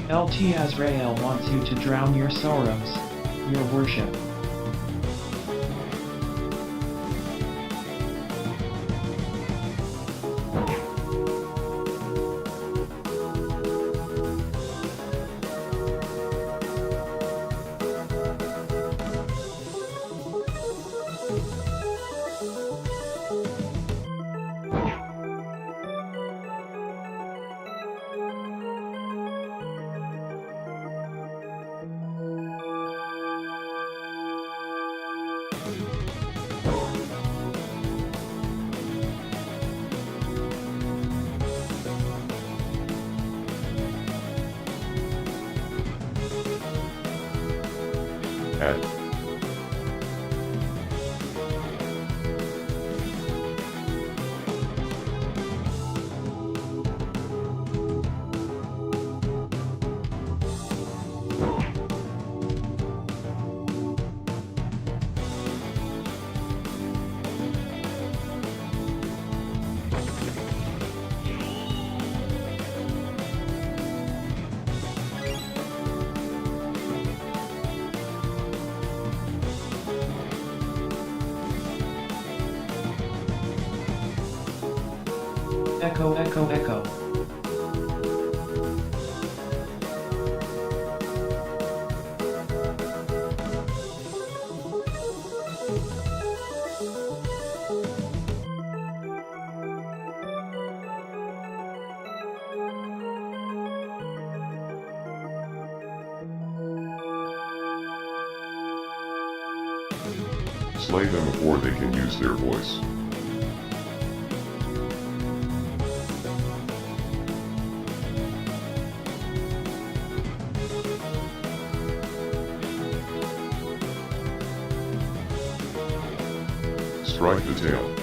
LT Azrael wants you to drown your sorrows. Your worship. Echo, echo, echo. Slay them before they can use their voice. Strike the tail.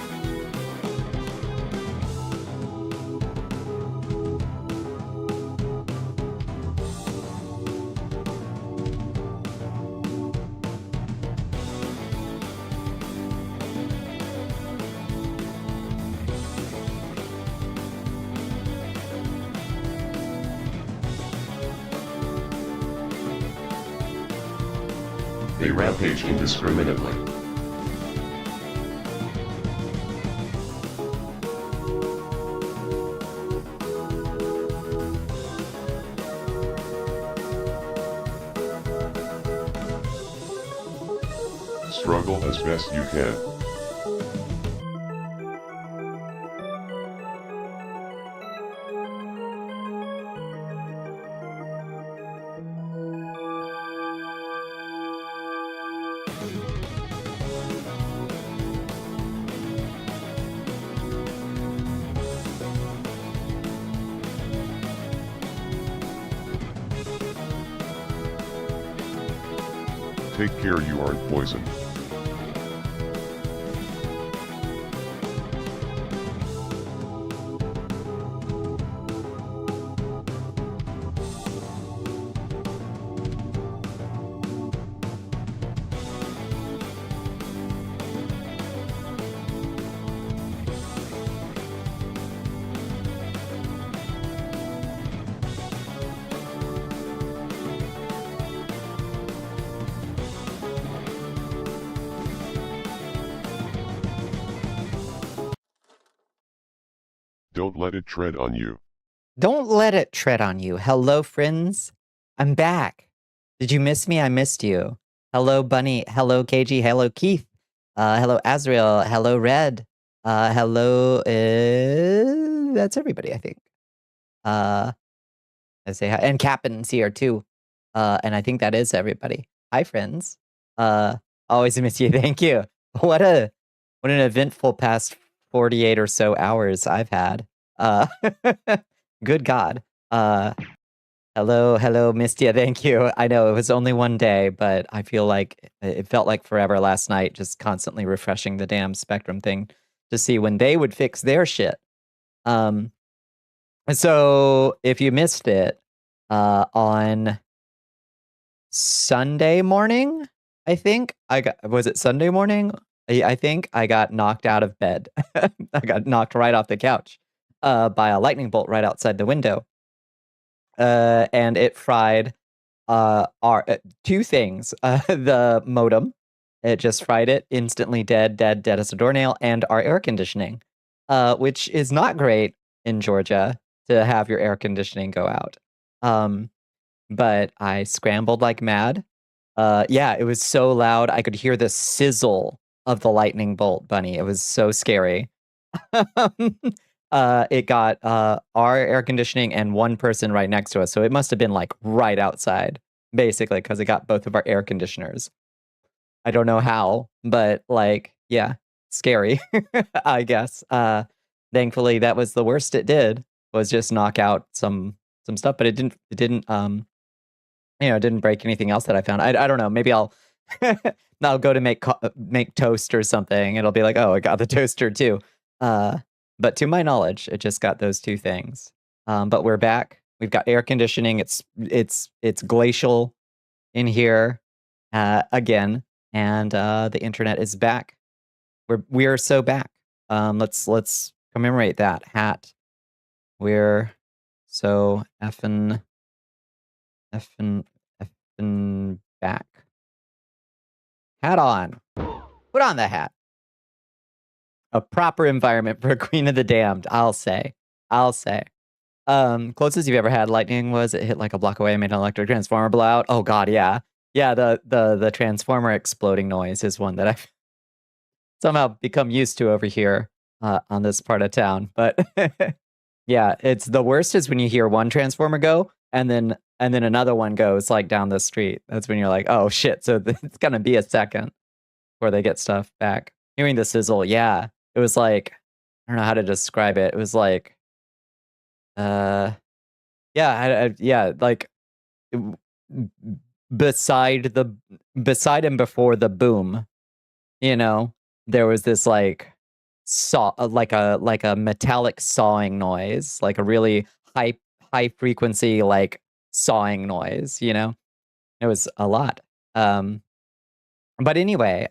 They rampage indiscriminately. Struggle as best you can. Take care you aren't poisoned. Don't let it tread on you. Don't let it tread on you. Hello, friends. I'm back. Did you miss me? I missed you. Hello, Bunny. Hello, KG. Hello, Keith. Hello, Azrael. Hello, Red. Hello, that's everybody, I think. I say hi. And Captain's here, too. And I think that is everybody. Hi, friends. Always miss you. Thank you. What an eventful past 48 or so hours I've had. Good God. Hello, Mistia. Thank you. I know it was only one day, but I feel like it felt like forever last night, just constantly refreshing the damn Spectrum thing to see when they would fix their shit. So if you missed it, on Sunday morning, I think was it Sunday morning? I think I got knocked out of bed. I got knocked right off the couch by a lightning bolt right outside the window. and it fried our two things. The modem, it just fried it, instantly dead as a doornail, and our air conditioning, which is not great in Georgia to have your air conditioning go out. But I scrambled like mad. Yeah, it was so loud. I could hear the sizzle of the lightning bolt, Bunny. It was so scary. It got our air conditioning and one person right next to us. So it must have been like right outside, basically, because it got both of our air conditioners. I don't know how, but like, yeah, scary, I guess. Thankfully, that was the worst it did, was just knock out some stuff, but it didn't didn't break anything else that I found. I don't know. Maybe I'll I'll go to make toast or something. It'll be like, oh, I got the toaster too. But to my knowledge, it just got those two things. But we're back. We've got air conditioning. It's glacial in here again, and the internet is back. We are so back. Let's commemorate that hat. We're so effing back. Hat on. Put on the hat. A proper environment for a Queen of the Damned, I'll say. Closest you've ever had lightning was it hit like a block away and made an electric transformer blow out. Oh god, yeah. Yeah, the transformer exploding noise is one that I've somehow become used to over here on this part of town. But yeah, it's the worst is when you hear one transformer go and then another one goes like down the street. That's when you're like, oh shit, so it's gonna be a second before they get stuff back. Hearing the sizzle, yeah. It was like, I don't know how to describe it. It was like, yeah, like beside and before the boom, there was this like like a metallic sawing noise, like a really high frequency like sawing noise. It was a lot. But anyway,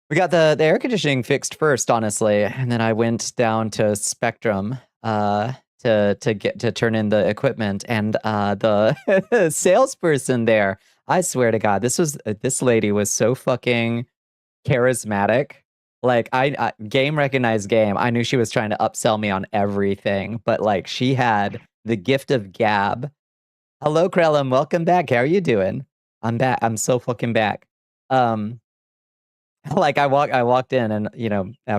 we got the air conditioning fixed first, honestly, and then I went down to Spectrum to turn in the equipment, and the salesperson there, I swear to God, this lady was so fucking charismatic. Like I game recognized game. I knew she was trying to upsell me on everything, but like she had the gift of gab. Hello, Krellum, welcome back. How are you doing? I'm back. I'm so fucking back. Like I walked in and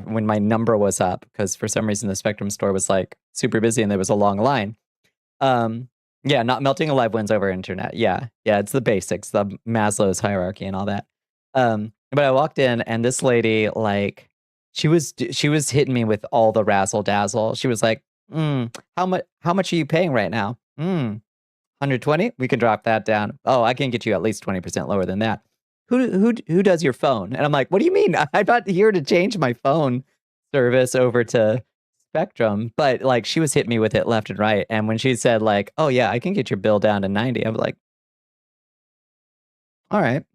when my number was up, because for some reason the Spectrum store was like super busy and there was a long line. Yeah, not melting alive wins over internet. Yeah, it's the basics, the Maslow's hierarchy and all that. But I walked in and this lady, like, she was hitting me with all the razzle dazzle. She was like, how much are you paying right now? 120? We can drop that down. Oh, I can get you at least 20% lower than that. Who does your phone? And I'm like, what do you mean? I'm not here to change my phone service over to Spectrum. But like, she was hitting me with it left and right. And when she said like, oh yeah, I can get your bill down to 90, I was like, all right.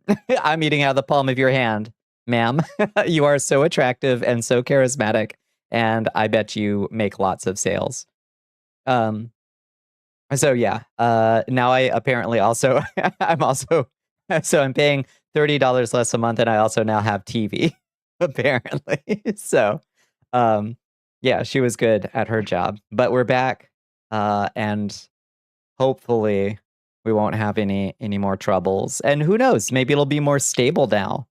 I'm eating out of the palm of your hand, ma'am. You are so attractive and so charismatic, and I bet you make lots of sales. So yeah, now I apparently also so I'm paying $30 less a month, and I also now have TV, apparently. So yeah, she was good at her job. But we're back, and hopefully we won't have any more troubles. And who knows, maybe it'll be more stable now.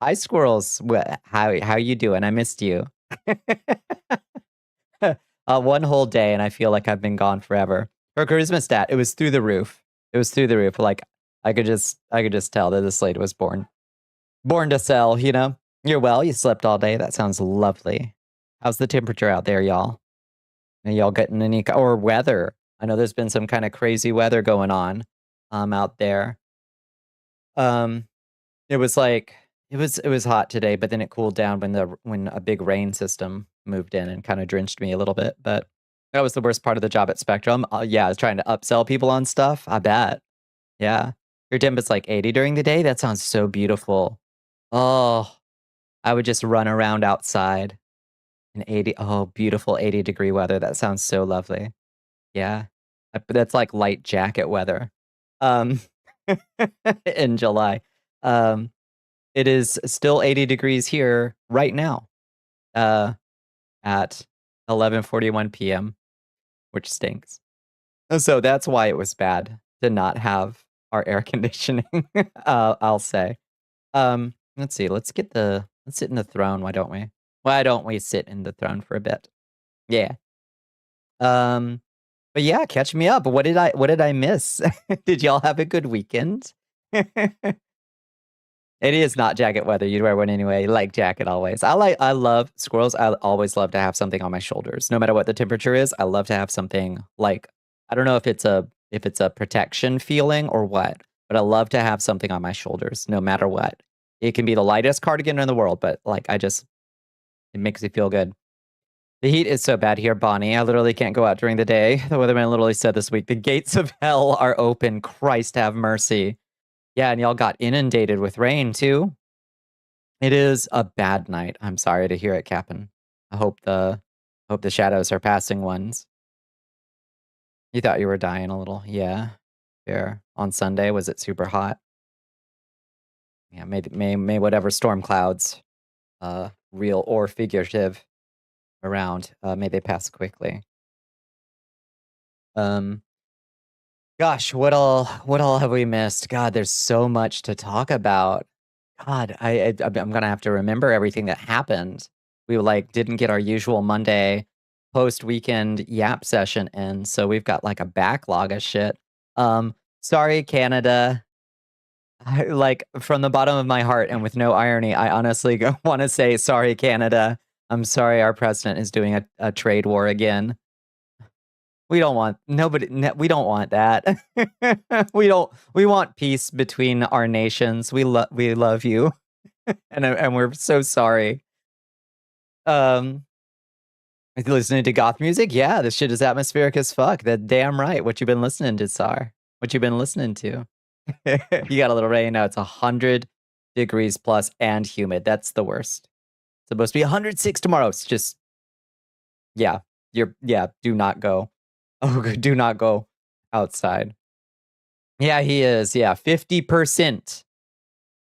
Hi squirrels, how you doing? I missed you. One whole day and I feel like I've been gone forever. Her charisma stat, it was through the roof. Like I could just tell that this lady was born to sell. You're well, you slept all day. That sounds lovely. How's the temperature out there, y'all? Are y'all getting any or weather? I know there's been some kind of crazy weather going on out there. It was like it was hot today, but then it cooled down when a big rain system moved in and kind of drenched me a little bit. But that was the worst part of the job at Spectrum. Yeah, I was trying to upsell people on stuff. I bet. Yeah, your temp is like 80 during the day. That sounds so beautiful. Oh, I would just run around outside in 80. Oh, beautiful 80-degree weather. That sounds so lovely. Yeah. That's like light jacket weather. Um, in July. It is still 80 degrees here right now. At 11:41 p.m., which stinks. So that's why it was bad to not have our air conditioning. I'll say. Let's see. Let's sit in the throne. Why don't we? Why don't we sit in the throne for a bit? Yeah. Um, but yeah, catch me up. What did I miss? Did y'all have a good weekend? It is not jacket weather. You'd wear one anyway. Like jacket always. I love squirrels. I always love to have something on my shoulders. No matter what the temperature is, I love to have something like I don't know if it's a protection feeling or what, but I love to have something on my shoulders no matter what. It can be the lightest cardigan in the world, but like it makes me feel good. The heat is so bad here, Bonnie. I literally can't go out during the day. The weatherman literally said this week, the gates of hell are open. Christ have mercy. Yeah, and y'all got inundated with rain too. It is a bad night. I'm sorry to hear it, Cap'n. I hope the shadows are passing ones. You thought you were dying a little. Yeah. Fair. On Sunday, was it super hot? Yeah, may whatever storm clouds, real or figurative, around, may they pass quickly. Gosh, what all have we missed? God, there's so much to talk about. God, I'm gonna have to remember everything that happened. We like didn't get our usual Monday post weekend yap session in, so we've got like a backlog of shit. Sorry, Canada. Like from the bottom of my heart and with no irony, I honestly want to say sorry, Canada. I'm sorry our president is doing a trade war again. We don't want we don't want that. We want peace between our nations. We love you. and we're so sorry. Listening to goth music? Yeah, this shit is atmospheric as fuck. That damn right. What you been listening to, Tsar? What you been listening to? You got a little rain now. It's 100 degrees plus and humid. That's the worst. It's supposed to be 106 tomorrow. It's just do not go. Oh, do not go outside. Yeah, he is. Yeah, 50%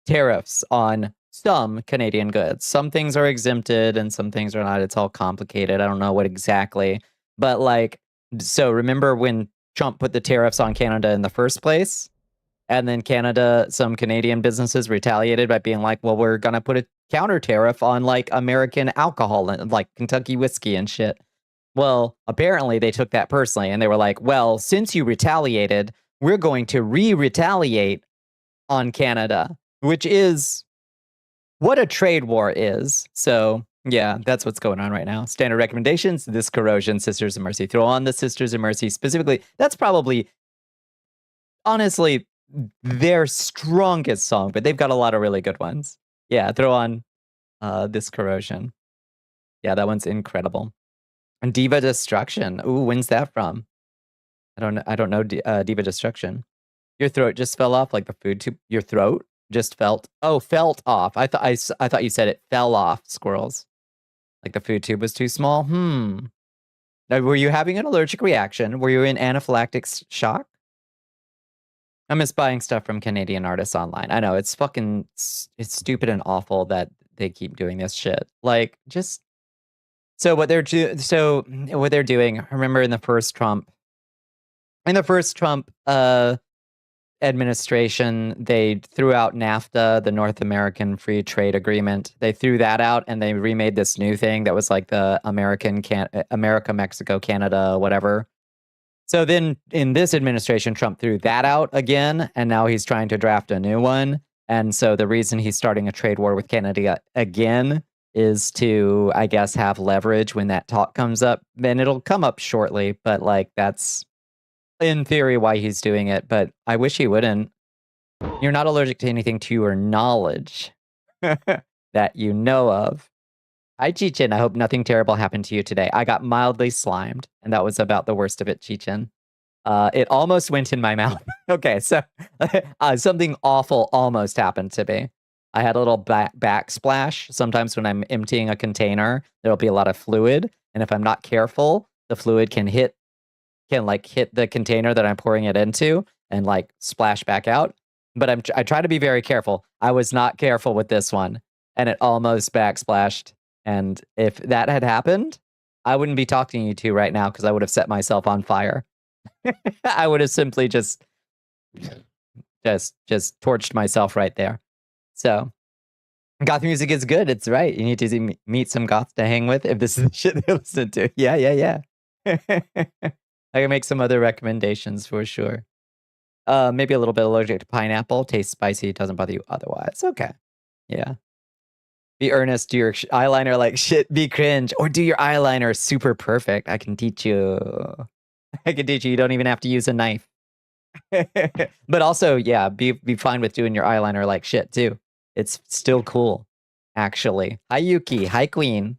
tariffs on some Canadian goods. Some things are exempted and some things are not. It's all complicated. I don't know what exactly. But like, so remember when Trump put the tariffs on Canada in the first place? And then some Canadian businesses retaliated by being like, well, we're going to put a counter tariff on like American alcohol and like Kentucky whiskey and shit. Well, apparently they took that personally and they were like, well, since you retaliated, we're going to retaliate on Canada, which is what a trade war is. So yeah, that's what's going on right now. Standard recommendations, this corrosion, Sisters of Mercy. Throw on the Sisters of Mercy specifically. That's probably, honestly, their strongest song, but they've got a lot of really good ones. Yeah, throw on this corrosion. Yeah, that one's incredible. And Diva Destruction. Ooh, when's that from? I don't know Diva Destruction. Your throat just fell off like the food tube. Your throat just felt off. I thought you said it fell off, squirrels. Like the food tube was too small. Now, were you having an allergic reaction? Were you in anaphylactic shock? I miss buying stuff from Canadian artists online. I know it's stupid and awful that they keep doing this shit. Like just so what they're doing. Remember in the first Trump administration, they threw out NAFTA, the North American Free Trade Agreement. They threw that out and they remade this new thing that was like the America, Mexico, Canada, whatever. So then in this administration, Trump threw that out again, and now he's trying to draft a new one. And so the reason he's starting a trade war with Canada again is to, I guess, have leverage when that talk comes up. And it'll come up shortly, but like that's in theory why he's doing it. But I wish he wouldn't. You're not allergic to anything to your knowledge that you know of. Hi, Chichin. I hope nothing terrible happened to you today. I got mildly slimed, and that was about the worst of it, Chichin. It almost went in my mouth. Okay, so something awful almost happened to me. I had a little backsplash. Sometimes when I'm emptying a container, there'll be a lot of fluid, and if I'm not careful, the fluid can hit can like hit the container that I'm pouring it into and like splash back out. But I try to be very careful. I was not careful with this one, and it almost backsplashed. And if that had happened, I wouldn't be talking to you two right now because I would have set myself on fire. I would have simply just torched myself right there. So goth music is good. It's right. You need to meet some goths to hang with if this is the shit they listen to. Yeah. I can make some other recommendations for sure. Maybe a little bit allergic to pineapple. Tastes spicy. Doesn't bother you otherwise. Okay. Yeah. Be earnest. Do your eyeliner like shit. Be cringe. Or do your eyeliner super perfect. I can teach you. You don't even have to use a knife. But also, yeah, be fine with doing your eyeliner like shit too. It's still cool, actually. Hi, Yuki. Hi, Queen.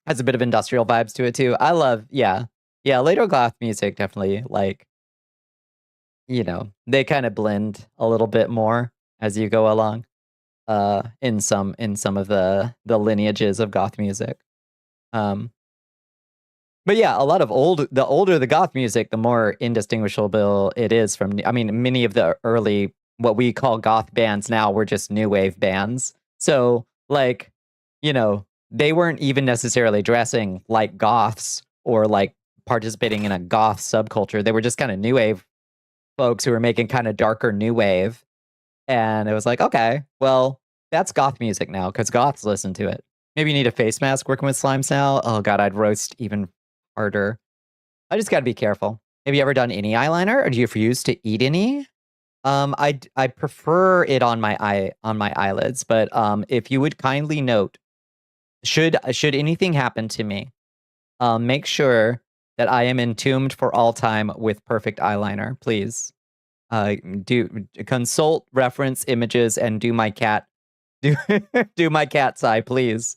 Has a bit of industrial vibes to it too. I love, yeah, later goth music definitely like, you know, they kind of blend a little bit more as you go along. In some of the lineages of goth music. But yeah, a lot of the older the goth music, the more indistinguishable it is from. I mean, many of the early what we call goth bands now were just new wave bands. So like, you know, they weren't even necessarily dressing like goths or like participating in a goth subculture. They were just kind of new wave folks who were making kind of darker new wave. And it was like, okay, well, that's goth music now because goths listen to it. Maybe you need a face mask working with slimes now. Oh god, I'd roast even harder. I just gotta be careful. Have you ever done any eyeliner, or do you refuse to eat any? I prefer it on my eyelids, but if you would kindly note, should anything happen to me, make sure that I am entombed for all time with perfect eyeliner, please. Do consult reference images and do my cat do my cat's eye, please.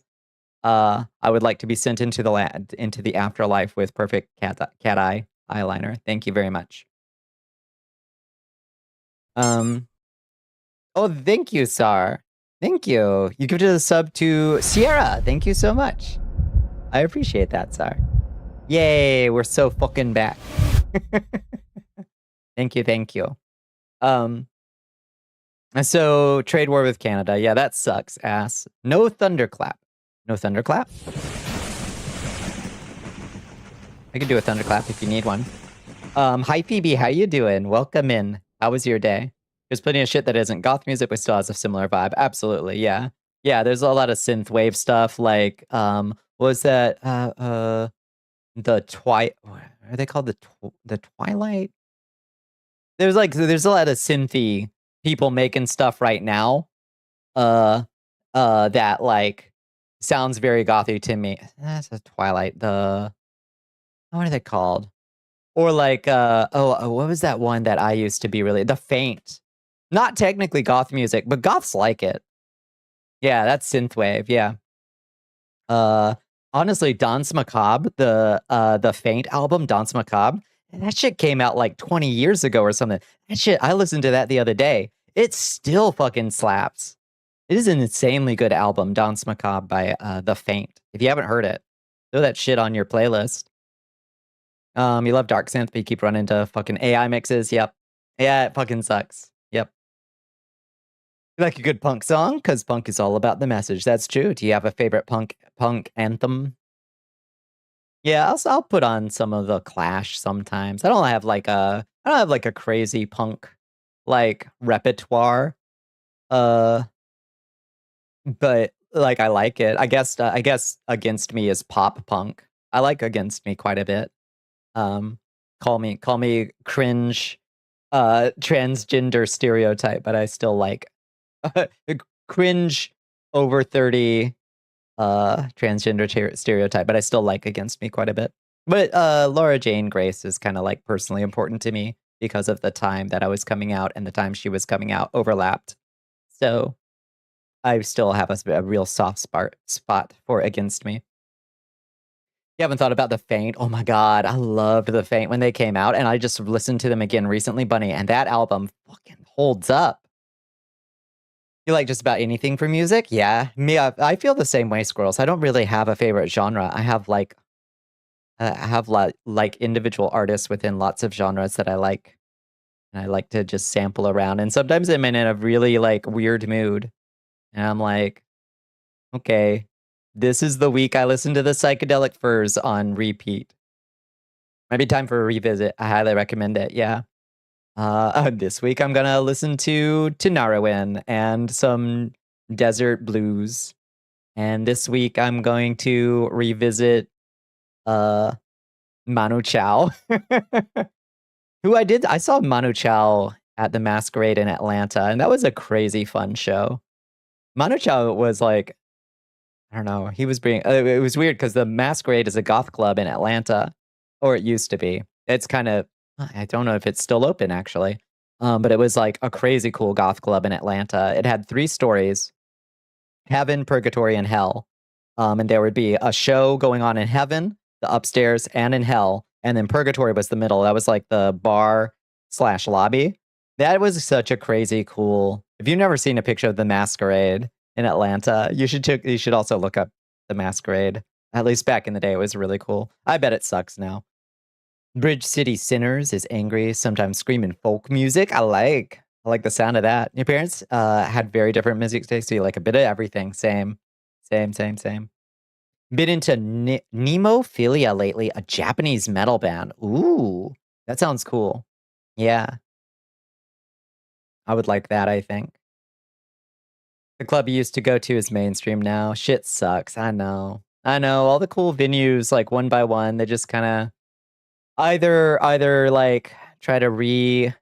I would like to be sent into the afterlife with perfect cat eye eyeliner. Thank you very much. Oh, thank you, Sar. Thank you. You give it a sub to Sierra. Thank you so much. I appreciate that, Sar. Yay, we're so fucking back. Thank you. So trade war with Canada. Yeah, that sucks ass. No thunderclap. No thunderclap? I can do a thunderclap if you need one. Hi Phoebe, how you doing? Welcome in. How was your day? There's plenty of shit that isn't goth music, but still has a similar vibe. Absolutely, yeah. Yeah, there's a lot of synth wave stuff, like, what was that, are they called the Twilight? There's a lot of synthy people making stuff right now, that, like, sounds very gothy to me. That's a Twilight, what are they called? Or like, what was that one that I used to be really... The Faint. Not technically goth music, but goths like it. Yeah, that's synthwave, yeah. Honestly, Danse Macabre, the Faint album, Danse Macabre, that shit came out like 20 years ago or something. That shit, I listened to that the other day. It still fucking slaps. It is an insanely good album, Danse Macabre by The Faint. If you haven't heard it, throw that shit on your playlist. You love dark synth, but you keep running into fucking AI mixes. Yep. Yeah, it fucking sucks. Yep. You like a good punk song? Because punk is all about the message. That's true. Do you have a favorite punk anthem? Yeah, I'll put on some of the Clash sometimes. I don't have like a crazy punk like repertoire. But like I like it. I guess Against Me is pop punk. I like Against Me quite a bit. Call me cringe transgender stereotype, but I still like cringe over 30 transgender stereotype, but I still like Against Me quite a bit. But Laura Jane Grace is kind of like personally important to me because of the time that I was coming out and the time she was coming out overlapped. So I still have a real soft spot for Against Me. You haven't thought about The Faint? Oh my god, I loved The Faint when they came out, and I just listened to them again recently, Bunny, and that album fucking holds up. You like just about anything for music? Yeah, me, I feel the same way, Squirrels. I don't really have a favorite genre. I have like I have like individual artists within lots of genres that I like. And I like to just sample around. And sometimes I'm in a really like weird mood. And I'm like, okay, this is the week I listen to the Psychedelic Furs on repeat. Might be time for a revisit. I highly recommend it. Yeah. This week I'm gonna listen to Narwin and some desert blues. And this week I'm going to revisit Manu Chao. I saw Manu Chao at the Masquerade in Atlanta, and that was a crazy fun show. Manu Chao was like, I don't know, he was being, it was weird because the Masquerade is a goth club in Atlanta, or it used to be. It's kind of, I don't know if it's still open actually, but it was like a crazy cool goth club in Atlanta. It had 3 stories: heaven, purgatory, and hell. And there would be a show going on in heaven, the upstairs, and in hell. And then purgatory was the middle. That was like the bar / lobby. That was such a crazy cool. If you've never seen a picture of the Masquerade in Atlanta, you should also look up the Masquerade. At least back in the day, it was really cool. I bet it sucks now. Bridge City Sinners is angry, sometimes screaming folk music. I like the sound of that. Your parents had very different music tastes, so you like a bit of everything. Same. Been into Nemophilia lately, a Japanese metal band. Ooh, that sounds cool. Yeah, I would like that, I think. The club you used to go to is mainstream now. Shit sucks. I know. All the cool venues, like one by one, they just kind of either like try to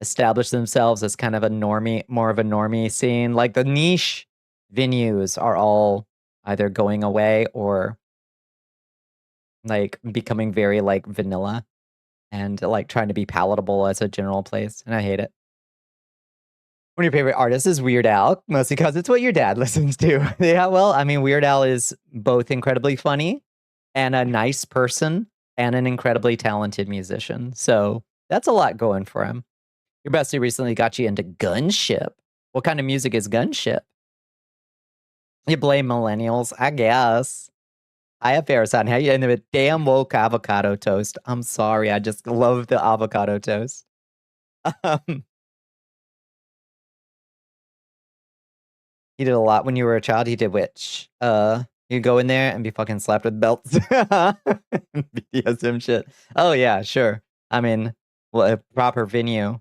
establish themselves as kind of more of a normie scene. Like the niche venues are all either going away or like becoming very like vanilla and like trying to be palatable as a general place. And I hate it. One of your favorite artists is Weird Al, mostly because it's what your dad listens to. Yeah, well, I mean, Weird Al is both incredibly funny and a nice person and an incredibly talented musician. So that's a lot going for him. Your bestie recently got you into Gunship. What kind of music is Gunship? You blame millennials, I guess. I have Farrason. How you into it? Damn woke avocado toast. I'm sorry. I just love the avocado toast. He did a lot when you were a child. He did which? You go in there and be fucking slapped with belts. BDSM shit. Oh yeah, sure. I mean, well, a proper venue.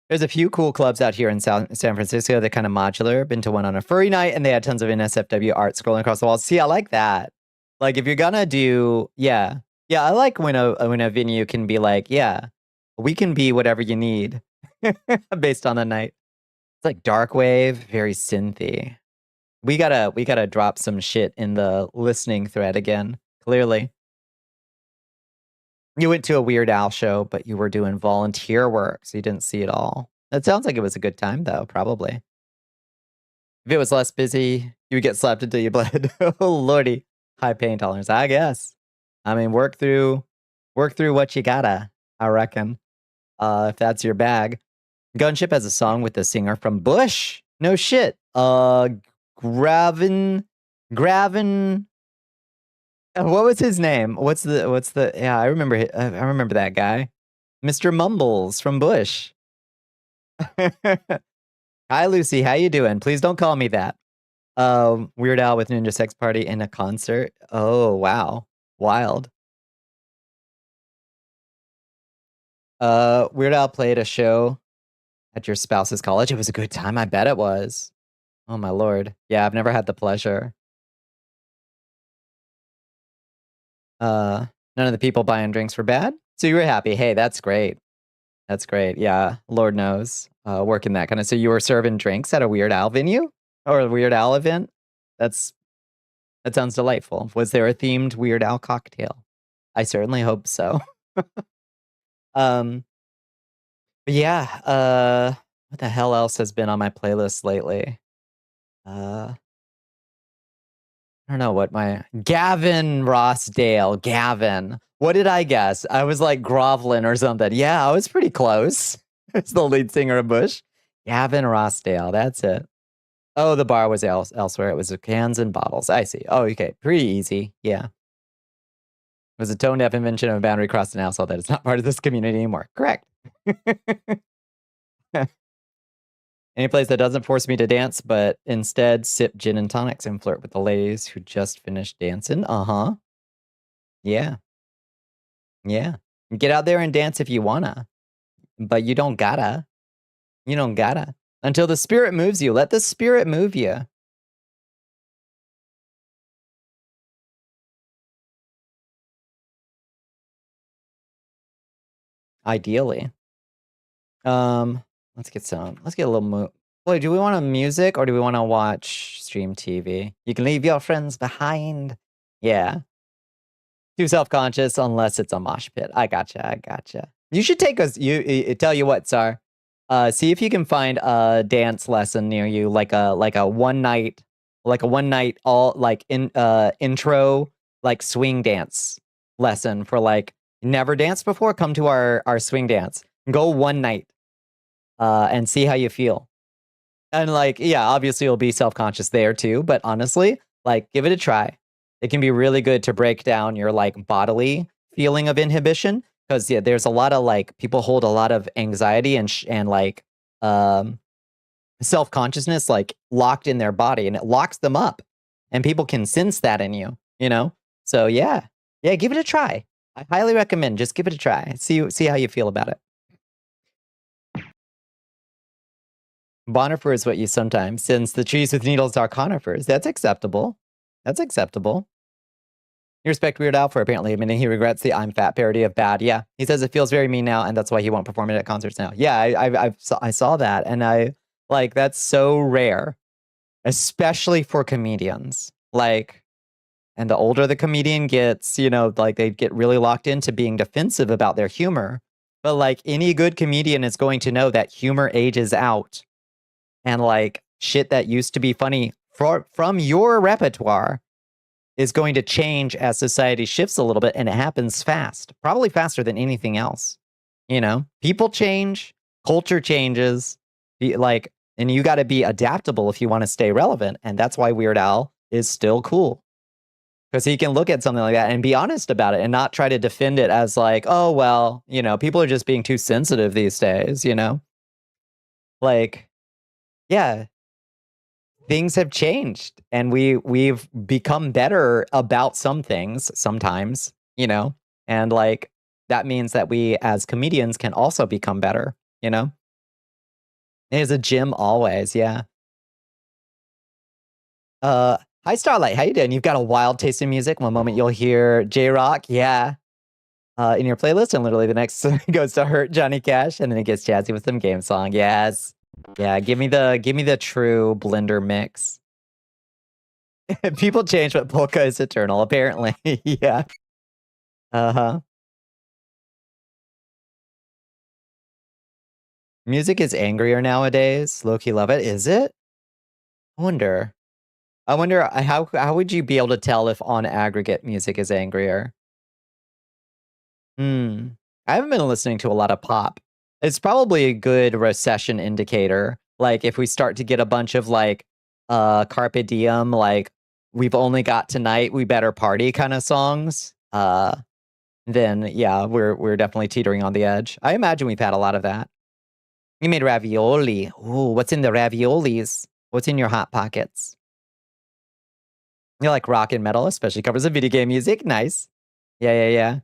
There's a few cool clubs out here in San Francisco. They're kind of modular. Been to one on a furry night, and they had tons of NSFW art scrolling across the walls. See, I like that. Like, if you're gonna do, yeah, I like when a venue can be like, yeah, we can be whatever you need, based on the night. It's like dark wave, very synthy. We gotta drop some shit in the listening thread again. Clearly, you went to a Weird Al show, but you were doing volunteer work, so you didn't see it all. That sounds like it was a good time, though. Probably. If it was less busy, you would get slapped until you bled. Oh lordy, high pain tolerance. I guess. I mean, work through what you gotta. I reckon. If that's your bag. Gunship has a song with the singer from Bush. No shit. Gravin. What was his name? What's the? Yeah, I remember. I remember that guy, Mr. Mumbles from Bush. Hi, Lucy. How you doing? Please don't call me that. Weird Al with Ninja Sex Party in a concert. Oh wow, wild. Weird Al played a show at your spouse's college. It was a good time. I bet it was. Oh my lord. Yeah, I've never had the pleasure. None of the people buying drinks were bad. So you were happy. Hey, that's great. That's great. Yeah, Lord knows. Working that kind of. So you were serving drinks at a Weird Al venue or a Weird Al event? That sounds delightful. Was there a themed Weird Al cocktail? I certainly hope so. But yeah, what the hell else has been on my playlist lately? I don't know what my Gavin Rossdale. Gavin. What did I guess? I was like groveling or something. Yeah, I was pretty close. It's the lead singer of Bush. Gavin Rossdale. That's it. Oh, the bar was elsewhere. It was cans and bottles. I see. Oh, okay. Pretty easy. Yeah. was a tone-deaf invention of a boundary crossed an asshole that is not part of this community anymore. Correct. Any place that doesn't force me to dance, but instead sip gin and tonics and flirt with the ladies who just finished dancing. Uh-huh. Yeah. Yeah. Get out there and dance if you wanna, but you don't gotta. You don't gotta. Until the spirit moves you. Let the spirit move you. Ideally. Let's get a little Boy, do we want a music or do we want to watch stream TV? You can leave your friends behind. Yeah. Too self-conscious unless it's a mosh pit. I gotcha. You should take us. Tell you what, Tsar. See if you can find a dance lesson near you, like a one night all intro like swing dance lesson for like never danced before. Come to our swing dance. Go one night, and see how you feel. And like, yeah, obviously you'll be self-conscious there too, but honestly, like, give it a try. It can be really good to break down your like bodily feeling of inhibition. Because yeah, there's a lot of like people hold a lot of anxiety and like self-consciousness like locked in their body, and it locks them up. And people can sense that in you, you know? So yeah, give it a try. I highly recommend just give it a try. See how you feel about it. Bonifer is what you sometimes, since the trees with needles are conifers. That's acceptable. That's acceptable. You respect Weird Al for apparently admitting he regrets the I'm Fat parody of Bad. Yeah, he says it feels very mean now, and that's why he won't perform it at concerts now. Yeah, I saw that, and I like that's so rare, especially for comedians. Like, and the older the comedian gets, you know, like they get really locked into being defensive about their humor. But like any good comedian is going to know that humor ages out. And like shit that used to be funny from your repertoire is going to change as society shifts a little bit, and it happens fast, probably faster than anything else. You know, people change, culture changes, and you got to be adaptable if you want to stay relevant. And that's why Weird Al is still cool, because he can look at something like that and be honest about it and not try to defend it as like, oh, well, you know, people are just being too sensitive these days, you know, like. Yeah, things have changed, and we've become better about some things sometimes, you know, and like that means that we as comedians can also become better, you know. There's a gym always, yeah. Hi Starlight, how you doing? You've got a wild taste in music. One moment you'll hear J-Rock, yeah, in your playlist, and literally the next goes to Hurt Johnny Cash, and then it gets jazzy with some game song. Yes. Yeah, give me the true blender mix. People change, but polka is eternal, apparently. Yeah. Uh-huh. Music is angrier nowadays. Low-key love it. Is it? I wonder how would you be able to tell if on aggregate music is angrier? I haven't been listening to a lot of pop. It's probably a good recession indicator. Like if we start to get a bunch of like Carpe Diem, like we've only got tonight, we better party kind of songs, then yeah, we're definitely teetering on the edge. I imagine we've had a lot of that. You made ravioli. Ooh, what's in the raviolis? What's in your hot pockets? You like rock and metal, especially covers of video game music. Nice. Yeah.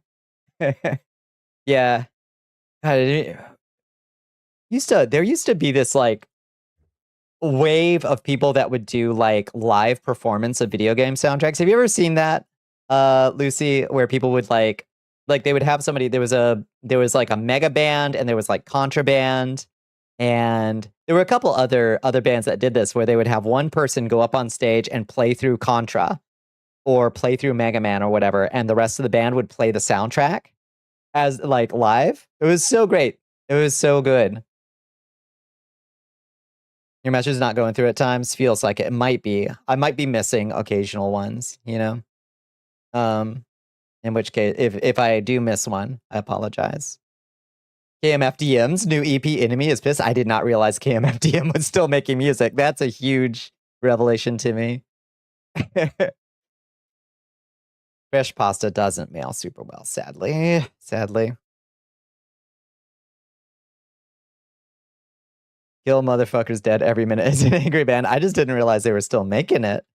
Yeah. There used to be this like wave of people that would do like live performance of video game soundtracks. Have you ever seen that, Lucy, where people would like they would have somebody, there was like a mega band, and there was like contraband, and there were a couple other bands that did this, where they would have one person go up on stage and play through Contra or play through Mega Man or whatever, and the rest of the band would play the soundtrack as like live. It was so great. It was so good. Your message's not going through at times. Feels like it might be. I might be missing occasional ones, you know? In which case, if I do miss one, I apologize. KMFDM's new EP Enemy is pissed. I did not realize KMFDM was still making music. That's a huge revelation to me. Fresh pasta doesn't mail super well, sadly. Sadly. Kill motherfuckers dead every minute is an angry band. I just didn't realize they were still making it.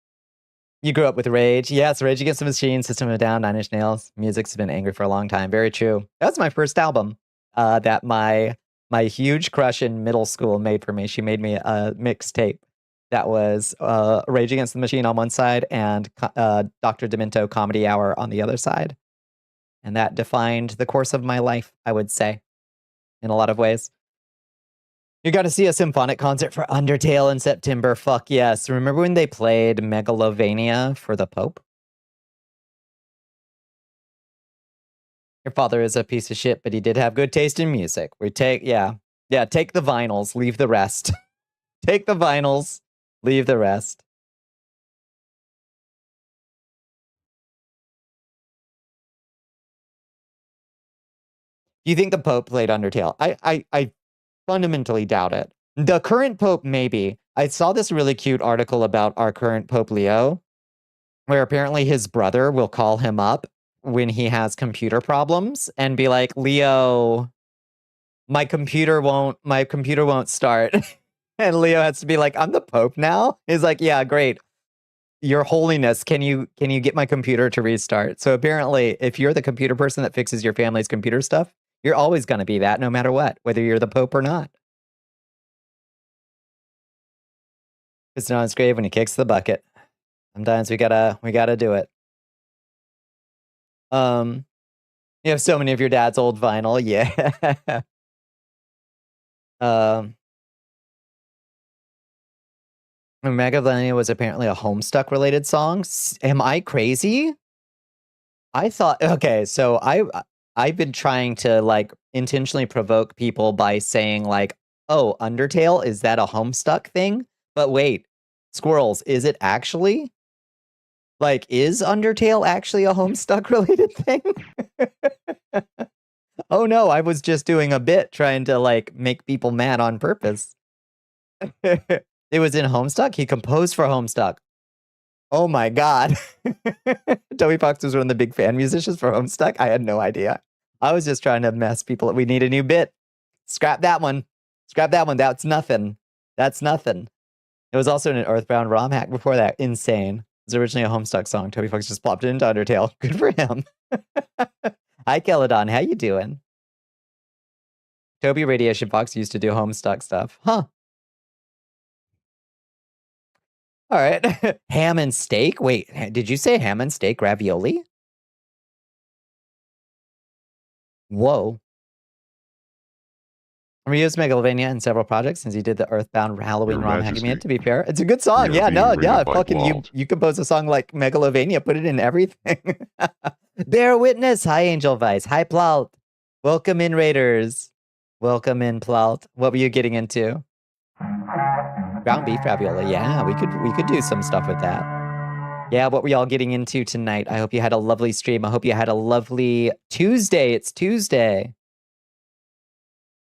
You grew up with Rage. Yes, Rage Against the Machine, System of a Down, Nine Inch Nails. Music's been angry for a long time. Very true. That was my first album that my huge crush in middle school made for me. She made me a mixtape that was Rage Against the Machine on one side and Dr. Demento Comedy Hour on the other side. And that defined the course of my life, I would say, in a lot of ways. You got to see a symphonic concert for Undertale in September. Fuck yes. Remember when they played Megalovania for the Pope? Your father is a piece of shit, but he did have good taste in music. Take the vinyls, leave the rest. Take the vinyls, leave the rest. Do you think the Pope played Undertale? I fundamentally doubt it. The current Pope, maybe. I saw this really cute article about our current Pope Leo, where apparently his brother will call him up when he has computer problems and be like, Leo, my computer won't start. And Leo has to be like, I'm the Pope now? He's like, yeah, great. Your Holiness, can you get my computer to restart? So apparently, if you're the computer person that fixes your family's computer stuff, you're always going to be that no matter what, whether you're the Pope or not. It's not his grave when he kicks the bucket. Sometimes we gotta do it. You have so many of your dad's old vinyl, yeah. Megalovania was apparently a Homestuck related song. Am I crazy? I thought, okay, so I've been trying to like intentionally provoke people by saying like, oh, Undertale, is that a Homestuck thing? But wait, squirrels, is it actually? Like, is Undertale actually a Homestuck related thing? Oh no, I was just doing a bit trying to like make people mad on purpose. It was in Homestuck? He composed for Homestuck. Oh my god. Toby Fox was one of the big fan musicians for Homestuck? I had no idea. I was just trying to mess people up. We need a new bit. Scrap that one. Scrap that one. That's nothing. That's nothing. It was also in an Earthbound ROM hack before that. Insane. It was originally a Homestuck song. Toby Fox just plopped it into Undertale. Good for him. Hi, Keladon. How you doing? Toby Radiation Fox used to do Homestuck stuff. Huh. All right. Ham and steak? Wait, did you say ham and steak ravioli? Whoa. Reused Megalovania in several projects since he did the Earthbound Halloween Your ROM hacking Majesty, me. To be fair, it's a good song. we are Yeah, being no, raided yeah. by Fucking Walt. you compose a song like Megalovania, put it in everything. Bear witness. Hi, Angel Vice. Hi, Plaut. Welcome in, Raiders. Welcome in, Plaut. What were you getting into? Ground beef ravioli. Yeah, we could do some stuff with that. Yeah, what were y'all getting into tonight? I hope you had a lovely stream. I hope you had a lovely Tuesday. It's Tuesday.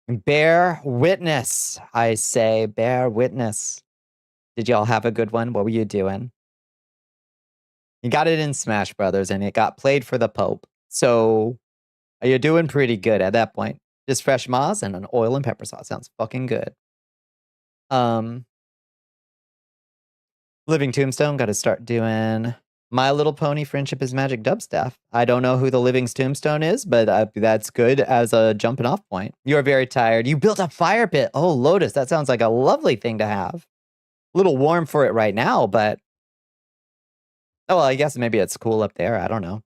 Bear witness, I say. Bear witness. Did y'all have a good one? What were you doing? You got it in Smash Brothers, and it got played for the Pope. So you're doing pretty good at that point. Just fresh moss and an oil and pepper sauce. Sounds fucking good. Living Tombstone, got to start doing My Little Pony Friendship is Magic dubstep. I don't know who the Living Tombstone is, but that's good as a jumping off point. You're very tired. You built a fire pit. Oh, Lotus, that sounds like a lovely thing to have. A little warm for it right now, but oh, well, I guess maybe it's cool up there. I don't know.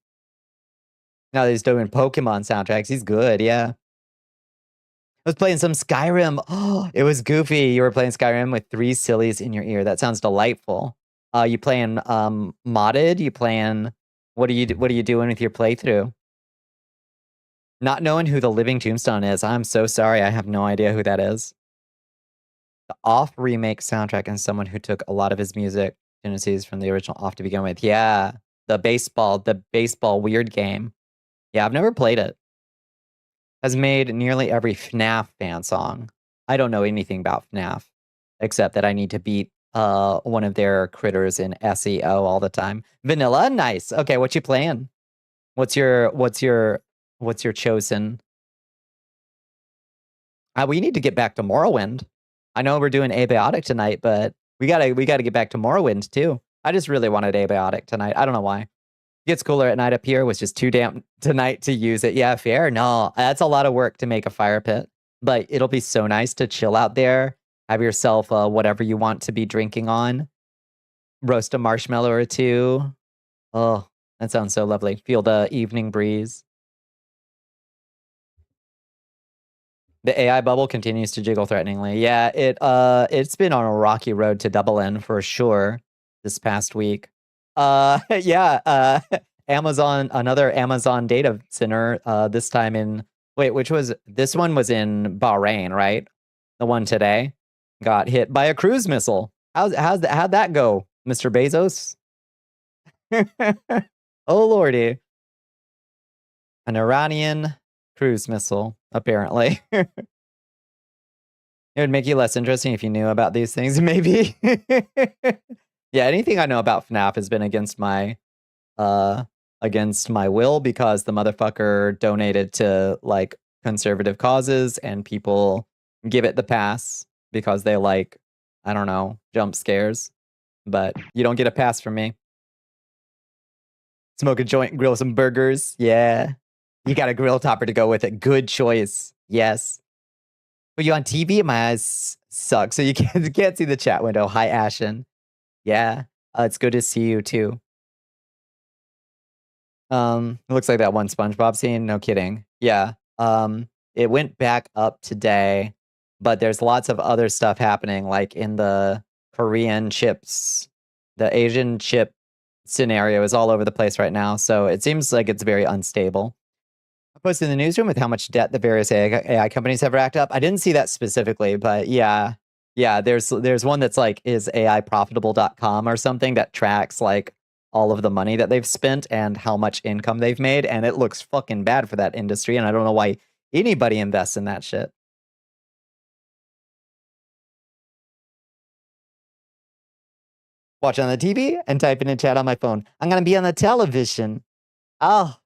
Now that he's doing Pokemon soundtracks, he's good, yeah. I was playing some Skyrim. Oh, it was goofy. You were playing Skyrim with 3 sillies in your ear. That sounds delightful. You playing modded? You playing what are you doing with your playthrough? Not knowing who the Living Tombstone is. I'm so sorry. I have no idea who that is. The Off remake soundtrack and someone who took a lot of his music tendencies from the original Off to begin with. Yeah, the baseball weird game. Yeah, I've never played it. Has made nearly every FNAF fan song. I don't know anything about FNAF, except that I need to beat one of their critters in SEO all the time. Vanilla, nice. Okay, what you playing? What's your chosen? We need to get back to Morrowind. I know we're doing Abiotic tonight, but we gotta get back to Morrowind too. I just really wanted Abiotic tonight. I don't know why. It gets cooler at night up here. Was just too damp tonight to use it. Yeah, fair. No, that's a lot of work to make a fire pit, but it'll be so nice to chill out there. Have yourself whatever you want to be drinking on. Roast a marshmallow or two. Oh, that sounds so lovely. Feel the evening breeze. The AI bubble continues to jiggle threateningly. Yeah, it's been on a rocky road to double N for sure this past week. Yeah, Amazon, another Amazon data center, this time in this one was in Bahrain, right? The one today got hit by a cruise missile. How'd that go, Mr. Bezos? Oh lordy. An Iranian cruise missile, apparently. It would make you less interesting if you knew about these things, maybe. Yeah, anything I know about FNAF has been against my will because the motherfucker donated to like conservative causes and people give it the pass because they like, I don't know, jump scares. But you don't get a pass from me. Smoke a joint, grill some burgers. Yeah. You got a grill topper to go with it. Good choice. Yes. But you on TV? My eyes suck, so you can't see the chat window. Hi, Ashen. Yeah. It's good to see you too. It looks like that one SpongeBob scene. No kidding. Yeah. It went back up today, but there's lots of other stuff happening, like in the Korean chips. The Asian chip scenario is all over the place right now, so it seems like it's very unstable. I posted in the newsroom with how much debt the various AI companies have racked up. I didn't see that specifically, but yeah, there's one that's like, is AIprofitable.com or something that tracks like all of the money that they've spent and how much income they've made, and it looks fucking bad for that industry, and I don't know why anybody invests in that shit. Watch on the TV and type in a chat on my phone. I'm gonna be on the television. Oh.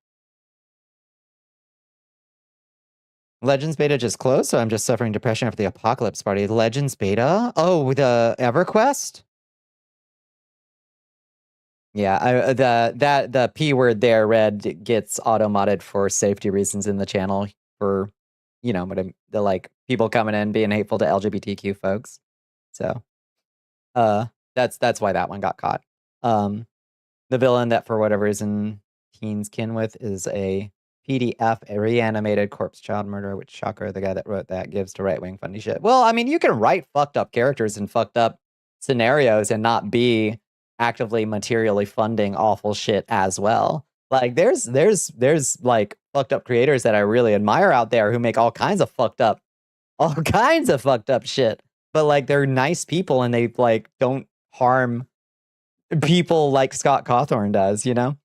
Legends beta just closed, so I'm just suffering depression after the apocalypse party. Legends beta? Oh, the EverQuest? Yeah, the P word there, Red, gets auto-modded for safety reasons in the channel for, you know, the like people coming in being hateful to LGBTQ folks. So that's why that one got caught. The villain that for whatever reason teens kin with is a PDF, a reanimated corpse child murderer, which shocker, the guy that wrote that gives to right-wing funny shit. Well, I mean, you can write fucked up characters and fucked up scenarios and not be actively materially funding awful shit as well. Like there's like fucked up creators that I really admire out there who make all kinds of fucked up shit. But like they're nice people and they like don't harm people like Scott Cawthorn does, you know?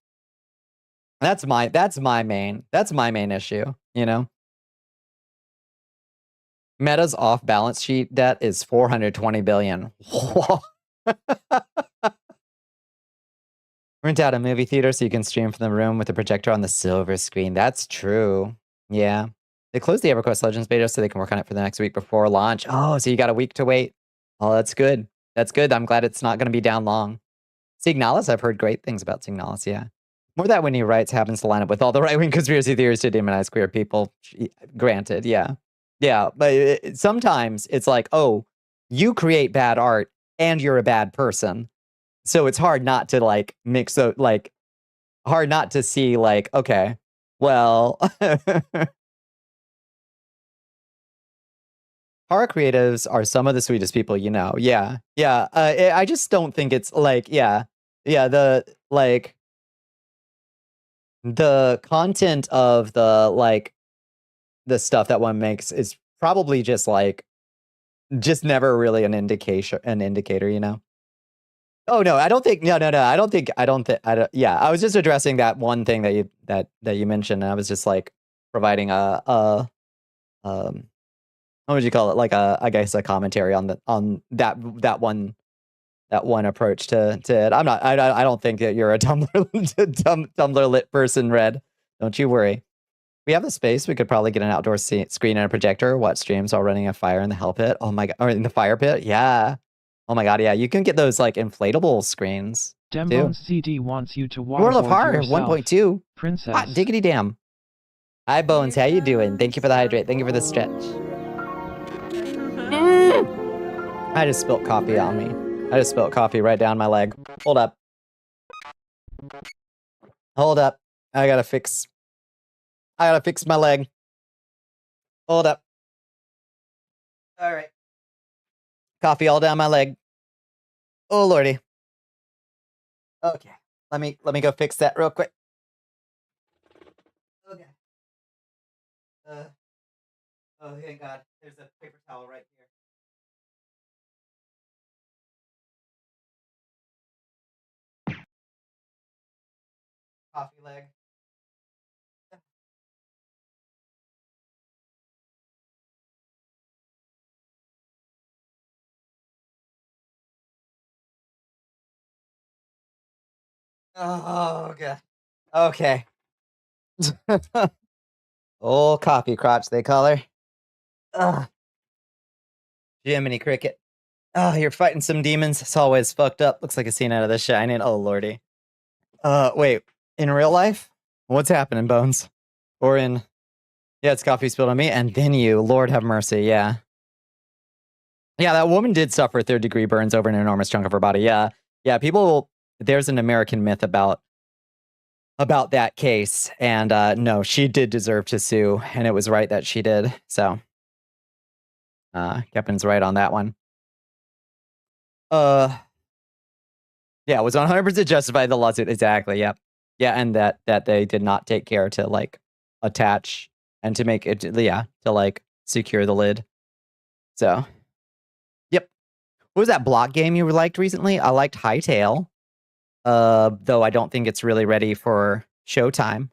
That's my main issue, you know? Meta's off balance sheet debt is 420 billion. Rent out a movie theater so you can stream from the room with a projector on the silver screen. That's true. Yeah. They closed the EverQuest Legends beta so they can work on it for the next week before launch. Oh, so you got a week to wait. Oh, that's good. That's good. I'm glad it's not going to be down long. Signalis, I've heard great things about Signalis, yeah. More that when he writes happens to line up with all the right-wing conspiracy theories to demonize queer people. Granted, yeah. Yeah, but sometimes it's like, oh, you create bad art and you're a bad person. So it's hard not to like mix up, like hard not to see like, okay, well, horror creatives are some of the sweetest people, you know. Yeah. Yeah. I just don't think it's like, yeah. Yeah. The content of the, like, the stuff that one makes is probably just like, just never really an indicator, you know? Oh no, I don't think, no. Yeah. I was just addressing that one thing that you mentioned. And I was just like providing what would you call it? Like I guess a commentary on that one approach to it. I don't think that you're a Tumblr lit person, Red. Don't you worry. We have the space. We could probably get an outdoor screen and a projector. Watch streams while running a fire in the hell pit. Oh my god. Or in the fire pit. Yeah. Oh my god. Yeah. You can get those like inflatable screens. Dembones CD wants you to World of waterboard Heart yourself. 1.2. Princess. Hot diggity damn. Hi Bones. How you doing? Thank you for the hydrate. Thank you for the stretch. I just spilled coffee on me. I just spilled coffee right down my leg. Hold up. Hold up. I gotta fix my leg. Hold up. All right. Coffee all down my leg. Oh lordy. Okay. Let me go fix that real quick. Okay. Oh thank God. There's a paper towel right here. Coffee leg. Oh god. Okay. Old coffee crotch, they call her. Ugh. Jiminy Cricket. Oh, you're fighting some demons. It's always fucked up. Looks like a scene out of The Shining. Oh lordy. Wait. In real life? What's happening, Bones? Or in... Yeah, it's coffee spilled on me, and then you. Lord have mercy, yeah. Yeah, that woman did suffer third-degree burns over an enormous chunk of her body. Yeah. Yeah, people... There's an American myth about that case, and no, she did deserve to sue, and it was right that she did, so... Kevin's right on that one. Yeah, it was 100% justified, the lawsuit. Exactly, yep. Yeah, and that they did not take care to, like, attach and to make it, yeah, to, like, secure the lid. So, yep. What was that block game you liked recently? I liked Hightail. Though I don't think it's really ready for Showtime.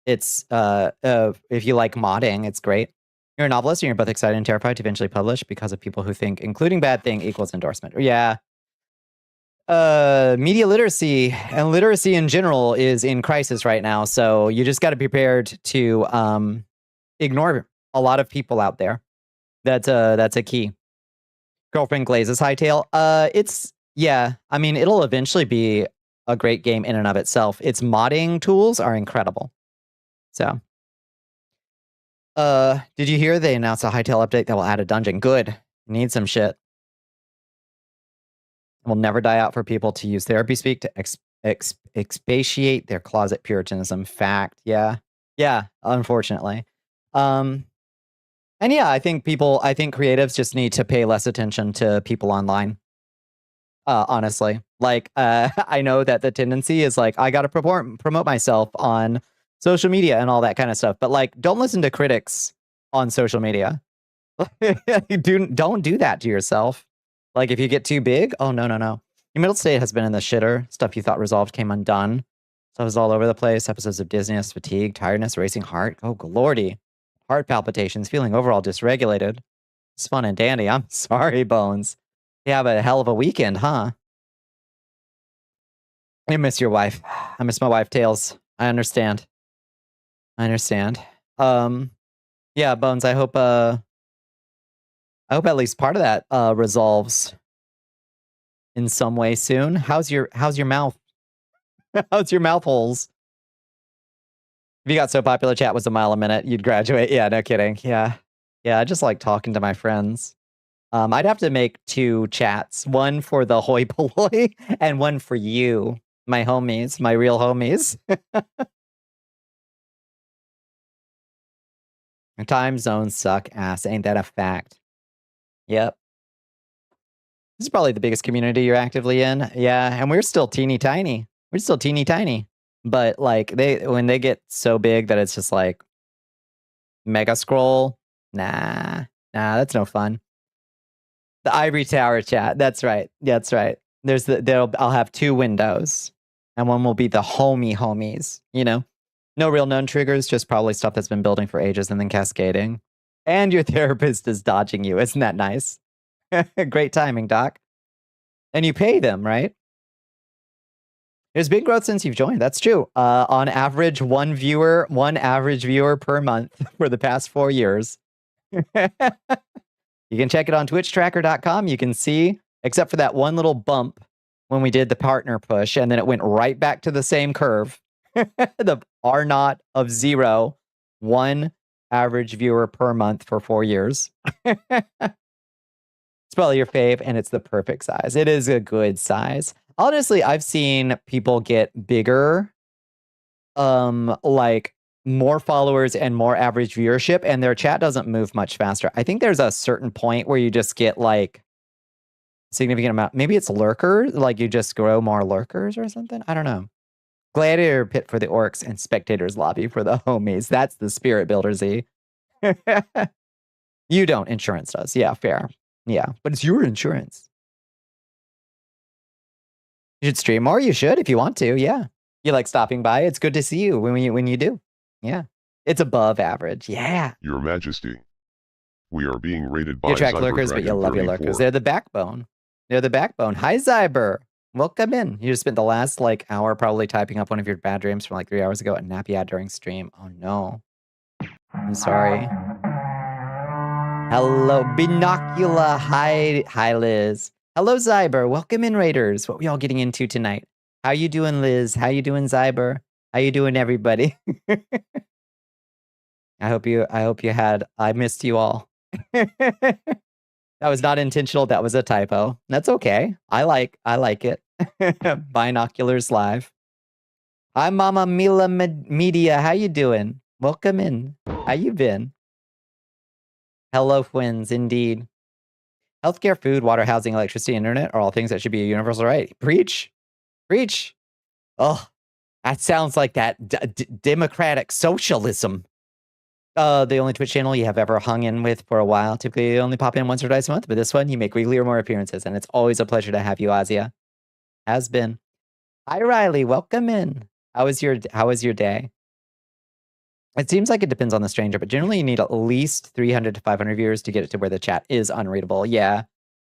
It's, if you like modding, it's great. You're a novelist and you're both excited and terrified to eventually publish because of people who think including bad thing equals endorsement. Yeah. Media literacy and literacy in general is in crisis right now. So you just got to be prepared to ignore a lot of people out there. That's a key. Girlfriend Glazes Hightail. It's, yeah, I mean, it'll eventually be a great game in and of itself. Its modding tools are incredible. So, did you hear they announced a Hightail update that will add a dungeon? Good. Need some shit. Will never die out for people to use therapy speak to expatiate their closet puritanism. Fact. Yeah. Yeah. Unfortunately. And yeah, I think creatives just need to pay less attention to people online. Honestly, like, I know that the tendency is like, I got to promote myself on social media and all that kind of stuff. But like, don't listen to critics on social media. Don't do that to yourself. Like, if you get too big, oh, no. Your middle state has been in the shitter. Stuff you thought resolved came undone. Stuff is all over the place. Episodes of dizziness, fatigue, tiredness, racing heart. Oh, lordy. Heart palpitations, feeling overall dysregulated. It's fun and dandy. I'm sorry, Bones. You have a hell of a weekend, huh? I miss your wife. I miss my wife, Tails. I understand. Yeah, Bones, I hope at least part of that resolves in some way soon. How's your mouth? How's your mouth holes? If you got so popular, chat was a mile a minute, you'd graduate. Yeah, no kidding. Yeah, I just like talking to my friends. I'd have to make 2 chats, one for the hoi polloi and one for you, my homies, my real homies. Time zones suck ass. Ain't that a fact? Yep. This is probably the biggest community you're actively in. Yeah, and we're still teeny tiny. But like, when they get so big that it's just like mega scroll, nah, that's no fun. The Ivory Tower chat. That's right. I'll have 2 windows, and one will be the homies. You know, no real known triggers, just probably stuff that's been building for ages and then cascading. And your therapist is dodging you. Isn't that nice? Great timing, Doc. And you pay them, right? There's been growth since you've joined. That's true. On average, one average viewer per month for the past 4 years. You can check it on twitchtracker.com. You can see, except for that one little bump when we did the partner push, and then it went right back to the same curve. The R naught of 0, 1 average viewer per month for 4 years. It's probably your fave, and it's the perfect size. It is a good size. Honestly, I've seen people get bigger, like more followers and more average viewership, and their chat doesn't move much faster. I think there's a certain point where you just get like significant amount. Maybe it's lurkers, like you just grow more lurkers or something. I don't know. Gladiator pit for the orcs and spectators lobby for the homies. That's the spirit builder, Z. You don't. Insurance does. Yeah, fair. Yeah, but it's your insurance. You should stream more. You should if you want to. Yeah. You like stopping by. It's good to see you when you do. Yeah. It's above average. Yeah. Your Majesty. We are being rated by You attract Cyber lurkers, but you Dragon love your 34. lurkers. They're the backbone. They're the backbone. Hi, Zyber. Welcome in. You just spent the last like hour probably typing up one of your bad dreams from like 3 hours ago at nappy ad during stream. Oh no. I'm sorry. Hello, Bonnicula. Hi, Liz. Hello, Zyber. Welcome in, Raiders. What we all getting into tonight? How you doing, Liz? How you doing, Zyber? How you doing, everybody? I hope you had. I missed you all. That was not intentional. That was a typo. That's okay. I like it. Binoculars live. Hi, Mama Mila Media. How you doing? Welcome in. How you been? Hello, twins. Indeed. Healthcare, food, water, housing, electricity, internet are all things that should be a universal right. Preach. Preach. Oh, that sounds like that democratic socialism. The only Twitch channel you have ever hung in with for a while. Typically, you only pop in once or twice a month, but this one, you make weekly or more appearances, and it's always a pleasure to have you, Azia. Has been. Hi, Riley. Welcome in. How was your day? It seems like it depends on the stranger, but generally you need at least 300 to 500 viewers to get it to where the chat is unreadable. Yeah.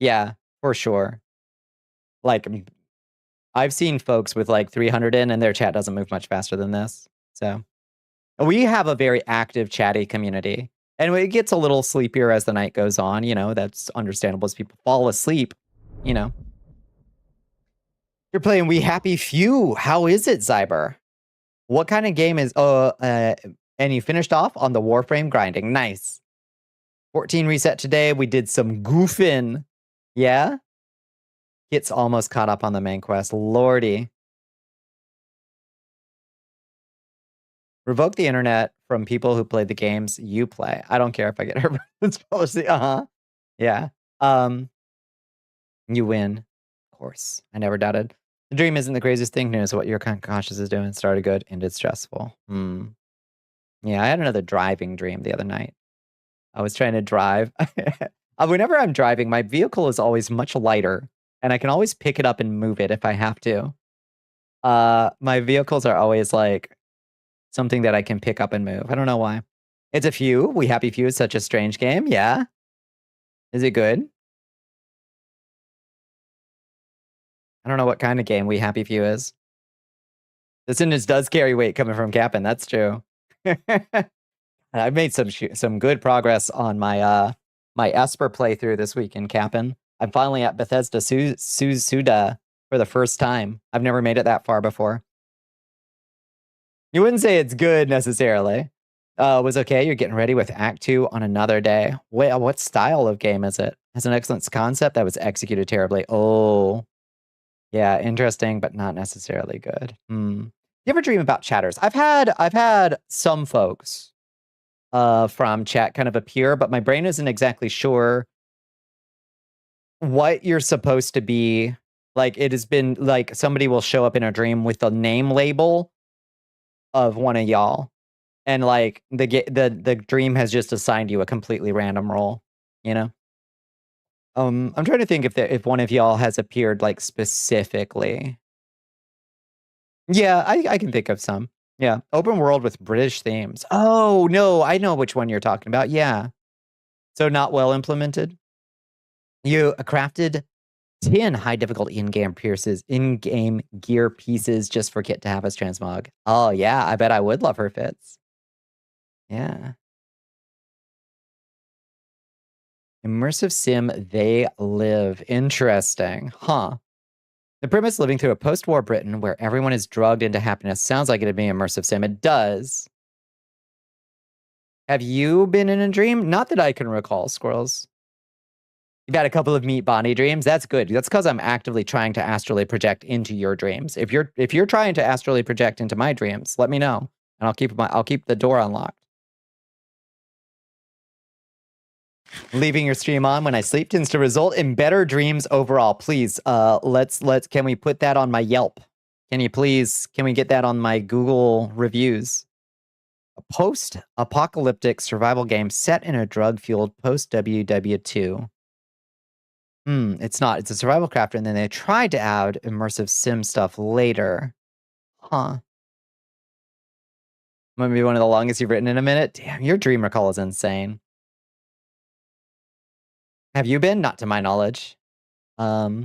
Yeah, for sure. Like, I've seen folks with like 300 in and their chat doesn't move much faster than this. So we have a very active chatty community, and it gets a little sleepier as the night goes on. You know, that's understandable as people fall asleep, you know. You're playing We Happy Few. How is it, Zyber? What kind of game is and you finished off on the Warframe grinding. Nice. 14 reset today. We did some goofing. Yeah? Kit's almost caught up on the main quest. Lordy. Revoke the internet from people who play the games you play. I don't care if I get her policy. Yeah. You win. Of course. I never doubted. The dream isn't the craziest thing. Knows what your conscious is doing. Started good, ended stressful. Yeah, I had another driving dream the other night. I was trying to drive. Whenever I'm driving, my vehicle is always much lighter, and I can always pick it up and move it if I have to. My vehicles are always like something that I can pick up and move. I don't know why. It's a Few. We Happy Few is such a strange game. Yeah. Is it good? I don't know what kind of game We Happy Few is. The sentence does carry weight coming from Cap'n. That's true. I've made some good progress on my my Esper playthrough this week in Cap'n. I'm finally at Bethesda Suda for the first time. I've never made it that far before. You wouldn't say it's good necessarily. It was okay. You're getting ready with Act 2 on another day. Wait, what style of game is it? Has an excellent concept that was executed terribly. Oh, yeah, interesting, but not necessarily good. You ever dream about chatters? I've had some folks from chat kind of appear, but my brain isn't exactly sure what you're supposed to be. Like, it has been like somebody will show up in a dream with a name label of one of y'all, and like the dream has just assigned you a completely random role, you know. I'm trying to think if one of y'all has appeared like specifically. Yeah, I can think of some. Yeah, open world with British themes. Oh, no, I know which one you're talking about. Yeah. So not well implemented. You crafted 10 high difficulty in-game gear pieces just for Kit to have as transmog. Oh yeah, I bet I would love her fits. Yeah. Immersive sim, they live. Interesting. Huh. The premise living through a post-war Britain where everyone is drugged into happiness sounds like it'd be immersive sim. It does. Have you been in a dream? Not that I can recall, Squirrels. You've had a couple of Meet Bonnie dreams. That's good. That's because I'm actively trying to astrally project into your dreams. If you're trying to astrally project into my dreams, let me know, and I'll keep the door unlocked. Leaving your stream on when I sleep tends to result in better dreams overall. Please, can we put that on my Yelp? Can we get that on my Google reviews? A post-apocalyptic survival game set in a drug-fueled post-WW2. It's not. It's a survival crafter, and then they tried to add immersive sim stuff later. Huh. Might be one of the longest you've written in a minute. Damn, your dream recall is insane. Have you been? Not to my knowledge. Not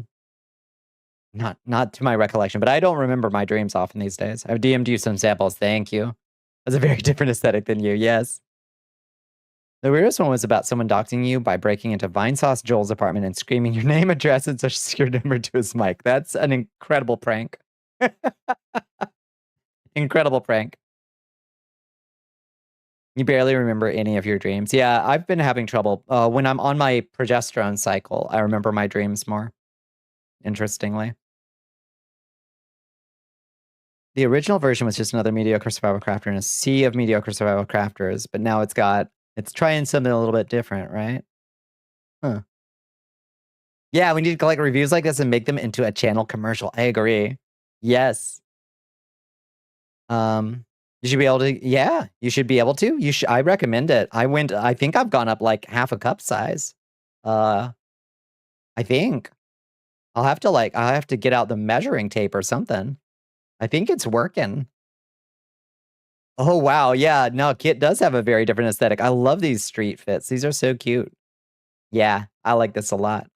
to my recollection, but I don't remember my dreams often these days. I've DM'd you some samples. Thank you. That's a very different aesthetic than you. Yes. The weirdest one was about someone doxing you by breaking into Vinesauce Joel's apartment and screaming your name, address, and social security number to his mic. That's an incredible prank. Incredible prank. You barely remember any of your dreams. Yeah, I've been having trouble. When I'm on my progesterone cycle, I remember my dreams more, interestingly. The original version was just another mediocre survival crafter in a sea of mediocre survival crafters, but now it's trying something a little bit different, right? Huh. Yeah, we need to collect reviews like this and make them into a channel commercial. I agree. Yes. You should be able to, yeah, you should be able to. I recommend it. I think I've gone up like half a cup size. I think. I'll have to get out the measuring tape or something. I think it's working. Oh, wow. Yeah, no, Kit does have a very different aesthetic. I love these street fits. These are so cute. Yeah, I like this a lot.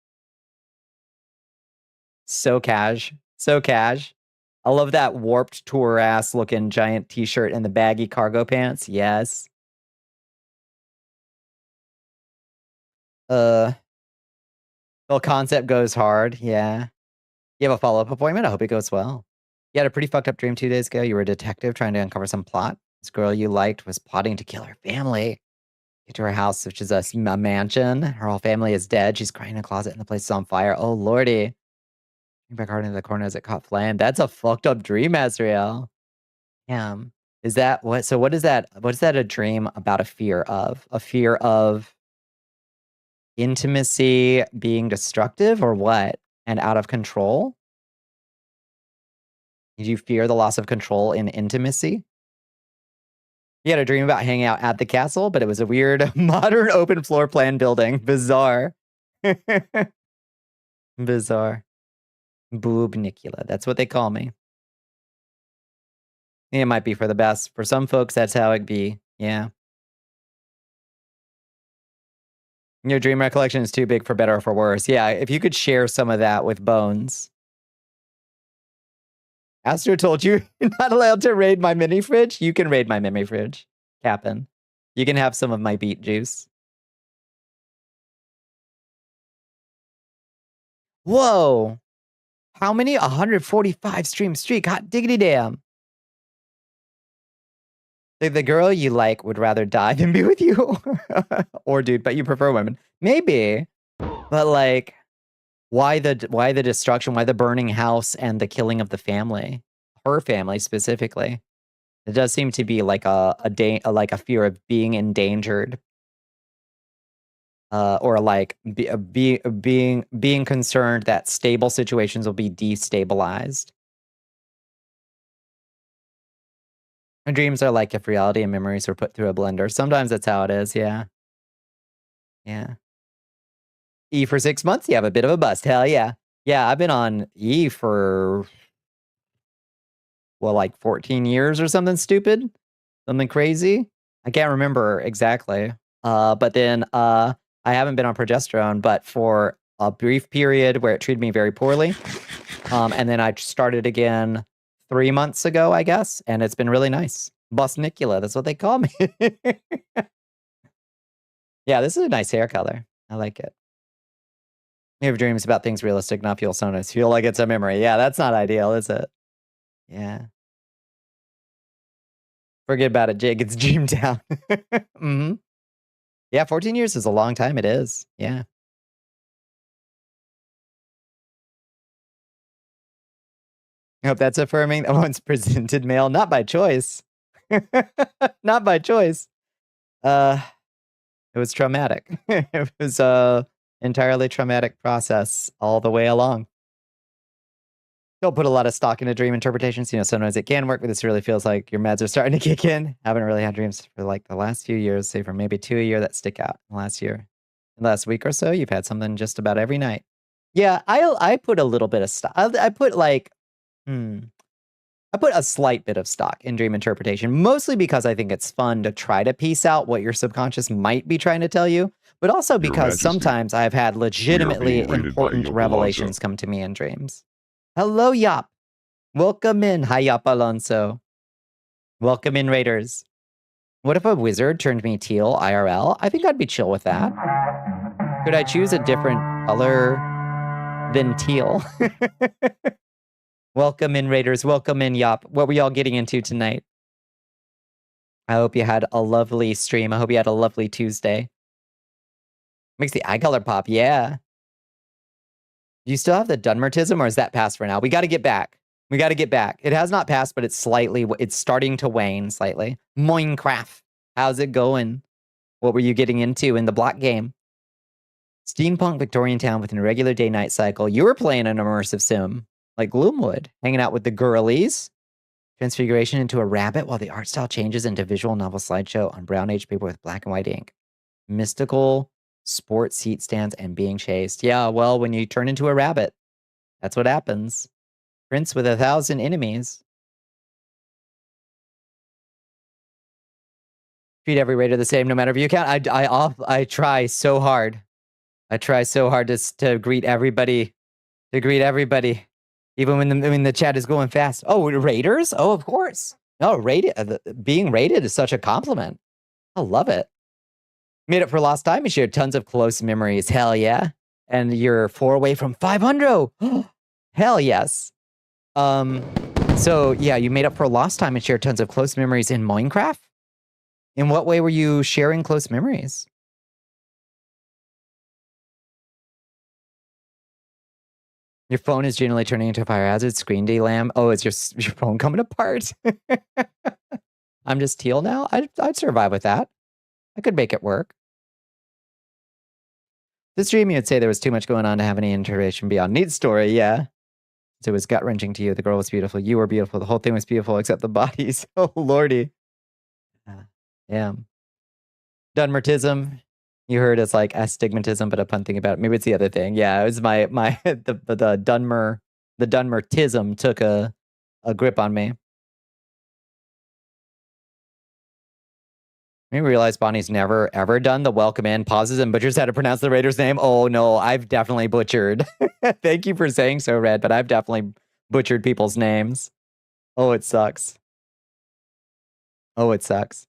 So cash. So cash. I love that warped tour ass looking giant t-shirt and the baggy cargo pants. Yes. Well, concept goes hard. Yeah. You have a follow-up appointment? I hope it goes well. You had a pretty fucked up dream 2 days ago. You were a detective trying to uncover some plot. This girl you liked was plotting to kill her family. Get to her house, which is a mansion. Her whole family is dead. She's crying in a closet and the place is on fire. Oh, lordy. Back hard into the corner as it caught flame. That's a fucked up dream, Azrael. Yeah. Is that what? So what is that? What is that a dream about a fear of? A fear of intimacy being destructive or what? And out of control? Did you fear the loss of control in intimacy? You had a dream about hanging out at the castle, but it was a weird modern open floor plan building. Bizarre. Bizarre. Bonnicula. That's what they call me. It might be for the best. For some folks, that's how it be. Yeah. Your dream recollection is too big for better or for worse. Yeah, if you could share some of that with Bones. Astro told you you're not allowed to raid my mini fridge. You can raid my mini fridge, Captain. You can have some of my beet juice. Whoa. How many? 145 stream streak. Hot diggity damn. The girl you like would rather die than be with you. Or dude, but you prefer women. Maybe. But like, why the destruction? Why the burning house and the killing of the family? Her family specifically. It does seem to be like a fear of being endangered. Or like being concerned that stable situations will be destabilized. My dreams are like if reality and memories were put through a blender. Sometimes that's how it is, yeah. Yeah. E for 6 months? You have a bit of a bust. Hell yeah. Yeah, I've been on E for, well, like 14 years or something stupid. Something crazy. I can't remember exactly. But then I haven't been on progesterone, but for a brief period where it treated me very poorly. And then I started again 3 months ago, I guess, and it's been really nice. Bonnicula, that's what they call me. Yeah, this is a nice hair color. I like it. You have dreams about things realistic, not feel so nice. Feel like it's a memory. Yeah, that's not ideal, is it? Yeah. Forget about it, Jake. It's Dreamtown. Mm-hmm. Yeah, 14 years is a long time. It is. Yeah. I hope that's affirming that once presented male, not by choice. Not by choice. It was traumatic. It was a entirely traumatic process all the way along. Don't put a lot of stock into dream interpretations. You know, sometimes it can work, but this really feels like your meds are starting to kick in. Haven't really had dreams for like the last few years, say for maybe 2 a year that stick out. In the last year, in the last week or so, you've had something just about every night. Yeah, I put a little bit of stock. I put like, I put a slight bit of stock in dream interpretation, mostly because I think it's fun to try to piece out what your subconscious might be trying to tell you, but also Your because Majesty, sometimes I've had legitimately being rated by important Yop revelations Alonso. come to me in dreams. Hello, Yop. Welcome in. Hi, Yop Alonso. Welcome in, Raiders. What if a wizard turned me teal IRL? I think I'd be chill with that. Could I choose a different color than teal? Welcome in, Raiders. Welcome in, Yop. What were y'all getting into tonight? I hope you had a lovely stream. I hope you had a lovely Tuesday. Makes the eye color pop. Yeah. Do you still have the Dunmertism, or is that past for now? We got to get back. We got to get back. It has not passed, but it's starting to wane slightly. Minecraft. How's it going? What were you getting into in the block game? Steampunk Victorian town with an irregular day-night cycle. You were playing an immersive sim, like Gloomwood, hanging out with the girlies. Transfiguration into a rabbit while the art style changes into visual novel slideshow on brown age paper with black and white ink. Mystical sports seat stands and being chased. Yeah, well, when you turn into a rabbit, that's what happens. Prince with 1,000 enemies. Treat every raider the same, no matter view count. I try so hard. I try so hard to greet everybody. To greet everybody, even when the chat is going fast. Oh, raiders? Oh, of course. No, being rated is such a compliment. I love it. Made up for lost time. You shared tons of close memories. Hell yeah. And you're 4 away from 500. Hell yes. So yeah, you made up for lost time and shared tons of close memories in Minecraft. In what way were you sharing close memories? Your phone is generally turning into a fire hazard. Screen delam. Oh, is your phone coming apart? I'm just teal now? I'd survive with that. I could make it work. This stream, you'd say there was too much going on to have any iteration beyond neat story, yeah. So it was gut-wrenching to you. The girl was beautiful. You were beautiful. The whole thing was beautiful except the bodies. Oh, lordy. Damn. Dunmertism. You heard it's like astigmatism, but upon thinking about it, maybe it's the other thing. Yeah, it was the Dunmertism took a grip on me. I realize Bonnie's never ever done the welcome in, pauses and butchers how to pronounce the raider's name. Oh no, I've definitely butchered. Thank you for saying so, Red, but I've definitely butchered people's names. Oh, it sucks. Oh, it sucks.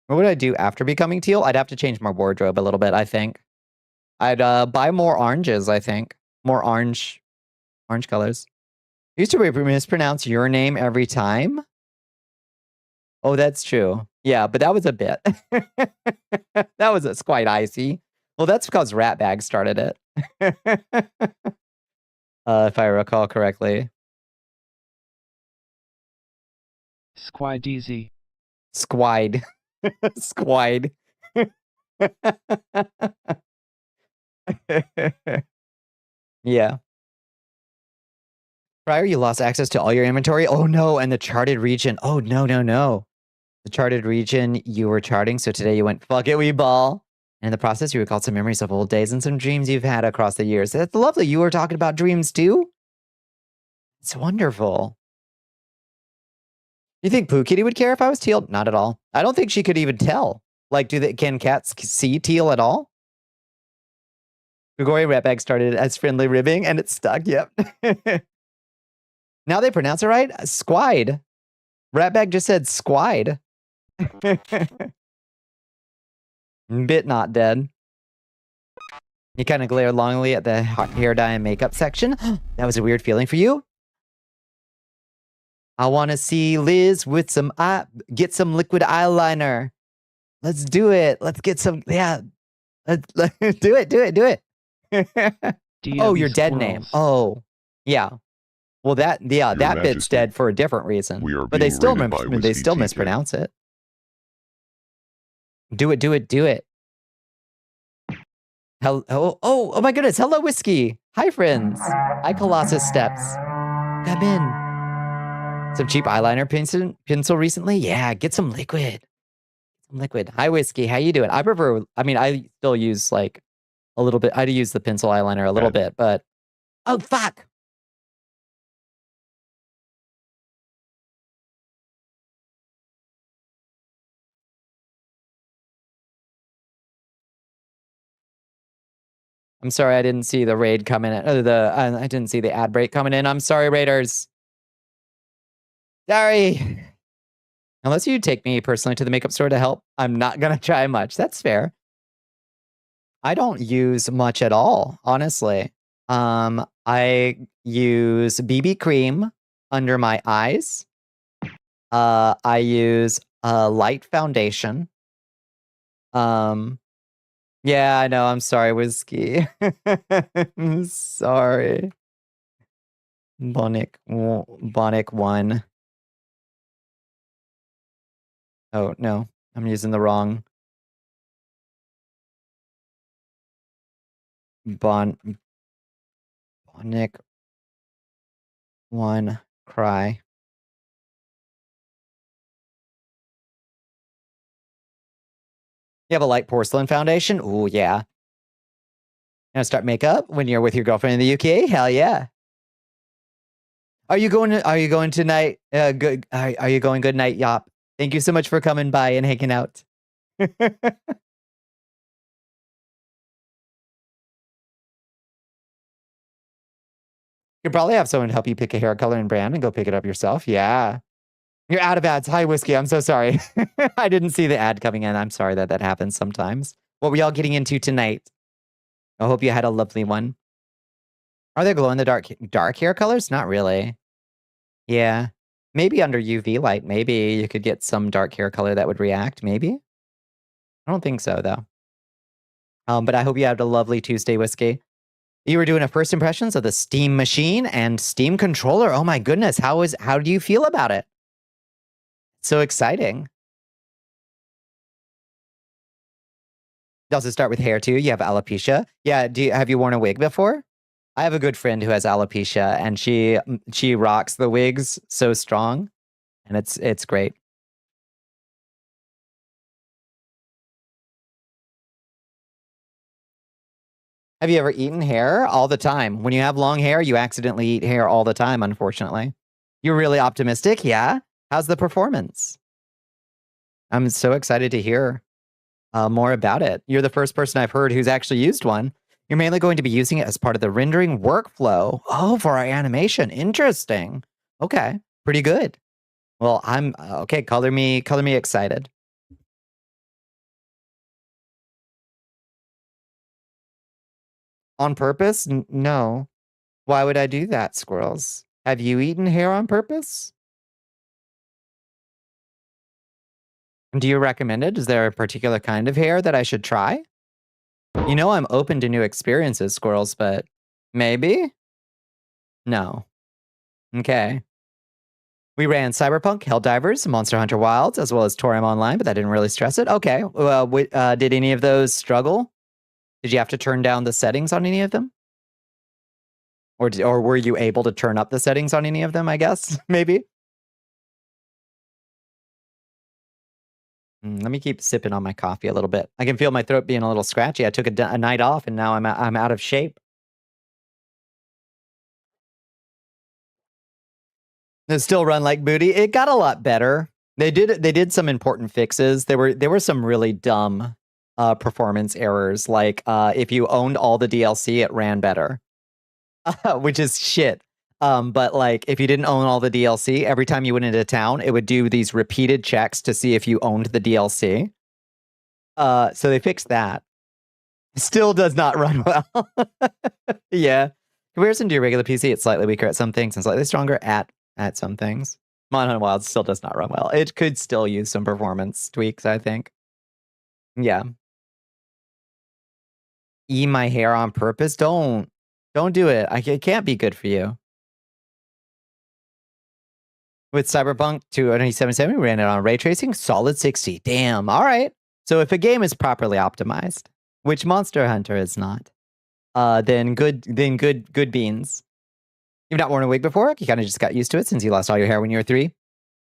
What would I do after becoming teal? I'd have to change my wardrobe a little bit, I think. I'd buy more oranges, I think. More orange colors. I used to mispronounce your name every time. Oh, that's true. Yeah, but that was a bit. It's quite icy. Well, that's because Ratbag started it. If I recall correctly. Squide easy. Squide. Squide. Yeah. Prior, you lost access to all your inventory. Oh no, and the charted region. Oh no. The charted region you were charting, so today you went, fuck it, we ball. And in the process, you recalled some memories of old days and some dreams you've had across the years. That's lovely. You were talking about dreams too? It's wonderful. You think Pooh Kitty would care if I was teal? Not at all. I don't think she could even tell. Like, can cats see teal at all? Gregory Ratbag started as friendly ribbing and it stuck. Yep. Now they pronounce it right. Squide. Ratbag just said squide. Bit not dead. You kind of glare longingly at the hair dye and makeup section. That was a weird feeling for you. I want to see Liz with some get some liquid eyeliner. Let's do it. Let's get some. Yeah. Let's do it. Do it. Do it. Oh, your dead name. Oh, yeah. Well, that Your that bit's Majesty, dead for a different reason. we are But they being still raided by they still Whiskey mispronounce it. Do it. Do it. Do it. Oh my goodness. Hello, Whiskey. Hi, friends. Hi, Colossus Steps. Come in. Some cheap eyeliner pencil recently? Yeah, get some liquid. Some liquid. Hi, Whiskey. How you doing? I still use like a little bit. I do use the pencil eyeliner a little bit, but oh, fuck. I'm sorry I didn't see the raid coming in. I didn't see the ad break coming in. I'm sorry, Raiders. Sorry. Unless you take me personally to the makeup store to help, I'm not going to try much. That's fair. I don't use much at all, honestly. I use BB cream under my eyes. I use a light foundation. Yeah, I know. I'm sorry, Whiskey. I'm sorry. Bonnic 1. Oh, no. I'm using the wrong. Bonnic 1 cry. You have a light porcelain foundation? Oh, yeah. You gonna start makeup when you're with your girlfriend in the UK? Hell yeah. Are you going tonight? Good. Are you going good night, Yop? Thank you so much for coming by and hanging out. You probably have someone to help you pick a hair color and brand and go pick it up yourself. Yeah. You're out of ads. Hi, Whiskey. I'm so sorry. I didn't see the ad coming in. I'm sorry that happens sometimes. What were y'all getting into tonight? I hope you had a lovely one. Are there glow-in-the-dark hair colors? Not really. Yeah. Maybe under UV light, maybe you could get some dark hair color that would react, maybe? I don't think so, though. But I hope you had a lovely Tuesday, Whiskey. You were doing a first impressions of the Steam machine and Steam controller. Oh my goodness, how do you feel about it? So exciting. You also start with hair too. You have alopecia. Yeah, have you worn a wig before? I have a good friend who has alopecia and she rocks the wigs so strong and it's great. Have you ever eaten hair? All the time. When you have long hair, you accidentally eat hair all the time, unfortunately. You're really optimistic? Yeah? How's the performance? I'm so excited to hear more about it. You're the first person I've heard who's actually used one. You're mainly going to be using it as part of the rendering workflow. Oh, for our animation. Interesting. Okay, pretty good. Well, I'm okay. Color me excited. On purpose? No. Why would I do that, squirrels? Have you eaten hair on purpose? Do you recommend it? Is there a particular kind of hair that I should try? You know I'm open to new experiences, squirrels, but maybe? No. Okay. We ran Cyberpunk, Helldivers, Monster Hunter Wilds, as well as Torium Online, but that didn't really stress it. Okay. Well, did any of those struggle? Did you have to turn down the settings on any of them? Or were you able to turn up the settings on any of them, I guess? Maybe? Let me keep sipping on my coffee a little bit. I can feel my throat being a little scratchy. I took a night off and now I'm out of shape. It still run like booty. It got a lot better. They did some important fixes. There were some really dumb performance errors. Like if you owned all the DLC, it ran better, which is shit. But like if you didn't own all the DLC, every time you went into town, it would do these repeated checks to see if you owned the DLC. So they fixed that. Still does not run well. Yeah. Comparison to your regular PC, it's slightly weaker at some things and slightly stronger at some things. Monotone Wild still does not run well. It could still use some performance tweaks, I think. Yeah. Eat my hair on purpose? Don't do it. It can't be good for you. With Cyberpunk 2077, we ran it on ray tracing, solid 60. Damn. All right. So if a game is properly optimized, which Monster Hunter is not, then good beans. You've not worn a wig before? You kind of just got used to it since you lost all your hair when you were 3.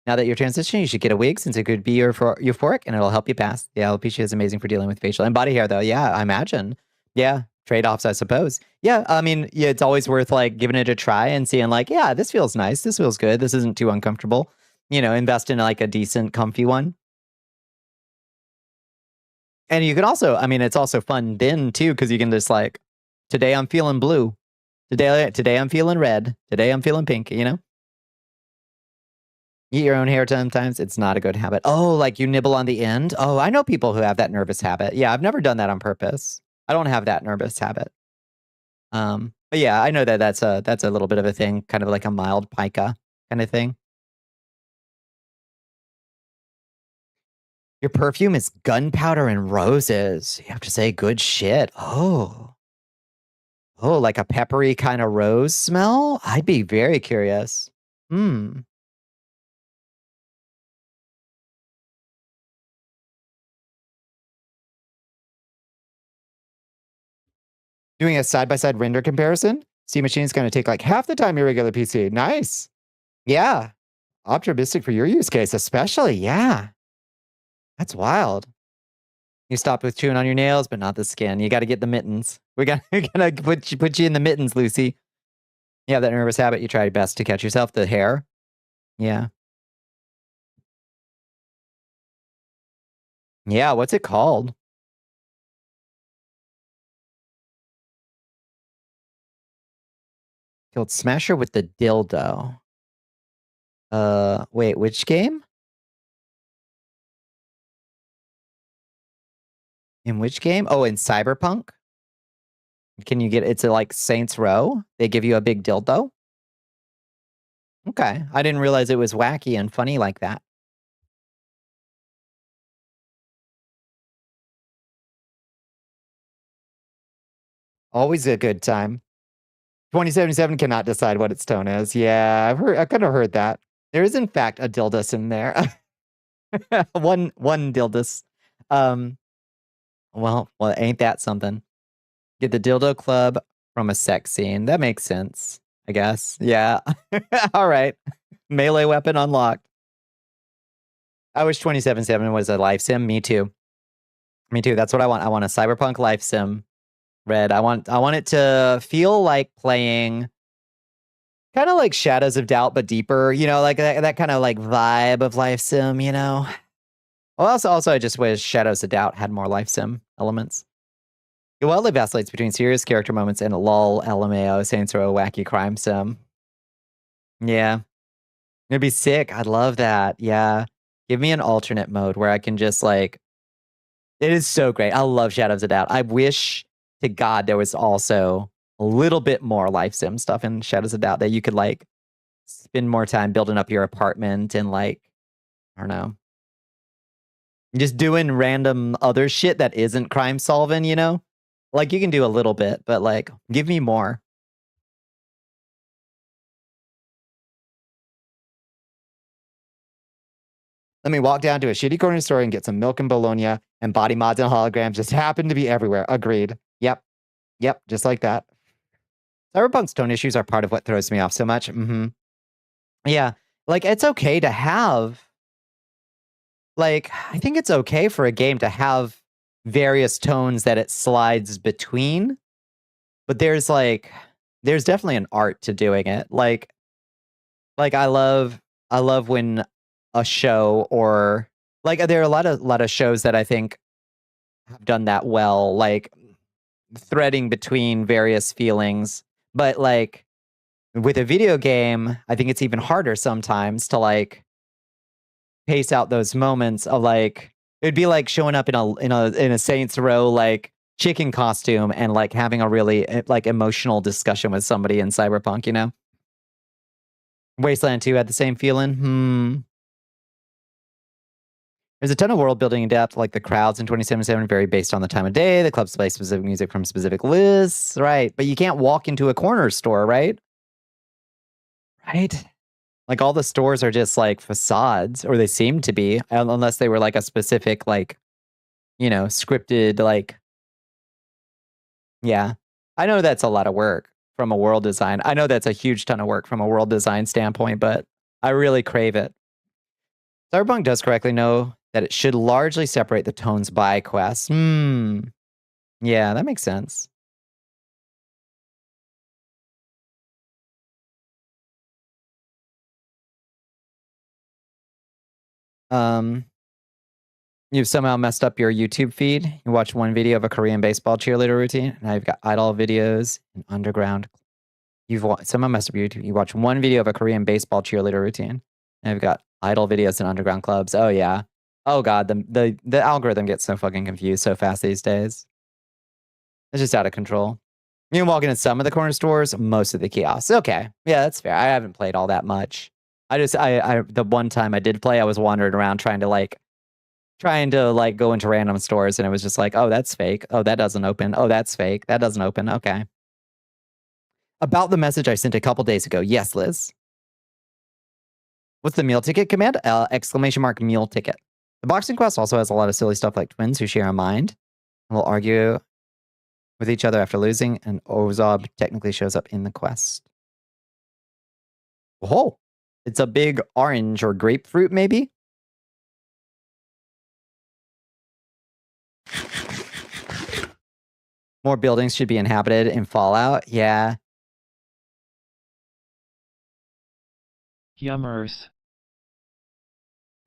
Now that you're transitioning, you should get a wig since it could be euphoric and it'll help you pass. The alopecia is amazing for dealing with facial and body hair, though. Yeah, I imagine. Yeah, trade-offs, I suppose. Yeah, I mean, yeah, it's always worth like giving it a try and seeing like, yeah, this feels nice. This feels good. This isn't too uncomfortable. You know, invest in like a decent, comfy one. And you can also, I mean, it's also fun then too, because you can just like, today I'm feeling blue. Today I'm feeling red. Today I'm feeling pink, you know? Eat your own hair sometimes. It's not a good habit. Oh, like you nibble on the end? Oh, I know people who have that nervous habit. Yeah, I've never done that on purpose. I don't have that nervous habit. But yeah, I know that that's a little bit of a thing, kind of like a mild pica kind of thing. Your perfume is gunpowder and roses. You have to say good shit. Oh, like a peppery kind of rose smell? I'd be very curious. Hmm. Doing a side-by-side render comparison? Steam Machine is going to take like half the time your regular PC. Nice. Yeah. Optimistic for your use case, especially. Yeah. That's wild. You stopped with chewing on your nails, but not the skin. You got to get the mittens. We're gonna put you in the mittens, Lucy. You have that nervous habit. You try your best to catch yourself. The hair. Yeah. Yeah. What's it called? Killed Smasher with the dildo. Wait, which game? In which game? Oh, in Cyberpunk? Can you get it's like Saints Row? They give you a big dildo? Okay. I didn't realize it was wacky and funny like that. Always a good time. 2077 cannot decide what its tone is. Yeah, I kind of heard that. There is in fact a dildus in there. one dildus. Well, ain't that something? Get the dildo club from a sex scene. That makes sense, I guess. Yeah. All right. Melee weapon unlocked. I wish 2077 was a life sim. Me too. Me too. That's what I want. I want a cyberpunk life sim. Red. I want it to feel like playing kind of like Shadows of Doubt, but deeper, you know, like that kind of like vibe of life sim, you know. Well, also I just wish Shadows of Doubt had more life sim elements. It wildly vacillates between serious character moments and a lull LMAO Saints Row wacky crime sim. Yeah. It'd be sick. I'd love that. Yeah. Give me an alternate mode where I can just like it is so great. I love Shadows of Doubt. I wish to God there was also a little bit more life sim stuff in Shadows of Doubt that you could like spend more time building up your apartment and like, I don't know, just doing random other shit that isn't crime solving, you know? Like you can do a little bit, but like give me more. Let me walk down to a shitty corner store and get some milk and bologna and body mods and holograms just happen to be everywhere. Agreed. Yep. Yep. Just like that. Cyberpunk's tone issues are part of what throws me off so much. Yeah. Like it's okay to have like I think it's okay for a game to have various tones that it slides between. But there's definitely an art to doing it. Like I love when a show or like there are a lot of shows that I think have done that well, like threading between various feelings. But like with a video game, I think it's even harder sometimes to like pace out those moments of like it'd be like showing up in a Saints Row like chicken costume and like having a really like emotional discussion with somebody in Cyberpunk, you know? Wasteland 2 had the same feeling. There's a ton of world building in depth, like the crowds in 2077 vary based on the time of day. The clubs play specific music from specific lists, right? But you can't walk into a corner store, right? Right? Like all the stores are just like facades, or they seem to be, unless they were like a specific, like, you know, scripted, like, yeah. I know that's a lot of work from a world design. I know that's a huge ton of work from a world design standpoint, but I really crave it. Cyberpunk does correctly know that it should largely separate the tones by quests. Yeah, that makes sense. You've somehow messed up your YouTube feed. You watch one video of a Korean baseball cheerleader routine, and now you've got idol videos and underground. You've somehow messed up your YouTube. You watch one video of a Korean baseball cheerleader routine, and you've got idol videos and underground clubs. Oh yeah. Oh god, the algorithm gets so fucking confused so fast these days. It's just out of control. You can walk into some of the corner stores, most of the kiosks. Okay, yeah, that's fair. I haven't played all that much. I the one time I did play, I was wandering around trying to go into random stores, and it was just like, oh, that's fake. Oh, that doesn't open. Oh, that's fake. That doesn't open. Okay. About the message I sent a couple days ago. Yes, Liz. What's the meal ticket command? Exclamation mark meal ticket. The boxing quest also has a lot of silly stuff like twins who share a mind and will argue with each other after losing, and Ozob technically shows up in the quest. Oh, it's a big orange or grapefruit, maybe? More buildings should be inhabited in Fallout. Yeah. Yummers.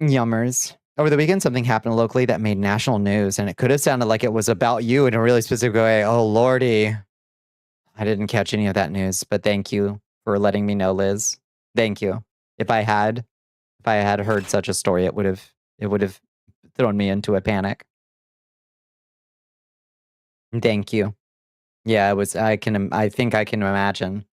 Yummers. Over the weekend, something happened locally that made national news, and it could have sounded like it was about you in a really specific way. Oh, lordy. I didn't catch any of that news, but thank you for letting me know, Liz. Thank you. If I had heard such a story, it would have thrown me into a panic. Thank you. Yeah, it was. I think I can imagine.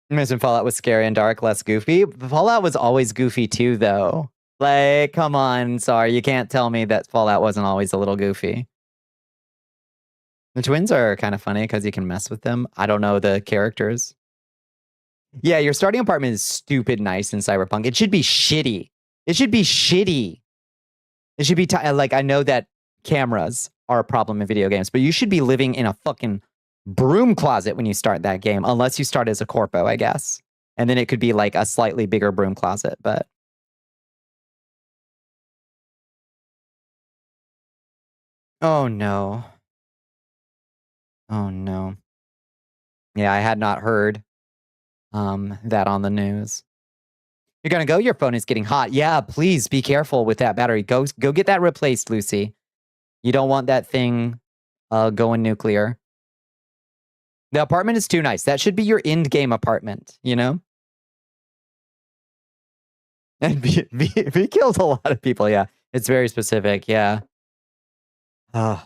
Imagine Fallout was scary and dark, less goofy. Fallout was always goofy too, though. Like, come on, sorry, you can't tell me that Fallout wasn't always a little goofy. The twins are kind of funny because you can mess with them. I don't know the characters. Yeah, your starting apartment is stupid nice in Cyberpunk. It should be shitty. It should be shitty. It should be like, I know that cameras are a problem in video games, but you should be living in a fucking broom closet when you start that game, unless you start as a corpo, I guess. And then it could be like a slightly bigger broom closet, but... Oh no. Oh no. Yeah, I had not heard that on the news. You're gonna go? Your phone is getting hot. Yeah, please be careful with that battery. Go get that replaced, Lucy. You don't want that thing going nuclear. The apartment is too nice. That should be your end game apartment, you know? And V kills a lot of people, yeah. It's very specific, yeah. Oh.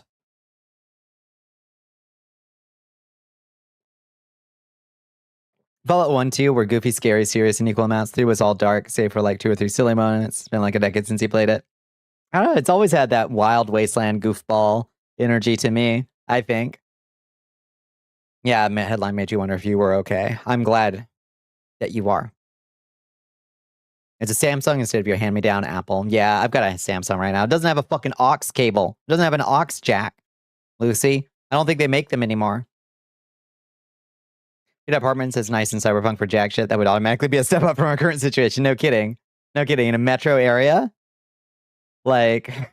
Fallout 1, 2 were goofy, scary, serious in equal amounts. 3 was all dark, save for like 2 or 3 silly moments. It's been like a decade since he played it. I don't know, it's always had that wild wasteland goofball energy to me, I think. Yeah, headline made you wonder if you were okay. I'm glad that you are. It's a Samsung instead of your hand-me-down Apple. Yeah, I've got a Samsung right now. It doesn't have a fucking aux cable. It doesn't have an aux jack, Lucy. I don't think they make them anymore. Apartments is nice in Cyberpunk for jack shit. That would automatically be a step up from our current situation. No kidding. No kidding. In a metro area? Like...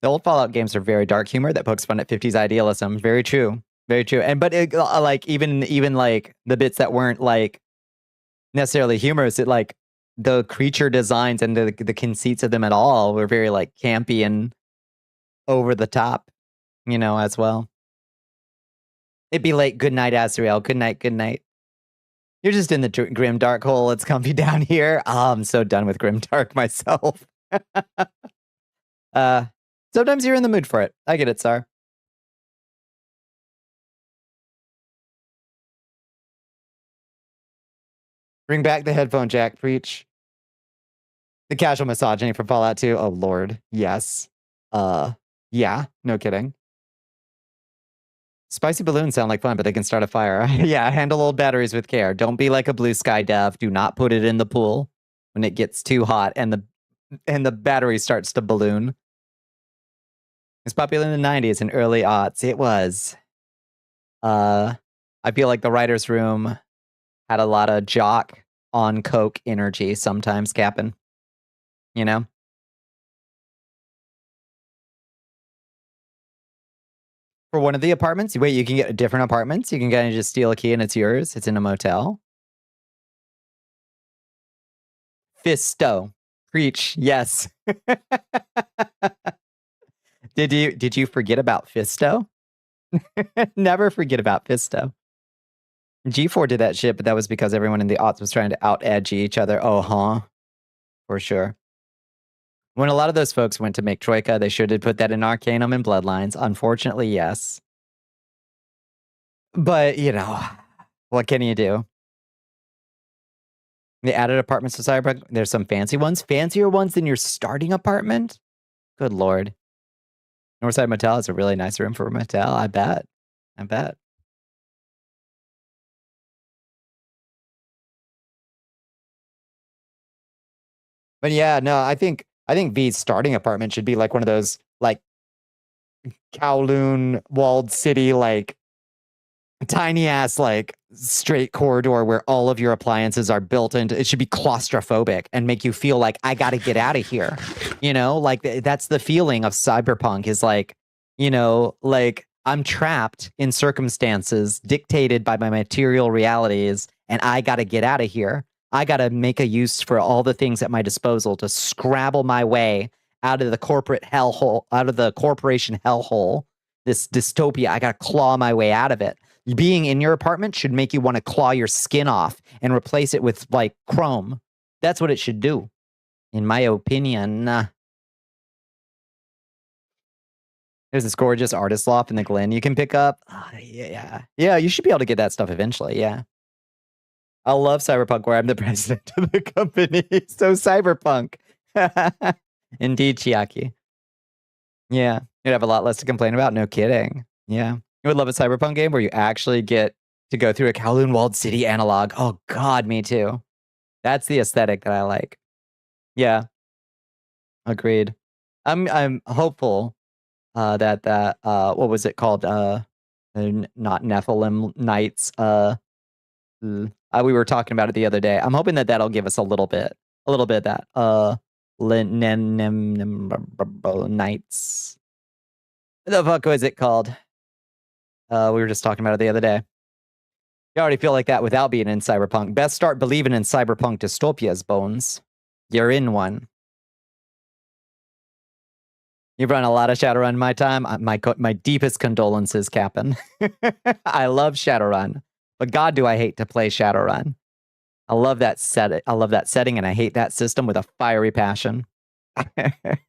The old Fallout games are very dark humor that pokes fun at 50s idealism. Very true. Very true. And but it, like even like the bits that weren't like necessarily humorous, it like the creature designs and the conceits of them at all were very like campy and over the top, you know, as well. It'd be late. Good night, Azrael. Good night. Good night. You're just in the grim dark hole. It's comfy down here. Oh, I'm so done with grim dark myself. Sometimes you're in the mood for it. I get it, Sar. Bring back the headphone jack, preach. The casual misogyny from Fallout 2. Oh, Lord. Yes. Yeah, no kidding. Spicy balloons sound like fun, but they can start a fire. Yeah, handle old batteries with care. Don't be like a Blue Sky dev. Do not put it in the pool when it gets too hot and the battery starts to balloon. It's popular in the 90s and early aughts. It was. I feel like the writer's room had a lot of jock on coke energy sometimes, Cap'n. You know? For one of the apartments? Wait, you can get different apartments? You can kind of just steal a key and it's yours? It's in a motel? Fisto. Preach. Yes. Did you forget about Fisto? Never forget about Fisto. G4 did that shit, but that was because everyone in the aughts was trying to out-edgy each other. Oh, huh? For sure. When a lot of those folks went to make Troika, they should have put that in Arcanum and Bloodlines. Unfortunately, yes. But, you know, what can you do? They added apartments to Cyberpunk. There's some fancy ones. Fancier ones than your starting apartment? Good Lord. Northside Motel is a really nice room for a motel. I bet. I bet. But yeah, no, I think V's starting apartment should be like one of those like Kowloon walled city, like tiny ass, like straight corridor where all of your appliances are built into. It should be claustrophobic and make you feel like I got to get out of here. You know, like that's the feeling of cyberpunk is like, you know, like I'm trapped in circumstances dictated by my material realities and I got to get out of here. I got to make a use for all the things at my disposal to scrabble my way out of the corporate hellhole, out of the corporation hellhole, this dystopia. I got to claw my way out of it. Being in your apartment should make you want to claw your skin off and replace it with like chrome. That's what it should do, in my opinion. There's this gorgeous artist loft in the Glen you can pick up. Yeah, you should be able to get that stuff eventually. Yeah. I love Cyberpunk where I'm the president of the company. So Cyberpunk. Indeed, Chiaki. Yeah. You'd have a lot less to complain about. No kidding. Yeah. You would love a Cyberpunk game where you actually get to go through a Kowloon walled city analog. Oh God, me too. That's the aesthetic that I like. Yeah. Agreed. I'm hopeful that what was it called? Not Nephilim Knights. We were talking about it the other day. I'm hoping that that'll give us a little bit of that. Knights. What the fuck was it called? We were just talking about it the other day. You already feel like that without being in Cyberpunk. Best start believing in Cyberpunk dystopias, Bones. You're in one. You've run a lot of Shadowrun in my time. My deepest condolences, Cap'n. I love Shadowrun. But God, do I hate to play Shadowrun. I love that setting, and I hate that system with a fiery passion. Like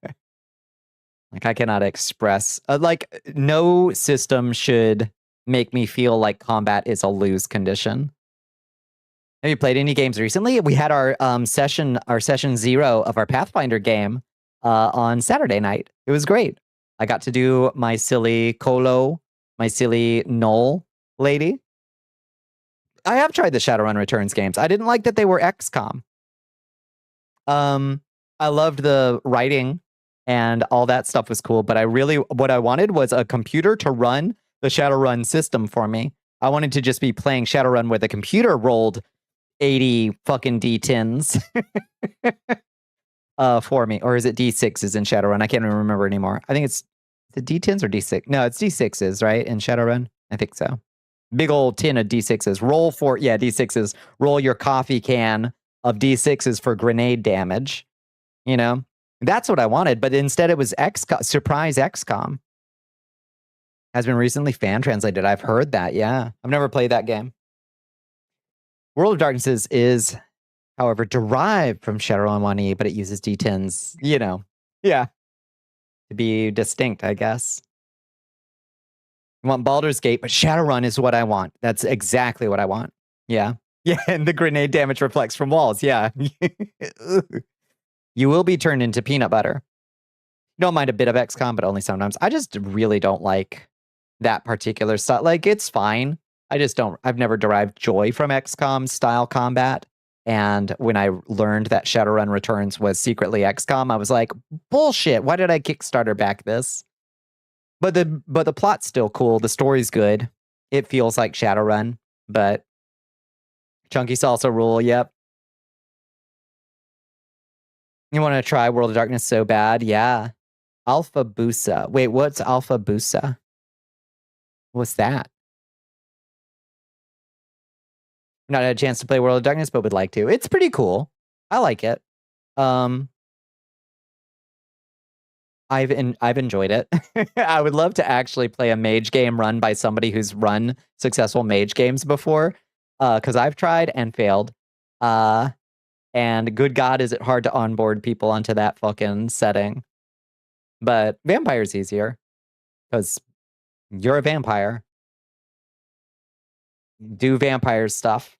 I cannot express. Like no system should make me feel like combat is a lose condition. Have you played any games recently? We had our session 0 of our Pathfinder game on Saturday night. It was great. I got to do my silly Colo, my silly Knoll lady. I have tried the Shadowrun Returns games. I didn't like that they were XCOM. I loved the writing and all that stuff was cool, but what I wanted was a computer to run the Shadowrun system for me. I wanted to just be playing Shadowrun where the computer rolled 80 fucking D10s for me. Or is it D6s in Shadowrun? I can't even remember anymore. I think it's the D10s or D6. No, it's D6s, right? In Shadowrun? I think so. Big old tin of D6s. D6s. Roll your coffee can of D6s for grenade damage. You know, that's what I wanted, but instead it was Surprise XCOM. Has been recently fan translated. I've heard that. Yeah, I've never played that game. World of Darknesses is, however, derived from Shadowrun 1E, but it uses D10s. You know, yeah, to be distinct, I guess. I want Baldur's Gate, but Shadowrun is what I want. That's exactly what I want. Yeah. Yeah, and the grenade damage reflects from walls. Yeah. You will be turned into peanut butter. Don't mind a bit of XCOM, but only sometimes. I just really don't like that particular stuff. Like, it's fine. I've never derived joy from XCOM style combat. And when I learned that Shadowrun Returns was secretly XCOM, I was like, bullshit. Why did I Kickstarter back this? But the plot's still cool. The story's good. It feels like Shadowrun, but Chunky Salsa rule, yep. You want to try World of Darkness so bad? Yeah. Alpha Busa. Wait, what's Alpha Busa? What's that? Not had a chance to play World of Darkness, but would like to. It's pretty cool. I like it. I've enjoyed it. I would love to actually play a mage game run by somebody who's run successful mage games before. Because I've tried and failed. And good God, is it hard to onboard people onto that fucking setting. But vampire's easier. Because you're a vampire. Do vampire stuff.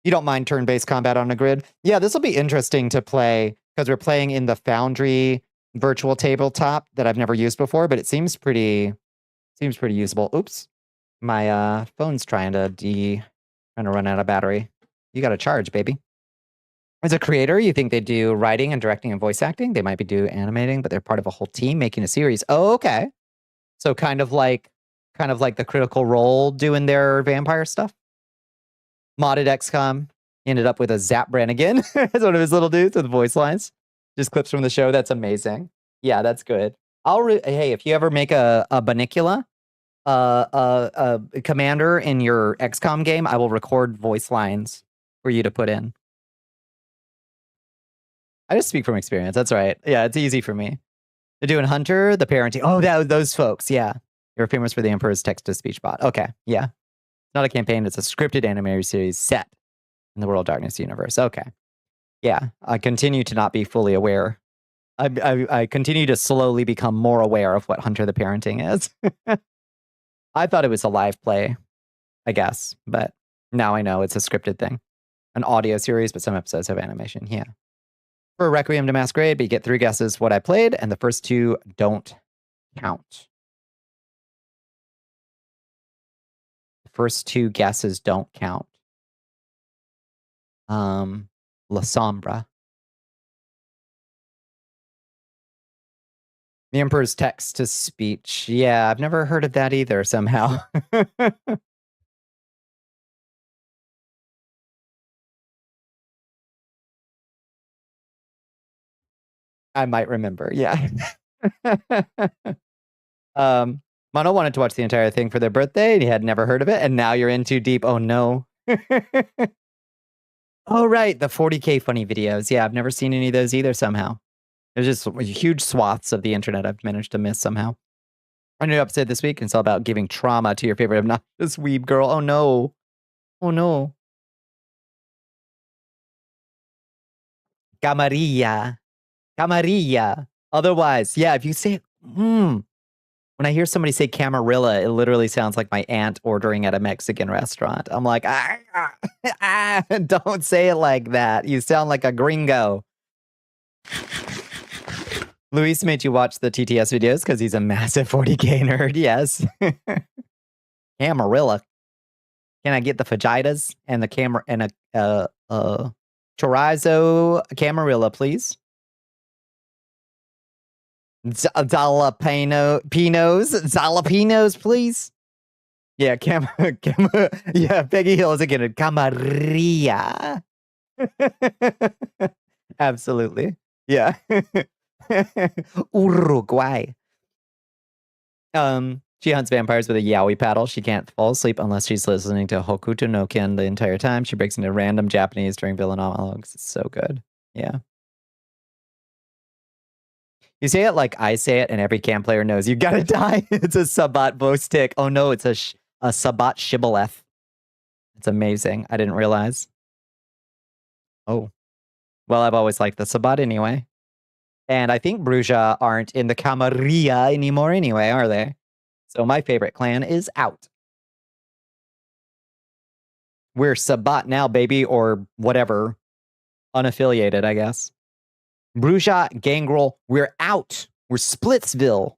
You don't mind turn-based combat on a grid? Yeah, this will be interesting to play because we're playing in the Foundry virtual tabletop that I've never used before, but it seems pretty usable. Oops. My phone's trying to run out of battery. You got to charge, baby. As a creator, you think they do writing and directing and voice acting? They might be do animating, but they're part of a whole team making a series. Oh, okay. So kind of like the Critical Role doing their vampire stuff. Modded XCOM ended up with a Zap Brannigan as one of his little dudes with voice lines. Just clips from the show. That's amazing. Yeah, that's good. Hey, if you ever make a Bonnicula, a commander in your XCOM game, I will record voice lines for you to put in. I just speak from experience. That's right. Yeah, it's easy for me. They're doing Hunter, the parenting. Oh, those folks. Yeah. You're famous for the Emperor's text-to-speech bot. Okay. Yeah. Not a campaign. It's a scripted animated series set in the World of Darkness universe. Okay. Yeah. I continue to not be fully aware. I continue to slowly become more aware of what Hunter the Parenting is. I thought it was a live play, I guess. But now I know it's a scripted thing. An audio series, but some episodes have animation. Yeah. For Requiem to Masquerade, but you get 3 guesses what I played, and the first 2 don't count. The first 2 guesses don't count. La Sombra. The Emperor's text-to-speech. Yeah, I've never heard of that either, somehow. I might remember, yeah. Mono wanted to watch the entire thing for their birthday, and he had never heard of it, and now you're in too deep. Oh, no. Oh, right, the 40K funny videos. Yeah, I've never seen any of those either, somehow. There's just huge swaths of the internet I've managed to miss somehow. Our new episode this week, and it's all about giving trauma to your favorite obnoxious weeb girl. Oh, no. Oh, no. Camarilla. Camarilla. Otherwise, yeah, if you say, when I hear somebody say Camarilla, it literally sounds like my aunt ordering at a Mexican restaurant. I'm like, don't say it like that. You sound like a gringo. Luis made you watch the TTS videos because he's a massive 40K nerd. Yes. Camarilla. Can I get the fajitas and the camera and a chorizo Camarilla, please? Jalapenos, please. Yeah, yeah, Peggy Hill is again a Camarilla. Absolutely. Yeah. Uruguay. She hunts vampires with a yaoi paddle. She can't fall asleep unless she's listening to Hokuto no Ken the entire time. She breaks into random Japanese during villain monologues. It's so good. Yeah. You say it like I say it, and every cam player knows you gotta die. It's a Sabat Vostik. Oh no, it's a Sabat Shibboleth. It's amazing. I didn't realize. Oh. Well, I've always liked the Sabat anyway. And I think Bruja aren't in the Camarilla anymore anyway, are they? So my favorite clan is out. We're Sabat now, baby, or whatever. Unaffiliated, I guess. Bruja, Gangrel, we're out. We're Splitsville.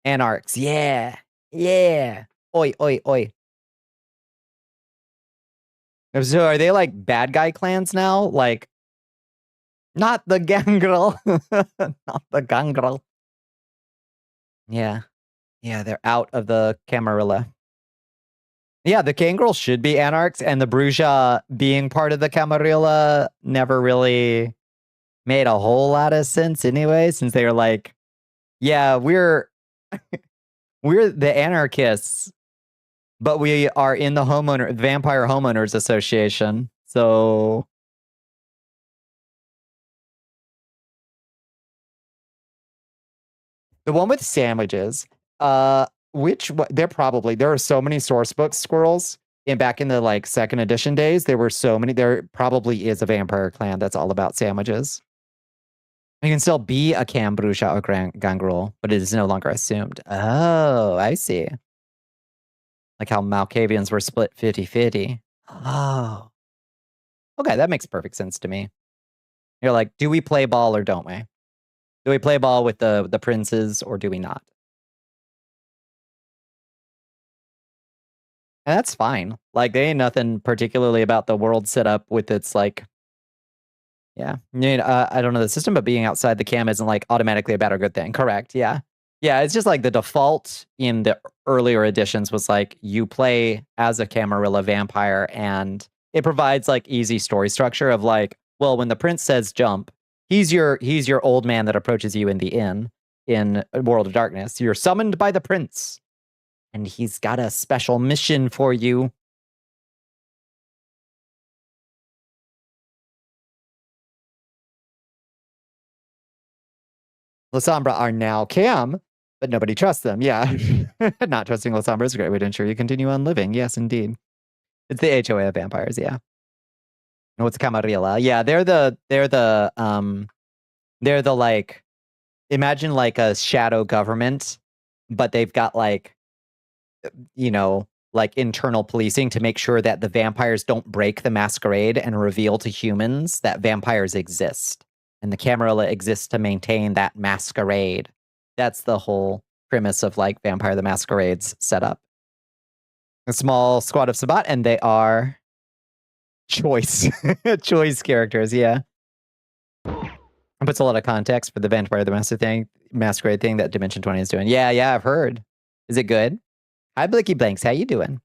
Anarchs, yeah. Yeah. Oi, oi, oi. So are they like bad guy clans now? Like, not the Gangrel. Not the Gangrel. Yeah. Yeah, they're out of the Camarilla. Yeah, the Gangrel should be Anarchs, and the Bruja being part of the Camarilla never really made a whole lot of sense anyway, since they were like, yeah, we're the anarchists, but we are in the Vampire Homeowners Association. So the one with sandwiches, there are so many source books, squirrels. And back in the like second edition days, there were so many. There probably is a vampire clan that's all about sandwiches. You can still be a Cam Bruja or Gangrel, but it is no longer assumed. Oh, I see. Like how Malkavians were split 50-50. Oh. Okay, that makes perfect sense to me. You're like, do we play ball or don't we? Do we play ball with the princes or do we not? And that's fine. Like, there ain't nothing particularly about the world set up with its like, yeah. I don't know the system, but being outside the cam isn't like automatically a bad or good thing. Correct. Yeah. Yeah. It's just like the default in the earlier editions was like you play as a Camarilla vampire, and it provides like easy story structure of like, well, when the prince says jump, he's your old man that approaches you in the inn in World of Darkness. You're summoned by the prince, and he's got a special mission for you. Lasombra are now Cam, but nobody trusts them. Yeah. Not trusting Lasombra is a great way to ensure you continue on living. Yes, indeed. It's the HOA of vampires, yeah. No, it's Camarilla. Yeah, they're the like, imagine like a shadow government, but they've got like, like internal policing to make sure that the vampires don't break the masquerade and reveal to humans that vampires exist. And the Camarilla exists to maintain that masquerade. That's the whole premise of like Vampire the Masquerade's setup. A small squad of Sabat, and they are choice characters, yeah. It puts a lot of context for the Vampire the Masquerade thing that Dimension 20 is doing. Yeah, I've heard. Is it good? Hi, Blicky Blanks. How you doing?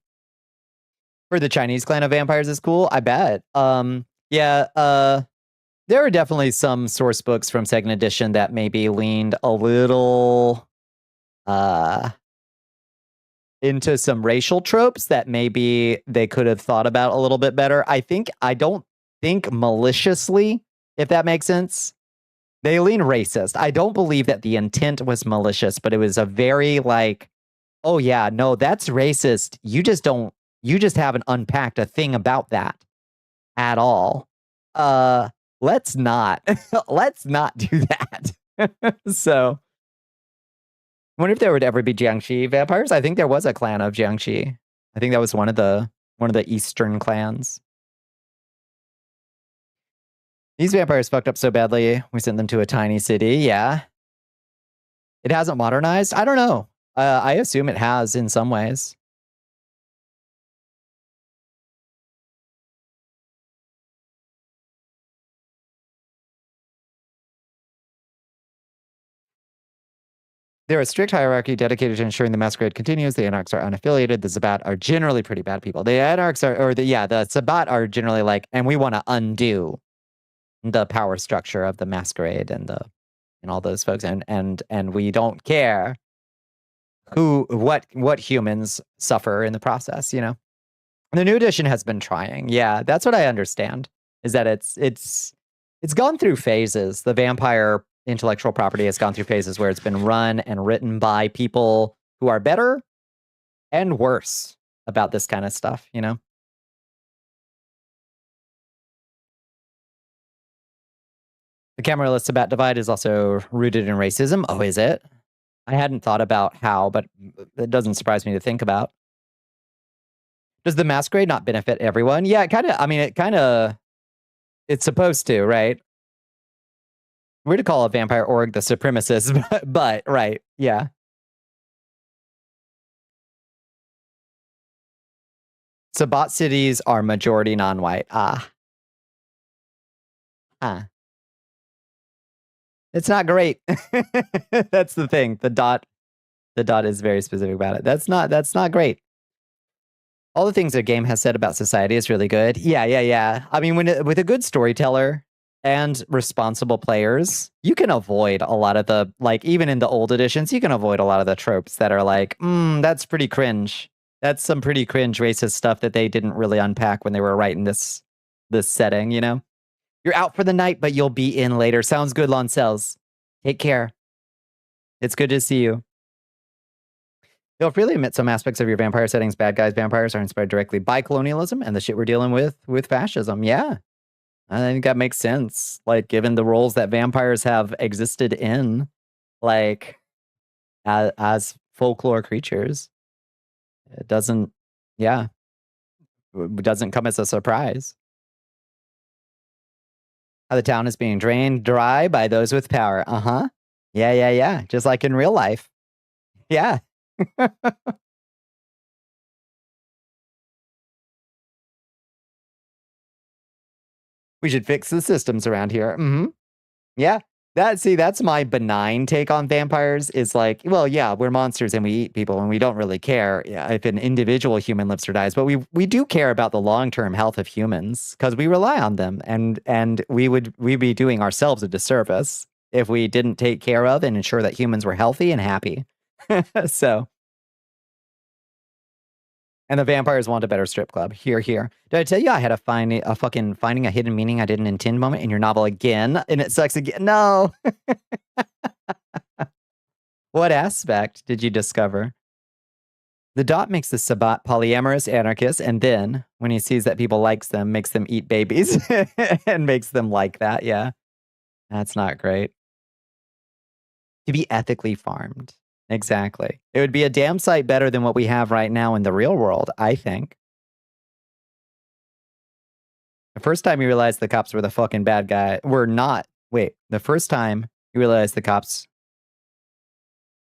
For the Chinese clan of vampires is cool. I bet. There are definitely some source books from second edition that maybe leaned a little into some racial tropes that maybe they could have thought about a little bit better. I don't think maliciously, if that makes sense. They lean racist. I don't believe that the intent was malicious, but it was a very like, oh yeah, no, that's racist. You just haven't unpacked a thing about that at all. Let's not do that. So I wonder if there would ever be Jiangxi vampires. I think there was a clan of Jiangxi. I think that was one of the eastern clans. These vampires fucked up so badly, we sent them to a tiny city. Yeah. It hasn't modernized? I don't know. I assume it has in some ways. There is a strict hierarchy dedicated to ensuring the masquerade continues. The Anarchs are unaffiliated. The Sabat are generally pretty bad people. The Anarchs the Sabat are generally like, and we want to undo the power structure of the masquerade and all those folks, and we don't care what humans suffer in the process, you know. The new edition has been trying. Yeah, that's what I understand. Is that it's gone through phases. The vampire intellectual property has gone through phases where it's been run and written by people who are better and worse about this kind of stuff, you know. The cameralist about divide is also rooted in racism. Oh, is it? I hadn't thought about how, but it doesn't surprise me to think about. Does the masquerade not benefit everyone? Yeah, it kind of, I mean, it's supposed to, right? We're to call a vampire org the supremacist, but right, yeah. Sabat cities are majority non-white. It's not great. That's the thing. The dot is very specific about it. That's not great. All the things a game has said about society is really good. Yeah. I mean, with a good storyteller and responsible players, you can avoid a lot of the, like, even in the old editions, you can avoid a lot of the tropes that are like, that's pretty cringe. That's some pretty cringe racist stuff that they didn't really unpack when they were writing this setting, you know? You're out for the night, but you'll be in later. Sounds good, Loncels. Take care. It's good to see you. You'll freely admit some aspects of your vampire settings. Bad guys, vampires are inspired directly by colonialism and the shit we're dealing with fascism. Yeah. I think that makes sense. Like, given the roles that vampires have existed in, like, as folklore creatures, it doesn't come as a surprise. How the town is being drained dry by those with power. Yeah. Just like in real life. Yeah. We should fix the systems around here. Yeah. That's my benign take on vampires is like, well, yeah, we're monsters and we eat people and we don't really care if an individual human lives or dies, but we do care about the long-term health of humans because we rely on them and we'd be doing ourselves a disservice if we didn't take care of and ensure that humans were healthy and happy. So, and the vampires want a better strip club. Here. Did I tell you I had a fucking finding a hidden meaning I didn't intend moment in your novel again? And it sucks again. No. What aspect did you discover? The dot makes the Sabat polyamorous anarchist, and then, when he sees that people likes them, makes them eat babies and makes them like that. Yeah. That's not great. To be ethically farmed. Exactly. It would be a damn sight better than what we have right now in the real world, I think. The first time you realized the cops were the fucking bad guy, the first time you realized the cops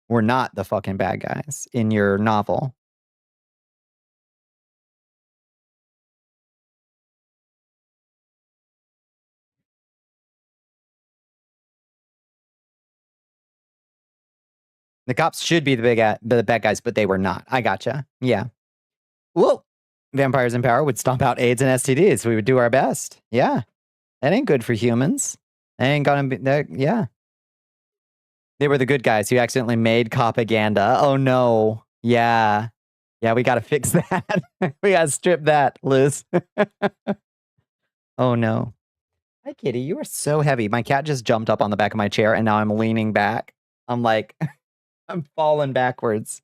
were not the fucking bad guys in your novel. The cops should be the bad guys, but they were not. I gotcha. Yeah. Well, vampires in power would stomp out AIDS and STDs. We would do our best. Yeah. That ain't good for humans. That ain't gonna be, yeah. They were the good guys who accidentally made propaganda. Oh no. Yeah. Yeah, we gotta fix that. We gotta strip that, Liz. Oh no. Hi, kitty. You are so heavy. My cat just jumped up on the back of my chair and now I'm leaning back. I'm like, I'm falling backwards.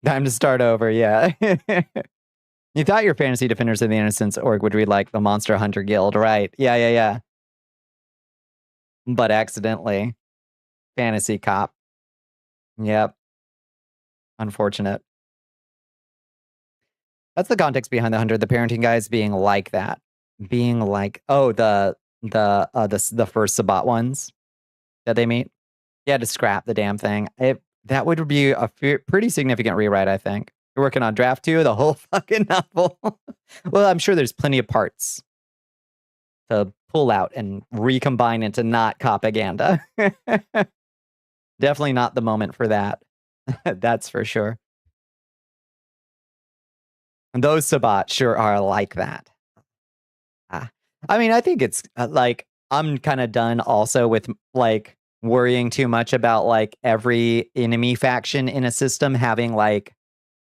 Time to start over, yeah. You thought your Fantasy Defenders of the Innocence org would read like the Monster Hunter Guild, right? Yeah. But accidentally. Fantasy Cop. Yep. Unfortunate. That's the context behind the 100. The parenting guys being like that. Being like, oh, the first Sabat ones that they meet. Yeah, to scrap the damn thing. That would be a pretty significant rewrite, I think. You're working on draft 2 of the whole fucking novel. Well, I'm sure there's plenty of parts to pull out and recombine into not propaganda. Definitely not the moment for that. That's for sure. And those Sabat sure are like that. I mean, I think it's like, I'm kind of done also with like worrying too much about like every enemy faction in a system having like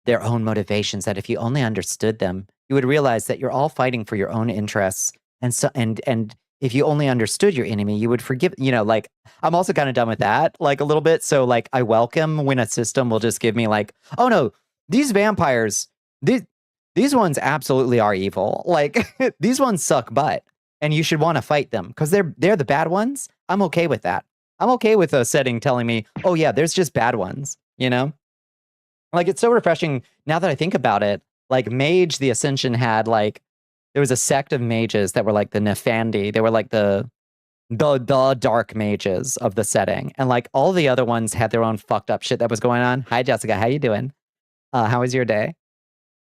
their own motivations, that if you only understood them, you would realize that you're all fighting for your own interests. And so, and if you only understood your enemy, you would forgive, like, I'm also kind of done with that, like, a little bit. So, like, I welcome when a system will just give me, like, oh no, these vampires, these ones absolutely are evil. Like, these ones suck butt, and you should want to fight them because they're the bad ones. I'm okay with that. I'm okay with a setting telling me, oh yeah, there's just bad ones, Like, it's so refreshing now that I think about it. Like, Mage, the Ascension had, like, there was a sect of mages that were like the Nefandi. They were like the dark mages of the setting. And like all the other ones had their own fucked up shit that was going on. Hi, Jessica. How you doing? How was your day?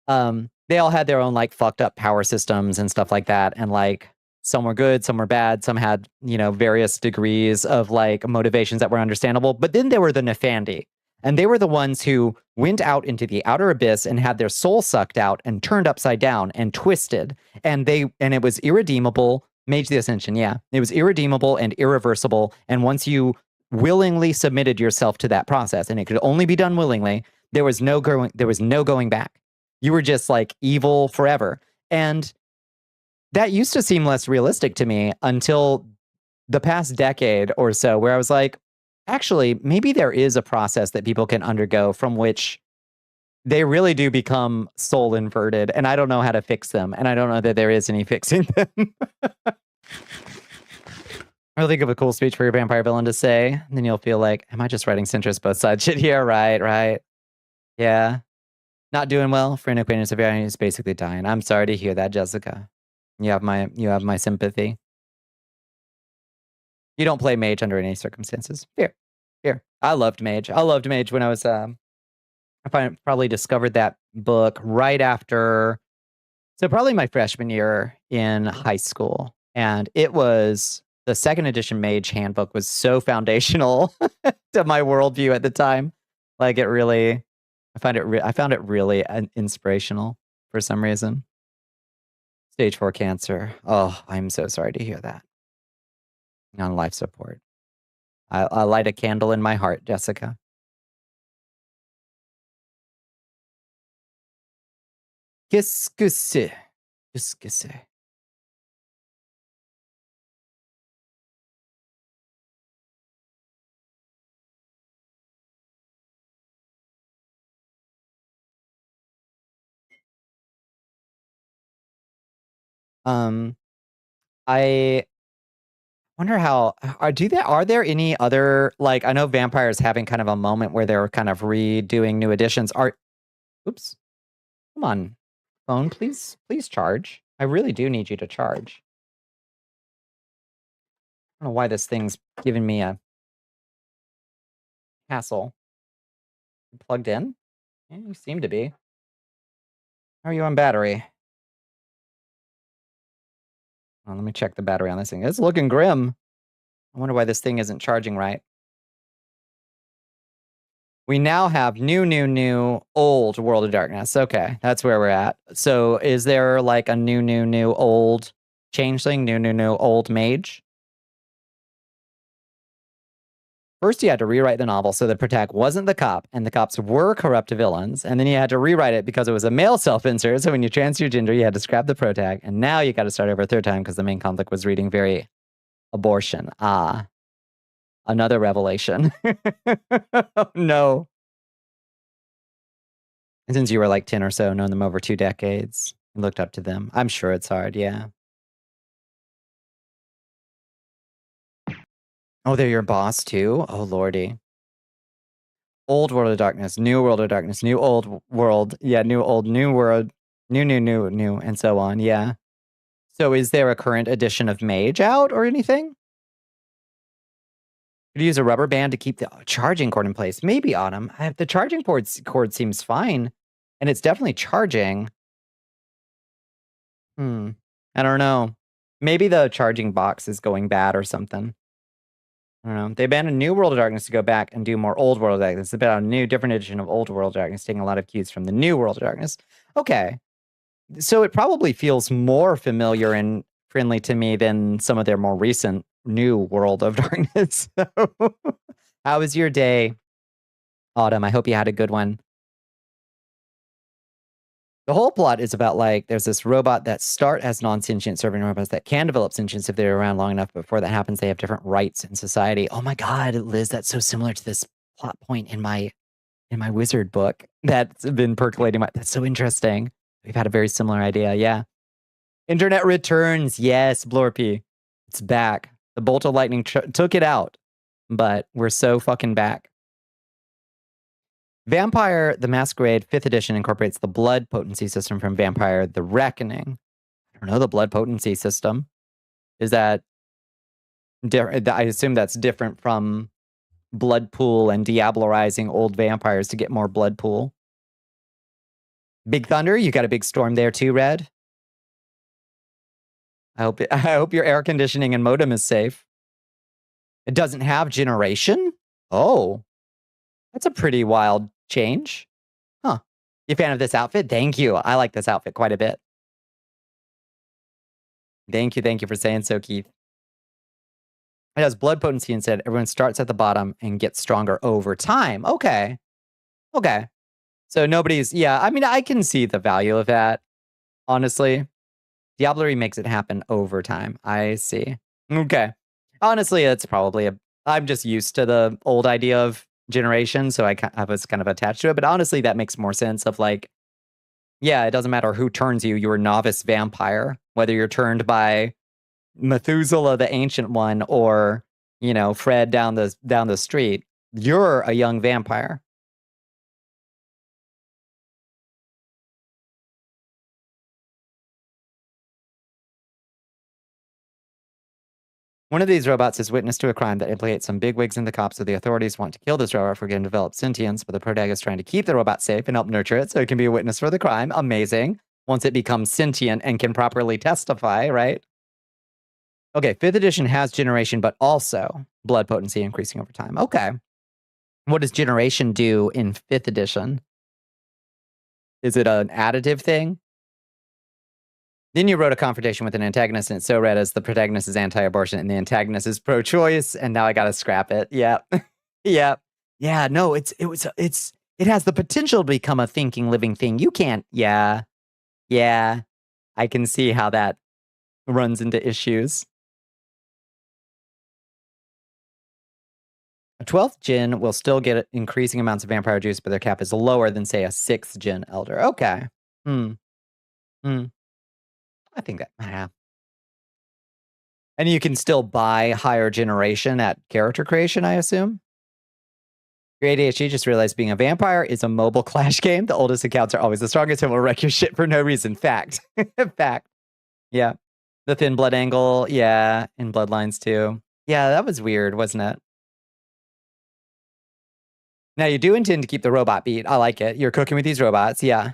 They all had their own like fucked up power systems and stuff like that. And like some were good, some were bad. Some had, various degrees of like motivations that were understandable. But then there were the Nefandi. And they were the ones who went out into the outer abyss and had their soul sucked out and turned upside down and twisted. And it was irredeemable. Mage the Ascension, yeah. It was irredeemable and irreversible. And once you willingly submitted yourself to that process, and it could only be done willingly, there was no going back. You were just like evil forever. And that used to seem less realistic to me until the past decade or so, where I was like, actually, maybe there is a process that people can undergo from which they really do become soul inverted, and I don't know how to fix them, and I don't know that there is any fixing them. I'll think of a cool speech for your vampire villain to say, and then you'll feel like, am I just writing centrist both sides shit here? Right. Yeah. Not doing well. Friend acquaintance of yours is basically dying. I'm sorry to hear that, Jessica. You have my sympathy. You don't play Mage under any circumstances. Here. I loved Mage. When I was I probably discovered that book right after, so probably my freshman year in high school. And it was, the second edition Mage handbook was so foundational to my worldview at the time. Like it really, I found it really inspirational for some reason. Stage 4 cancer. Oh, I'm so sorry to hear that. On life support. I light a candle in my heart, Jessica. Qu'est-ce que c'est? Qu'est-ce que c'est? I wonder how are there any other, like, I know Vampire's having kind of a moment where they're kind of redoing new editions. Oops. Come on. Phone, please charge. I really do need you to charge. I don't know why this thing's giving me a hassle. Plugged in? Yeah, you seem to be. How are you on battery? Oh, let me check the battery on this thing. It's looking grim. I wonder why this thing isn't charging right. We now have new, old World of Darkness. Okay, that's where we're at. So is there like a new, old changeling, new, old mage? First, you had to rewrite the novel so the protag wasn't the cop, and the cops were corrupt villains. And then you had to rewrite it because it was a male self-insert. So when you changed your gender, you had to scrap the protag. And now you got to start over a third time because the main conflict was reading very abortion. Another revelation. Oh, no. And since you were like 10 or so, known them over 2 decades, and looked up to them, I'm sure it's hard, yeah. Oh, they're your boss too? Oh, lordy. Old World of Darkness, new World of Darkness, new old world. Yeah, new old, new world, new, and so on, yeah. So is there a current edition of Mage out or anything? Could you use a rubber band to keep the charging cord in place? Maybe, Autumn. The charging cord seems fine, and it's definitely charging. I don't know. Maybe the charging box is going bad or something. I don't know. They abandoned New World of Darkness to go back and do more Old World of Darkness. It's about a new, different edition of Old World of Darkness, taking a lot of cues from the New World of Darkness. Okay. So it probably feels more familiar and friendly to me than some of their more recent new world of darkness. How was your day, Autumn? I hope you had a good one. The whole plot is about, like, there's this robot that start as non-sentient serving robots that can develop sentience if they're around long enough. Before that happens, they have different rights in society. Oh my God, Liz, that's so similar to this plot point in my wizard book that's been percolating. That's so interesting. We've had a very similar idea. Yeah. Internet returns. Yes, Blorpy. It's back. The bolt of lightning took it out, but we're so fucking back. Vampire the Masquerade 5th edition incorporates the blood potency system from Vampire the Reckoning. I don't know the blood potency system. Is that I assume that's different from blood pool and diablerizing old vampires to get more blood pool. Big Thunder, you got a big storm there too, Red. I hope your air conditioning and modem is safe. It doesn't have generation? Oh. That's a pretty wild change. Huh. You a fan of this outfit? Thank you. I like this outfit quite a bit. Thank you for saying so, Keith. It has blood potency instead. Everyone starts at the bottom and gets stronger over time. Okay. So nobody's, yeah, I mean, I can see the value of that, honestly. Diablerie makes it happen over time. I see. Okay. Honestly, it's probably I'm just used to the old idea of generation, so I was kind of attached to it. But honestly, that makes more sense of, like, yeah, it doesn't matter who turns you. You're a novice vampire, whether you're turned by Methuselah, the ancient one, or, you know, Fred down the street. You're a young vampire. One of these robots is witness to a crime that implicates some bigwigs in the cops, so the authorities want to kill this robot for getting developed sentience, but the protagonist is trying to keep the robot safe and help nurture it so it can be a witness for the crime. Amazing. Once it becomes sentient and can properly testify, right? Okay, 5th edition has generation, but also blood potency increasing over time. Okay. What does generation do in 5th edition? Is it an additive thing? Then you wrote a confrontation with an antagonist, and it's so read as the protagonist is anti-abortion and the antagonist is pro-choice, and now I gotta scrap it. Yeah. Yeah, no, it has the potential to become a thinking, living thing. You can't, yeah. I can see how that runs into issues. A 12th gen will still get increasing amounts of vampire juice, but their cap is lower than, say, a 6th gen elder. Okay. I think that, yeah. And you can still buy higher generation at character creation, I assume? Your ADHD just realized being a vampire is a mobile clash game. The oldest accounts are always the strongest and will wreck your shit for no reason. Fact. Fact. Yeah. The thin blood angle. Yeah. In Bloodlines too. Yeah, that was weird, wasn't it? Now, you do intend to keep the robot beat. I like it. You're cooking with these robots. Yeah.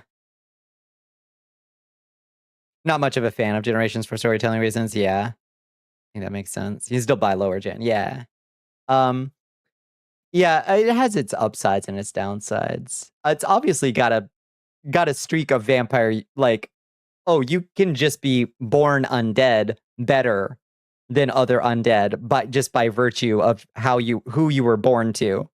Not much of a fan of generations for storytelling reasons. Yeah. I think that makes sense. You still buy lower gen. Yeah. Yeah, it has its upsides and its downsides. It's obviously got a streak of vampire, like, oh, you can just be born undead better than other undead, but just by virtue of who you were born to.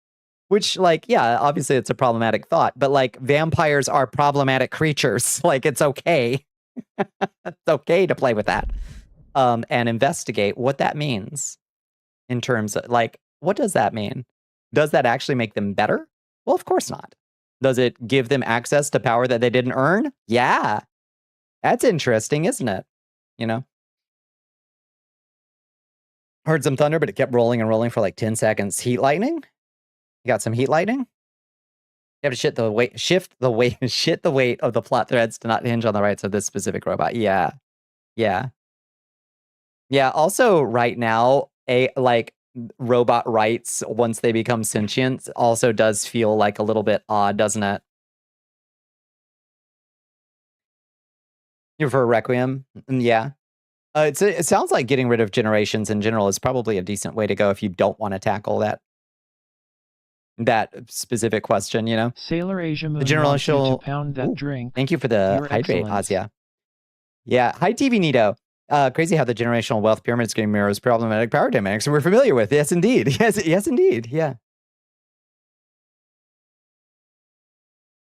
Which, like, yeah, obviously it's a problematic thought, but, like, vampires are problematic creatures. Like, it's okay. It's okay to play with that. And investigate what that means in terms of, like, what does that mean? Does that actually make them better? Well, of course not. Does it give them access to power that they didn't earn? Yeah. That's interesting, isn't it? You know? Heard some thunder, but it kept rolling and rolling for like 10 seconds. Heat lightning? You got some heat lightning? You have to shift the weight of the plot threads to not hinge on the rights of this specific robot. Yeah. Also, right now, robot rights, once they become sentient, also does feel like a little bit odd, doesn't it? You prefer Requiem? Yeah. It sounds like getting rid of generations in general is probably a decent way to go if you don't want to tackle that specific question, you know? Sailor Asia Moon The general wants you shall to pound that drink. Thank you for the Your hydrate, excellence. Azia. Yeah. Hi, TV Nito. Crazy how the generational wealth pyramid scheme mirrors problematic power dynamics we're familiar with. Yes, indeed. Yes, indeed. Yeah.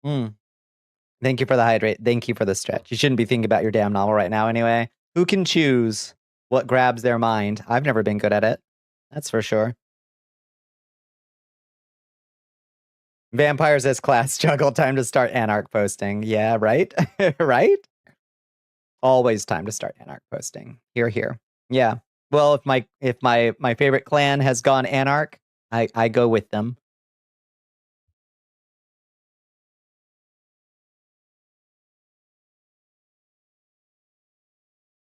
Thank you for the hydrate. Thank you for the stretch. You shouldn't be thinking about your damn novel right now anyway. Who can choose what grabs their mind? I've never been good at it. That's for sure. Vampires as class juggle. Time to start Anarch posting. Yeah, right? Right? Always time to start Anarch posting. Here. Yeah. Well, if my favorite clan has gone Anarch, I go with them.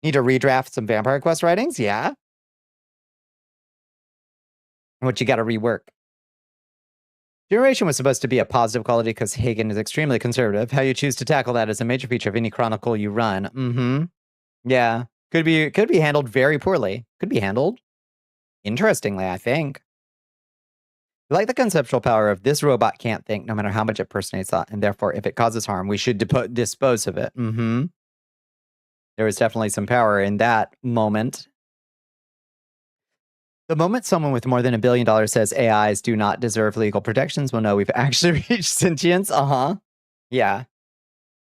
Need to redraft some Vampire Quest writings? Yeah. What you got to rework? Generation was supposed to be a positive quality because Hagen is extremely conservative. How you choose to tackle that is a major feature of any chronicle you run. Mm-hmm. Yeah. Could be handled very poorly. Could be handled interestingly, I think. I like the conceptual power of this robot can't think no matter how much it personates thought, and therefore if it causes harm, we should dispose of it. Mm-hmm. There was definitely some power in that moment. The moment someone with more than $1 billion says AIs do not deserve legal protections, we'll know we've actually reached sentience. Uh-huh. Yeah.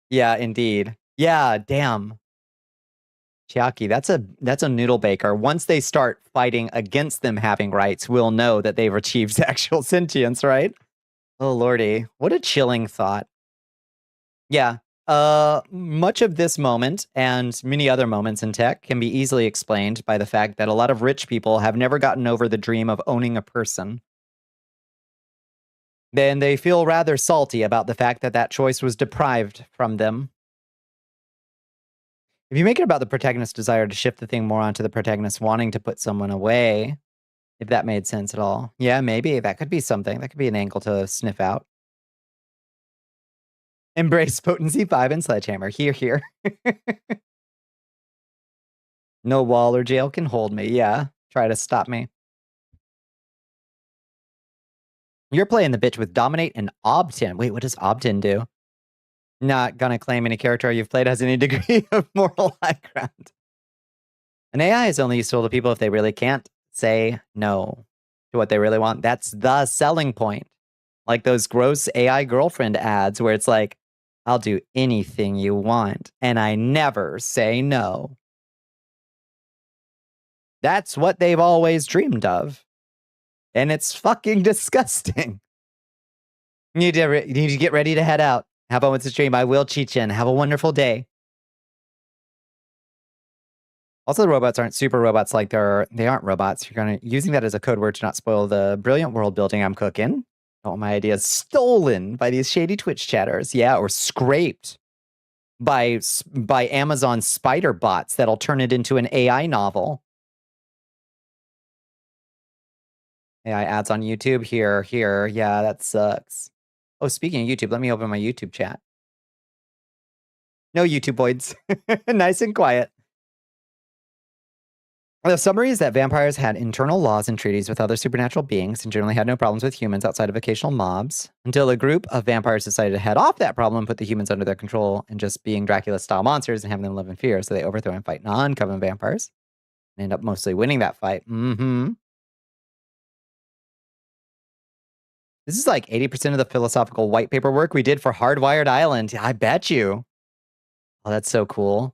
Yeah, indeed. Yeah, damn. Chiaki, that's a noodle baker. Once they start fighting against them having rights, we'll know that they've achieved actual sentience, right? Oh, lordy. What a chilling thought. Yeah. Much of this moment and many other moments in tech can be easily explained by the fact that a lot of rich people have never gotten over the dream of owning a person. Then they feel rather salty about the fact that that choice was deprived from them. If you make it about the protagonist's desire to shift the thing more onto the protagonist wanting to put someone away, if that made sense at all. Yeah, maybe. That could be something. That could be an angle to sniff out. Embrace Potency 5 and Sledgehammer. Here. No wall or jail can hold me. Yeah. Try to stop me. You're playing the bitch with Dominate and Obtin. Wait, what does Obtin do? Not gonna claim any character you've played has any degree of moral high ground. An AI is only useful to people if they really can't say no to what they really want. That's the selling point. Like those gross AI girlfriend ads where it's like, I'll do anything you want, and I never say no. That's what they've always dreamed of. And it's fucking disgusting. You need to get ready to head out. Have fun with the stream. I will cheat in. Have a wonderful day. Also, the robots aren't super robots like they aren't robots. You're using that as a code word to not spoil the brilliant world building I'm cooking. All my ideas stolen by these shady Twitch chatters. Yeah, or scraped by Amazon spider bots that'll turn it into an AI novel. AI ads on YouTube. Here. Yeah, that sucks. Oh, speaking of YouTube, let me open my YouTube chat. No YouTube boys. Nice and quiet. The summary is that vampires had internal laws and treaties with other supernatural beings and generally had no problems with humans outside of occasional mobs, until a group of vampires decided to head off that problem and put the humans under their control and just being Dracula-style monsters and having them live in fear. So they overthrow and fight non-coven vampires and end up mostly winning that fight. Mm-hmm. This is like 80% of the philosophical white paper work we did for Hardwired Island. I bet you. Oh, that's so cool.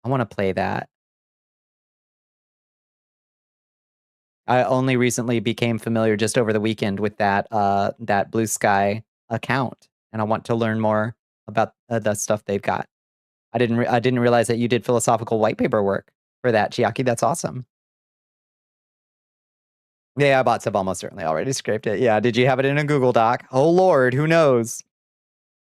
I want to play that. I only recently became familiar just over the weekend with that Blue Sky account, and I want to learn more about the stuff they've got. I didn't realize that you did philosophical white paper work for that, Chiaki. That's awesome. Yeah, bots have almost certainly already scraped it. Yeah, did you have it in a Google Doc? Oh Lord, who knows?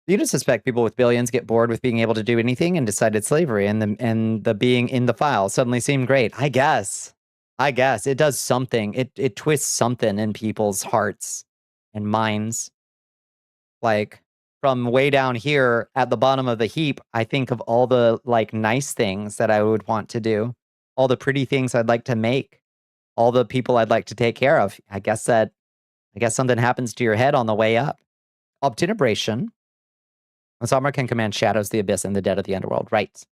You just suspect people with billions get bored with being able to do anything and decided slavery and the being in the file suddenly seemed great. I guess it does something. It twists something in people's hearts and minds. Like from way down here at the bottom of the heap, I think of all the like nice things that I would want to do, all the pretty things I'd like to make, all the people I'd like to take care of. I guess something happens to your head on the way up. Obtenebration. Osama can command shadows, the abyss, and the dead of the underworld. Right.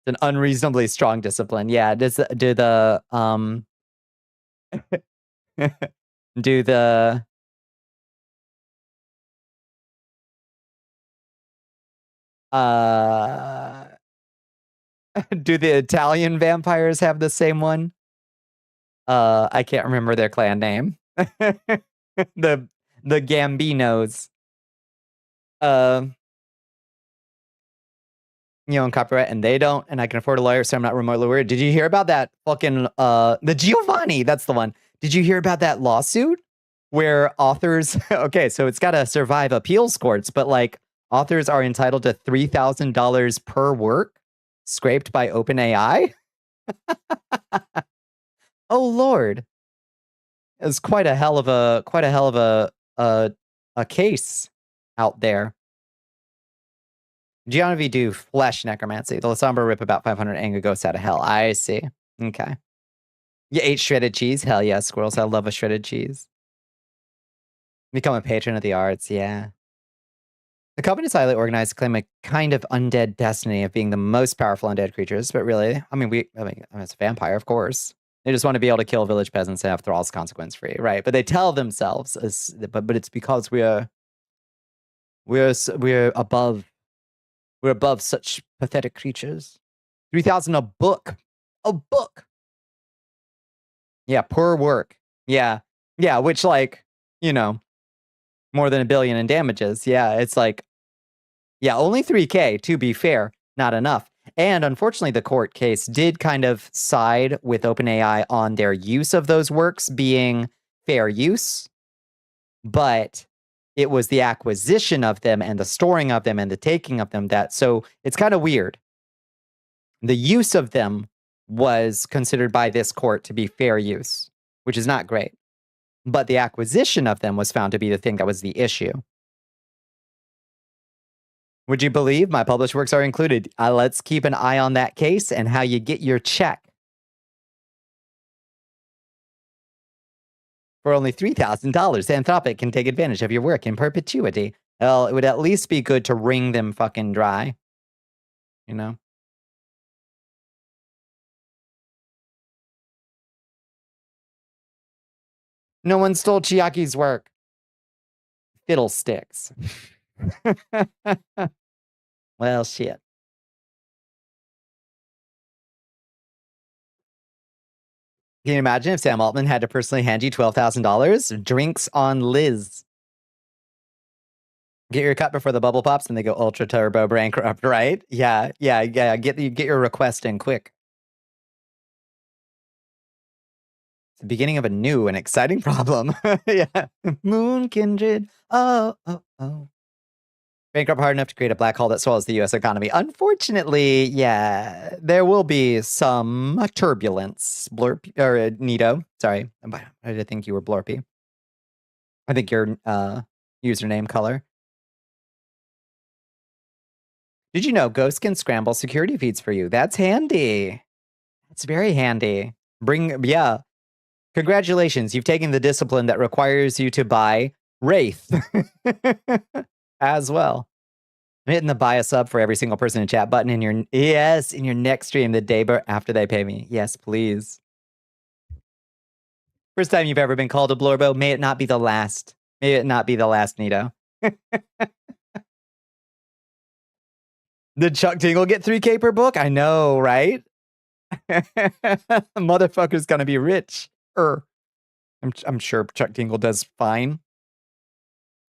It's an unreasonably strong discipline. Yeah, do the do the do the Italian vampires have the same one? I can't remember their clan name. The Gambinos. You own copyright and they don't, and I can afford a lawyer, so I'm not remotely worried. Did you hear about that fucking the Giovanni? That's the one. Did you hear about that lawsuit where authors? Okay, so it's got to survive appeals courts, but like authors are entitled to $3,000 per work scraped by OpenAI. Oh Lord, it's quite a hell of a case out there. Geonovi do flesh necromancy. The Lasombra rip about 500 anger ghosts out of hell. I see. Okay. You ate shredded cheese? Hell yeah, squirrels. I love a shredded cheese. Become a patron of the arts. Yeah. The Coven is highly organized to claim a kind of undead destiny of being the most powerful undead creatures, but really, I mean, it's a vampire, of course. They just want to be able to kill village peasants and have thralls consequence free, right? But they tell themselves, but it's because we're above. We're above such pathetic creatures. 3,000 a book. A book. Yeah, per work. Yeah. Yeah, which like, you know, more than $1 billion in damages. Yeah, it's like, yeah, only 3K, to be fair, not enough. And unfortunately, the court case did kind of side with OpenAI on their use of those works being fair use, but it was the acquisition of them and the storing of them and the taking of them that, so it's kind of weird. The use of them was considered by this court to be fair use, which is not great. But the acquisition of them was found to be the thing that was the issue. Would you believe my published works are included? Let's keep an eye on that case and how you get your check. For only $3,000, Anthropic can take advantage of your work in perpetuity. Well, it would at least be good to wring them fucking dry. You know? No one stole Chiaki's work. Fiddlesticks. Well, shit. Can you imagine if Sam Altman had to personally hand you $12,000? Drinks on Liz. Get your cut before the bubble pops and they go ultra turbo bankrupt, right? Yeah. Get your request in quick. It's the beginning of a new and exciting problem. Yeah. Moon kindred. Oh. Bankrupt hard enough to create a black hole that swallows the US economy. Unfortunately, yeah, there will be some turbulence. Blurp, or Nito, sorry. I did think you were Blorpy. I think your username color. Did you know Ghost can scramble security feeds for you? That's handy. That's very handy. Yeah. Congratulations. You've taken the discipline that requires you to buy Wraith as well. I'm hitting the buy a sub for every single person in chat button in your next stream the day after they pay me. Yes, please. First time you've ever been called a Blorbo. May it not be the last. May it not be the last, Nito. Did Chuck Tingle get 3K per book? I know, right? Motherfucker's gonna be rich. I'm sure Chuck Tingle does fine.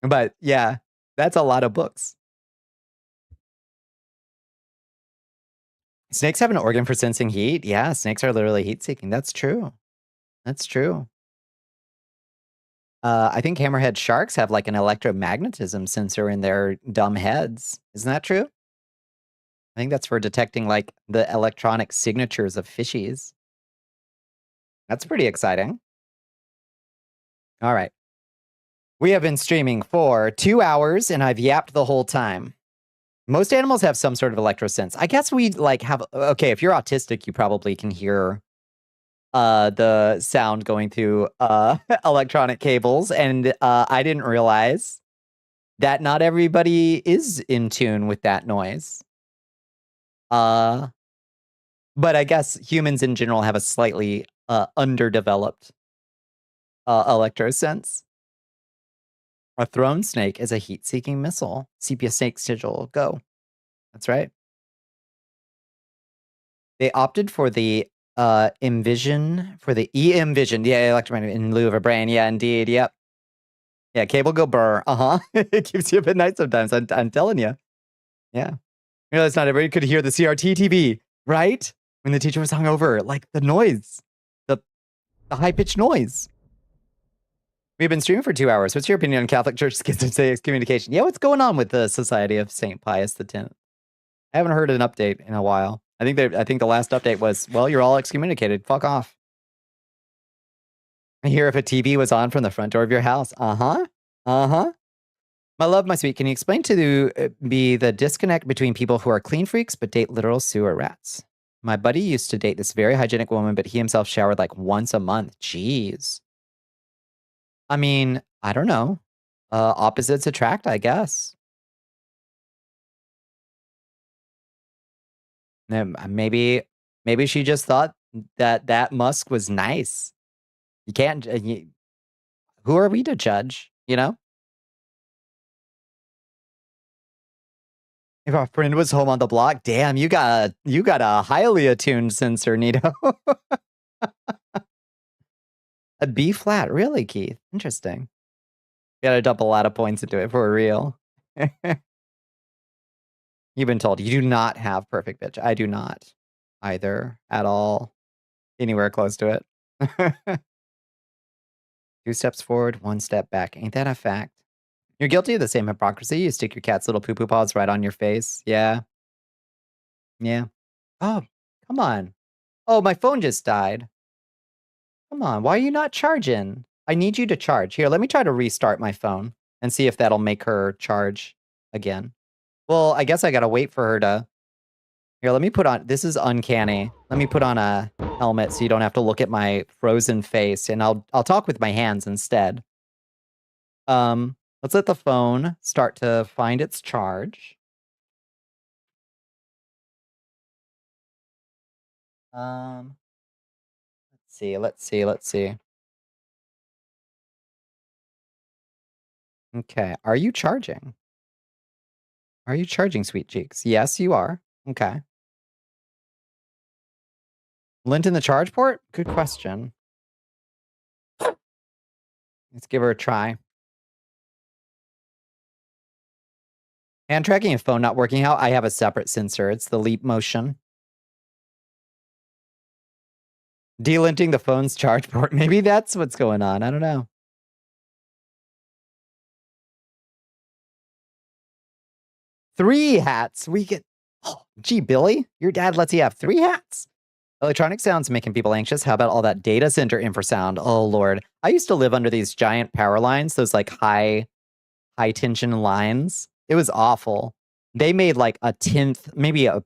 But yeah, that's a lot of books. Snakes have an organ for sensing heat. Yeah, snakes are literally heat seeking. That's true. That's true. I think hammerhead sharks have like an electromagnetism sensor in their dumb heads. Isn't that true? I think that's for detecting like the electronic signatures of fishies. That's pretty exciting. All right. We have been streaming for 2 hours and I've yapped the whole time. Most animals have some sort of electrosense. I guess we like have, okay, if you're autistic, you probably can hear the sound going through electronic cables. And I didn't realize that not everybody is in tune with that noise. But I guess humans in general have a slightly underdeveloped electrosense. A throne snake is a heat-seeking missile. Sepia snake sigil, go. That's right. They opted for the Envision, for the E-Envision, yeah, electromagnetic in lieu of a brain. Yeah, indeed, yep. Yeah, cable go burr. It keeps you a bit night sometimes, I'm telling you. Yeah. You know, it's not everybody could hear the CRT TV, right? When the teacher was hungover, like the noise, the high-pitched noise. We've been streaming for 2 hours. What's your opinion on Catholic Church schism excommunication? Yeah, what's going on with the Society of St. Pius X? I haven't heard an update in a while. I think the last update was, well, you're all excommunicated. Fuck off. I hear if a TV was on from the front door of your house. Uh-huh. Uh-huh. My love, my sweet, can you explain to me the disconnect between people who are clean freaks but date literal sewer rats? My buddy used to date this very hygienic woman, but he himself showered like once a month. Jeez. I mean, I don't know. Opposites attract, I guess. Maybe she just thought that Musk was nice. You can't. Who are we to judge? You know. If our friend was home on the block, damn, you got a highly attuned sensor, Nito. A B flat, really, Keith? Interesting. You gotta dump a lot of points into it for real. You've been told you do not have perfect pitch. I do not either at all. Anywhere close to it. 2 steps forward, 1 step back. Ain't that a fact? You're guilty of the same hypocrisy. You stick your cat's little poo-poo paws right on your face. Yeah. Yeah. Oh, come on. Oh, my phone just died. Come on. Why are you not charging? I need you to charge. Here, let me try to restart my phone and see if that'll make her charge again. Well, I guess I gotta wait for her to... Here, let me put on... This is uncanny. Let me put on a helmet so you don't have to look at my frozen face, and I'll talk with my hands instead. Let's let the phone start to find its charge. Let's see. Okay, are you charging? Are you charging, sweet cheeks? Yes, you are. Okay. Lint in the charge port? Good question. Let's give her a try. Hand tracking and phone not working out. I have a separate sensor. It's the leap motion. Delinting the phone's charge port. Maybe that's what's going on. I don't know. Three hats. We get... Oh, gee, Billy, your dad lets you have 3 hats? Electronic sounds making people anxious. How about all that data center infrasound? Oh, Lord. I used to live under these giant power lines, those like high tension lines. It was awful. They made like a 10th, maybe a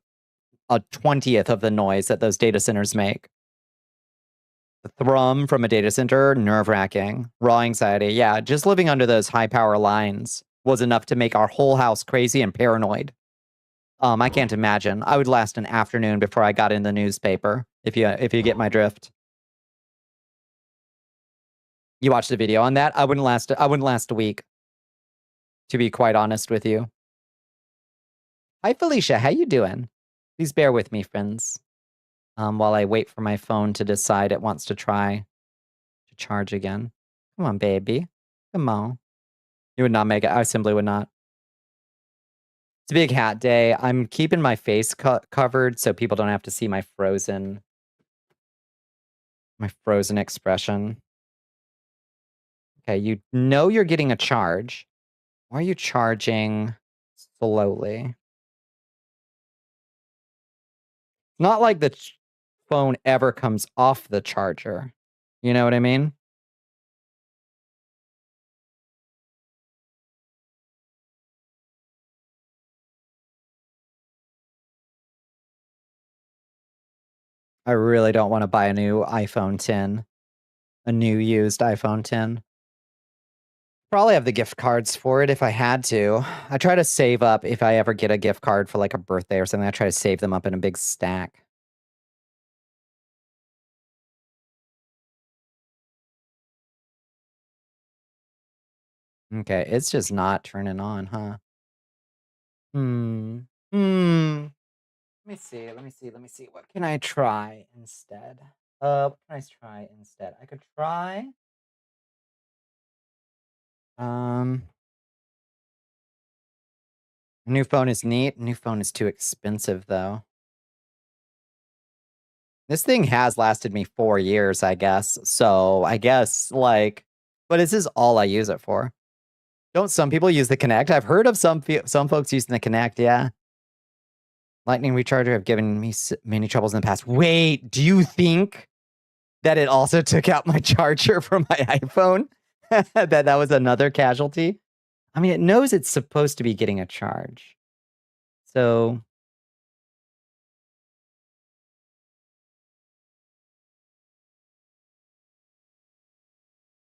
20th of the noise that those data centers make. The thrum from a data center, nerve-wracking. Raw anxiety. Yeah, just living under those high power lines was enough to make our whole house crazy and paranoid. I can't imagine. I would last an afternoon before I got in the newspaper, if you get my drift. You watched the video on that? I wouldn't last a week, to be quite honest with you. Hi, Felicia. How you doing? Please bear with me, friends. While I wait for my phone to decide it wants to try to charge again. Come on, baby. Come on. You would not make it. I simply would not. It's a big hat day. I'm keeping my face covered so people don't have to see my frozen expression. Okay, you know you're getting a charge. Why are you charging slowly? Not like the phone ever comes off the charger. You know what I mean? I really don't want to buy a new iPhone 10. A new used iPhone 10. Probably have the gift cards for it if I had to. I try to save up if I ever get a gift card for like a birthday or something. I try to save them up in a big stack. Okay, it's just not turning on, huh? Let me see. What can I try instead? What can I try instead? I could try. New phone is neat. New phone is too expensive, though. This thing has lasted me 4 years, I guess. So I guess, like, but this is all I use it for. Don't some people use the Kinect? I've heard of some folks using the Kinect, yeah. Lightning recharger have given me many troubles in the past. Wait, do you think that it also took out my charger from my iPhone? that was another casualty? I mean, it knows it's supposed to be getting a charge. So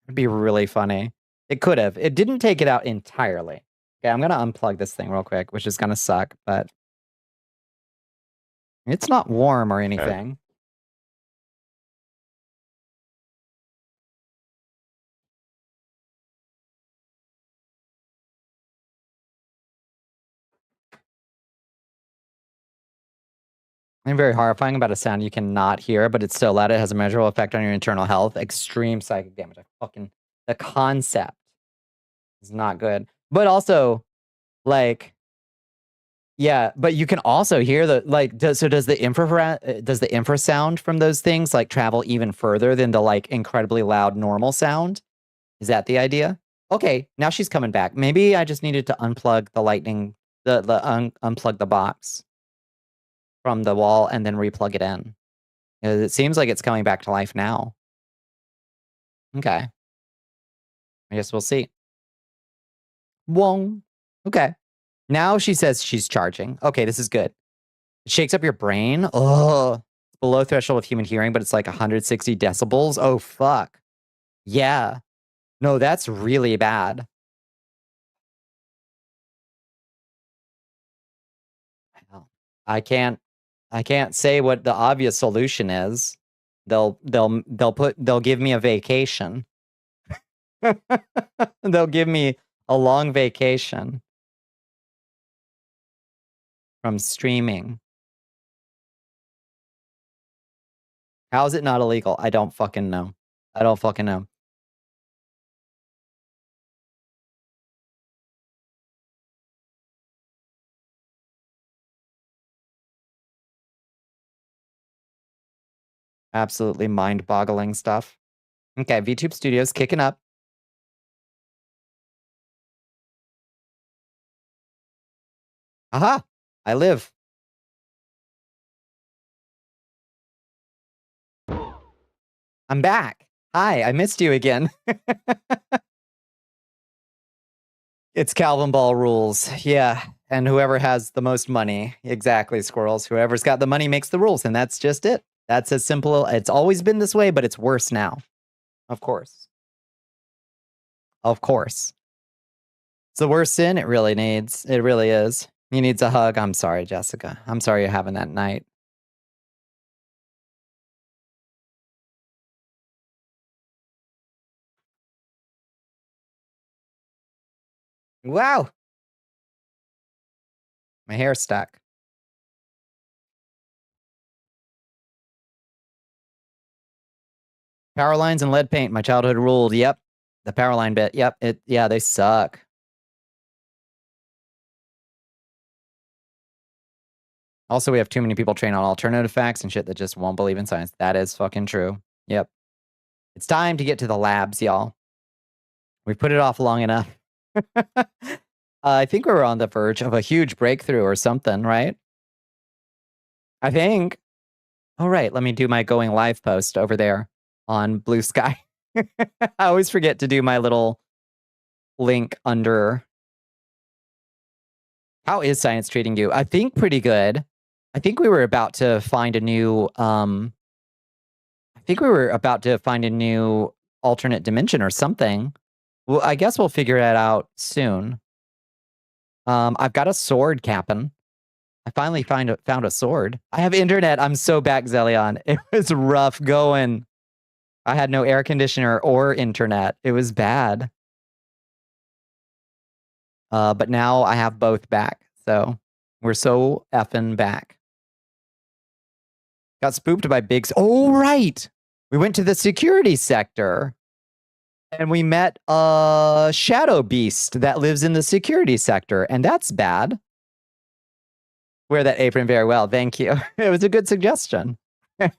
it'd be really funny. It could have. It didn't take it out entirely. Okay, I'm gonna unplug this thing real quick, which is gonna suck, but it's not warm or anything. I'm very horrifying about a sound you cannot hear, but it's so loud it has a measurable effect on your internal health. Extreme psychic damage. The concept is not good. But also, like, yeah, but you can also hear the, like, does the infrasound from those things, like, travel even further than the, like, incredibly loud normal sound? Is that the idea? Okay, now she's coming back. Maybe I just needed to unplug the lightning, unplug the box from the wall and then replug it in. It seems like it's coming back to life now. Okay. I guess we'll see. Wong. Okay. Now she says she's charging. Okay, this is good. It shakes up your brain. Oh, it's below threshold of human hearing, but it's like 160 decibels. Oh, fuck. Yeah. No, that's really bad. I can't say what the obvious solution is. They'll give me a vacation. They'll give me a long vacation from streaming. How is it not illegal? I don't fucking know. I don't fucking know. Absolutely mind-boggling stuff. Okay, VTube Studios kicking up. Aha! I live. I'm back. Hi, I missed you again. It's Calvin Ball rules. Yeah. And whoever has the most money. Exactly, squirrels. Whoever's got the money makes the rules. And that's just it. That's as simple. It's always been this way, but it's worse now. Of course. Of course. It's the worst sin it really needs. It really is. He needs a hug. I'm sorry, Jessica. I'm sorry you're having that night. Wow. My hair's stuck. Power lines and lead paint. My childhood ruled. Yep. The power line bit. Yep. Yeah, they suck. Also, we have too many people trained on alternative facts and shit that just won't believe in science. That is fucking true. Yep. It's time to get to the labs, y'all. We put it off long enough. I think we were on the verge of a huge breakthrough or something, right? I think. All right, let me do my going live post over there on Blue Sky. I always forget to do my little link under. How is science treating you? I think pretty good. I think we were about to find a new alternate dimension or something. Well, I guess we'll figure that out soon. I've got a sword, Cap'n. I finally found a sword. I have internet. I'm so back, Zelion. It was rough going. I had no air conditioner or internet. It was bad. But now I have both back. So we're so effing back. Got spooked by oh, right. We went to the security sector. And we met a shadow beast that lives in the security sector. And that's bad. Wear that apron very well. Thank you. It was a good suggestion. So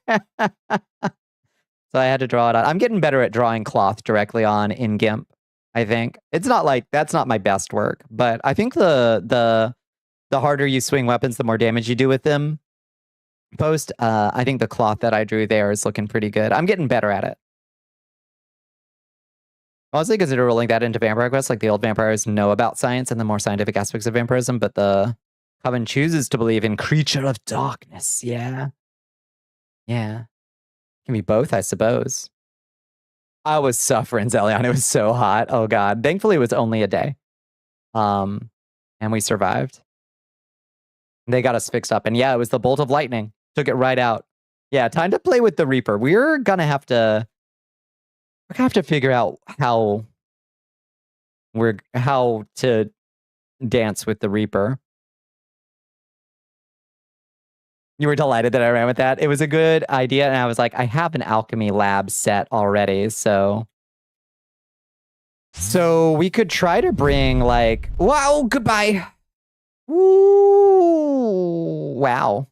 I had to draw it on. I'm getting better at drawing cloth directly on in GIMP, I think. It's not like, that's not my best work. But I think the harder you swing weapons, the more damage you do with them. I think the cloth that I drew there is looking pretty good. I'm getting better at it. Mostly consider rolling that into Vampire Quest, like the old vampires know about science and the more scientific aspects of vampirism, but the Coven chooses to believe in creature of darkness. Yeah. Yeah. Can be both, I suppose. I was suffering, Zelion. It was so hot. Oh god. Thankfully it was only a day. And we survived. They got us fixed up. And yeah, it was the bolt of lightning. Took it right out. Yeah, time to play with the Reaper. We're gonna have to figure out how to dance with the Reaper. You were delighted that I ran with that. It was a good idea, and I was like, I have an alchemy lab set already, so we could try to bring like, wow, goodbye. Ooh, wow.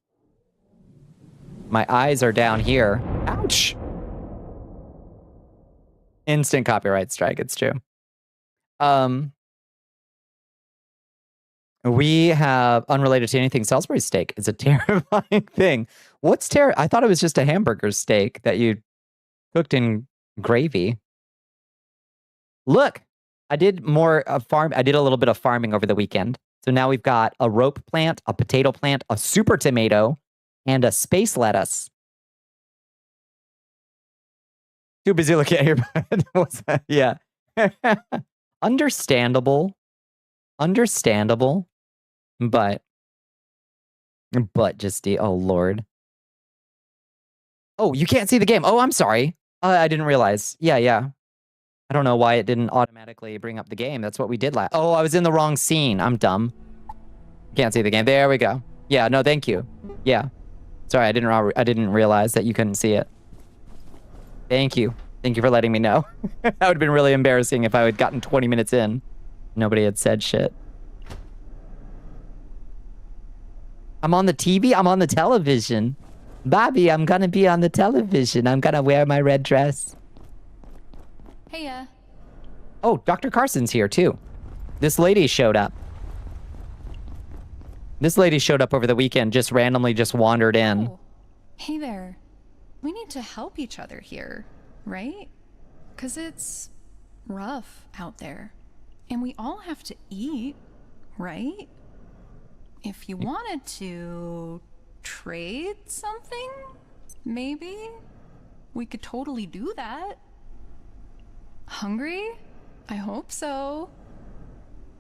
My eyes are down here. Ouch. Instant copyright strike, it's true. We have, unrelated to anything, Salisbury steak. It's a terrifying thing. What's I thought it was just a hamburger steak that you cooked in gravy. Look, I did more farm. I did a little bit of farming over the weekend. So now we've got a rope plant, a potato plant, a super tomato, and a space lettuce. Too busy looking at your bed. What's that? Yeah. Understandable. Understandable. But just oh Lord. Oh, you can't see the game. Oh, I'm sorry. I didn't realize. Yeah. I don't know why it didn't automatically bring up the game. That's what we did last. Oh, I was in the wrong scene. I'm dumb. Can't see the game. There we go. Yeah, no, thank you. Yeah. Sorry, I didn't realize that you couldn't see it. Thank you. Thank you for letting me know. That would have been really embarrassing if I had gotten 20 minutes in. Nobody had said shit. I'm on the TV. I'm on the television. Bobby, I'm gonna be on the television. I'm gonna wear my red dress. Heya. Oh, Dr. Carson's here too. This lady showed up. This lady showed up over the weekend, just randomly just wandered in. Oh. Hey there. We need to help each other here, right? 'Cause it's rough out there. And we all have to eat, right? If you wanted to trade something, maybe we could totally do that. Hungry? I hope so.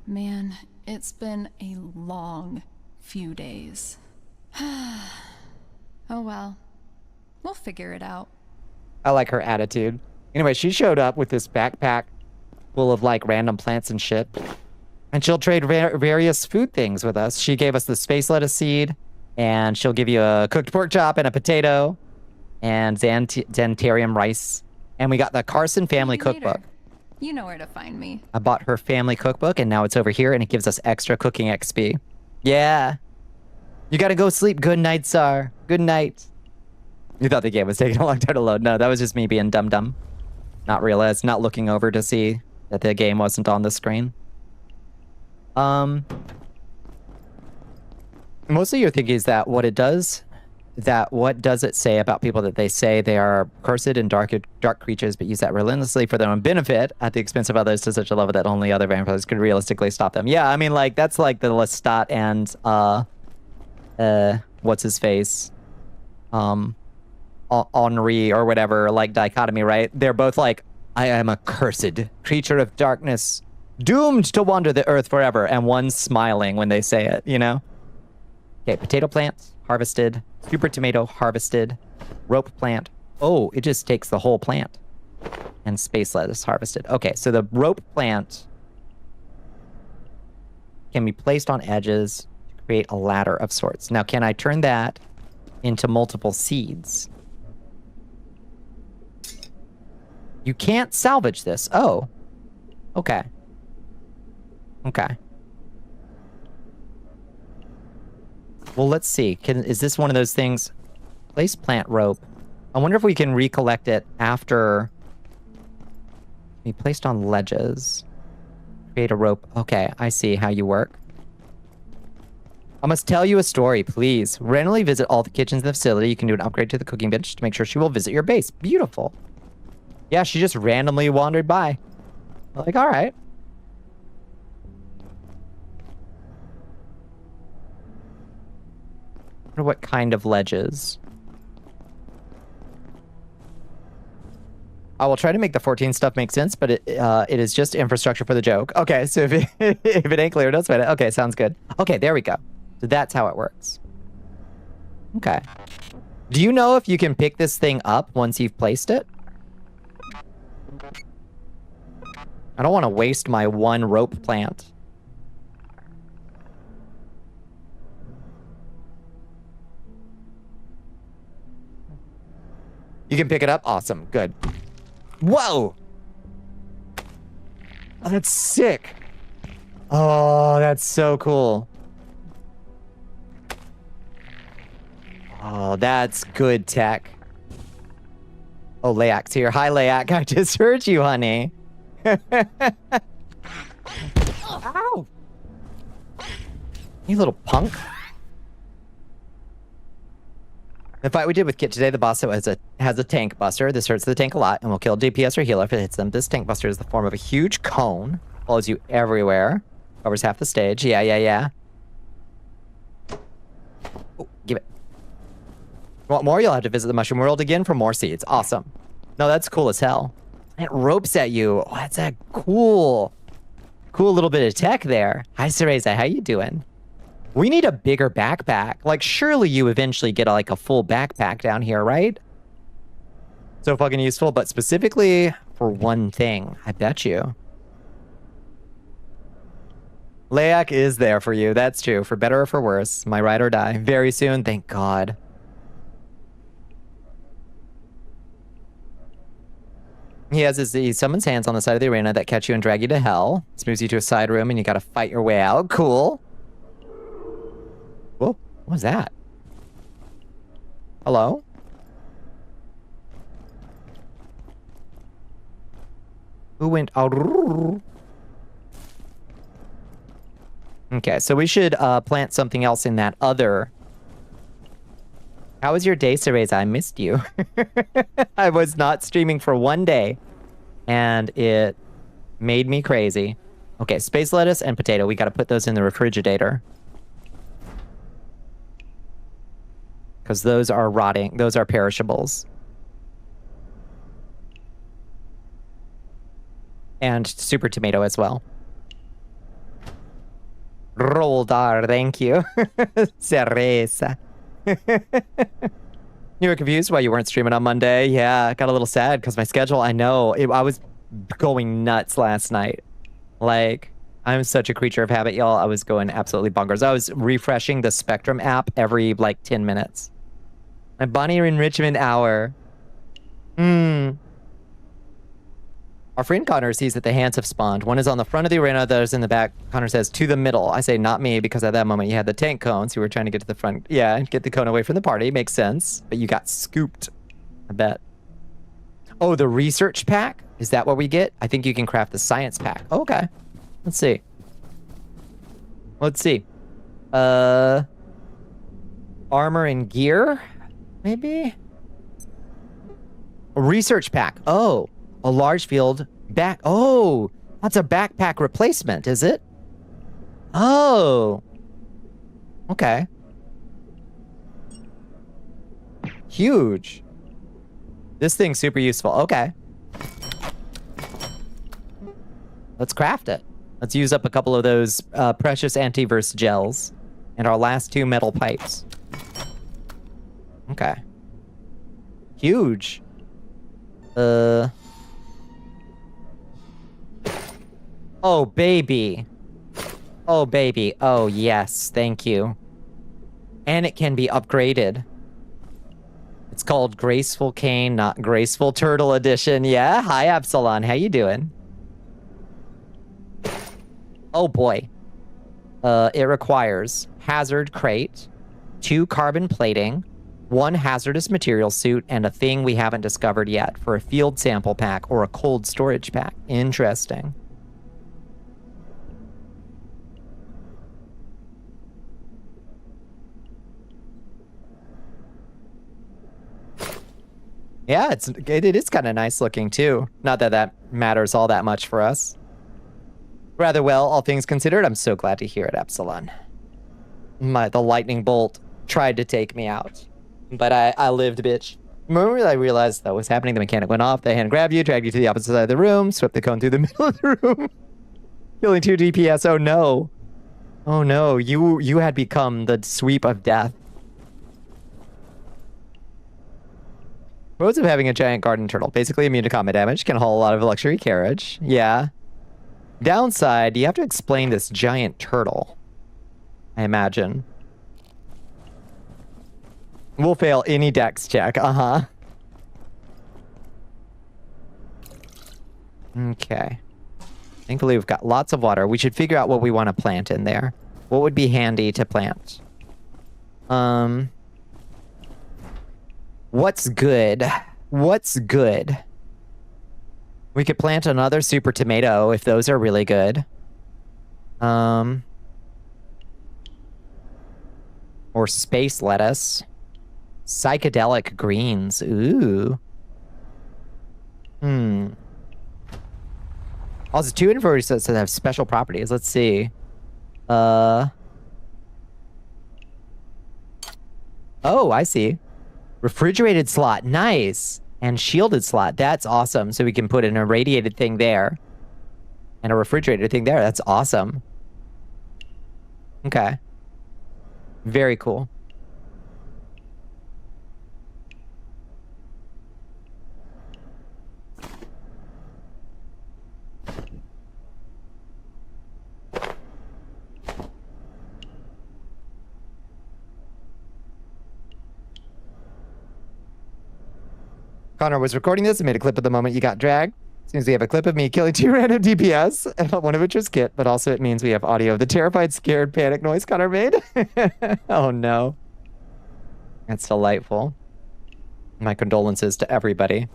Man, it's been a long few days. Oh well, we'll figure it out. I like her attitude. Anyway, she showed up with this backpack full of like random plants and shit. And she'll trade various food things with us. She gave us the space lettuce seed, and she'll give you a cooked pork chop and a potato, and Xantarium rice. And we got the Carson family cookbook. You know where to find me. I bought her family cookbook, and now it's over here, and it gives us extra cooking XP. Yeah. You gotta go sleep. Good night, Sar. Good night. You thought the game was taking a long time to load. No, that was just me being dumb. Not realized, not looking over to see that the game wasn't on the screen. Mostly you're thinking is that what does it say about people that they say they are cursed and dark creatures, but use that relentlessly for their own benefit at the expense of others to such a level that only other vampires could realistically stop them. Yeah, I mean, like, that's like the Lestat and, what's his face? Henri or whatever, like, dichotomy, right? They're both like, I am a cursed creature of darkness, doomed to wander the earth forever, and one's smiling when they say it, you know? Okay, potato plant, harvested. Super tomato, harvested. Rope plant. Oh, it just takes the whole plant. And space lettuce, harvested. Okay, so the rope plant can be placed on edges to create a ladder of sorts. Now, can I turn that into multiple seeds? You can't salvage this. Oh. Okay. Okay. Well, let's see. Is this one of those things? Place plant rope. I wonder if we can recollect it after we placed on ledges. Create a rope. Okay, I see how you work. I must tell you a story, please. Randomly visit all the kitchens in the facility. You can do an upgrade to the cooking bench to make sure she will visit your base. Beautiful. Yeah, she just randomly wandered by. Like, all right. I wonder what kind of ledges. I will try to make the 14 stuff make sense, but it is just infrastructure for the joke. Okay, so if it ain't clear, don't sweat it. Okay, sounds good. Okay, there we go. So that's how it works. Okay. Do you know if you can pick this thing up once you've placed it? I don't want to waste my one rope plant. You can pick it up? Awesome. Good. Whoa! Oh, that's sick. Oh, that's so cool. Oh, that's good tech. Oh, Layak's here. Hi, Layak. I just heard you, honey. Ow! You little punk. The fight we did with Kit today, the boss has a tank buster. This hurts the tank a lot and will kill DPS or healer if it hits them. This tank buster is the form of a huge cone. Follows you everywhere. Covers half the stage. Yeah. Oh, give it. Want more? You'll have to visit the Mushroom World again for more seeds. Awesome. No, that's cool as hell. It ropes at you. Oh, that's a cool little bit of tech there. Hi, Cereza. How you doing? We need a bigger backpack. Like, surely you eventually get like a full backpack down here, right? So fucking useful, but specifically for one thing, I bet you. Layak is there for you. That's true. For better or for worse. My ride or die. Very soon, thank God. He summons hands on the side of the arena that catch you and drag you to hell. This moves you to a side room and you gotta fight your way out. Cool. Whoa, what was that? Hello? Who went out? Okay, so we should plant something else in that other. How was your day, Cereza? I missed you. I was not streaming for one day, and it made me crazy. Okay, space lettuce and potato. We got to put those in the refrigerator. Because those are rotting. Those are perishables. And super tomato as well. Roldar, thank you. Cereza. You were confused why you weren't streaming on Monday? Yeah, I got a little sad because my schedule, I know. I was going nuts last night. Like, I'm such a creature of habit, y'all. I was going absolutely bonkers. I was refreshing the Spectrum app every, like, 10 minutes. My Bonnie Enrichment Hour. Our friend Connor sees that the hands have spawned. One is on the front of the arena, the other is in the back. Connor says, to the middle. I say, not me, because at that moment you had the tank cones. You were trying to get to the front. Yeah, get the cone away from the party. Makes sense. But you got scooped. I bet. Oh, the research pack? Is that what we get? I think you can craft the science pack. Oh, okay. Let's see. Let's see. Armor and gear? Maybe? A research pack. Oh. A large field back. Oh, that's a backpack replacement, is it? Oh. Okay. Huge. This thing's super useful. Okay. Let's craft it. Let's use up a couple of those precious antiverse gels and our last 2 metal pipes. Okay. Huge. Oh, baby. Oh, baby. Oh, yes. Thank you. And it can be upgraded. It's called Graceful Cane, not Graceful Turtle Edition. Yeah? Hi, Absalon. How you doing? Oh, boy. It requires hazard crate, 2 carbon plating, 1 hazardous material suit, and a thing we haven't discovered yet for a field sample pack or a cold storage pack. Interesting. Yeah, it is kind of nice looking too. Not that that matters all that much for us. Rather well, all things considered. I'm so glad to hear it, Epsilon. The lightning bolt tried to take me out, but I lived, bitch. The moment I realized that was happening, the mechanic went off. The hand grabbed you, dragged you to the opposite side of the room, swept the cone through the middle of the room, killing 2 DPS. Oh no! Oh no! You had become the sweep of death. Pros of having a giant garden turtle. Basically immune to combat damage. Can haul a lot of luxury carriage. Yeah. Downside, you have to explain this giant turtle. I imagine. We'll fail any dex check. Uh-huh. Okay. Thankfully, we've got lots of water. We should figure out what we want to plant in there. What would be handy to plant? What's good? What's good? We could plant another super tomato if those are really good. Or space lettuce. Psychedelic greens. Ooh. Also, 2 inverters that have special properties. Let's see. Oh, I see. Refrigerated slot. Nice. And shielded slot. That's awesome. So we can put an irradiated thing there. And a refrigerated thing there. That's awesome. Okay. Very cool. Connor was recording this and made a clip of the moment you got dragged. Seems we have a clip of me killing 2 random DPS, one of which was Kit, but also it means we have audio of the terrified, scared, panic noise Connor made. Oh no. That's delightful. My condolences to everybody.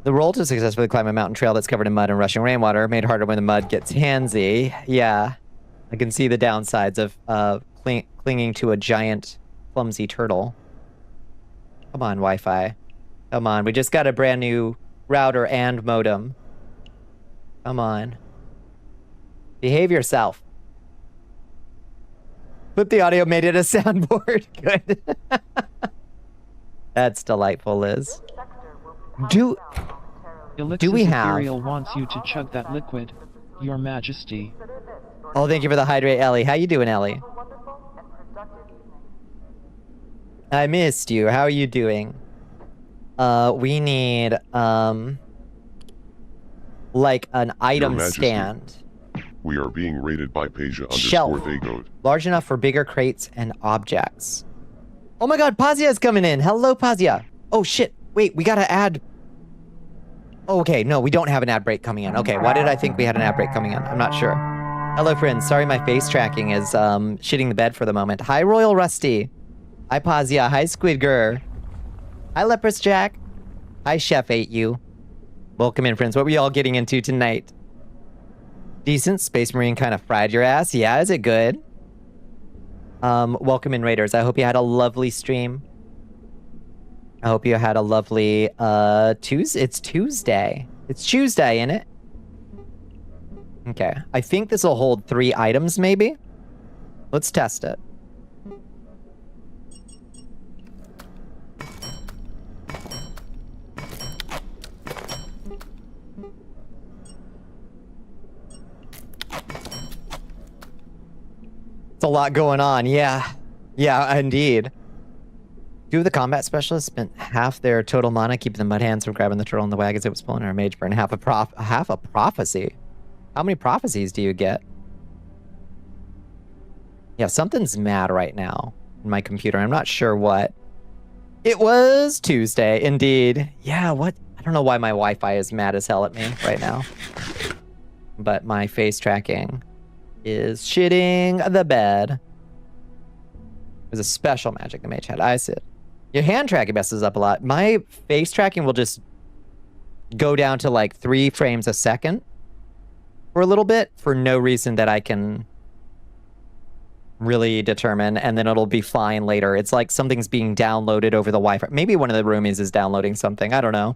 The roll to successfully climb a mountain trail that's covered in mud and rushing rainwater, made harder when the mud gets handsy. Yeah. I can see the downsides of clinging to a giant, clumsy turtle. Come on, Wi-Fi. Come on, we just got a brand new router and modem. Come on. Behave yourself. Flip the audio, made it a soundboard. Good. That's delightful, Liz. Do we have... Imperial wants you to chug that liquid, Your Majesty. Oh, thank you for the hydrate, Ellie. How you doing, Ellie? I missed you. How are you doing? We need, like an item stand. We are being raided by Shelf. Peja_Vagode. Large enough for bigger crates and objects. Oh my god, Pazia's coming in. Hello, Pazia. Oh shit. Wait, we gotta add... Oh, okay, no, we don't have an ad break coming in. Okay, why did I think we had an ad break coming in? I'm not sure. Hello, friends. Sorry my face tracking is, shitting the bed for the moment. Hi, Royal Rusty. Hi, Pazia. Hi, Squidger. Hi, Leprous Jack. Hi, Chef Ate You. Welcome in, friends. What were you all getting into tonight? Decent. Space Marine kind of fried your ass. Yeah, is it good? Welcome in, Raiders. I hope you had a lovely stream. I hope you had a lovely, Tuesday. It's Tuesday. It's Tuesday, isn't it? Okay. I think this will hold 3 items, maybe? Let's test it. It's a lot going on, yeah. Yeah, indeed. 2 of the combat specialists spent half their total mana keeping the mud hands from grabbing the turtle in the wag as it was pulling, or a mage burn half a prophecy. How many prophecies do you get? Yeah, something's mad right now in my computer. I'm not sure what. It was Tuesday, indeed. Yeah, what? I don't know why my Wi-Fi is mad as hell at me right now. But my face tracking is shitting the bed. There's a special magic the mage had. I see it. Your hand tracking messes up a lot. My face tracking will just go down to like 3 frames a second for a little bit for no reason that I can really determine, and then it'll be fine later. It's like something's being downloaded over the Wi-Fi. Maybe one of the roomies is downloading something. I don't know.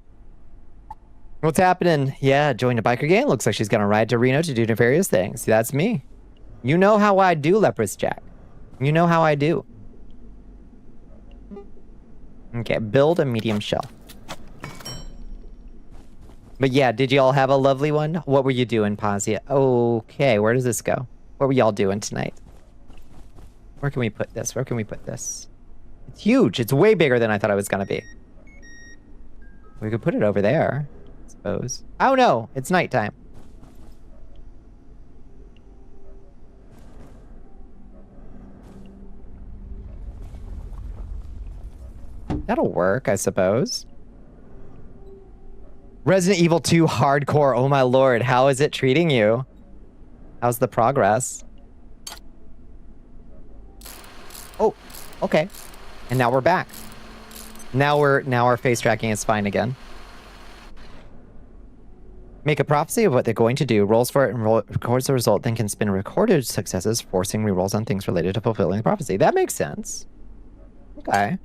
What's happening? Yeah, joined a biker gang. Looks like she's gonna ride to Reno to do nefarious things. That's me. You know how I do, Leprous Jack. You know how I do. Okay, build a medium shelf. But yeah, did you all have a lovely one? What were you doing, Pazia? Okay, where does this go? What were y'all doing tonight? Where can we put this? Where can we put this? It's huge. It's way bigger than I thought it was gonna be. We could put it over there, I suppose. Oh no, it's nighttime. That'll work, I suppose. Resident Evil 2 Hardcore. Oh my lord, how is it treating you? How's the progress? Oh, okay. And now we're back. Now our face tracking is fine again. Make a prophecy of what they're going to do, rolls for it, and records the result, then can spin recorded successes, forcing rerolls on things related to fulfilling the prophecy. That makes sense. Okay.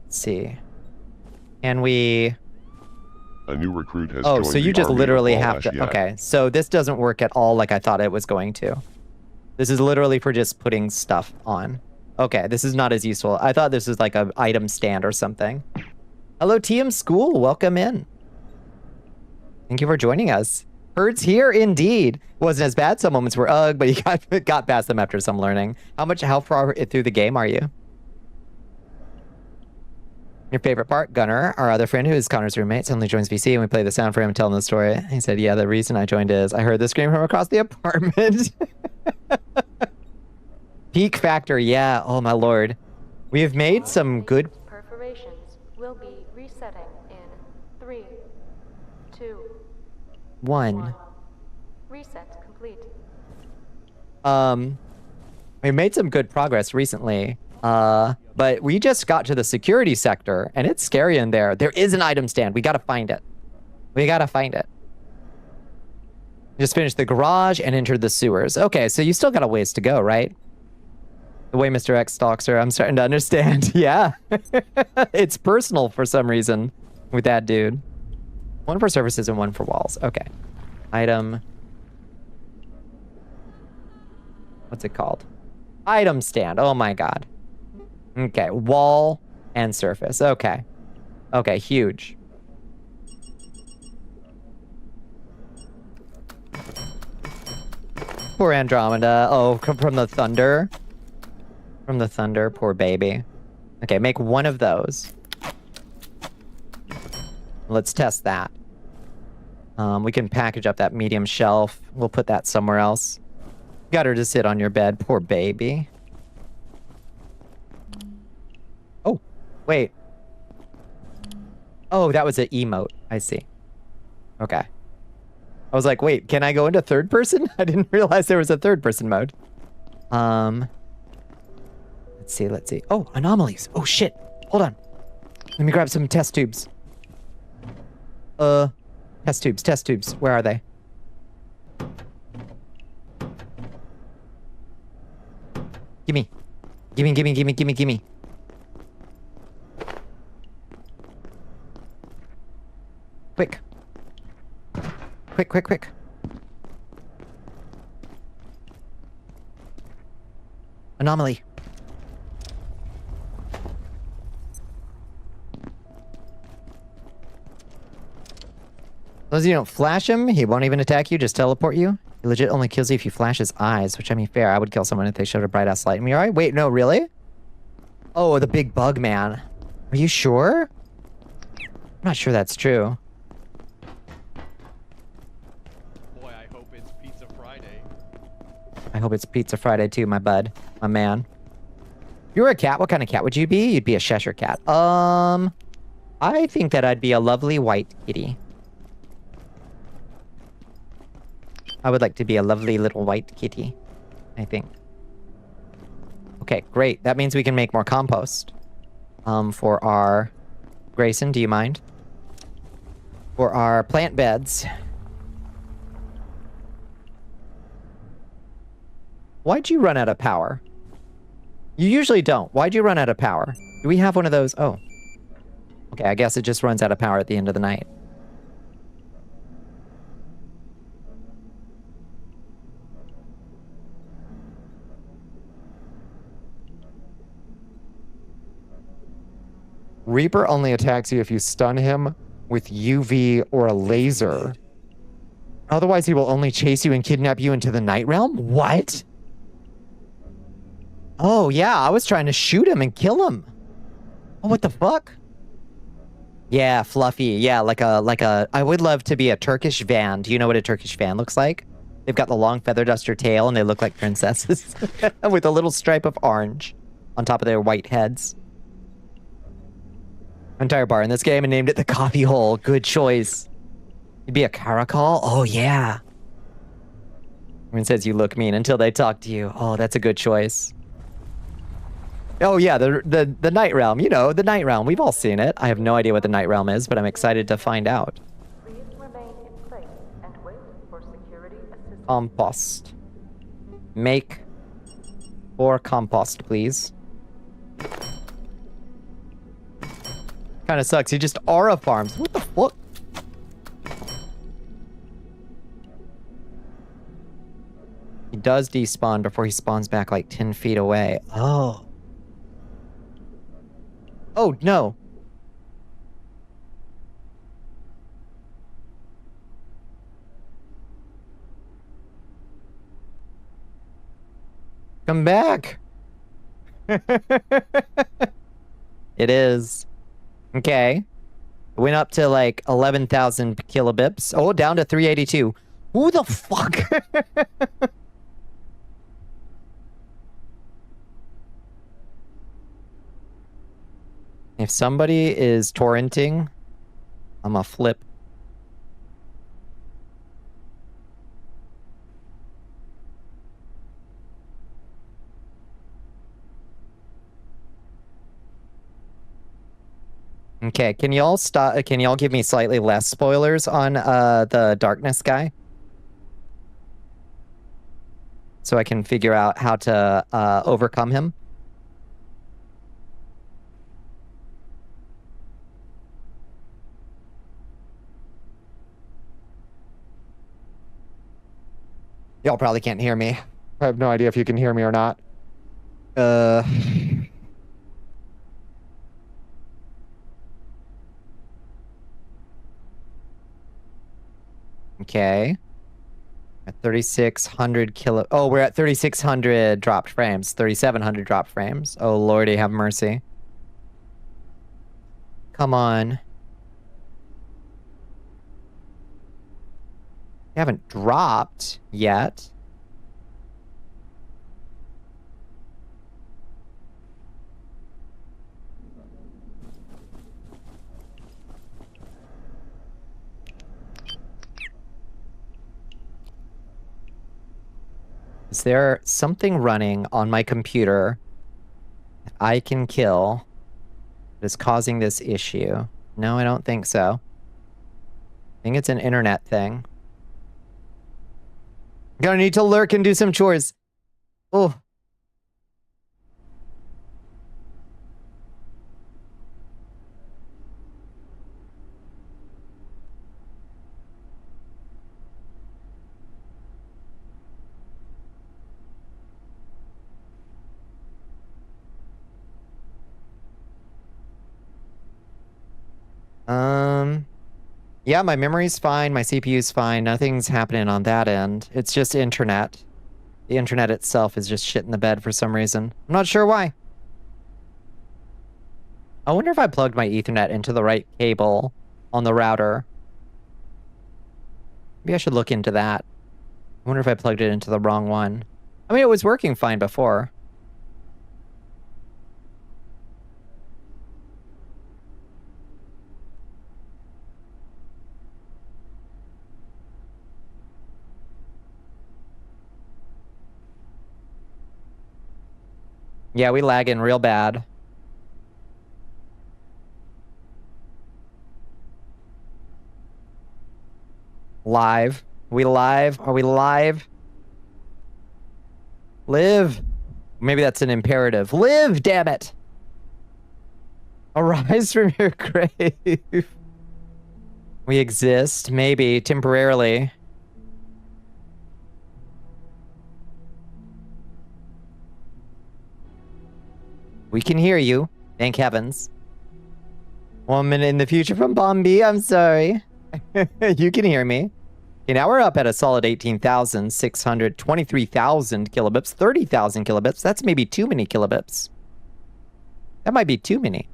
Let's see. Can we... A new recruit has Oh, joined so you the just army literally of have to... Al-Ashiyak. Okay, so this doesn't work at all like I thought it was going to. This is literally for just putting stuff on. Okay, this is not as useful. I thought this was like an item stand or something. Hello, TM School. Welcome in. Thank you for joining us. Herds here, indeed. Wasn't as bad. Some moments were ugh, but you got past them after some learning. How far through the game are you? Your favorite part? Gunnar, our other friend who is Connor's roommate, suddenly joins VC and we play the sound for him telling the story. He said, yeah, the reason I joined is I heard the scream from across the apartment. Peak factor, yeah. Oh my lord. We have made some good... Perforations will be resetting in 3, 2, 1. Reset complete. We made some good progress recently. But we just got to the security sector, and it's scary in there. There is an item stand. We gotta find it. We gotta find it. Just finished the garage and entered the sewers. Okay, so you still got a ways to go, right? The way Mr. X stalks her, I'm starting to understand. Yeah. It's personal for some reason with that dude. 1 for surfaces and 1 for walls. Okay. Item. What's it called? Item stand. Oh my god. Okay, wall and surface. Okay. Okay, huge. Poor Andromeda. Oh, come from the thunder. From the thunder, poor baby. Okay, make 1 of those. Let's test that. We can package up that medium shelf. We'll put that somewhere else. Got her to sit on your bed, poor baby. Oh, wait. Oh, that was an emote. I see. Okay. I was like, wait, can I go into third person? I didn't realize there was a third person mode. Let's see. Oh, anomalies. Oh, shit. Hold on. Let me grab some test tubes. Test tubes. Where are they? Gimme. Quick. Anomaly. As you don't flash him, he won't even attack you, just teleport you. He legit only kills you if you flash his eyes, which I mean, fair. I would kill someone if they showed a bright ass light in me. All right, wait, no, really? Oh, the big bug man. Are you sure? I'm not sure that's true. Boy, I hope it's Pizza Friday. I hope it's Pizza Friday too, my bud. My man. If you were a cat, what kind of cat would you be? You'd be a Cheshire cat. I think that I'd be a lovely white kitty. I would like to be a lovely little white kitty, I think. Okay, great. That means we can make more compost. For our... Grayson, do you mind? For our plant beds. Why'd you run out of power? You usually don't. Why'd you run out of power? Do we have one of those? Oh. Okay, I guess it just runs out of power at the end of the night. Reaper only attacks you if you stun him with UV or a laser. Otherwise, he will only chase you and kidnap you into the night realm? What? Oh, yeah, I was trying to shoot him and kill him. Oh, what the fuck? Yeah, fluffy. Yeah, like a... I would love to be a Turkish van. Do you know what a Turkish van looks like? They've got the long feather duster tail and they look like princesses. With a little stripe of orange on top of their white heads. Entire bar in this game and named it the coffee hole. Good choice. You'd be a caracol? Oh, yeah. Everyone says you look mean until they talk to you. Oh, that's a good choice. Oh, yeah, the Night Realm. You know, the Night Realm. We've all seen it. I have no idea what the Night Realm is, but I'm excited to find out. Please remain in place and wait for security assistance. Compost. Make 4 compost, please. Kind of sucks. He just aura farms. What the fuck? He does despawn before he spawns back like 10 feet away. Oh. Oh, no. Come back. It is. Okay. It went up to like 11,000 kilobips. Oh, down to 382. Who the fuck? If somebody is torrenting, I'm a flip. Okay, can y'all stop? Can y'all give me slightly less spoilers on the darkness guy? So I can figure out how to overcome him. Y'all probably can't hear me. I have no idea if you can hear me or not. Okay. At 3,600 kilo... Oh, we're at 3,600 dropped frames. 3,700 dropped frames. Oh, Lordy, have mercy. Come on. You haven't dropped yet. Is there something running on my computer that I can kill that is causing this issue? No, I don't think so. I think it's an internet thing. Gonna need to lurk and do some chores. Oh. Yeah, my memory's fine, my CPU's fine, nothing's happening on that end. It's just internet. The internet itself is just shit in the bed for some reason. I'm not sure why. I wonder if I plugged my Ethernet into the right cable on the router. Maybe I should look into that. I wonder if I plugged it into the wrong one. I mean, it was working fine before. Yeah, we lagging real bad. Live. We live? Are we live? Live. Maybe that's an imperative. Live, damn it. Arise from your grave. We exist, maybe, temporarily. We can hear you. Thank heavens. 1 minute in the future from Bombi, I'm sorry. You can hear me. Okay, now we're up at a solid 18,600, 23,000 kilobits, 30,000 kilobits. That's maybe too many kilobits. That might be too many.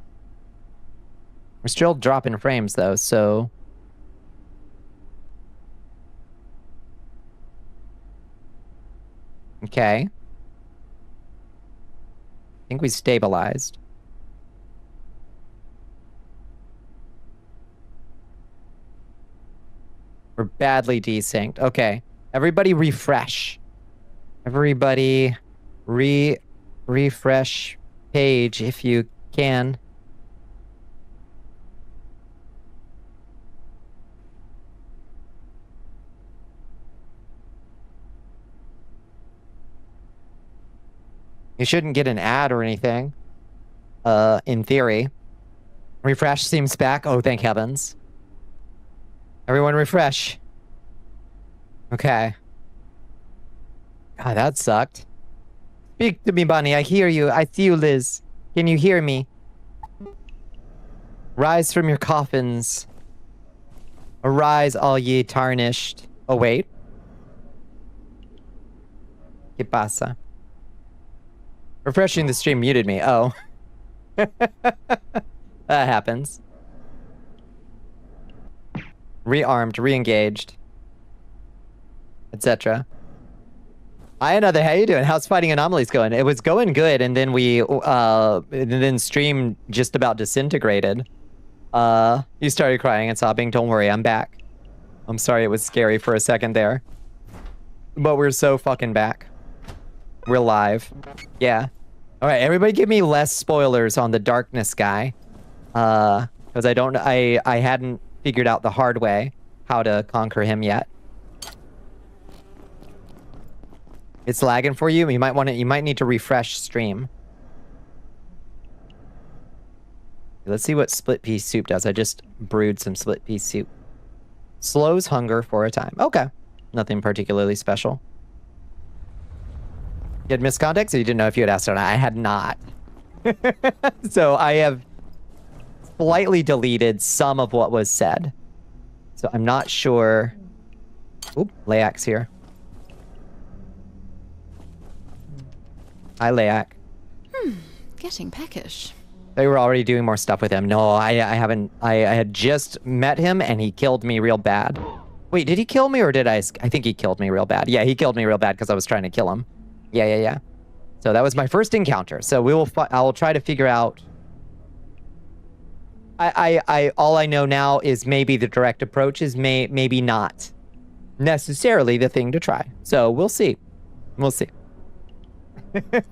We're still dropping frames though, so... Okay. I think we stabilized. We're badly desynced. Okay. Everybody refresh. Everybody refresh page if you can. You shouldn't get an ad or anything. In theory. Refresh seems back. Oh, thank heavens. Everyone refresh. Okay. God, that sucked. Speak to me, Bonnie. I hear you. I see you, Liz. Can you hear me? Rise from your coffins. Arise, all ye tarnished. Oh, wait. ¿Qué pasa? Refreshing the stream muted me. Oh. That happens. Rearmed, re-engaged, etc. Hi, another. How you doing? How's Fighting Anomalies going? It was going good, and then stream just about disintegrated. You started crying and sobbing. Don't worry, I'm back. I'm sorry it was scary for a second there, but we're so fucking back. We're live. Yeah. All right, everybody, give me less spoilers on the darkness guy, because I hadn't figured out the hard way how to conquer him yet. It's lagging for you. You might need to refresh stream. Let's see what split pea soup does. I just brewed some split pea soup. Slows hunger for a time. Okay. Nothing particularly special. You had miscontext, so you didn't know if you had asked or not. I had not. So I have slightly deleted some of what was said. So I'm not sure. Oop, Laak's here. Hi, Laak. Getting peckish. They were already doing more stuff with him. No, I haven't. I had just met him and he killed me real bad. Wait, did he kill me or did I think he killed me real bad. Yeah, he killed me real bad because I was trying to kill him. Yeah. So that was my first encounter. So I will try to figure out. All I know now is maybe the direct approach is maybe not necessarily the thing to try. So we'll see. We'll see.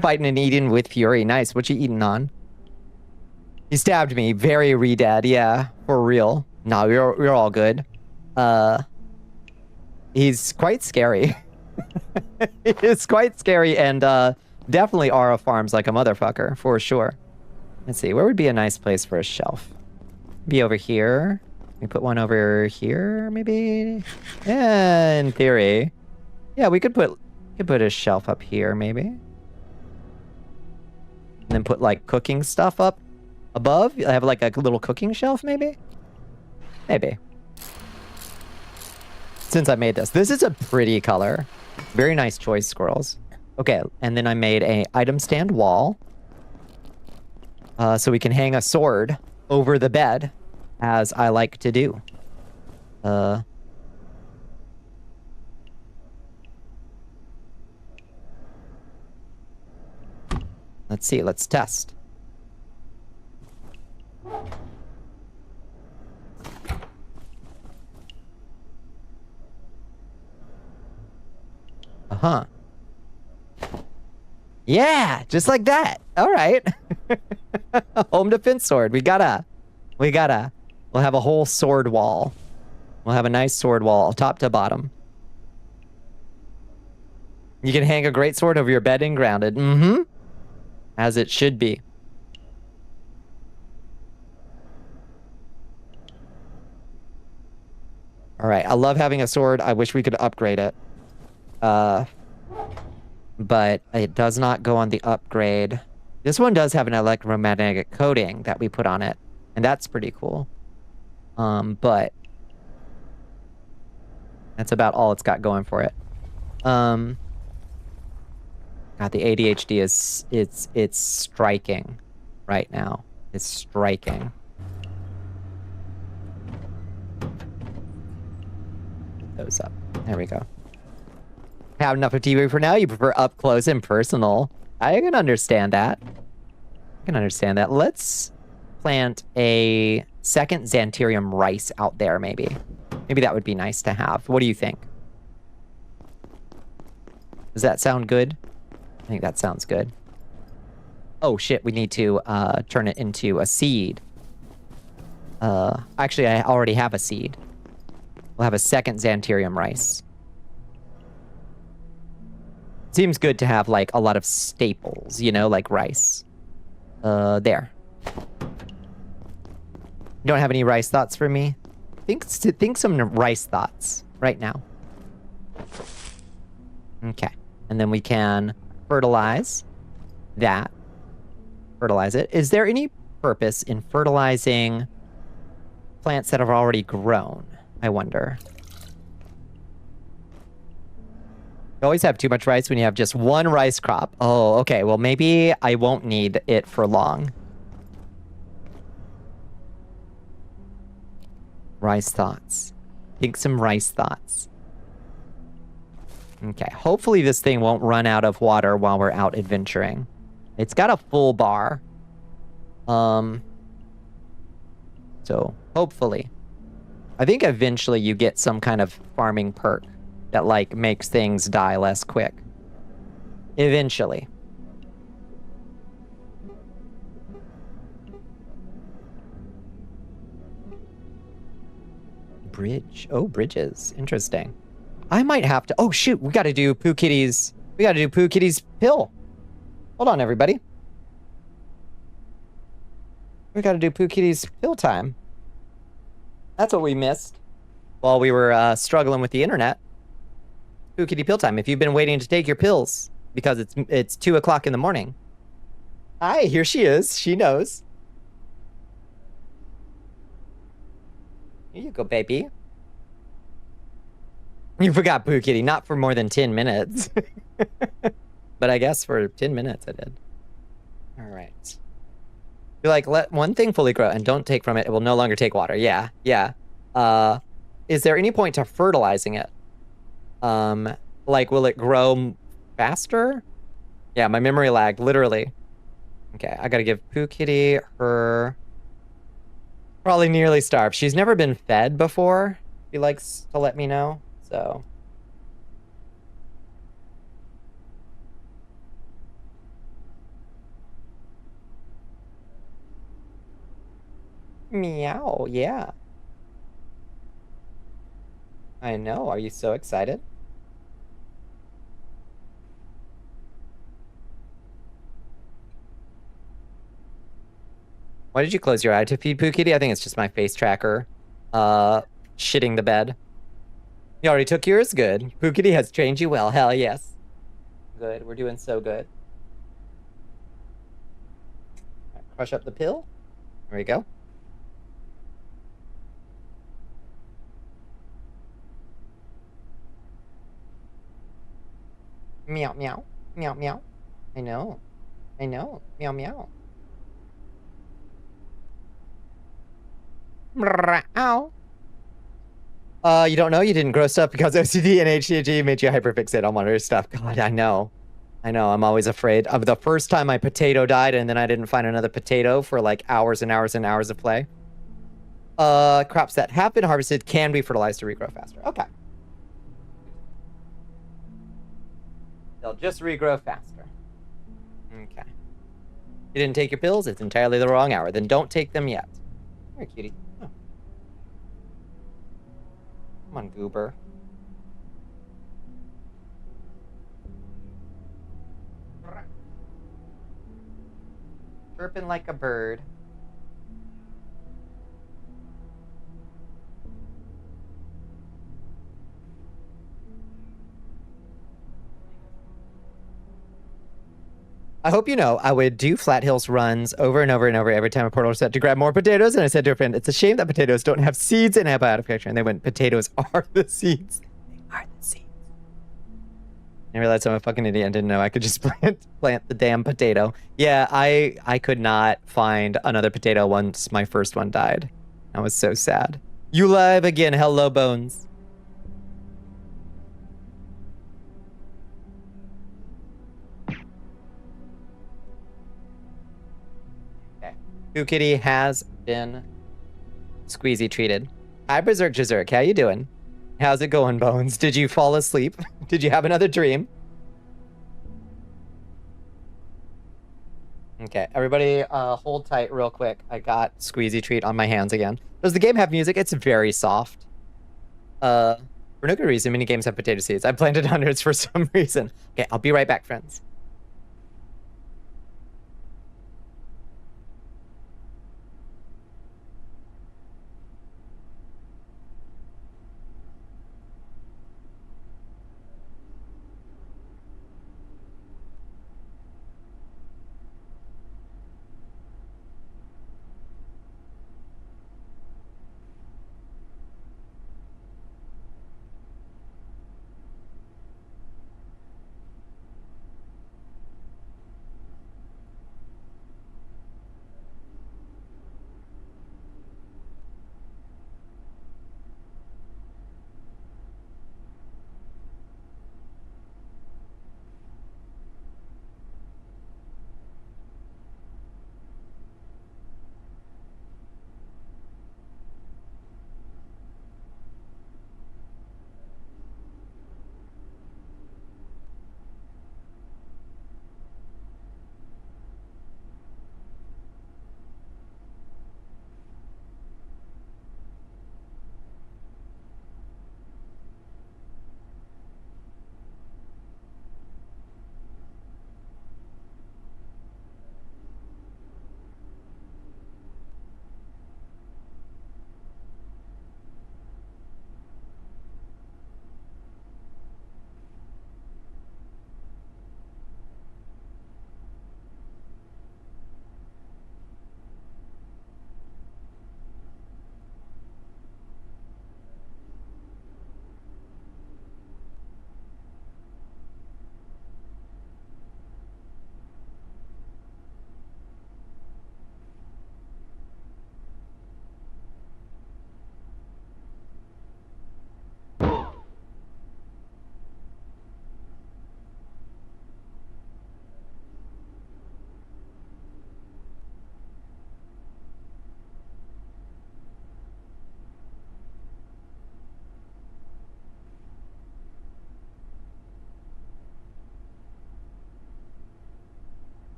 Fighting and eating with fury. Nice. What you eating on? He stabbed me. Very re-dead. Yeah, for real. No, you're all good. He's quite scary. It's quite scary and definitely aura farms like a motherfucker for sure. Let's see. Where would be a nice place for a shelf? Be over here. We put one over here, maybe. Yeah, in theory. Yeah, we could put a shelf up here, maybe. And then put like cooking stuff up above. I have like a little cooking shelf, maybe. Maybe. Since I made this is a pretty color. Very nice choice, squirrels. Okay, and then I made a item stand wall. So we can hang a sword over the bed, as I like to do. Let's see. Let's test. Uh-huh. Yeah, just like that. All right. Home defense sword. We'll have a whole sword wall. We'll have a nice sword wall, top to bottom. You can hang a great sword over your bed and grounded. Mm-hmm. As it should be. All right, I love having a sword. I wish we could upgrade it. But it does not go on the upgrade. This one does have an electromagnetic coating that we put on it, and that's pretty cool. But that's about all it's got going for it. God, the ADHD is it's striking right now. It's striking. Those up. There we go. Have enough of TV for now. You prefer up close and personal. I can understand that. Let's plant a second Xantharium rice out there, maybe. Maybe that would be nice to have. What do you think? Does that sound good? I think that sounds good. Oh shit, we need to turn it into a seed. Actually, I already have a seed. We'll have a second Xantharium rice. Seems good to have, like, a lot of staples, you know, like rice. There. Don't have any rice thoughts for me? Think some rice thoughts right now. Okay. And then we can fertilize that. Fertilize it. Is there any purpose in fertilizing plants that have already grown? I wonder. You always have too much rice when you have just one rice crop. Oh, okay. Well, maybe I won't need it for long. Rice thoughts. Think some rice thoughts. Okay. Hopefully this thing won't run out of water while we're out adventuring. It's got a full bar. So, hopefully. I think eventually you get some kind of farming perk that, like, makes things die less quick. Eventually. Bridge. Oh, bridges. Interesting. I might have to... Oh, shoot. We gotta do Pooh Kitty's... We gotta do Pooh Kitty's pill. Hold on, everybody. We gotta do Pooh Kitty's pill time. That's what we missed while we were struggling with the internet. Pooh Kitty pill time. If you've been waiting to take your pills because it's 2 o'clock in the morning. Hi, here she is. She knows. Here you go, baby. You forgot Pooh Kitty, not for more than 10 minutes. But I guess for 10 minutes I did. All right. You're like, let one thing fully grow and don't take from it. It will no longer take water. Yeah, yeah. Is there any point to fertilizing it? Like, will it grow faster? Yeah, my memory lagged, literally. Okay, I gotta give Pooh Kitty her... Probably nearly starved. She's never been fed before. She likes to let me know, so... Meow, yeah. I know, are you so excited? Why did you close your eye to feed Pooh Kitty? I think it's just my face tracker. Shitting the bed. You already took yours? Good. Pooh Kitty has trained you well. Hell yes. Good, we're doing so good. Right, crush up the pill. There we go. Meow, meow. Meow, meow. I know. I know. Meow, meow. Ow. You don't know? You didn't grow stuff because OCD and HDG made you hyperfixate on monitor stuff. God, I know. I know, I'm always afraid of the first time my potato died and then I didn't find another potato for like hours and hours and hours of play. Crops that have been harvested can be fertilized to regrow faster. Okay. They'll just regrow faster. Okay. You didn't take your pills? It's entirely the wrong hour. Then don't take them yet. Here, cutie. Oh. Come on, goober. Chirping like a bird. I hope you know I would do Flat Hills runs over and over and over every time a portal was set to grab more potatoes. And I said to a friend, it's a shame that potatoes don't have seeds in Abiotic picture. And they went, potatoes are the seeds. They are the seeds. I realized I'm a fucking idiot and didn't know I could just plant the damn potato. Yeah, I could not find another potato once my first one died. I was so sad. You live again. Hello, Bones. Pooh Kitty has been squeezy treated. Hi, Berserk Jazerk. How you doing? How's it going, Bones? Did you fall asleep? Did you have another dream? Okay, everybody hold tight real quick. I got squeezy treat on my hands again. Does the game have music? It's very soft. For no good reason, many games have potato seeds. I planted hundreds for some reason. Okay, I'll be right back, friends.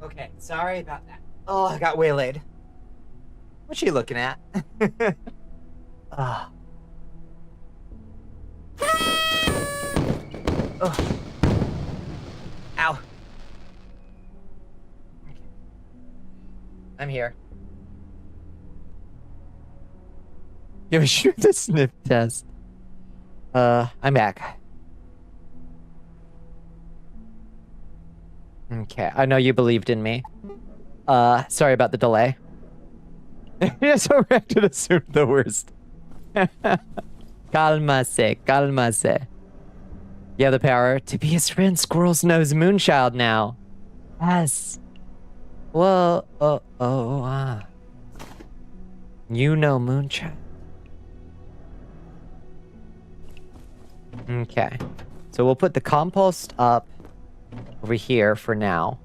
Okay, sorry about that. Oh, I got waylaid. What's she looking at? Ah. Oh. Ow. Okay. I'm here. Give me shoot the sniff test. I'm back. Okay, I know you believed in me. Sorry about the delay. Yes, overreacted, assumed the worst. Calmase, calmase. You have the power to be his friend Squirrel's Nose Moonchild now. Yes. Whoa, You know Moonchild. Okay. So we'll put the compost up over here for now.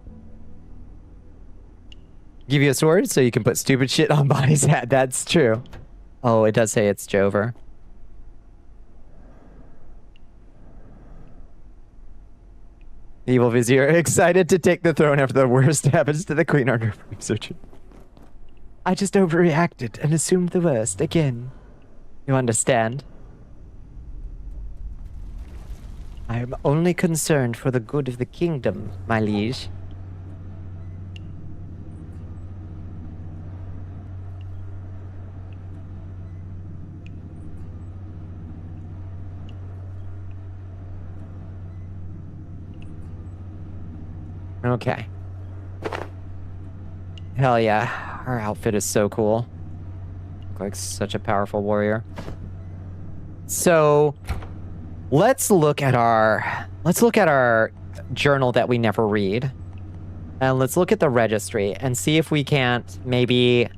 Give you a sword so you can put stupid shit on Bonnie's hat. That's true. Oh, it does say it's Jover. Evil Vizier, excited to take the throne after the worst happens to the Queen under research. I just overreacted and assumed the worst again. You understand? I am only concerned for the good of the kingdom, my liege. Okay. Hell yeah. Her outfit is so cool. Look like such a powerful warrior. So let's look at our journal that we never read. And let's look at the registry and see if we can't maybe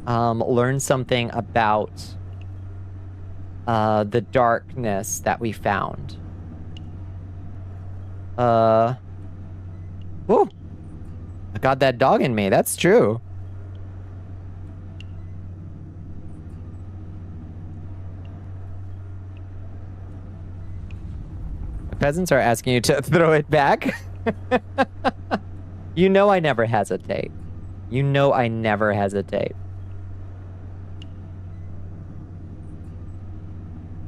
learn something about the darkness that we found. Whoa. I got that dog in me. That's true. The peasants are asking you to throw it back. You know I never hesitate. You know I never hesitate.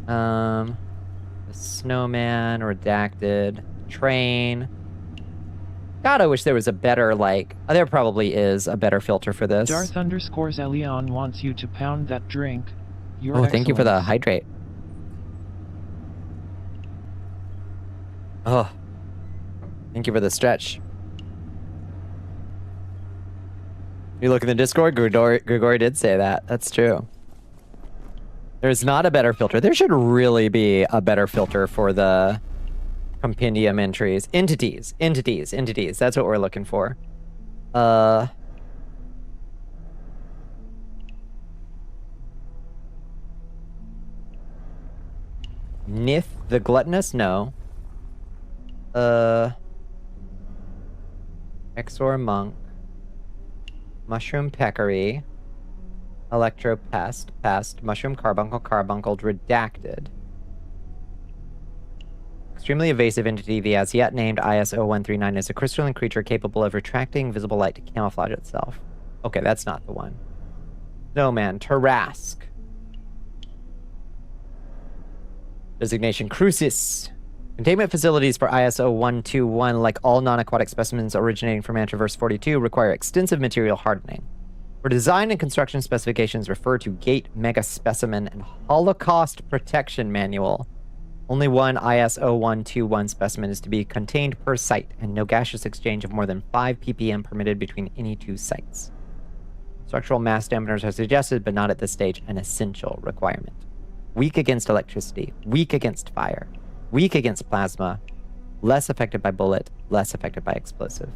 The snowman, redacted, train. God, I wish there was a better, like... there probably is a better filter for this. Darth_Elion wants you to pound that drink. Your thank you for the Excellence. hydrate. Oh. Thank you for the stretch. You look in the Discord, Grigori did say that. That's true. There's not a better filter. There should really be a better filter for the... compendium entries. Entities. That's what we're looking for. Nith the Gluttonous? No. Exor Monk. Mushroom Peccary. Electro Pest. Mushroom Carbuncle. Redacted. Extremely evasive entity, the as yet named IS-0139 is a crystalline creature capable of retracting visible light to camouflage itself. Okay, that's not the one. Snowman, Tarrasque. Designation, Crucis. Containment facilities for IS-0121, like all non-aquatic specimens originating from Antraverse 42, require extensive material hardening. For design and construction specifications, refer to Gate Mega Specimen and Holocaust Protection Manual. Only one IS-0121 specimen is to be contained per site, and no gaseous exchange of more than 5 ppm permitted between any two sites. Structural mass dampeners are suggested, but not at this stage an essential requirement. Weak against electricity, weak against fire, weak against plasma, less affected by bullet, less affected by explosive.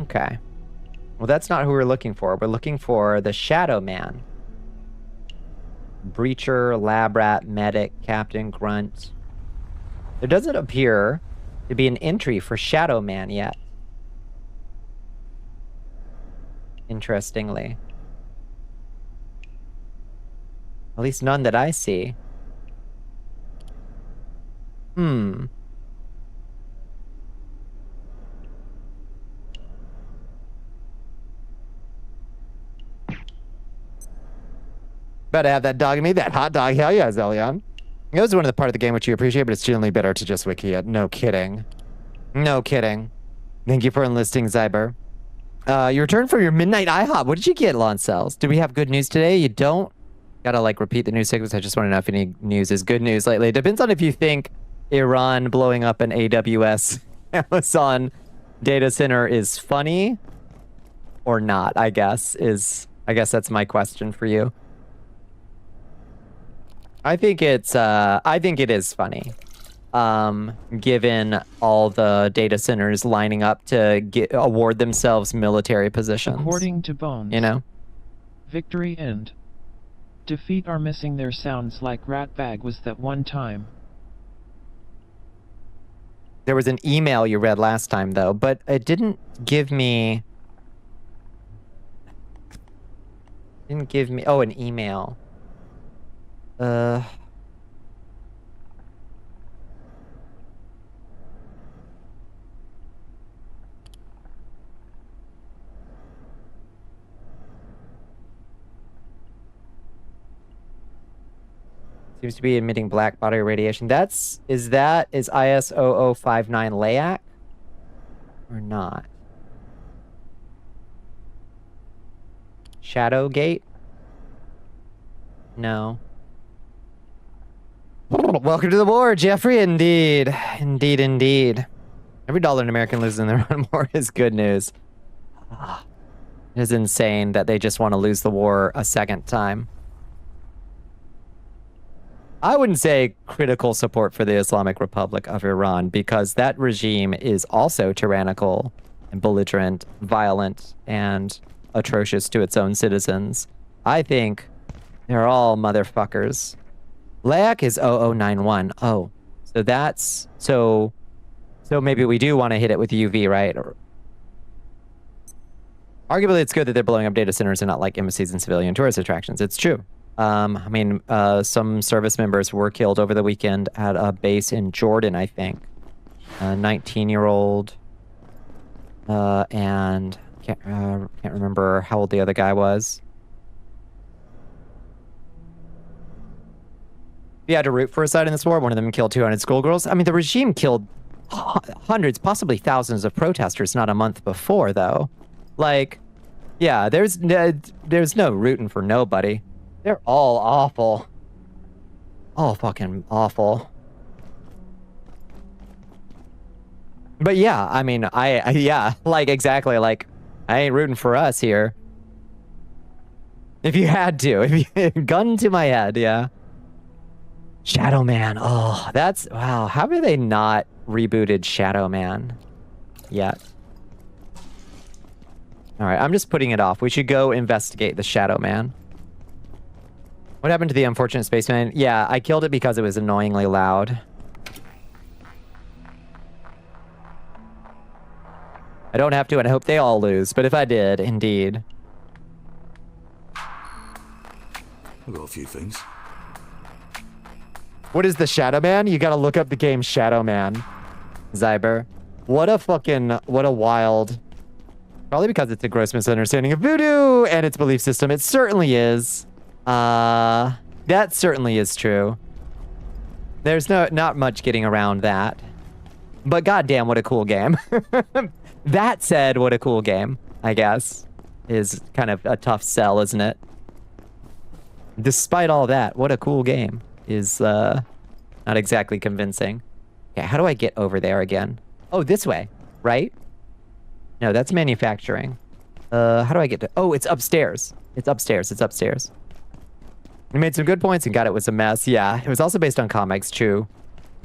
Okay. Well, that's not who we're looking for. We're looking for the Shadow Man. Breacher, Lab Rat, Medic, Captain, Grunt. There doesn't appear to be an entry for Shadow Man yet. Interestingly. At least none that I see. Better have that dog in me, that hot dog. Hell yeah, Zelion. It was one of the part of the game which you appreciate, but it's generally better to just wiki it. No kidding. No kidding. Thank you for enlisting, Zyber. You returned from your midnight IHOP. What did you get, Lancels? Do we have good news today? You don't? Gotta, like, repeat the news sequence. I just want to know if any news is good news lately. It depends on if you think Iran blowing up an AWS Amazon data center is funny or not, I guess that's my question for you. I think it is funny. Given all the data centers lining up to award themselves military positions. According to Bones, You know? victory and defeat are missing their sounds like Ratbag was that one time. There was an email you read last time, though, but it didn't give me... Oh, an email. Seems to be emitting black body radiation. Is IS0059 LAAC? Or not? Shadowgate? No. Welcome to the war, Jeffrey. Indeed. Indeed, indeed. Every dollar an American loses in their own war is good news. It is insane that they just want to lose the war a second time. I wouldn't say critical support for the Islamic Republic of Iran, because that regime is also tyrannical and belligerent, violent, and atrocious to its own citizens. I think they're all motherfuckers. LAAC is 0091. Oh, so that's... So maybe we do want to hit it with UV, right? Or, arguably, it's good that they're blowing up data centers and not like embassies and civilian tourist attractions. It's true. I mean, some service members were killed over the weekend at a base in Jordan, I think. A 19-year-old, and can't remember how old the other guy was. If you had to root for a side in this war, one of them killed 200 schoolgirls. I mean, the regime killed hundreds, possibly thousands of protesters not a month before, though. Like, yeah, there's no rooting for nobody. They're all awful. All fucking awful. But yeah, I mean, yeah, like, exactly, like, I ain't rooting for us here. If you had to, gun to my head, yeah. Shadow Man, oh, that's, wow, how have they not rebooted Shadow Man yet? All right, I'm just putting it off. We should go investigate the Shadow Man. What happened to the unfortunate spaceman? Yeah, I killed it because it was annoyingly loud. I don't have to, and I hope they all lose, but if I did, indeed. I've got a few things. What is the Shadow Man? You gotta look up the game Shadow Man, Zyber. What a wild... Probably because it's a gross misunderstanding of voodoo and its belief system. It certainly is. That certainly is true. There's not much getting around that. But goddamn, what a cool game. That said, what a cool game, I guess, is kind of a tough sell, isn't it? Despite all that, what a cool game is not exactly convincing. Okay, how do I get over there again? Oh, this way, right? No, that's manufacturing. How do I get to... Oh, it's upstairs. It's upstairs. It's upstairs. We made some good points and God, it was a mess. Yeah, it was also based on comics, true.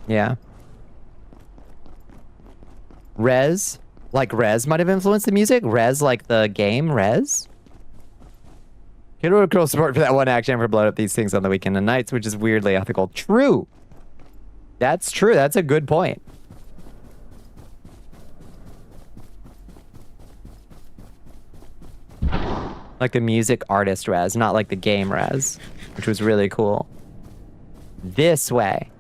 Yeah. Rez? Like Rez might have influenced the music? Rez like the game Rez? Critical support for that one action for blowing up these things on the weekend and nights, which is weirdly ethical. True. That's true. That's a good point. Like the music artist Rez, not like the game Rez, which was really cool. This way.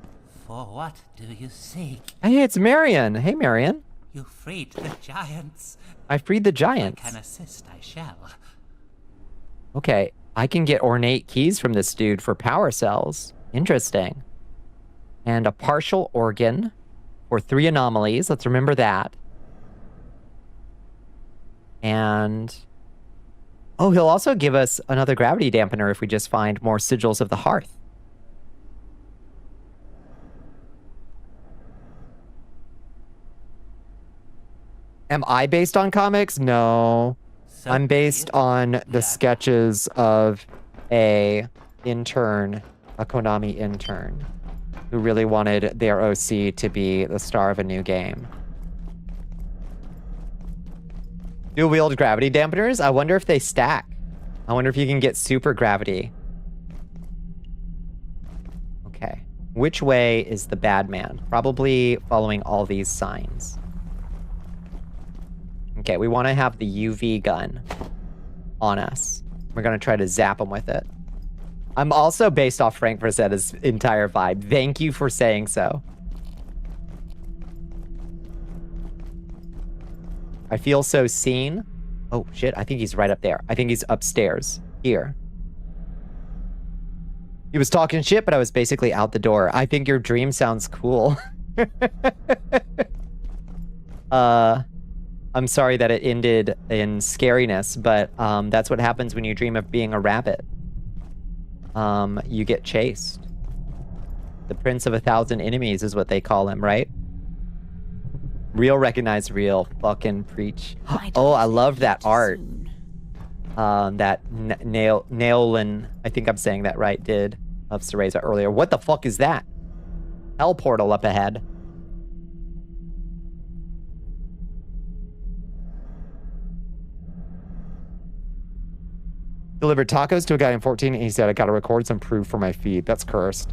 For what do you seek? Hey, it's Marion. Hey, Marion. You freed the giants. I freed the giants. I can assist, I shall. Okay, I can get ornate keys from this dude for power cells. Interesting. And a partial organ for 3 anomalies. Let's remember that. And... oh, he'll also give us another gravity dampener if we just find more sigils of the hearth. Am I based on comics? No. So I'm based on the sketches of a intern, a Konami intern, who really wanted their OC to be the star of a new game. Dual-wield gravity dampeners? I wonder if they stack. I wonder if you can get super gravity. Okay. Which way is the bad man? Probably following all these signs. Okay, we want to have the UV gun on us. We're going to try to zap him with it. I'm also based off Frank Frazetta's entire vibe. Thank you for saying so. I feel so seen. Oh, shit. I think he's right up there. I think he's upstairs. Here. He was talking shit, but I was basically out the door. I think your dream sounds cool. I'm sorry that it ended in scariness, but that's what happens when you dream of being a rabbit. You get chased. The Prince of 1,000 Enemies is what they call him, right? Real recognize real. Fucking preach. Oh, I love that art. That Naolin, I think I'm saying that right, did of Cereza earlier. What the fuck is that? Hell portal up ahead. Delivered tacos to a guy in 14 and he said, I gotta record some proof for my feed. That's cursed.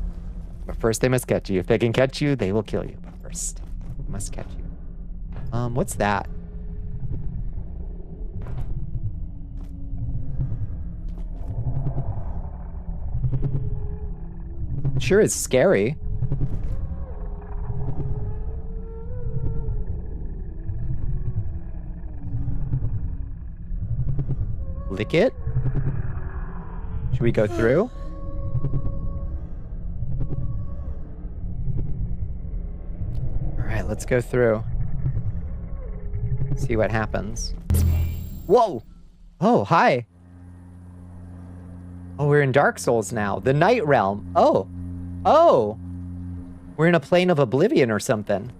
But first they must catch you. If they can catch you, they will kill you. But first, they must catch you. What's that? It sure is scary. Lick it? Should we go through? Alright, let's go through. See what happens. Whoa! Oh, hi. Oh, we're in Dark Souls now. The Night Realm. Oh. Oh. We're in a plane of oblivion or something.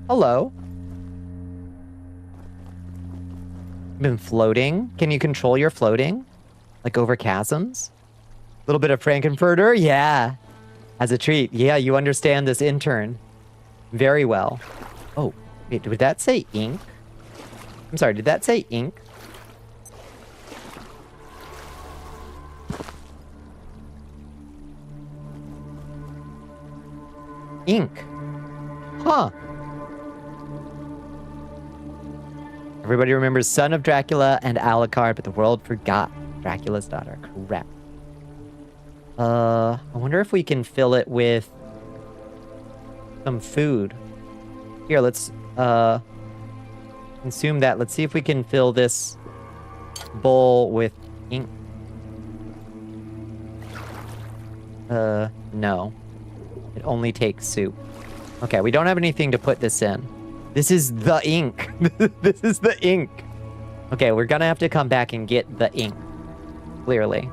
Hello. Been floating? Can you control your floating? Like over chasms? A little bit of Frankenfurter? Yeah. As a treat. Yeah, you understand this intern very well. Oh, wait, did that say ink? I'm sorry, did that say ink? Ink. Huh. Everybody remembers Son of Dracula and Alucard, but the world forgot Dracula's daughter. Correct. I wonder if we can fill it with some food. Here, let's consume that. Let's see if we can fill this bowl with ink. No. It only takes soup. Okay, we don't have anything to put this in. This is the ink. This is the ink. Okay, we're gonna have to come back and get the ink. Clearly.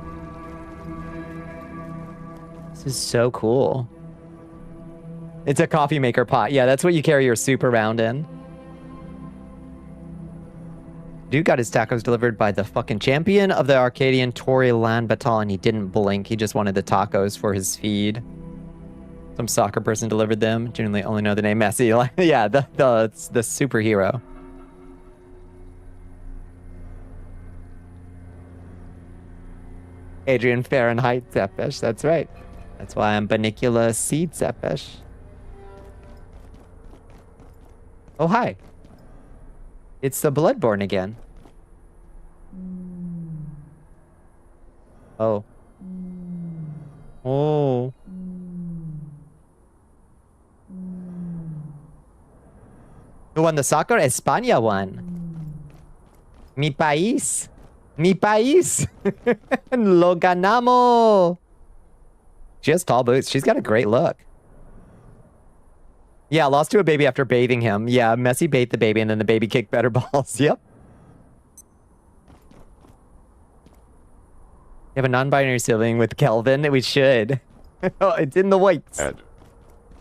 This is so cool. It's a coffee maker pot. Yeah, that's what you carry your soup around in. Dude got his tacos delivered by the fucking champion of the Arcadian Tory Land Baton. He didn't blink. He just wanted the tacos for his feed. Some soccer person delivered them. Generally only know the name Messi. Yeah, the superhero. Adrian Fahrenheit Zepesh. That's right. That's why I'm Bonnicula Seed Zepesh. Oh, hi. It's the Bloodborne again. Oh. Oh. Who won the soccer? España won. Mi país. Mi país. Lo ganamos. She has tall boots. She's got a great look. Yeah, lost to a baby after bathing him. Yeah, Messi bathed the baby and then the baby kicked better balls. Yep. You have a non-binary sibling with Kelvin? We should. Oh, it's in the weights.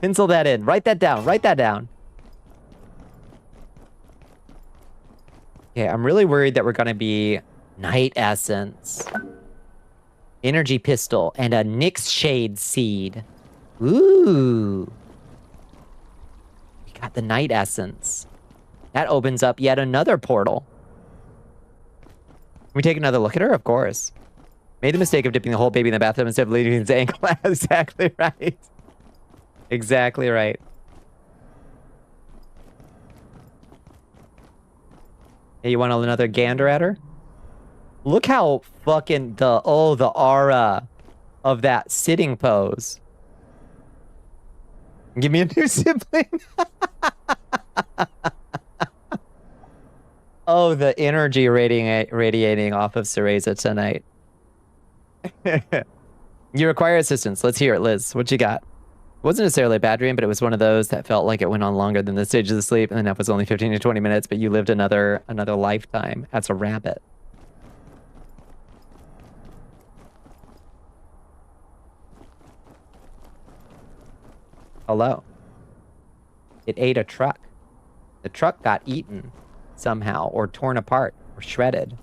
Pencil that in. Write that down. Write that down. Okay, I'm really worried that we're gonna be Night Essence, Energy Pistol, and a Nyx Shade Seed. Ooh. We got the Night Essence. That opens up yet another portal. Can we take another look at her? Of course. Made the mistake of dipping the whole baby in the bathtub instead of leaving his ankle. Exactly right. Exactly right. Hey, you want another gander at her? Look how fucking the aura of that sitting pose. Give me a new sibling. Oh, the energy radiating off of Cereza tonight. You require assistance. Let's hear it, Liz. What you got? It wasn't necessarily a bad dream, but it was one of those that felt like it went on longer than the stages of sleep, and the nap was only 15 to 20 minutes, but you lived another lifetime as a rabbit. Hello. It ate a truck. The truck got eaten somehow, or torn apart, or shredded.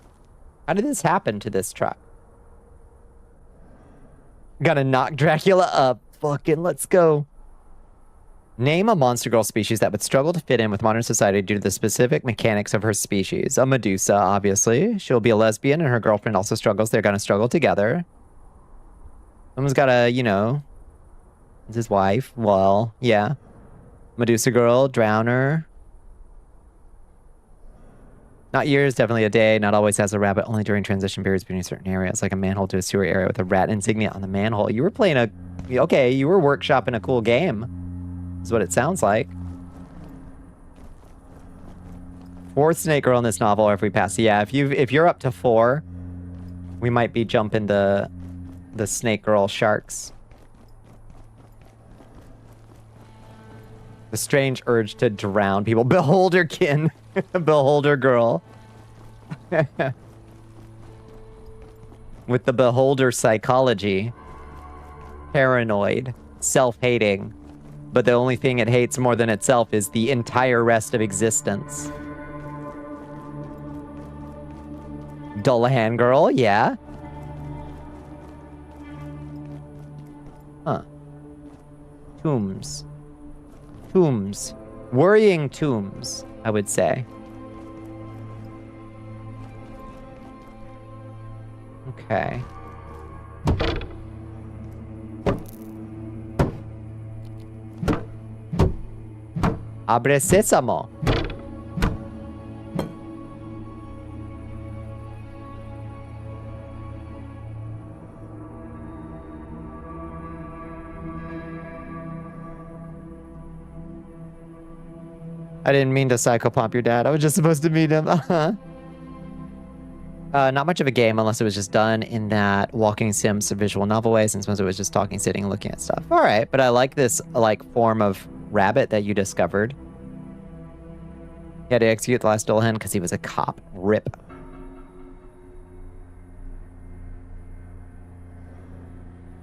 How did this happen to this truck? Gotta knock Dracula up. Fucking let's go. Name a monster girl species that would struggle to fit in with modern society due to the specific mechanics of her species. A Medusa, obviously. She'll be a lesbian and her girlfriend also struggles. They're gonna struggle together. Someone's gotta, you know... It's his wife. Well, yeah. Medusa girl, drowner. Not years, definitely a day. Not always has a rabbit, only during transition periods between certain areas, like a manhole to a sewer area with a rat insignia on the manhole. You were playing a... Okay, you were workshopping a cool game. Is what it sounds like. Fourth snake girl in this novel, or if we pass... Yeah, if you're up to 4, we might be jumping the snake girl sharks. The strange urge to drown people. Beholderkin. Beholder girl. With the beholder psychology. Paranoid. Self-hating. But the only thing it hates more than itself is the entire rest of existence. Dullahan girl, yeah. Huh. Tombs. Tombs. Worrying tombs, I would say. Okay. Abre sésamo. I didn't mean to psychopomp your dad. I was just supposed to meet him. Not much of a game unless it was just done in that walking sims visual novel way, since most of it was just talking, sitting, and looking at stuff. All right, but I like this form of rabbit that you discovered. He had to execute the last Dullahan because he was a cop. Rip.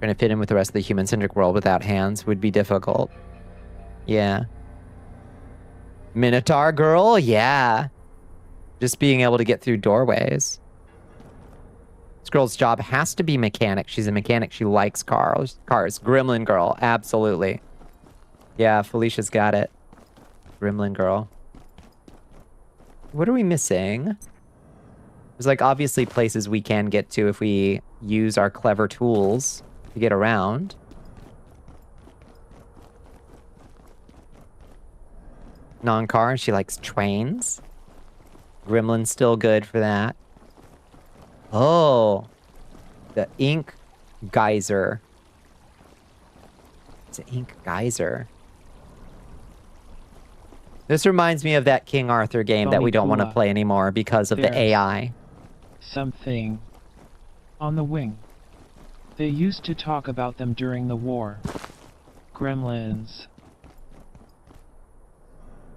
Trying to fit in with the rest of the human-centric world without hands would be difficult. Yeah. Minotaur girl? Yeah. Just being able to get through doorways. This girl's job has to be mechanic. She's a mechanic. She likes cars. Gremlin girl. Absolutely. Yeah, Felicia's got it. Gremlin girl. What are we missing? There's obviously places we can get to if we use our clever tools to get around. Non-car, she likes trains. Gremlin's still good for that. Oh, the ink geyser. It's an ink geyser. This reminds me of that King Arthur game that we don't want to play anymore because of the AI. Something on the wing. They used to talk about them during the war. Gremlins.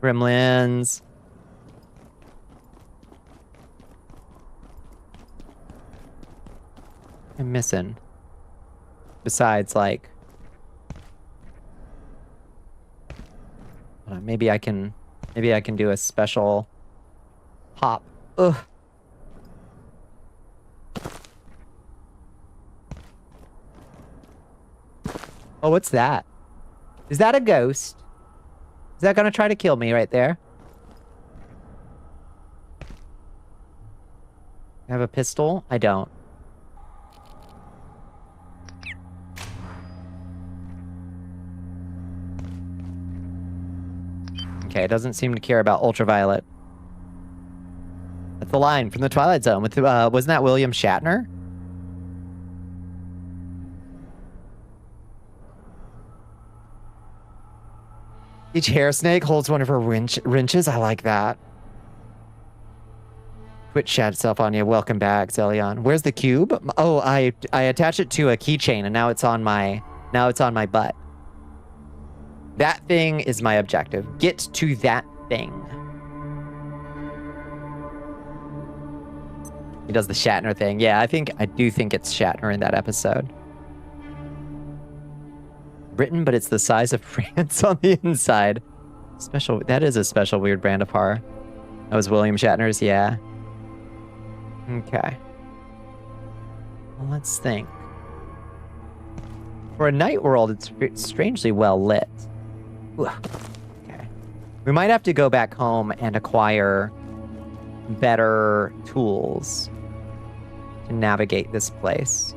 Gremlins. I'm missing. Besides, maybe I can do a special pop Ugh. Oh, what's that? Is that a ghost? Is that gonna try to kill me right there? I have a pistol? I don't. Okay, it doesn't seem to care about ultraviolet. That's the line from the Twilight Zone with wasn't that William Shatner? Each hair snake holds one of her wrenches. I like that. Twitch shat itself on you. Welcome back, Zelion. Where's the cube? Oh, I attached it to a keychain and now it's on my butt. That thing is my objective. Get to that thing. He does the Shatner thing. Yeah, I do think it's Shatner in that episode. Britain, but it's the size of France on the inside. Special. That is a special weird brand of horror. That was William Shatner's. Yeah. Okay. Well, let's think. For a night world, it's strangely well lit. Ooh. Okay. We might have to go back home and acquire better tools to navigate this place.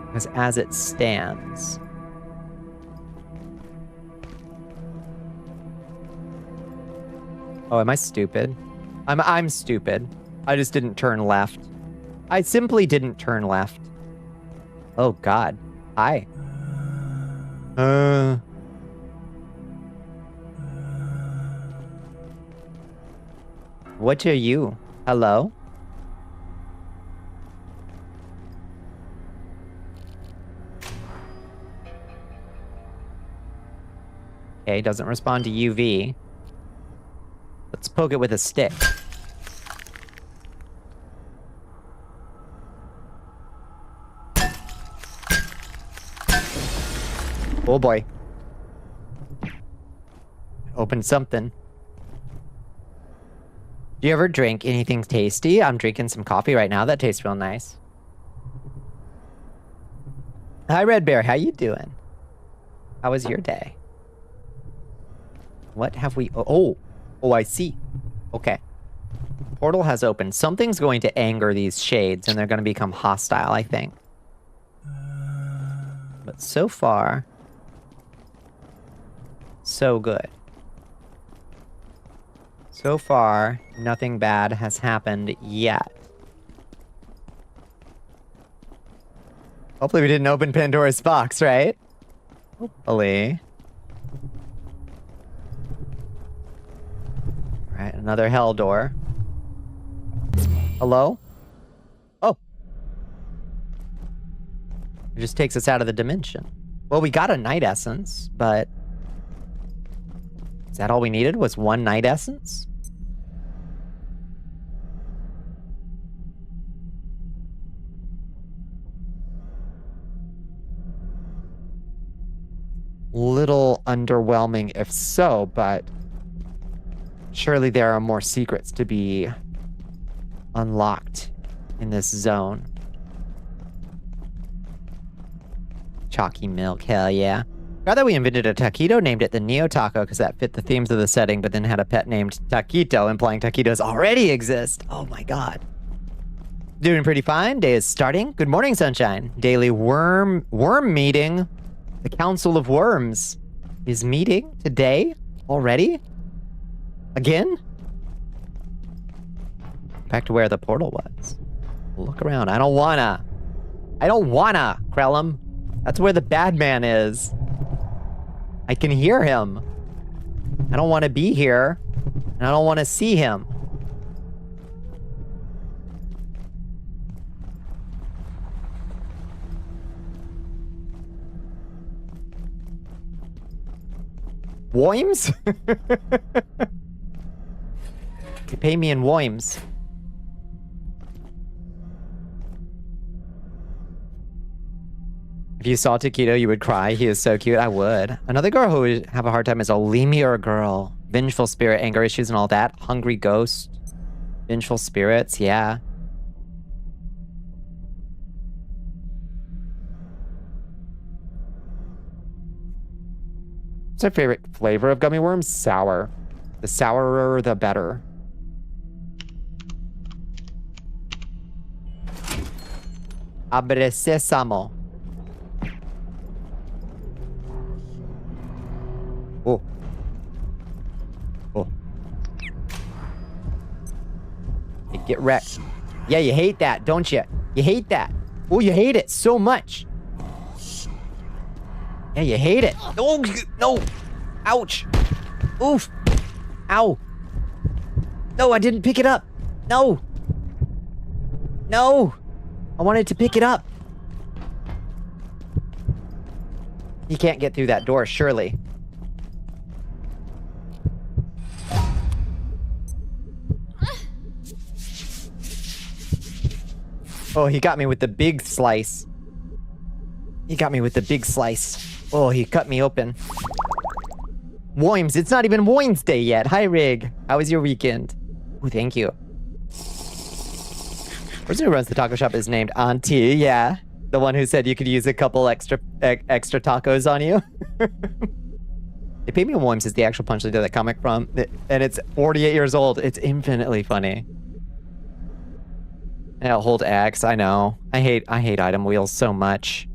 Because as it stands... Oh, am I stupid? I'm stupid. I just didn't turn left. I simply didn't turn left. Oh, God. Hi. What are you? Hello? Okay, doesn't respond to UV. Let's poke it with a stick. Oh boy. Open something. Do you ever drink anything tasty? I'm drinking some coffee right now. That tastes real nice. Hi, Red Bear. How you doing? How was your day? What have we... Oh, I see. Okay. Portal has opened. Something's going to anger these shades, and they're going to become hostile, I think. But so far... so good. So far, nothing bad has happened yet. Hopefully we didn't open Pandora's box, right? Hopefully. Alright, another hell door. Hello? Oh. It just takes us out of the dimension. Well, we got a night essence, but... is that all we needed? Was one night essence? Little underwhelming if so, but surely there are more secrets to be unlocked in this zone. Chalky milk, hell yeah. Glad that we invented a taquito, named it the Neo Taco because that fit the themes of the setting, but then had a pet named Taquito, implying taquitos already exist. Oh my god. Doing pretty fine. Day is starting. Good morning, sunshine. Daily worm meeting. The Council of Worms is meeting today already? Again? Back to where the portal was. Look around. I don't wanna, Krellum. That's where the bad man is. I can hear him. I don't want to be here. And I don't want to see him. Woims? You pay me in woims. If you saw Taquito, you would cry. He is so cute. I would. Another girl who would have a hard time is a Lemur girl. Vengeful spirit, anger issues and all that. Hungry ghost. Vengeful spirits, yeah. What's my favorite flavor of gummy worms? Sour. The sourer, the better. Abre sésamo. Oh. Oh. You get wrecked. Yeah, you hate that, don't you? You hate that. Oh, you hate it so much. Yeah, you hate it. No, no. Ouch. Oof. Ow. No, I didn't pick it up. No. No. I wanted to pick it up. You can't get through that door, surely. Oh, he got me with the big slice. He got me with the big slice. Oh, he cut me open. Woims, it's not even Woims Day yet. Hi, Rig. How was your weekend? Oh, thank you. The person who runs the taco shop is named Auntie, yeah. The one who said you could use a couple extra tacos on you. They paid me in Woims is the actual punchline to that comic from, and it's 48 years old. It's infinitely funny. Yeah, hold X, I know. I hate item wheels so much.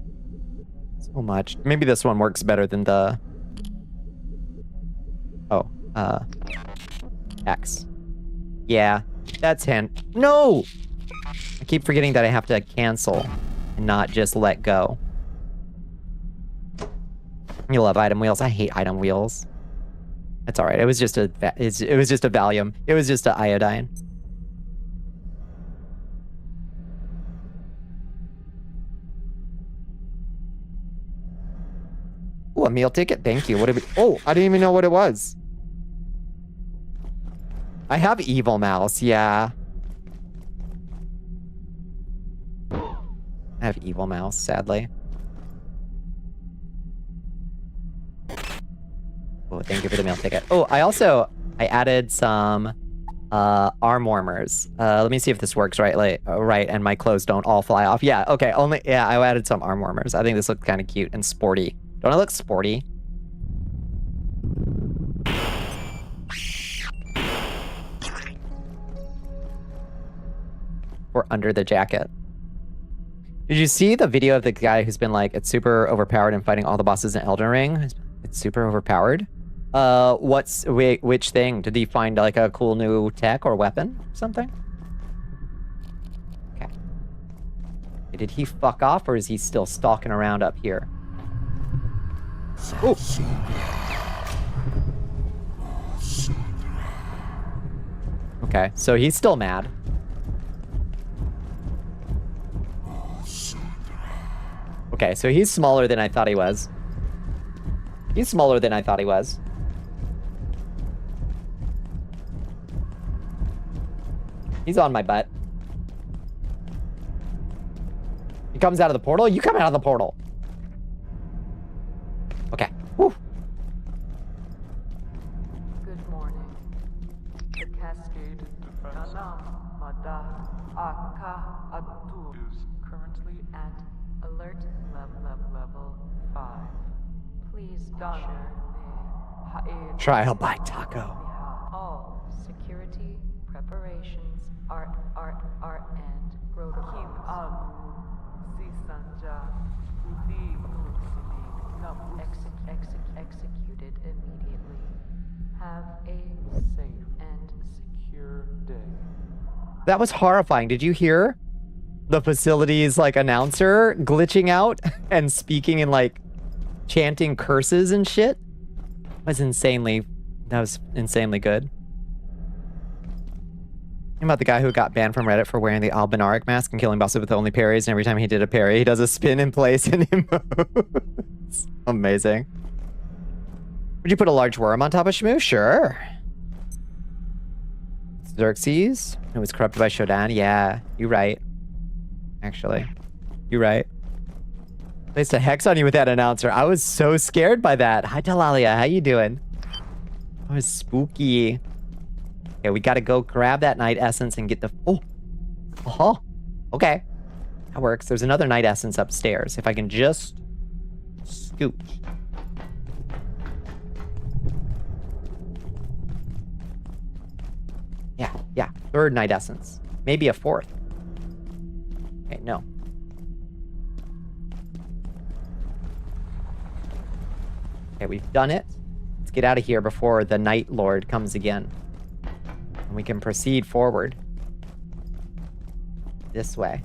So much. Maybe this one works better than the... Oh, X. Yeah, that's hint. No! I keep forgetting that I have to cancel and not just let go. You love item wheels. I hate item wheels. That's all right. It was just a it was just a Valium. It was just an iodine. Oh, a meal ticket. Thank you. What did we? Oh, I didn't even know what it was. I have evil mouse. Yeah. I have evil mouse, sadly. Oh, thank you for the meal ticket. Oh, I added some arm warmers. Let me see if this works right, and my clothes don't all fly off. Yeah, okay, I added some arm warmers. I think this looks kind of cute and sporty. Don't I look sporty? Or under the jacket. Did you see the video of the guy who's been like, it's super overpowered and fighting all the bosses in Elden Ring? It's super overpowered. Which thing? Did he find like a cool new tech or weapon or something? Okay. Did he fuck off or is he still stalking around up here? Ooh. Okay, so he's still mad. Okay, so he's smaller than I thought he was. He's smaller than I thought he was. He's on my butt. He comes out of the portal? You come out of the portal. Okay. Whew. Good morning. The Cascade Nanam Mada Aka Atu is currently at alert level 5. Please Trial by Taco. all security preparations and protocol. Executed immediately. Have a safe and secure day. That was horrifying. Did you hear the facility's like announcer glitching out and speaking in like chanting curses and shit? That was insanely good. About the guy who got banned from Reddit for wearing the albinaric mask and killing bosses with only parries, and every time he did a parry, he does a spin in place and emotes. Amazing. Would you put a large worm on top of Shmoo? Sure. Xerxes, who was corrupted by Shodan. Yeah, you're right. Actually, you're right. Placed a hex on you with that announcer. I was so scared by that. Hi, Talalia. How you doing? Oh, it's spooky. Okay, we gotta go grab that night essence and get the... Oh! Uh-huh. Okay. That works. There's another night essence upstairs. If I can just... scooch. Yeah. Third night essence. Maybe a fourth. Okay, no. Okay, we've done it. Let's get out of here before the Night Lord comes again. And we can proceed forward. This way.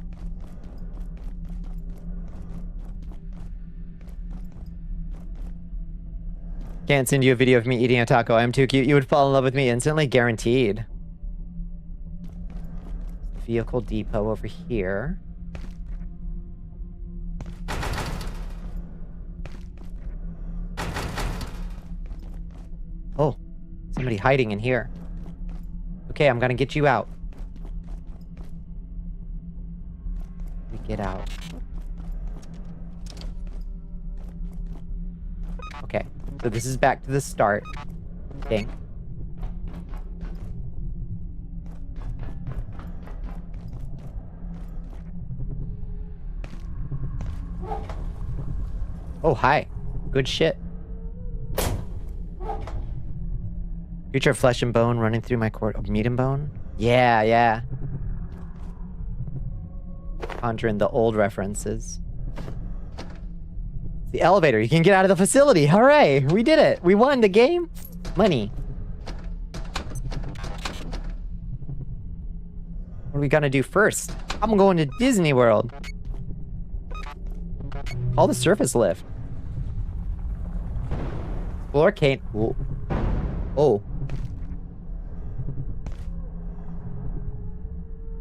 Can't send you a video of me eating a taco. I'm too cute. You would fall in love with me instantly. Guaranteed. Vehicle depot over here. Oh, somebody hiding in here. Okay, I'm gonna get you out. We get out. Okay, so this is back to the start. Dang. Oh, hi. Good shit. Creature of flesh and bone running through my court of meat and bone? Yeah. Conjuring the old references. The elevator. You can get out of the facility. Hooray! We did it. We won the game. Money. What are we gonna do first? I'm going to Disney World. Call the surface lift. Explore cane. Oh.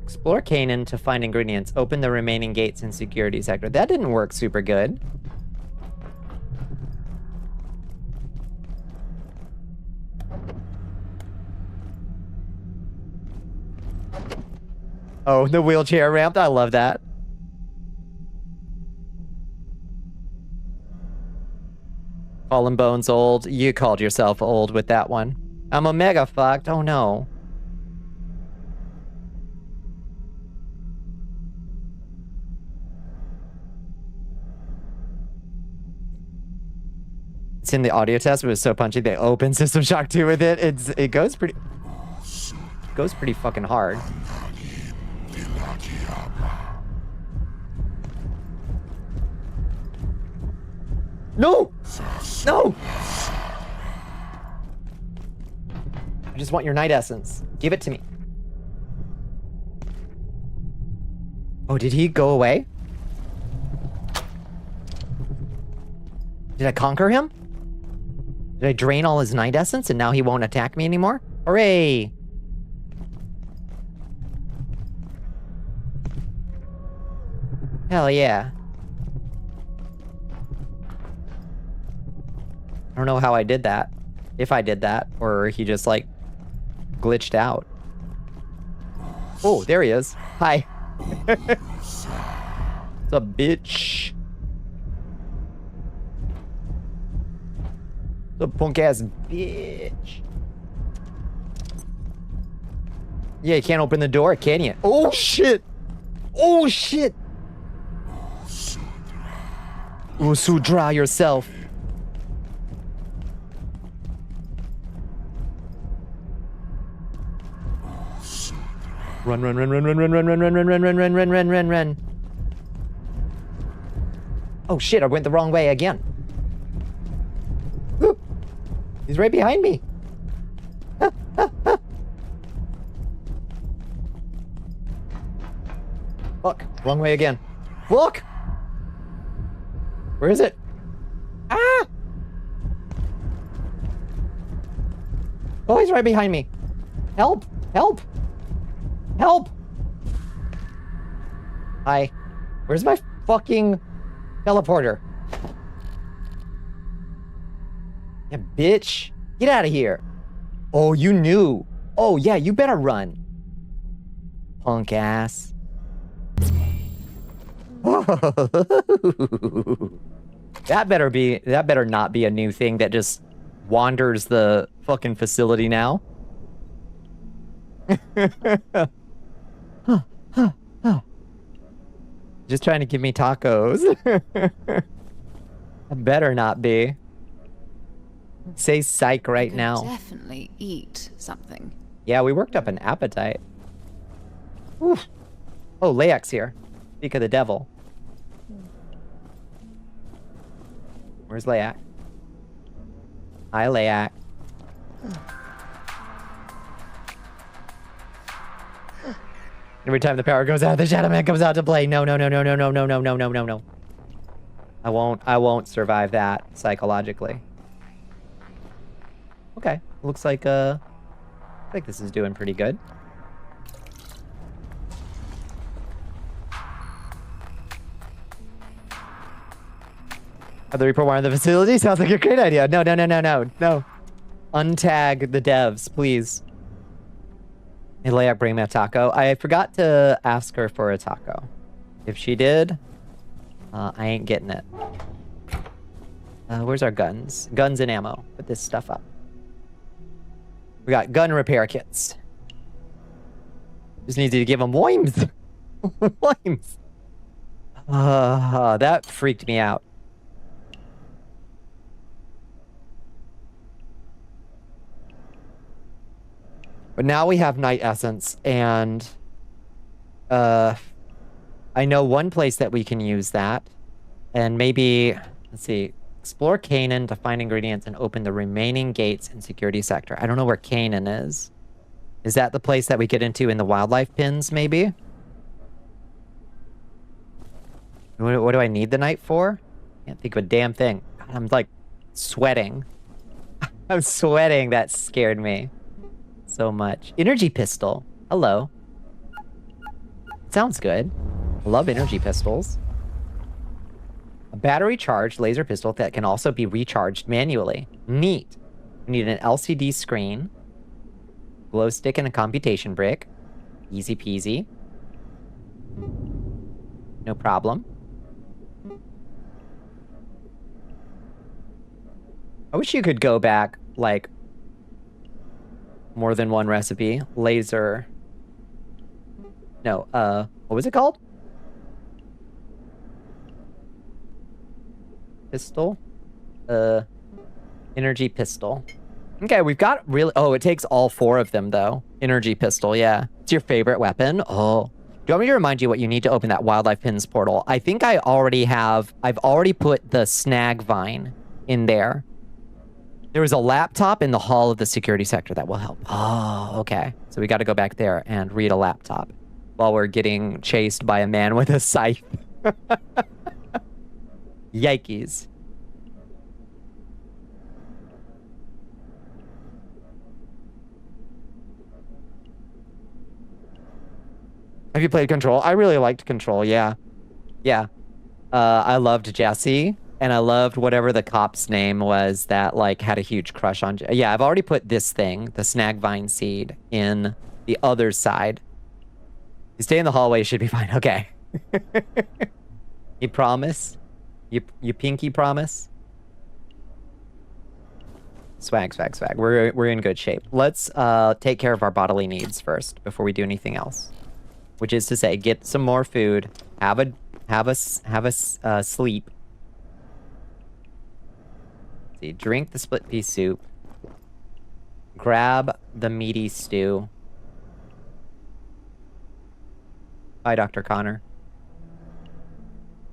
Explore Canaan to find ingredients. Open the remaining gates in security sector. That didn't work super good. Oh, the wheelchair ramp. I love that. Fallen Bones old. You called yourself old with that one. I'm omega fucked. Oh no. It's in the audio test, but it was so punchy they opened System Shock 2 with it. It goes pretty fucking hard. No! No! I just want your night essence. Give it to me. Oh, did he go away? Did I conquer him? Did I drain all his night essence and now he won't attack me anymore? Hooray! Hell yeah. I don't know how I did that. If I did that, or he just like glitched out. Oh, there he is. Hi. What's up, bitch? The punk ass bitch. Yeah, you can't open the door, can you? Oh shit! Oh shit! Usudra yourself. Run. Oh shit, I went the wrong way again. Ooh, he's right behind me. Fuck, wrong way again. Look! Where is it? Ah! Oh, he's right behind me. Help! Help! Help! Hi. Where's my fucking teleporter? Yeah, bitch. Get out of here. Oh, you knew. Oh, yeah, you better run. Punk ass. That better not be a new thing that just wanders the fucking facility now. Just trying to give me tacos. I better not be. Say psych right Could now. definitely eat something. Yeah, we worked up an appetite. Oof. Oh, Layak's here. Speak of the devil. Where's Layak? Hi, Layak. Every time the power goes out, the Shadow Man comes out to play. No, no, no, no, no, no, no, no, no, no, no, no. I won't survive that psychologically. Okay, looks like this is doing pretty good. Have the report wire in the facility? Sounds like a great idea. No, no, no, no, no, no. Untag the devs, please. Hey, Leia, bring me a taco. I forgot to ask her for a taco. If she did, I ain't getting it. Where's our guns? Guns and ammo. Put this stuff up. We got gun repair kits. Just needed to give them worms. Worms. That freaked me out. But now we have night essence, and I know one place that we can use that, and maybe, let's see, explore Canaan to find ingredients and open the remaining gates in security sector. I don't know where Canaan is. Is that the place that we get into in the wildlife pins, maybe? What do I need the night for? Can't think of a damn thing. God, I'm like sweating. I'm sweating. That scared me so much. Energy pistol. Hello. Sounds good. I love energy pistols. A battery charged laser pistol that can also be recharged manually. Neat. We need an LCD screen, glow stick, and a computation brick. Easy peasy. No problem. I wish you could go back, like, more than one recipe. Laser. No, what was it called? Pistol? Energy pistol. Okay, we've got really... Oh, it takes all 4 of them, though. Energy pistol, yeah. It's your favorite weapon? Oh. Do you want me to remind you what you need to open that Wildlife Pins portal? I think I already have... I've already put the snag vine in there. There was a laptop in the hall of the security sector that will help. Oh, okay. So we got to go back there and read a laptop while we're getting chased by a man with a scythe. Yikes. Have you played Control? I really liked Control, yeah. Yeah. I loved Jesse, and I loved whatever the cop's name was that, like, had a huge crush on... Yeah, I've already put this thing, the snag vine seed, in the other side. You stay in the hallway, should be fine. Okay. You promise? You pinky promise? Swag, swag, swag. We're in good shape. Let's take care of our bodily needs first before we do anything else. Which is to say, get some more food, have a sleep. Let's see, drink the split pea soup, grab the meaty stew. Hi, Dr. Connor.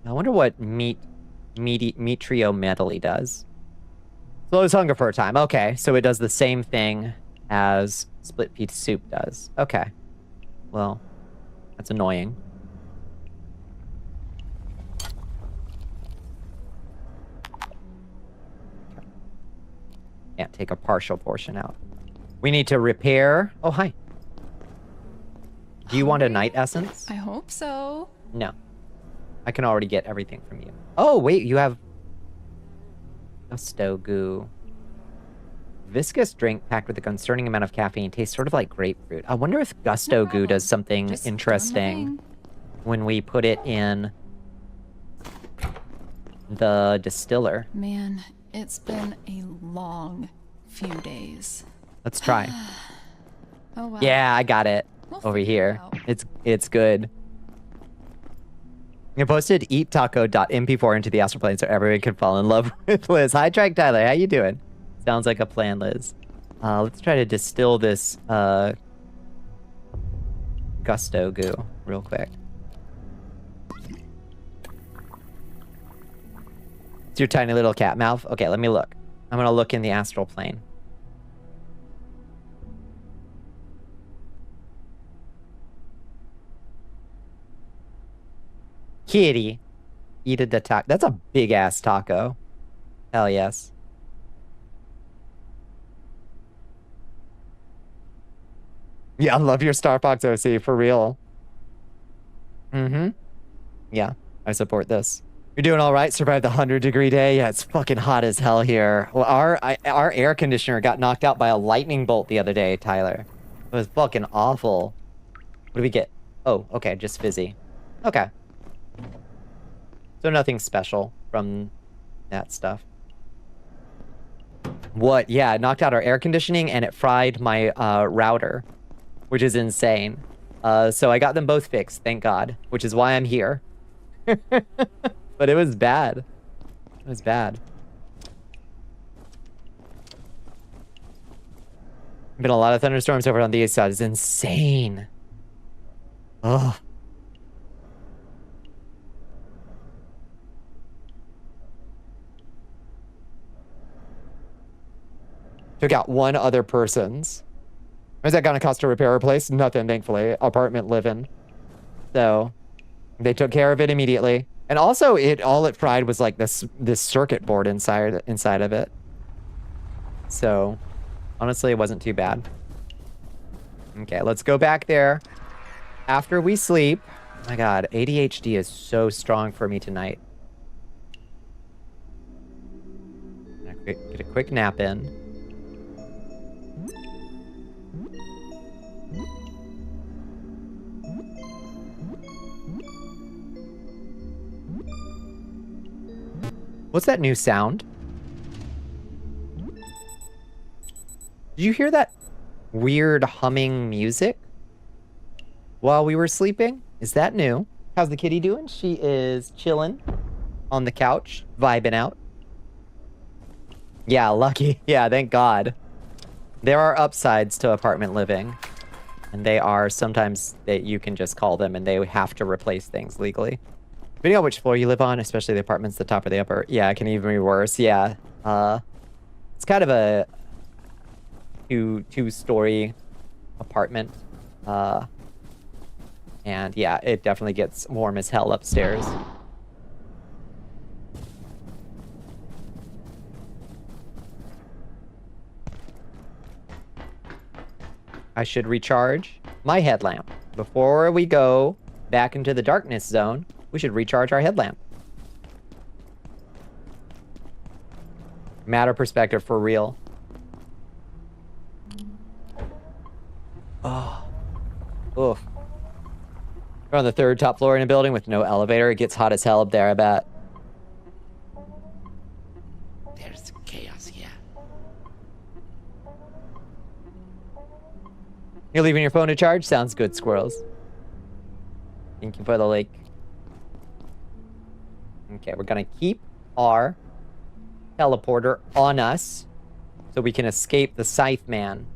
I wonder what Metrio medley does. Slows hunger for a time. Okay, so it does the same thing as split pea soup does. Okay, well. That's annoying. Can't take a partial portion out. We need to repair... Oh, hi. Do you want a night essence? I hope so. No. I can already get everything from you. Oh, wait, you have... Gusto goo. Viscous drink packed with a concerning amount of caffeine tastes sort of like grapefruit. I wonder if Gusto goo does something Just interesting when we put it in the distiller. Man, it's been a long few days. Let's try. Oh well. Yeah, I got it. We'll Over figure here. it out. It's good. You posted eattaco.mp4 into the astral plane so everyone can fall in love with Liz. Hi, Track Tyler. How you doing? Sounds like a plan, Liz. Let's try to distill this gusto goo real quick. It's your tiny little cat mouth. Okay, let me look. I'm gonna look in the astral plane. Kitty. Eat a taco. That's a big ass taco. Hell yes. Yeah, I love your Star Fox OC for real. Mm-hmm. Yeah, I support this. You're doing all right? Survived the 100-degree day? Yeah, it's fucking hot as hell here. Well, our air conditioner got knocked out by a lightning bolt the other day, Tyler. It was fucking awful. What do we get? Oh, okay, just fizzy. Okay. So nothing special from that stuff. What? Yeah, it knocked out our air conditioning and it fried my router, which is insane. So I got them both fixed, thank God, which is why I'm here. But it was bad. It was bad. Been a lot of thunderstorms over on the east side. It's insane. Ugh. Took out one other person's. Is that gonna cost to repair or replace? Nothing, thankfully. Apartment living. So they took care of it immediately. And also all it fried was like this circuit board inside of it. So honestly it wasn't too bad. Okay, let's go back there after we sleep. Oh my god, ADHD is so strong for me tonight. Get a quick nap in. What's that new sound? Did you hear that weird humming music while we were sleeping? Is that new? How's the kitty doing? She is chilling on the couch, vibing out. Yeah, lucky. Yeah, thank God. There are upsides to apartment living. And they are sometimes that you can just call them and they have to replace things legally. Depending on which floor you live on, especially the apartments, the top or the upper. Yeah, it can even be worse. Yeah. It's kind of a two-story apartment. And yeah, it definitely gets warm as hell upstairs. I should recharge my headlamp. Before we go back into the darkness zone, we should recharge our headlamp. Matter perspective for real. Oh. Oof. We're on the third top floor in a building with no elevator. It gets hot as hell up there, I bet. There's chaos here. You're leaving your phone to charge? Sounds good, squirrels. Thank you for the lake. Okay, we're gonna keep our teleporter on us so we can escape the Scythe Man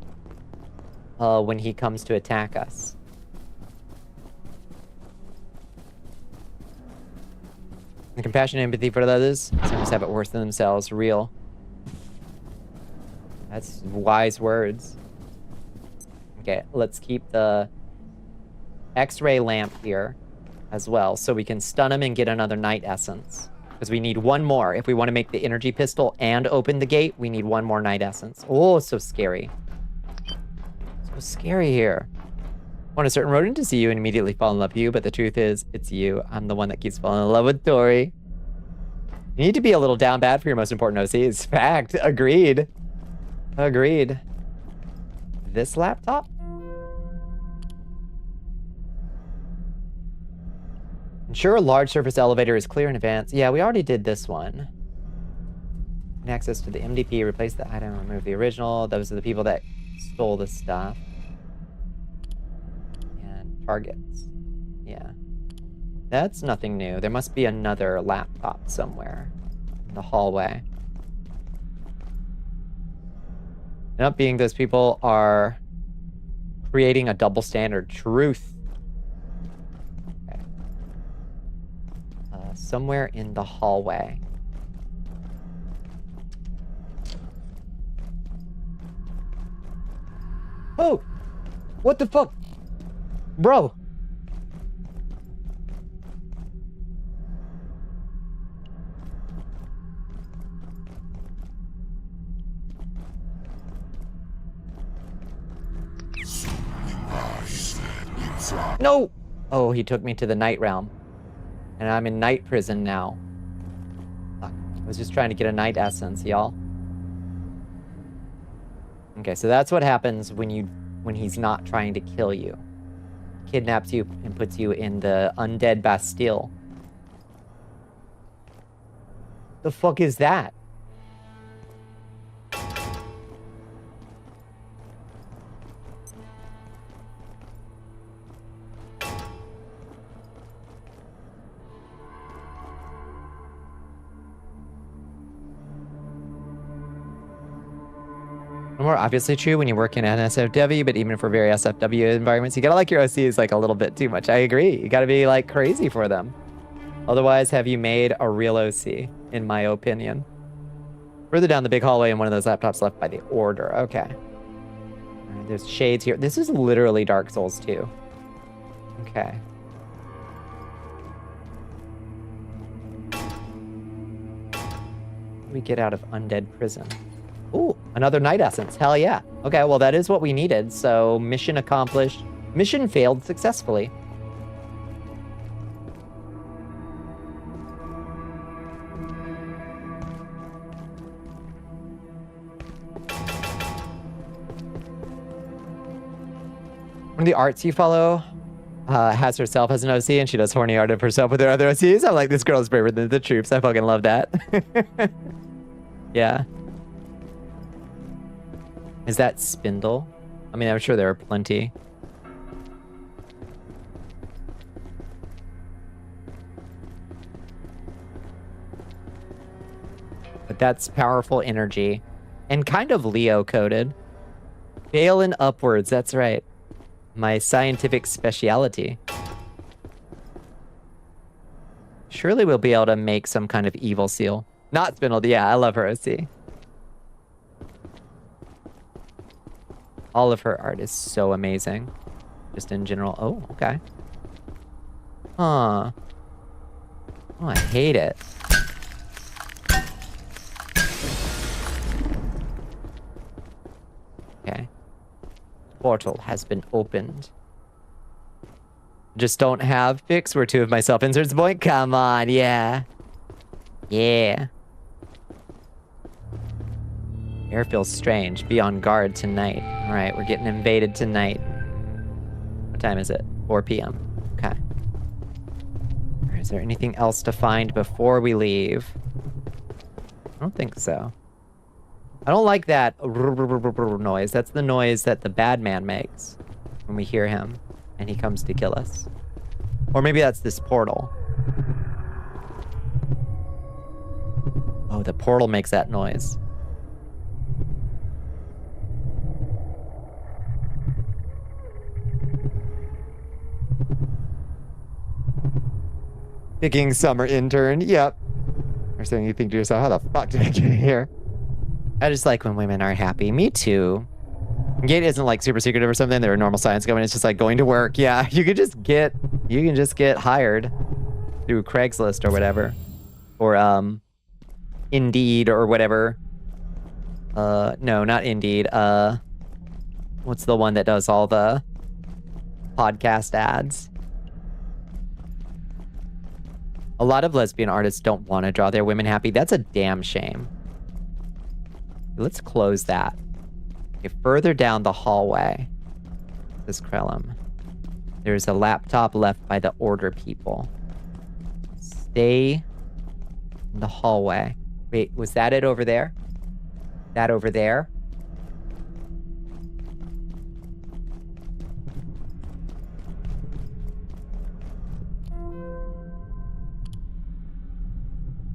when he comes to attack us. The compassion and empathy for others. Some just have it worse than themselves. Real. That's wise words. Okay, let's keep the X-ray lamp here as well, so we can stun him and get another night essence. Because we need one more. If we want to make the energy pistol and open the gate, we need one more night essence. Oh, so scary. So scary here. Want a certain rodent to see you and immediately fall in love with you, but the truth is, it's you. I'm the one that keeps falling in love with Tori. You need to be a little down bad for your most important OCs. Fact. Agreed. Agreed. This laptop? Ensure a large surface elevator is clear in advance. Yeah, we already did this one. access to the MDP, replace the item, remove the original. Those are the people that stole the stuff. And targets. Yeah. That's nothing new. There must be another laptop somewhere in the hallway. Not being those people are creating a double standard. Truth. Okay. Somewhere in the hallway. Oh! What the fuck? Bro! No! Oh, he took me to the night realm. And I'm in night prison now. Fuck. I was just trying to get a night essence, y'all. Okay, so that's what happens when he's not trying to kill you. Kidnaps you and puts you in the undead Bastille. The fuck is that? More obviously true when you work in an SFW, but even for very SFW environments, you gotta like your OCs like a little bit too much. I agree. You gotta be like crazy for them. Otherwise, have you made a real OC, in my opinion? Further down the big hallway in one of those laptops left by the Order. Okay. All right, there's shades here. This is literally Dark Souls 2. Okay. We get out of undead prison. Ooh, another night essence. Hell yeah. Okay, well, that is what we needed. So, mission accomplished. Mission failed successfully. One of the arts you follow has herself as an OC, and she does horny art of herself with her other OCs. I'm like, this girl is braver than the troops. I fucking love that. Yeah. Is that Spindle? I mean, I'm sure there are plenty. But that's powerful energy. And kind of Leo-coded. Balin upwards, that's right. My scientific speciality. Surely we'll be able to make some kind of evil seal. Not Spindle, yeah, I love her OC. All of her art is so amazing. Just in general. Oh, okay. Huh. Oh, I hate it. Okay. Portal has been opened. Just don't have fix where two of my self-inserts point. Come on, yeah. Yeah. Air feels strange. Be on guard tonight. All right, we're getting invaded tonight. What time is it? 4 p.m. Okay. Is there anything else to find before we leave? I don't think so. I don't like that noise. That's the noise that the bad man makes when we hear him and he comes to kill us. Or maybe that's this portal. Oh, the portal makes that noise. Picking summer intern, yep. Or saying you think to yourself, how the fuck did I get here? I just like when women are happy. Me too. Gate isn't like super secretive or something. They're a normal science going. It's just like going to work. Yeah, you can just get hired through Craigslist or whatever. Or Indeed or whatever. No, not Indeed. What's the one that does all the podcast ads? A lot of lesbian artists don't want to draw their women happy. That's a damn shame. Let's close that. Okay, further down the hallway, this Krellum, there's a laptop left by the Order people. Stay in the hallway. Wait, was that it over there? That over there?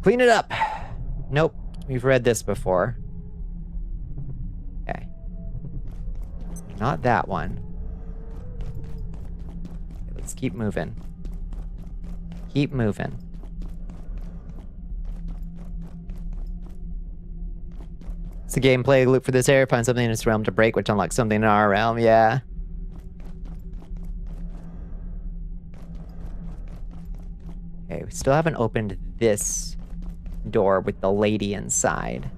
Clean it up. Nope. We've read this before. Okay. Not that one. Okay, let's keep moving. Keep moving. It's a gameplay loop for this area. Find something in its realm to break, which unlocks something in our realm. Yeah. Okay, we still haven't opened this door with the lady inside.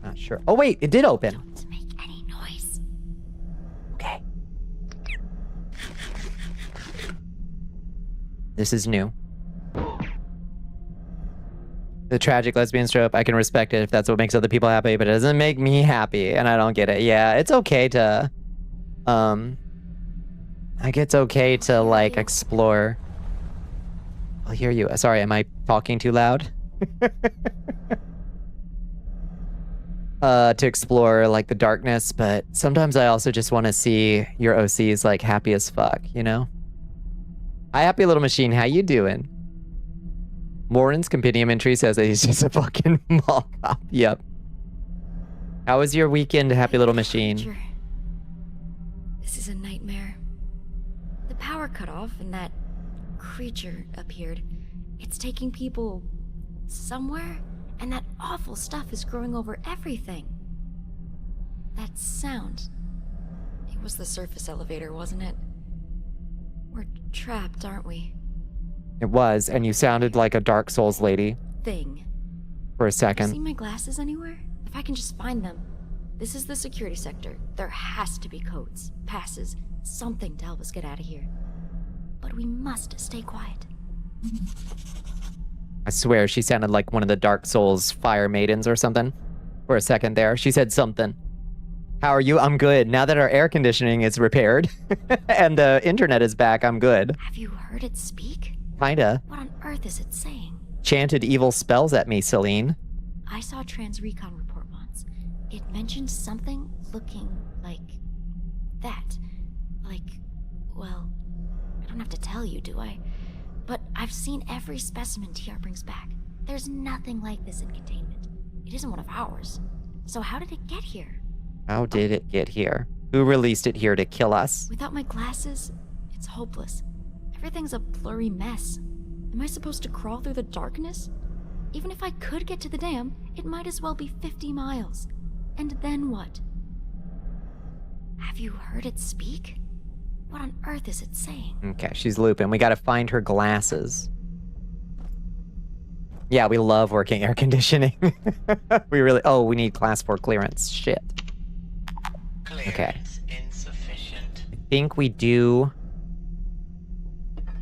Not sure. Oh wait, it did open. Don't make any noise. Okay. This is new. The tragic lesbian trope, I can respect it if that's what makes other people happy, but it doesn't make me happy, and I don't get it. Yeah, it's okay to, like, it's okay to, like, explore. I'll hear you. Sorry, am I talking too loud? To explore, like, the darkness, but sometimes I also just want to see your OCs, like, happy as fuck, you know? Hi, Happy Little Machine, how you doing? Morin's compendium entry says that he's just a fucking mall cop. Yep. How was your weekend, Happy Little Machine? This is a nightmare. The power cut off and that creature appeared. It's taking people somewhere, and that awful stuff is growing over everything. That sound. It was the surface elevator, wasn't it? We're trapped, aren't we? It was, and you sounded like a Dark Souls lady. Thing. For a You second. see my glasses anywhere? If I can just find them. This is the security sector. There has to be codes, passes, something to help us get out of here. But we must stay quiet. I swear she sounded like one of the Dark Souls fire maidens or something. For a second there. She said something. How are you? I'm good. Now that our air conditioning is repaired and the internet is back, I'm good. Have you heard it speak? Kinda. What on earth is it saying? Chanted evil spells at me, Celine. I saw a trans recon report once. It mentioned something looking like that. Like, well, I don't have to tell you, do I? But I've seen every specimen TR brings back. There's nothing like this in containment. It isn't one of ours. So how did it get here? How did it get here? Who released it here to kill us? Without my glasses, it's hopeless. Everything's a blurry mess. Am I supposed to crawl through the darkness? Even if I could get to the dam, it might as well be 50 miles. And then what? Have you heard it speak? What on earth is it saying? Okay, she's looping. We gotta find her glasses. Yeah, we love working air conditioning. We really... Oh, we need class 4 clearance. Shit. Okay. Insufficient. I think we do...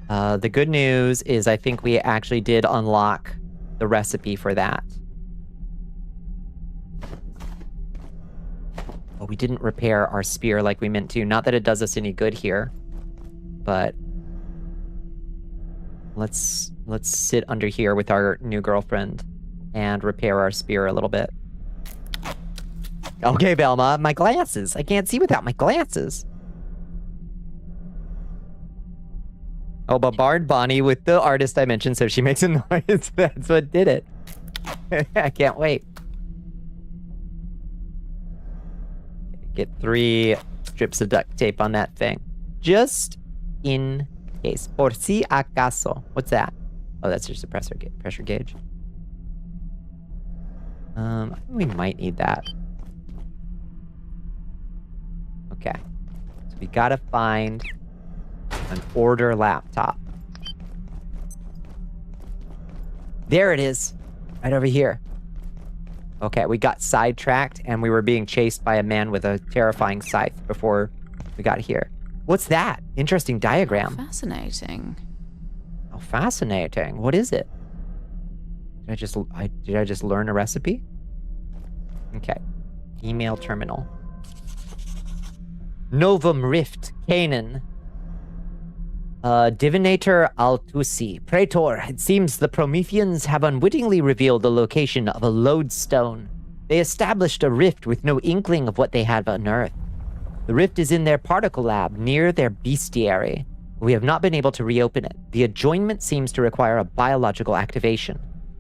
the good news is I think we actually did unlock the recipe for that. Oh, we didn't repair our spear like we meant to. Not that it does us any good here, but let's sit under here with our new girlfriend and repair our spear a little bit. Okay, Velma, my glasses. I can't see without my glasses. Oh, but barred Bonnie with the artist I mentioned, so she makes a noise. That's what did it. I can't wait. Get 3 strips of duct tape on that thing. Just in case. Por si acaso. What's that? Oh, that's just a pressure gauge. I think we might need that. Okay. So we gotta find an order laptop. There it is. Right over here. Okay, we got sidetracked and we were being chased by a man with a terrifying scythe before we got here. What's that? Interesting diagram. Fascinating. Oh, fascinating. What is it? Did I just learn a recipe? Okay. Email terminal. Novum Rift, Canaan. Divinator Altusi. Praetor, it seems the Prometheans have unwittingly revealed the location of a lodestone. They established a rift with no inkling of what they had unearthed. The rift is in their particle lab, near their bestiary. We have not been able to reopen it. The adjoinement seems to require a biological activation.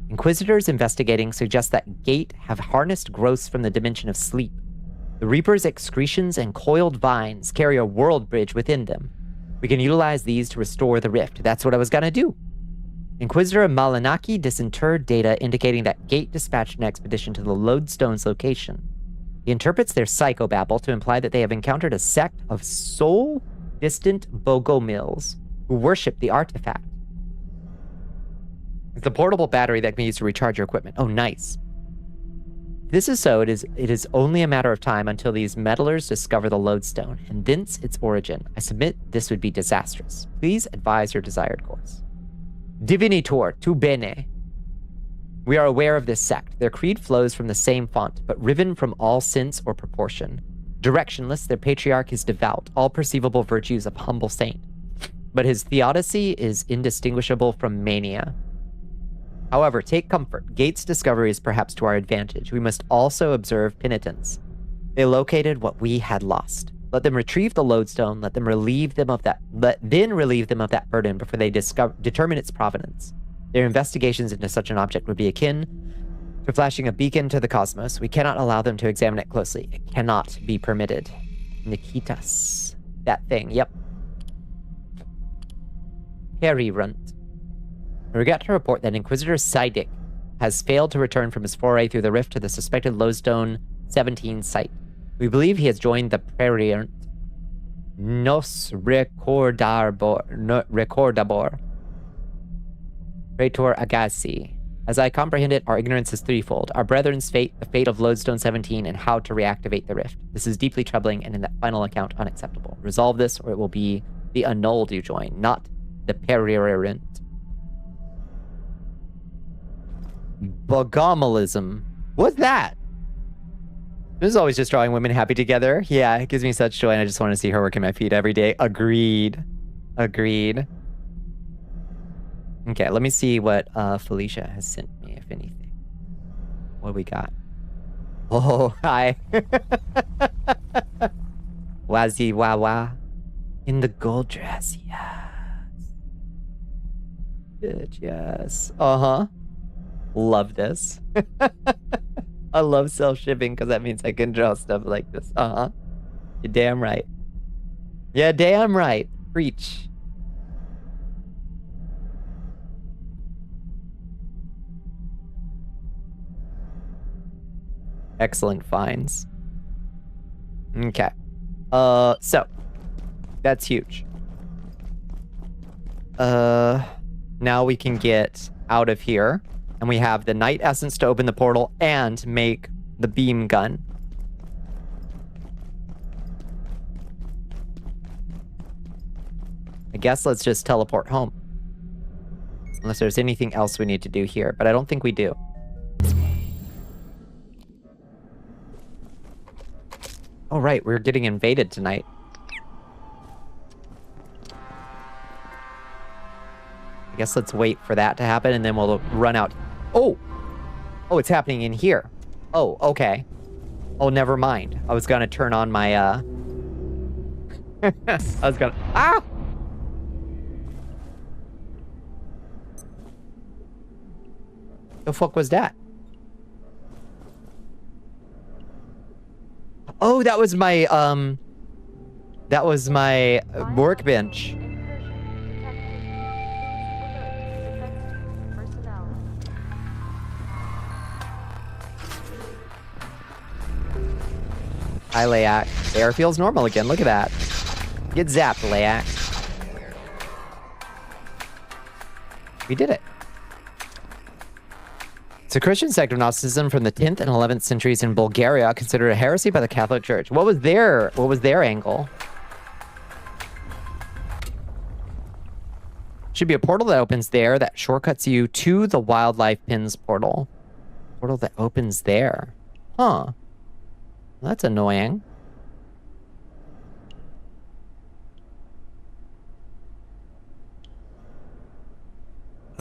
Inquisitors investigating suggest that Gate have harnessed growths from the dimension of sleep. The Reaper's excretions and coiled vines carry a world bridge within them. We can utilize these to restore the rift. That's what I was gonna do. Inquisitor Malinaki disinterred data indicating that Gate dispatched an expedition to the Lodestone's location. He interprets their psychobabble to imply that they have encountered a sect of soul-distant Bogomils who worship the artifact. It's a portable battery that can be used to recharge your equipment. Oh, nice. This is so, it is only a matter of time until these meddlers discover the lodestone, and thence its origin. I submit this would be disastrous. Please advise your desired course. Divinitor, tu bene. We are aware of this sect. Their creed flows from the same font, but riven from all sense or proportion. Directionless, their patriarch is devout, all perceivable virtues of humble saint. But his theodicy is indistinguishable from mania. However, take comfort. Gate's discovery is perhaps to our advantage. We must also observe penitence. They located what we had lost. Let them retrieve the lodestone. Let them relieve them of that. Then relieve them of that burden before they determine its provenance. Their investigations into such an object would be akin to flashing a beacon to the cosmos. We cannot allow them to examine it closely. It cannot be permitted. Nikitas. That thing. Yep. Harry Runt. I regret to report that Inquisitor Sidic has failed to return from his foray through the rift to the suspected Lodestone 17 site. We believe he has joined the Praeriant Nos Recordabor. Praetor Agassi. As I comprehend it, our ignorance is threefold. Our brethren's fate, the fate of Lodestone 17, and how to reactivate the rift. This is deeply troubling and in that final account unacceptable. Resolve this or it will be the annulled you join, not the Praeriant. Bogomalism. What's that? This is always just drawing women happy together. Yeah, it gives me such joy and I just want to see her working my feet every day. Agreed. Agreed. Okay, let me see what Felicia has sent me, if anything. What do we got? Oh, hi. Wazzy Wawa. In the gold dress, yes. Bitch, yes. Uh-huh. Love this. I love self-shipping because that means I can draw stuff like this. Uh-huh. You're damn right. Yeah, damn right. Preach. Excellent finds. Okay. So. That's huge. Now we can get out of here. And we have the Night Essence to open the portal and make the beam gun. I guess let's just teleport home. Unless there's anything else we need to do here, but I don't think we do. Oh, right, we're getting invaded tonight. I guess let's wait for that to happen and then we'll run out. Oh! Oh, it's happening in here. Oh, okay. Oh, never mind. I was gonna turn on my, I was gonna... Ah! The fuck was that? Oh, that was my, workbench. Hi, Layak. The air feels normal again. Look at that. Get zapped, Layak. We did it. It's a Christian sect of Gnosticism from the 10th and 11th centuries in Bulgaria, considered a heresy by the Catholic Church. What was their angle? Should be a portal that opens there that shortcuts you to the Wildlife Pins portal. Portal that opens there. Huh. That's annoying.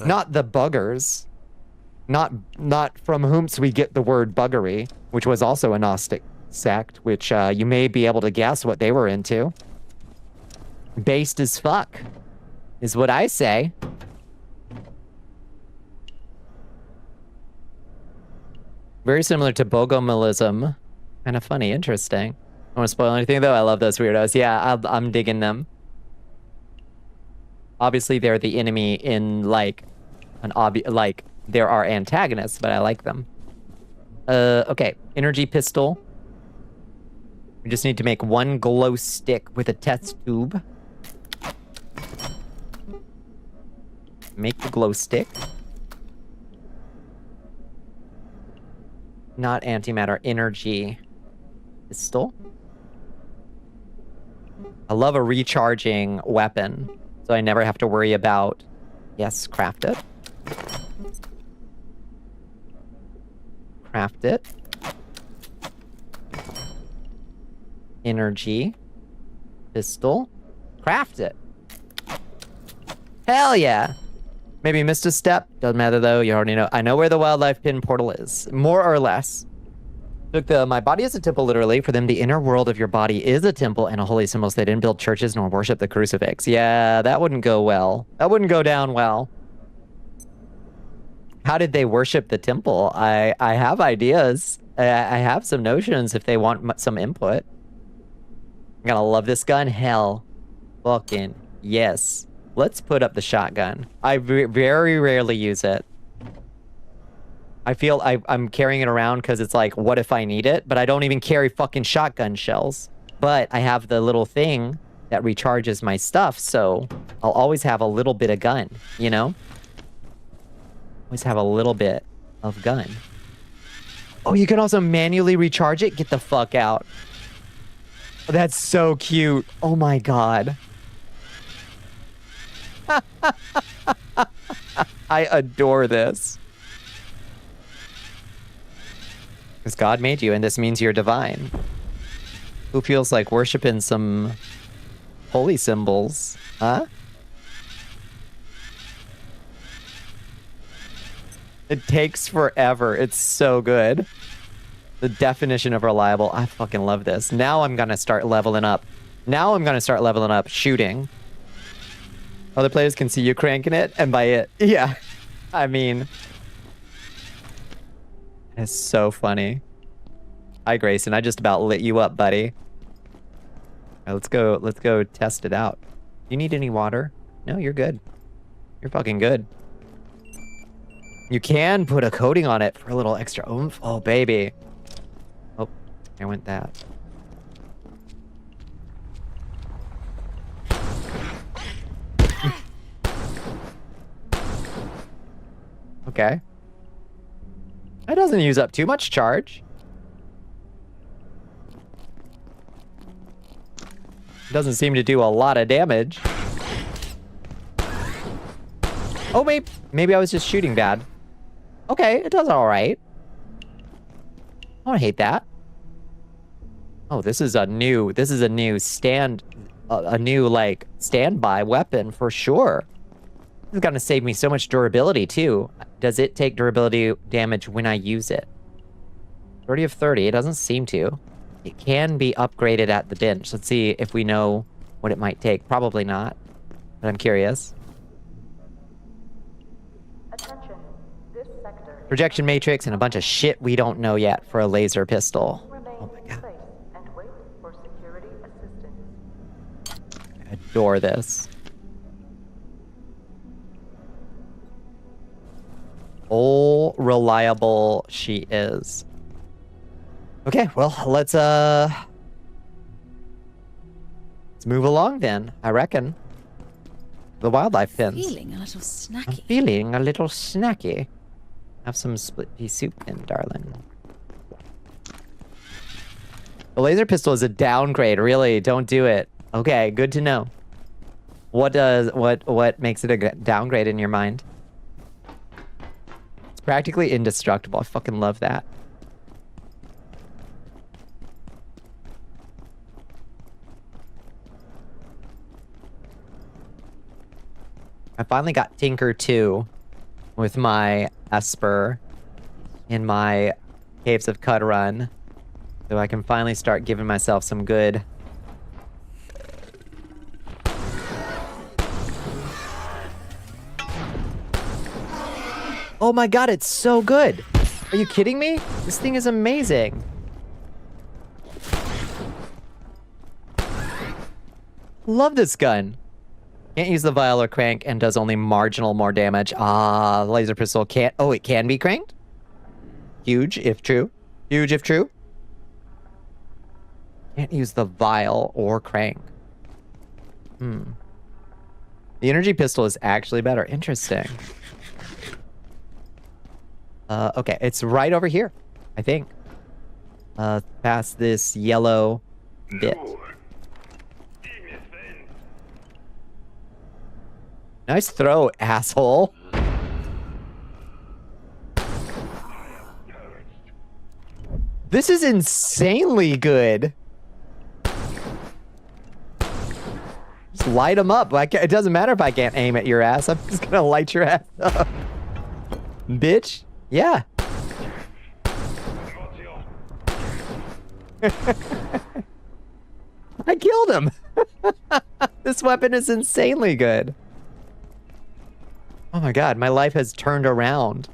Not the buggers. Not from whomst we get the word buggery, which was also a Gnostic sect, which you may be able to guess what they were into. Based as fuck, is what I say. Very similar to Bogomilism. Kind of funny, interesting. I don't want to spoil anything though. I love those weirdos. Yeah, I'm digging them. Obviously, they're the enemy in like like there are antagonists, but I like them. Okay, energy pistol. We just need to make one glow stick with a test tube. Make the glow stick. Not antimatter, energy pistol. I love a recharging weapon, so I never have to worry about... Yes, craft it. Craft it. Energy. Pistol. Craft it. Hell yeah! Maybe missed a step. Doesn't matter though, you already know. I know where the wildlife pin portal is. More or less. Took my body is a temple literally. For them, the inner world of your body is a temple and a holy symbol. So they didn't build churches nor worship the crucifix. Yeah, that wouldn't go well. That wouldn't go down well. How did they worship the temple? I have ideas. I have some notions if they want some input. I'm gonna love this gun. Hell. Fucking yes. Let's put up the shotgun. I very rarely use it. I feel I'm carrying it around because it's like, what if I need it? But I don't even carry fucking shotgun shells. But I have the little thing that recharges my stuff, so I'll always have a little bit of gun, you know? Always have a little bit of gun. Oh, you can also manually recharge it? Get the fuck out. Oh, that's so cute. Oh my god. I adore this. Because God made you, and this means you're divine. Who feels like worshiping some holy symbols? Huh? It takes forever. It's so good. The definition of reliable. I fucking love this. Now I'm gonna start leveling up. Now I'm gonna start leveling up shooting. Other players can see you cranking it, and by it, yeah. I mean, it's so funny. Hi, Grayson. I just about lit you up, buddy. All right, let's go test it out. You need any water? No, you're good. You're fucking good. You can put a coating on it for a little extra oomph. Oh, baby. Oh, there went that. Okay. That doesn't use up too much charge. Doesn't seem to do a lot of damage. Oh, maybe I was just shooting bad. Okay, it does all right. I don't hate that. Oh, this is a new like standby weapon for sure. This is gonna save me so much durability too. Does it take durability damage when I use it? 30 of 30, it doesn't seem to. It can be upgraded at the bench. Let's see if we know what it might take. Probably not, but I'm curious. Attention. This sector. Projection matrix and a bunch of shit we don't know yet for a laser pistol. Remain Oh my in god. place and wait for security assistance. I adore this. Oh, reliable she is. Okay, well, let's move along then, I reckon. The wildlife pins. Feeling a little snacky. I'm feeling a little snacky. Have some split pea soup then, darling. The laser pistol is a downgrade, really. Don't do it. Okay, good to know. What makes it a downgrade in your mind? It's practically indestructible. I fucking love that. I finally got Tinker 2. with my Esper in my Caves of Cud run, so I can finally start giving myself some good. Oh my god, it's so good! Are you kidding me? This thing is amazing. Love this gun. Can't use the vial or crank and does only marginal more damage. Ah, the laser pistol can't. Oh, it can be cranked? Huge if true. Huge if true. Can't use the vial or crank. The energy pistol is actually better. Interesting. Okay, it's right over here, I think. Past this yellow bit. Nice throw, asshole. This is insanely good. Just light them up. It doesn't matter if I can't aim at your ass. I'm just gonna light your ass up. Bitch. Yeah. I killed him. This weapon is insanely good. Oh my god, my life has turned around.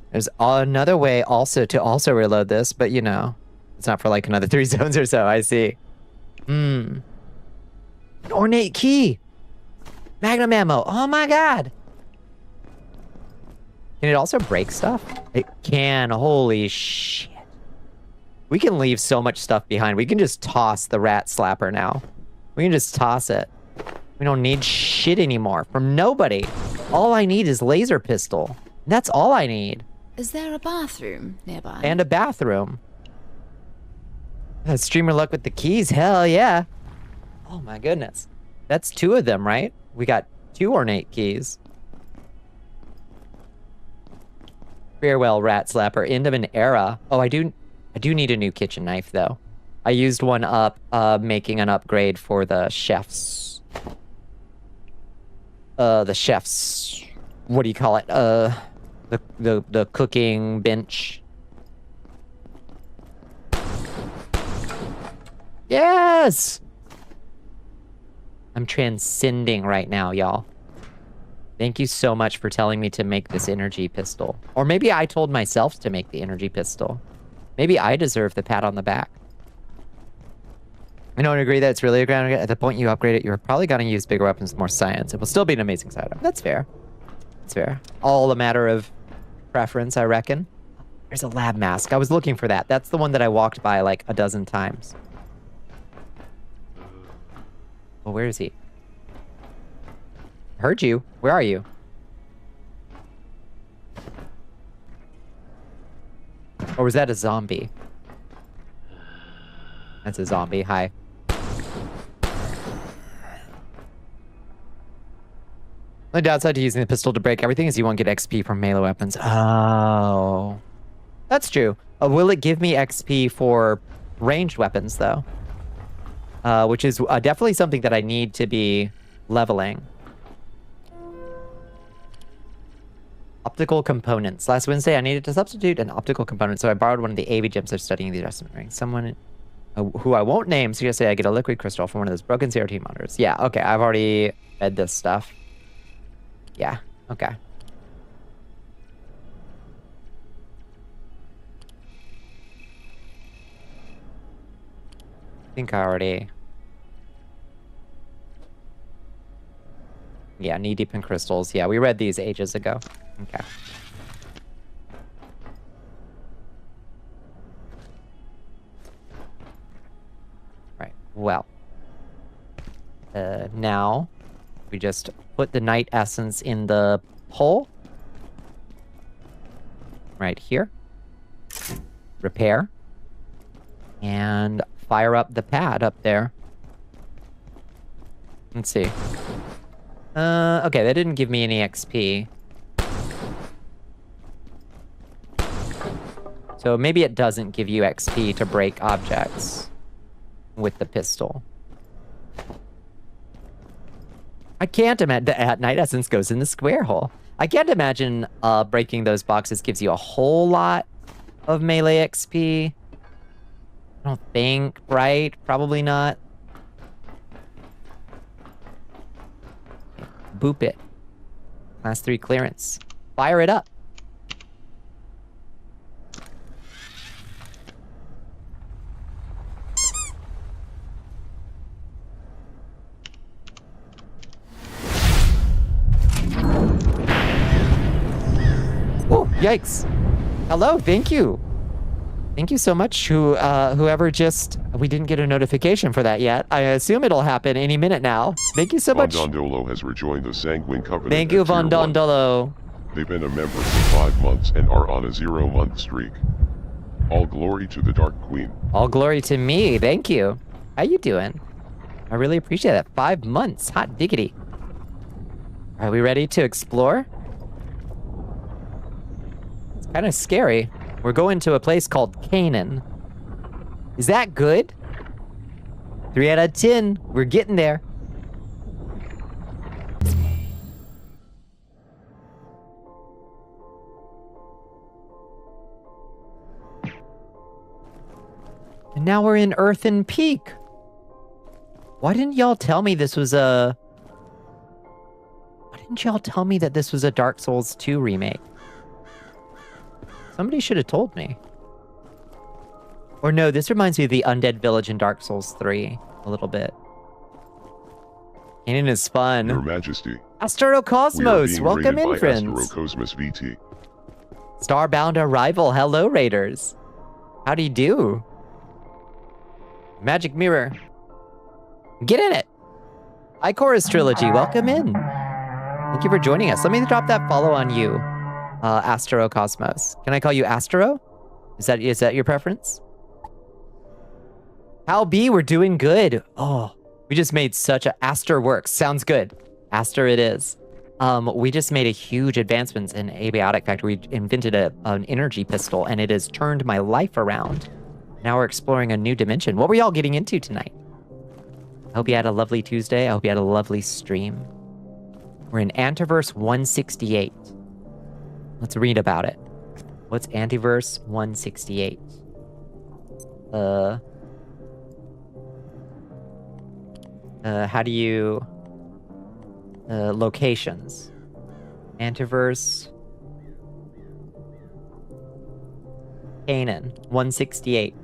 There's another way to reload this, but you know, it's not for like another 3 zones or so. I see. An ornate key. Magnum ammo. Oh my god. Can it also break stuff? It can. Holy shit. We can leave so much stuff behind. We can just toss the rat slapper now. We can just toss it. We don't need shit anymore from nobody. All I need is laser pistol. That's all I need. Is there a bathroom nearby? And a bathroom. Streamer luck with the keys, hell yeah. Oh my goodness. That's 2 of them, right? We got 2 ornate keys. Farewell, rat slapper. End of an era. Oh, I do need a new kitchen knife though. I used one up, making an upgrade for the chef's. The chef's. What do you call it? The cooking bench. Yes! I'm transcending right now, y'all. Thank you so much for telling me to make this energy pistol. Or maybe I told myself to make the energy pistol. Maybe I deserve the pat on the back. I don't agree that it's really a ground. At the point you upgrade it, you're probably going to use bigger weapons with more science. It will still be an amazing sidearm. That's fair. That's fair. All a matter of preference, I reckon. There's a lab mask. I was looking for that. That's the one that I walked by like a dozen times. Well, where is he? Heard you. Where are you? Or was that a zombie? That's a zombie. Hi. The downside to using the pistol to break everything is you won't get XP from melee weapons. Oh. That's true. Will it give me XP for ranged weapons, though? Which is definitely something that I need to be leveling. Optical components. Last Wednesday, I needed to substitute an optical component, so I borrowed one of the AV gems they're studying the adjustment ring. Someone who I won't name suggested I get a liquid crystal from one of those broken CRT monitors. Yeah, okay, I've already read this stuff. Yeah, okay. I think I already... Yeah, knee deep in crystals. Yeah, we read these ages ago. Okay. Right, well. Now, we just put the night essence in the hole. right here. Repair. And fire up the pad up there. Let's see. Okay, that didn't give me any XP. So maybe it doesn't give you XP to break objects with the pistol. I can't imagine that Night Essence goes in the square hole. I can't imagine breaking those boxes gives you a whole lot of melee XP. I don't think, right? Probably not. Boop it. Class 3 clearance. Fire it up. Oh, yikes. Hello, thank you. Thank you so much, whoever just... We didn't get a notification for that yet. I assume it'll happen any minute now. Thank you so much. Vondondolo has rejoined the Sanguine Covenant. Thank you, Vondondolo. They've been a member for 5 months and are on a 0-month streak. All glory to the Dark Queen. All glory to me. Thank you. How you doing? I really appreciate that. 5 months. Hot diggity. Are we ready to explore? It's kind of scary. We're going to a place called Canaan. Is that good? 3 out of 10. We're getting there. And now we're in Earthen Peak. Why didn't y'all tell me this was a... Why didn't y'all tell me that this was a Dark Souls 2 remake? Somebody should have told me. Or no, this reminds me of the Undead Village in Dark Souls 3 a little bit. Canaan is fun. Your Majesty. Astrocosmos, welcome in, friends. Astrocosmos VT. Starbound arrival, hello, Raiders. How do you do? Magic Mirror. Get in it. Ichorus Trilogy, welcome in. Thank you for joining us. Let me drop that follow on you, Astrocosmos. Can I call you Astro? Is that your preference? How be? We're doing good. Oh, we just made such a... Aster works. Sounds good. Aster it is. We just made a huge advancements in Abiotic. In fact, we invented an energy pistol, and it has turned my life around. Now we're exploring a new dimension. What were y'all getting into tonight? I hope you had a lovely Tuesday. I hope you had a lovely stream. We're in Antiverse 168. Let's read about it. What's Antiverse 168? How do you... locations. Antiverse... Canaan, 168.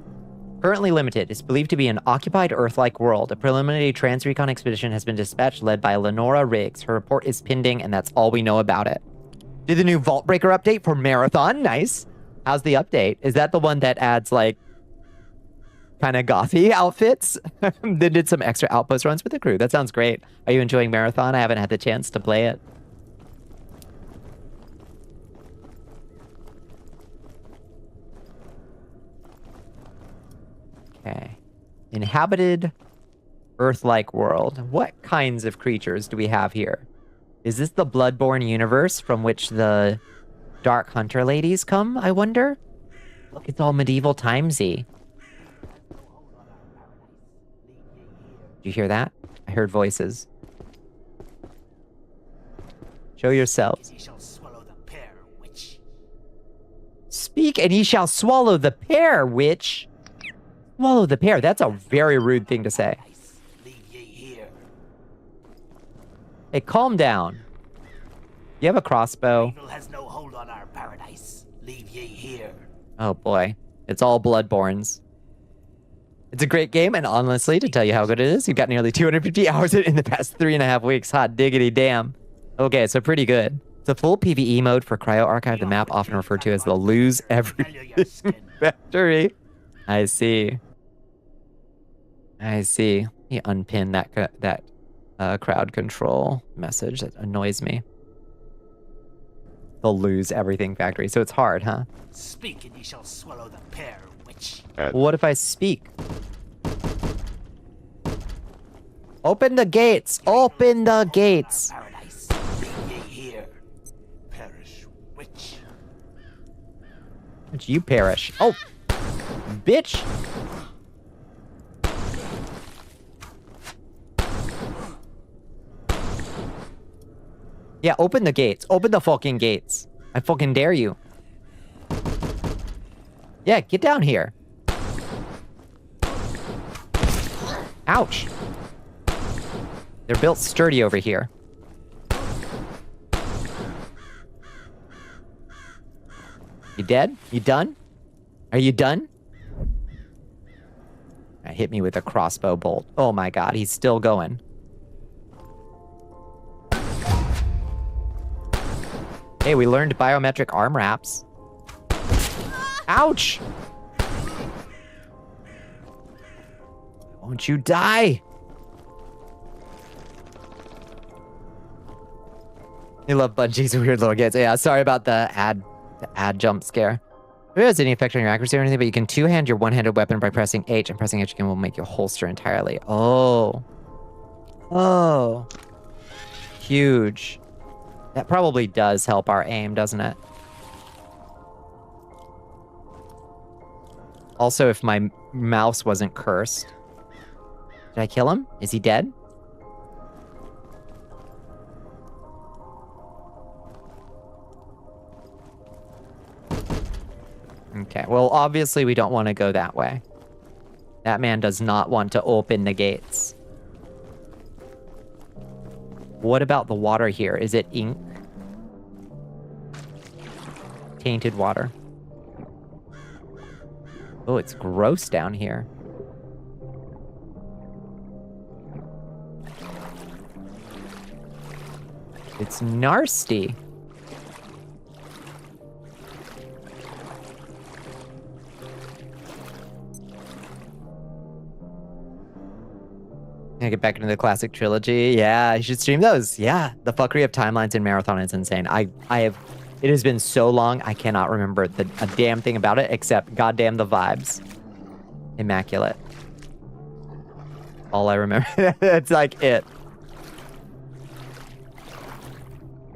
Currently limited. It's believed to be an occupied Earth-like world. A preliminary transrecon expedition has been dispatched led by Lenora Riggs. Her report is pending, and that's all we know about it. Did the new Vault Breaker update for Marathon? Nice. How's the update? Is that the one that adds, like, kind of gothy outfits? They did some extra outpost runs with the crew. That sounds great. Are you enjoying Marathon? I haven't had the chance to play it. Okay. Inhabited Earth-like world. What kinds of creatures do we have here? Is this the Bloodborne universe from which the Dark Hunter ladies come, I wonder? Look, it's all medieval timesy. Did you hear that? I heard voices. Show yourselves. Speak and ye shall swallow the pear, witch. Swallow the pear. That's a very rude thing to say. Hey, calm down. You have a crossbow. Evil has no hold on our paradise. Leave ye here. Oh boy. It's all Bloodborns. It's a great game, and honestly, to tell you how good it is, you've got nearly 250 hours in the past 3.5 weeks. Hot diggity damn. Okay, so pretty good. It's a full PvE mode for Cryo Archive, the map often referred to as the Lose Everything Factory. I see. I see. Let me unpin that crowd control message that annoys me. they'll lose everything factory. So it's hard, huh? Speak and ye shall swallow the pear, witch. What if I speak? Open the gates! Open the gates! Paradise, leave ye here. Perish, witch. You perish. Oh! Bitch! Yeah, open the gates. Open the fucking gates. I fucking dare you. Yeah, get down here. Ouch. They're built sturdy over here. You dead? You done? Are you done? Hit me with a crossbow bolt. Oh my god, he's still going. Hey, we learned biometric arm wraps. Ouch! Won't you die? You love Bungie's weird little kids. Yeah, sorry about the ad jump scare. If it has any effect on your accuracy or anything, but you can two-hand your one-handed weapon by pressing H, and pressing H again will make you holster entirely. Oh. Oh. Huge. That probably does help our aim, doesn't it? Also, if my mouse wasn't cursed. Did I kill him? Is he dead? Okay, well, obviously we don't want to go that way. That man does not want to open the gates. What about the water here? Is it ink? Tainted water. Oh, it's gross down here. It's nasty. Gonna get back into the classic trilogy. Yeah, you should stream those. Yeah, the fuckery of timelines in Marathon is insane. It has been so long, I cannot remember a damn thing about it except goddamn the vibes. Immaculate. All I remember. That's like it.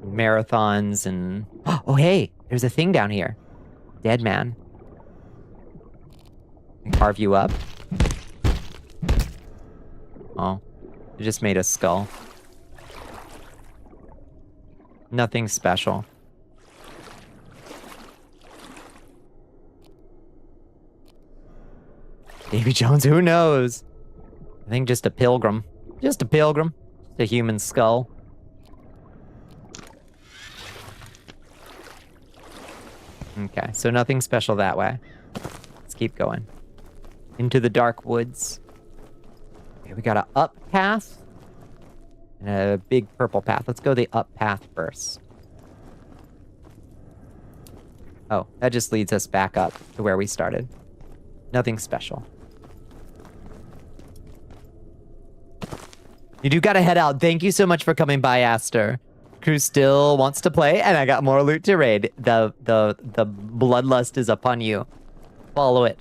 Marathons and... Oh, hey, there's a thing down here. Dead man. Can carve you up. Oh, it just made a skull. Nothing special. Davy Jones, who knows? I think just a pilgrim. Just a pilgrim. Just a human skull. Okay, so nothing special that way. Let's keep going. Into the dark woods. Okay, we got a up path and a big purple path. Let's go the up path first. Oh, that just leads us back up to where we started. Nothing special. You do gotta head out. Thank you so much for coming by, Aster. Crew still wants to play, and I got more loot to raid. The bloodlust is upon you. Follow it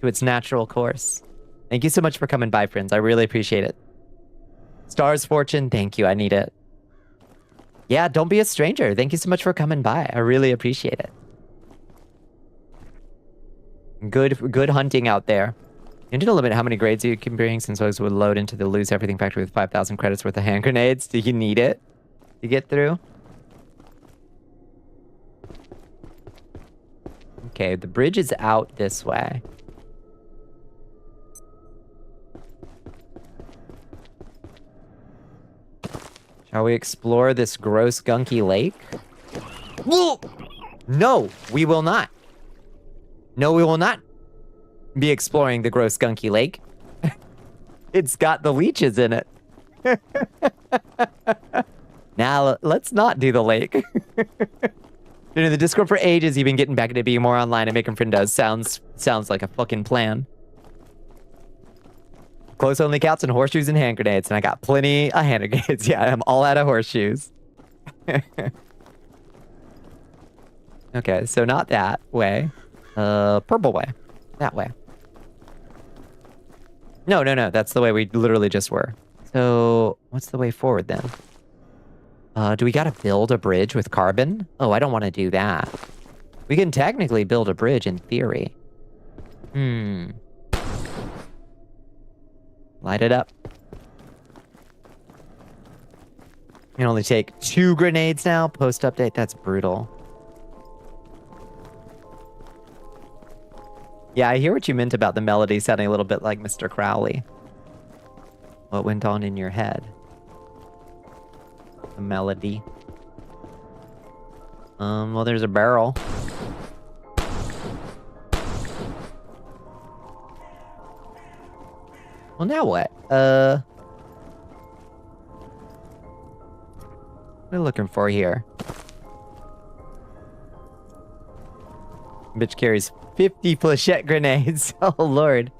to its natural course. Thank you so much for coming by, friends. I really appreciate it. Stars Fortune, thank you. I need it. Yeah, don't be a stranger. Thank you so much for coming by. I really appreciate it. Good hunting out there. You need to limit how many grades you can bring, since those would load into the lose everything factory with 5,000 credits worth of hand grenades. Do you need it to get through? Okay, the bridge is out this way. Shall we explore this gross, gunky lake? Whoa! No, we will not. No, we will not be exploring the gross, gunky lake. It's got the leeches in it. Now, let's not do the lake. Been in the Discord for ages. You've been getting back into being more online and making friendos. Sounds like a fucking plan. Close only counts and horseshoes and hand grenades. And I got plenty of hand grenades. Yeah, I'm all out of horseshoes. Okay, so not that way. Purple way. That way. No. That's the way we literally just were. So, what's the way forward then? Do we gotta build a bridge with carbon? Oh, I don't want to do that. We can technically build a bridge in theory. Light it up. You can only take 2 grenades now. Post update. That's brutal. Yeah, I hear what you meant about the melody sounding a little bit like Mr. Crowley. What went on in your head? The melody. Well, there's a barrel. Well, now what? What are we looking for here? Bitch carries 50 flechette grenades. Oh, Lord.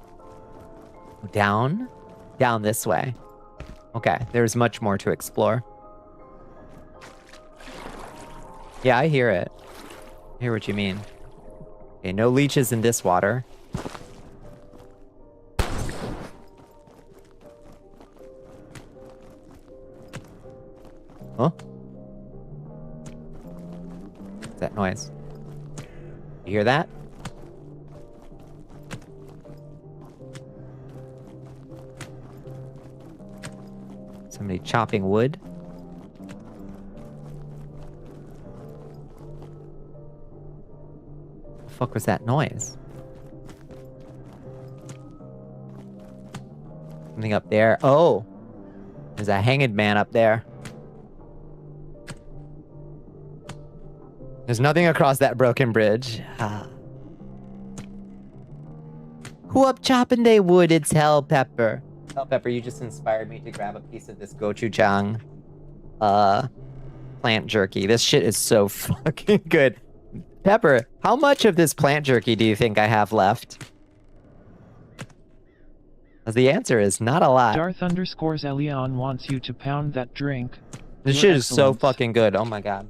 Down? Down this way. Okay, there's much more to explore. Yeah, I hear it. I hear what you mean. Okay, no leeches in this water. Huh? What's that noise? You hear that? Somebody chopping wood? The fuck was that noise? Something up there. Oh! There's a hanged man up there. There's nothing across that broken bridge. Who up chopping they wood? It's Hell Pepper. Hell Pepper, you just inspired me to grab a piece of this gochujang plant jerky. This shit is so fucking good. Pepper, how much of this plant jerky do you think I have left? The answer is not a lot. Darth_Elion wants you to pound that drink. This shit is so fucking good. Oh my god.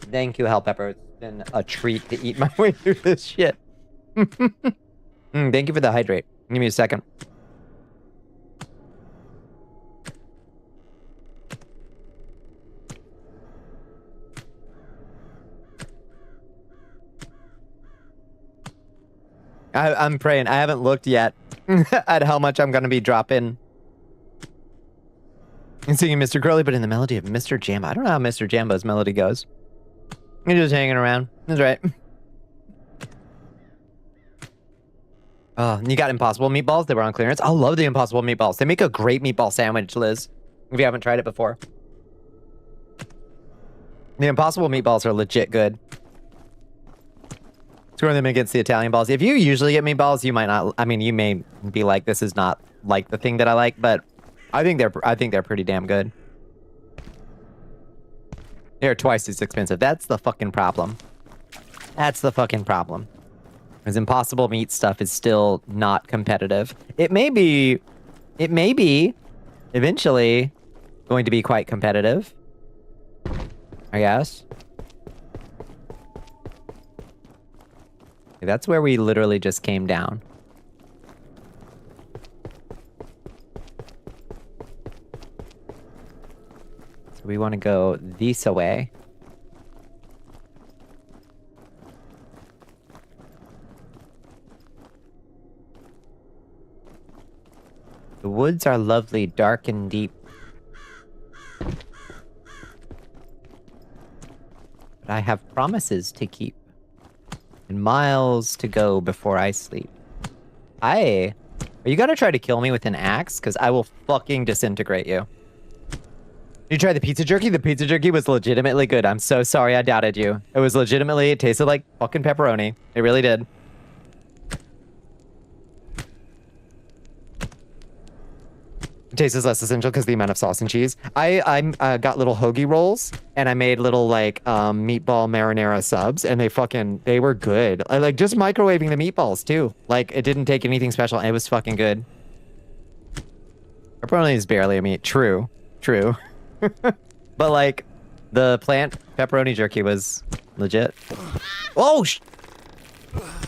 Thank you, Hell Pepper. It's been a treat to eat my way through this shit. Thank you for the hydrate. Give me a second. I'm praying. I haven't looked yet at how much I'm going to be dropping. I'm singing Mr. Crowley, but in the melody of Mr. Jambo. I don't know how Mr. Jambo's melody goes. You're just hanging around. That's right. Oh, you got Impossible Meatballs? They were on clearance. I love the Impossible Meatballs. They make a great meatball sandwich, Liz. If you haven't tried it before. The Impossible Meatballs are legit good. Scoring them against the Italian balls. If you usually get meatballs, you might not. I mean, you may be like, this is not like the thing that I like, but I think they're pretty damn good. They're twice as expensive. That's the fucking problem. That's the fucking problem. Because Impossible Meat stuff is still not competitive. It may be eventually going to be quite competitive, I guess. That's where we literally just came down. So we want to go this way. The woods are lovely, dark and deep. But I have promises to keep. And miles to go before I sleep. Are you gonna try to kill me with an axe? Because I will fucking disintegrate you. You tried the pizza jerky? The pizza jerky was legitimately good. I'm so sorry I doubted you. It was legitimately, it tasted like fucking pepperoni. It really did. It tastes less essential because the amount of sauce and cheese. I got little hoagie rolls and I made little like meatball marinara subs and they were good. I like just microwaving the meatballs too. Like it didn't take anything special. It was fucking good. Pepperoni is barely a meat. True. But like the plant pepperoni jerky was Legit. Oh!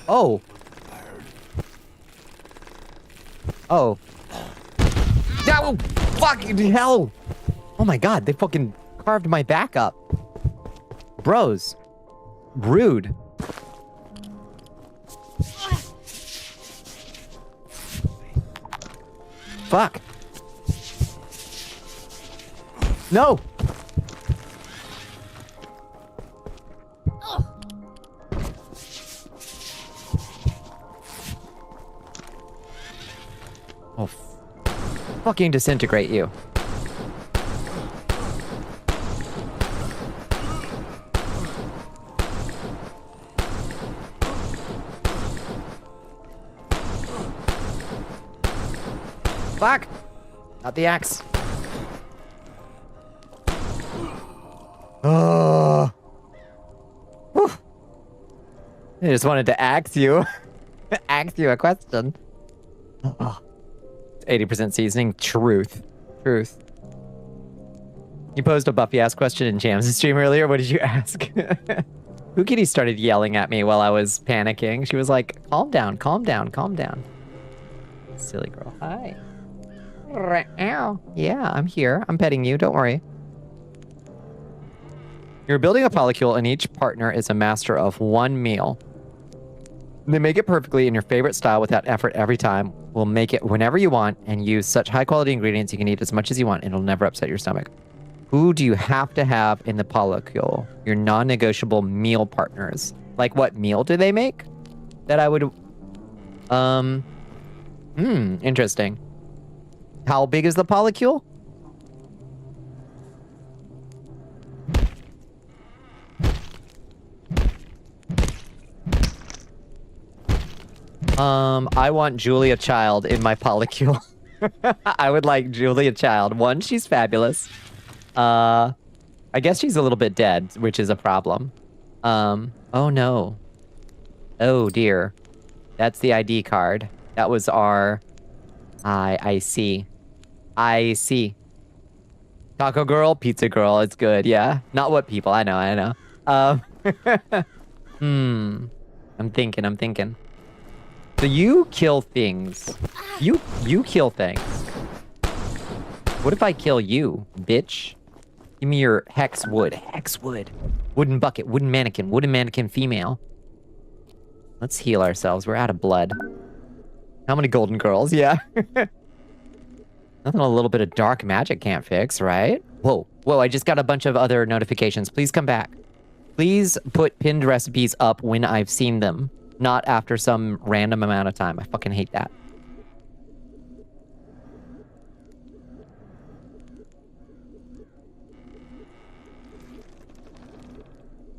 Oh! Oh. No! Fucking hell! Oh my god, they fucking carved my back up. Bros. Rude. Fuck. No! Oh, fucking disintegrate you. Fuck! Not the axe. Oh. Whew. I just wanted to ask you. Ask you a question. Oh. 80% seasoning. Truth. Truth. You posed a Buffy-ass question in Jam's stream earlier. What did you ask? Who Kitty started yelling at me while I was panicking. She was like, calm down, calm down, calm down. Silly girl. Hi. Ow. Yeah, I'm here. I'm petting you. Don't worry. You're building a polycule and each partner is a master of one meal. They make it perfectly in your favorite style without effort every time. We'll make it whenever you want and use such high quality ingredients you can eat as much as you want and it'll never upset your stomach. Who do you have to have in the polycule? Your non-negotiable meal partners. Like what meal do they make? That I would... interesting. How big is the polycule? I want Julia Child in my polycule. I would like Julia Child. One, she's fabulous. I guess she's a little bit dead, which is a problem. Oh no. Oh dear. That's the ID card. That was our... I see. I see. Taco girl, pizza girl, it's good, yeah. Not what people, I know. I'm thinking. So you kill things. You kill things. What if I kill you, bitch? Give me your hex wood. Hex wood. Wooden bucket, wooden mannequin female. Let's heal ourselves. We're out of blood. How many golden girls? Yeah. Nothing a little bit of dark magic can't fix, right? Whoa, I just got a bunch of other notifications. Please come back. Please put pinned recipes up when I've seen them, not after some random amount of time. I fucking hate that.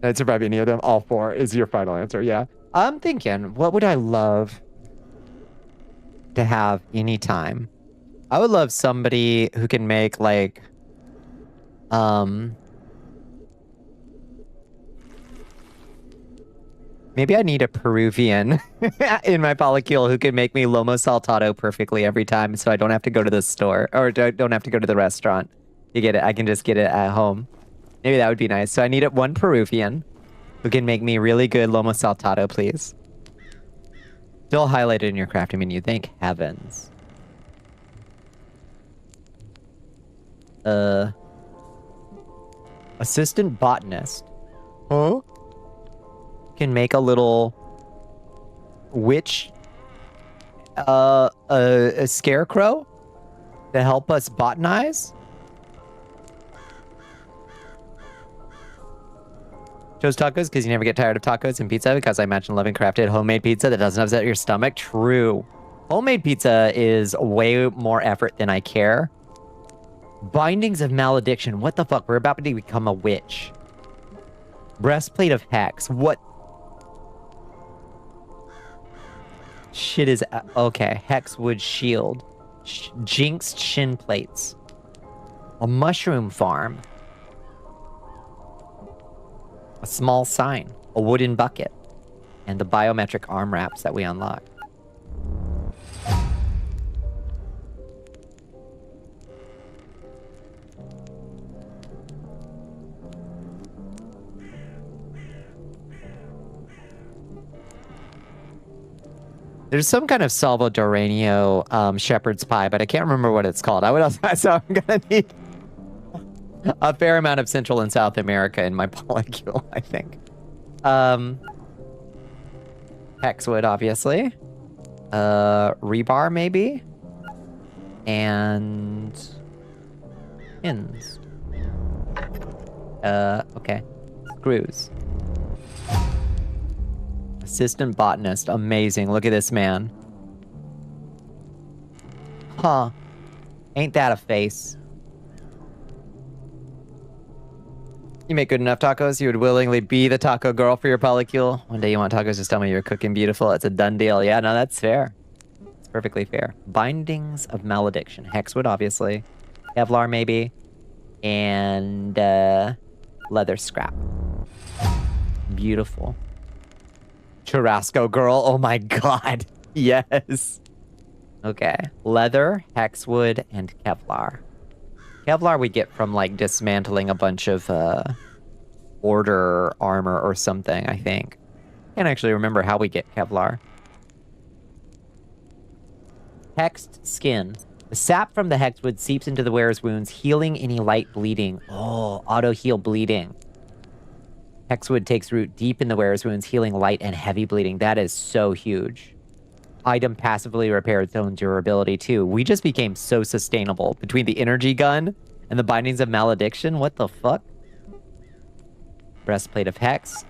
I'd survive any of them. All four is your final answer, yeah. I'm thinking, what would I love to have anytime? I would love somebody who can make, like, maybe I need a Peruvian in my polycule who can make me lomo saltado perfectly every time so I don't have to go to the store, or don't have to go to the restaurant to get it. I can just get it at home. Maybe that would be nice. So I need one Peruvian who can make me really good lomo saltado, please. Still highlighted in your crafting menu. Thank heavens. Assistant botanist. Huh? Can make a little witch, a scarecrow to help us botanize. Chose tacos because you never get tired of tacos and pizza, because I imagine loving crafted homemade pizza that doesn't upset your stomach. True. Homemade pizza is way more effort than I care. Bindings of malediction. What the fuck? We're about to become a witch. Breastplate of hex. What? Shit is... Okay. Hexwood shield. Jinxed shin plates. A mushroom farm. A small sign. A wooden bucket. And the biometric arm wraps that we unlock. There's some kind of Salvadoreño shepherd's pie, but I can't remember what it's called. I would also, so I'm gonna need a fair amount of Central and South America in my polycule, I think. Hexwood, obviously. Rebar, maybe? And... pins. Okay. Screws. Assistant botanist. Amazing. Look at this man. Huh. Ain't that a face? You make good enough tacos, you would willingly be the taco girl for your polycule. One day you want tacos, just tell me you're cooking beautiful. It's a done deal. Yeah, no, that's fair. It's perfectly fair. Bindings of malediction. Hexwood, obviously. Kevlar, maybe. And, leather scrap. Beautiful. Churrasco girl. Oh my god. Yes. Okay. Leather, hexwood, and Kevlar. Kevlar we get from, like, dismantling a bunch of, order armor or something, I think. Can't actually remember how we get Kevlar. Hexed skin. The sap from the hexwood seeps into the wearer's wounds, healing any light bleeding. Oh, auto-heal bleeding. Hexwood takes root deep in the wearer's wounds, healing light and heavy bleeding. That is so huge. Item passively repairs its own durability, too. We just became so sustainable. Between the energy gun and the bindings of malediction, what the fuck? Breastplate of Hex.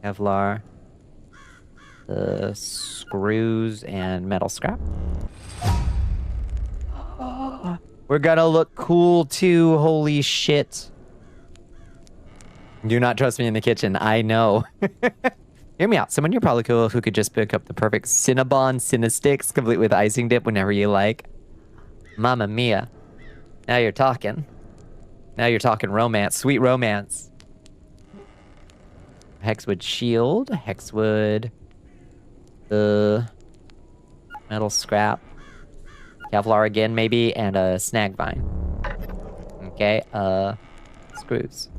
Kevlar. Screws and metal scrap. We're gonna look cool, too. Holy shit. Do not trust me in the kitchen. I know. Hear me out. Someone you're probably cool who could just pick up the perfect Cinnabon Cinnasticks, complete with icing dip whenever you like. Mamma mia. Now you're talking. Now you're talking romance. Sweet romance. Hexwood shield. Hexwood. Metal scrap. Kevlar again, maybe. And a snag vine. Okay. Screws.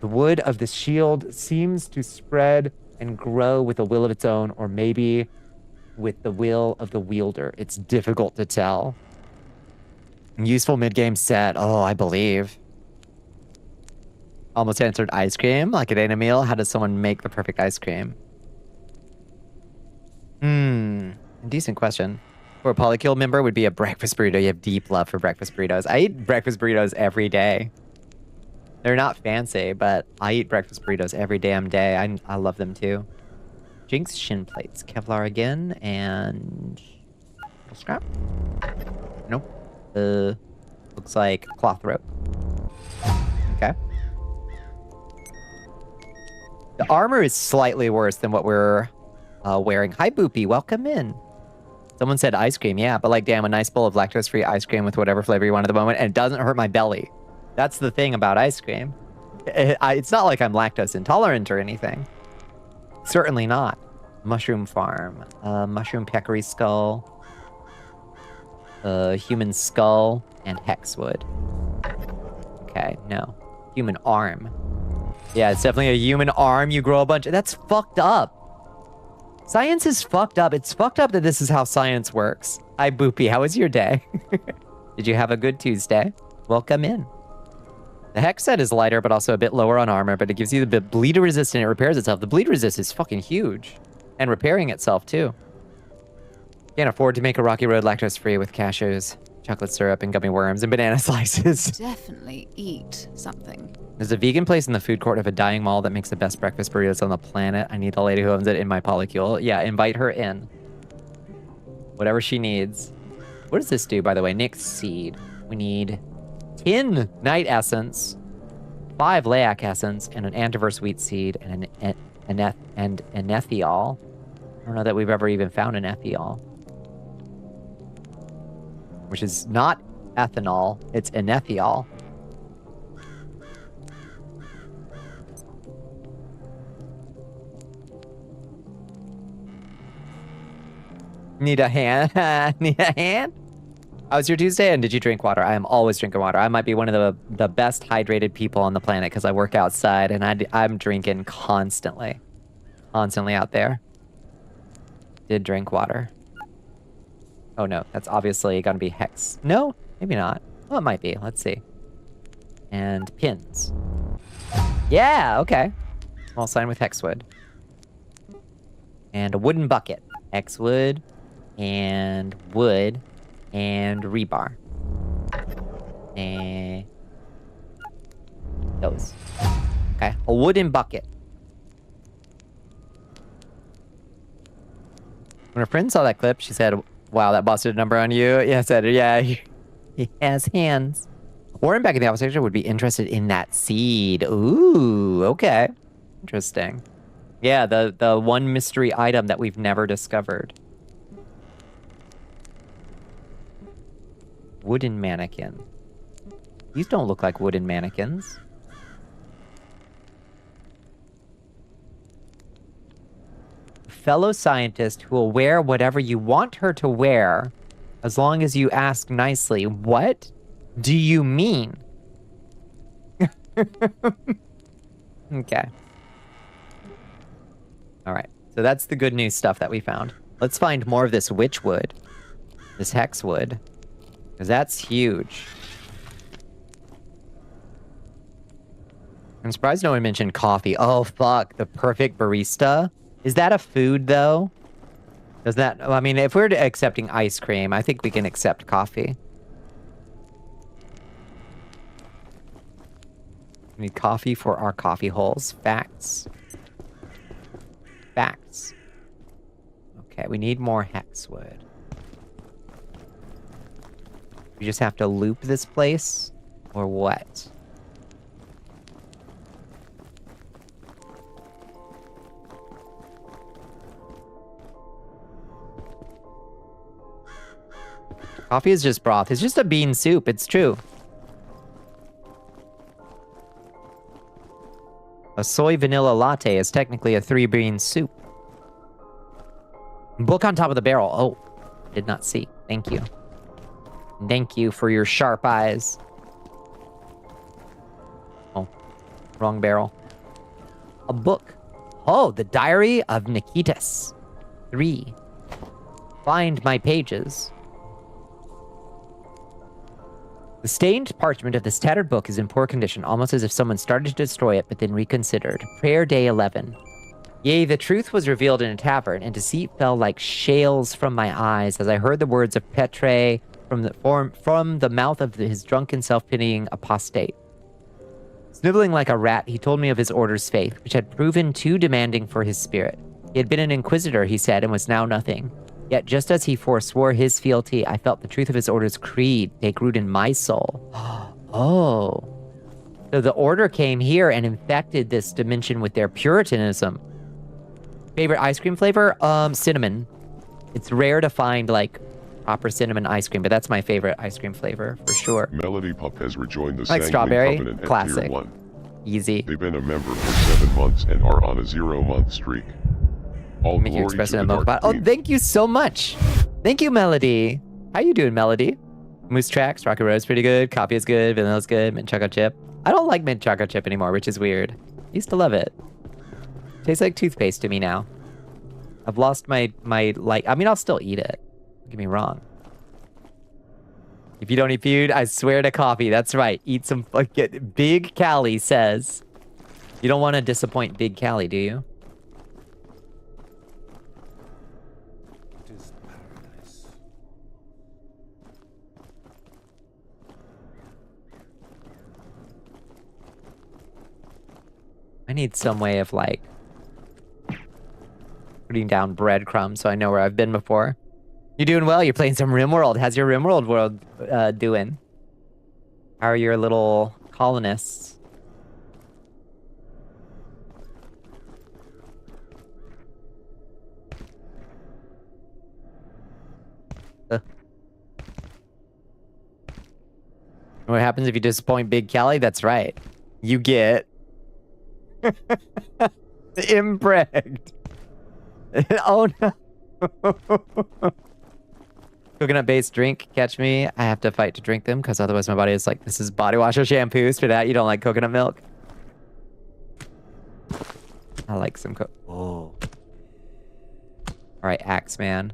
The wood of the shield seems to spread and grow with a will of its own, or maybe with the will of the wielder. It's difficult to tell. Useful mid-game set. Oh, I believe. Almost answered ice cream, like it ain't a meal. How does someone make the perfect ice cream? Decent question. For a polycule member would be a breakfast burrito. You have deep love for breakfast burritos. I eat breakfast burritos every day. They're not fancy, but I eat breakfast burritos every damn day. I love them too. Jinx shin plates. Kevlar again, and... scrap? Nope. Looks like cloth rope. Okay. The armor is slightly worse than what we're wearing. Hi, Boopy. Welcome in. Someone said ice cream. Yeah, but like, damn, a nice bowl of lactose-free ice cream with whatever flavor you want at the moment, and it doesn't hurt my belly. That's the thing about ice cream. It's not like I'm lactose intolerant or anything. Certainly not. Mushroom farm. Mushroom peccary skull. Human skull. And hexwood. Okay, no. Human arm. Yeah, it's definitely a human arm. You grow a bunch of... That's fucked up. Science is fucked up. It's fucked up that this is how science works. Hi, Boopy. How was your day? Did you have a good Tuesday? Welcome in. The hex set is lighter, but also a bit lower on armor, but it gives you the bleed resist and it repairs itself. The bleed resist is fucking huge. And repairing itself, too. Can't afford to make a rocky road lactose-free with cashews, chocolate syrup, and gummy worms, and banana slices. Definitely eat something. There's a vegan place in the food court of a dying mall that makes the best breakfast burritos on the planet. I need the lady who owns it in my polycule. Yeah, invite her in. Whatever she needs. What does this do, by the way? Nyx seed. We need 10 night essence, 5 layak essence, and an antiverse wheat seed, and an ethiol. I don't know that we've ever even found an ethiol. Which is not ethanol, it's an ethiol. Need a hand? Need a hand? How was your Tuesday, and did you drink water? I am always drinking water. I might be one of the best hydrated people on the planet because I work outside, and I'm drinking constantly. Constantly out there. Did drink water. Oh no, that's obviously gonna be hex. No, maybe not. Well, it might be. Let's see. And pins. Yeah, okay. Small sign with hexwood. And a wooden bucket. Hexwood. And wood. And rebar. And those. Okay, a wooden bucket. When her friend saw that clip, she said, wow, that busted a number on you. Yeah, I said, yeah, he has hands. Warren back in the office section would be interested in that seed. Ooh, okay. Interesting. Yeah, the one mystery item that we've never discovered. Wooden mannequin. These don't look like wooden mannequins. Fellow scientist who will wear whatever you want her to wear as long as you ask nicely. What do you mean? Okay. All right. So that's the good news stuff that we found. Let's find more of this witch wood. This hex wood. Because that's huge. I'm surprised no one mentioned coffee. Oh, fuck. The perfect barista. Is that a food, though? Does that... I mean, if we're accepting ice cream, I think we can accept coffee. We need coffee for our coffee holes. Facts. Facts. Okay, we need more hexwood. We just have to loop this place? Or what? Coffee is just broth. It's just a bean soup. It's true. A soy vanilla latte is technically a 3-bean soup. Book on top of the barrel. Oh, did not see. Thank you. Thank you for your sharp eyes. Oh, wrong barrel. A book. Oh, the Diary of Nikitas. 3. Find my pages. The stained parchment of this tattered book is in poor condition, almost as if someone started to destroy it, but then reconsidered. Prayer Day 11. Yea, the truth was revealed in a tavern, and deceit fell like shales from my eyes, as I heard the words of Petre from the mouth of his drunken, self-pitying apostate. Sniveling like a rat, he told me of his order's faith, which had proven too demanding for his spirit. He had been an inquisitor, he said, and was now nothing. Yet just as he forswore his fealty, I felt the truth of his order's creed take root in my soul. Oh. So the order came here and infected this dimension with their puritanism. Favorite ice cream flavor? Cinnamon. It's rare to find, like, proper cinnamon ice cream, but that's my favorite ice cream flavor, for sure. Melody Pup has rejoined the like Sanguine strawberry. Covenant Classic. at Tier 1. Easy. They've been a member for 7 months and are on a 0-month streak. All Make you glory express to it in the a Dark Oh, Queen. thank you so much. Thank you, Melody. How you doing, Melody? Moose Tracks, Rocket Road's pretty good. Coffee is good. Vanilla's good. Mint chocolate chip. I don't like mint chocolate chip anymore, which is weird. I used to love it. Tastes like toothpaste to me now. I've lost my like. I mean, I'll still eat it. Don't get me wrong. If you don't eat food, I swear to coffee. That's right. Eat some. Big Callie says. You don't want to disappoint Big Callie, do you? I need some way of, like, putting down breadcrumbs so I know where I've been before. You doing well? You're playing some RimWorld. How's your RimWorld world doing? How are your little colonists? What happens if you disappoint Big Callie? That's right. You get... impregged. Oh no. Coconut-based drink, catch me. I have to fight to drink them because otherwise my body is like, this is body wash or shampoo. Spit out, you don't like coconut milk? I like some oh. Alright, Axeman.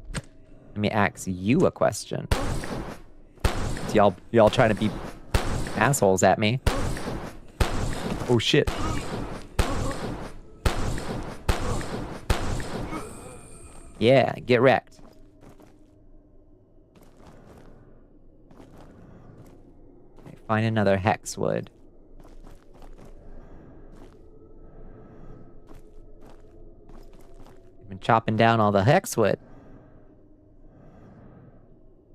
Let me ask you a question. Y'all trying to be assholes at me. Oh shit. Yeah, get wrecked. Okay, find another hexwood. I've been chopping down all the hexwood.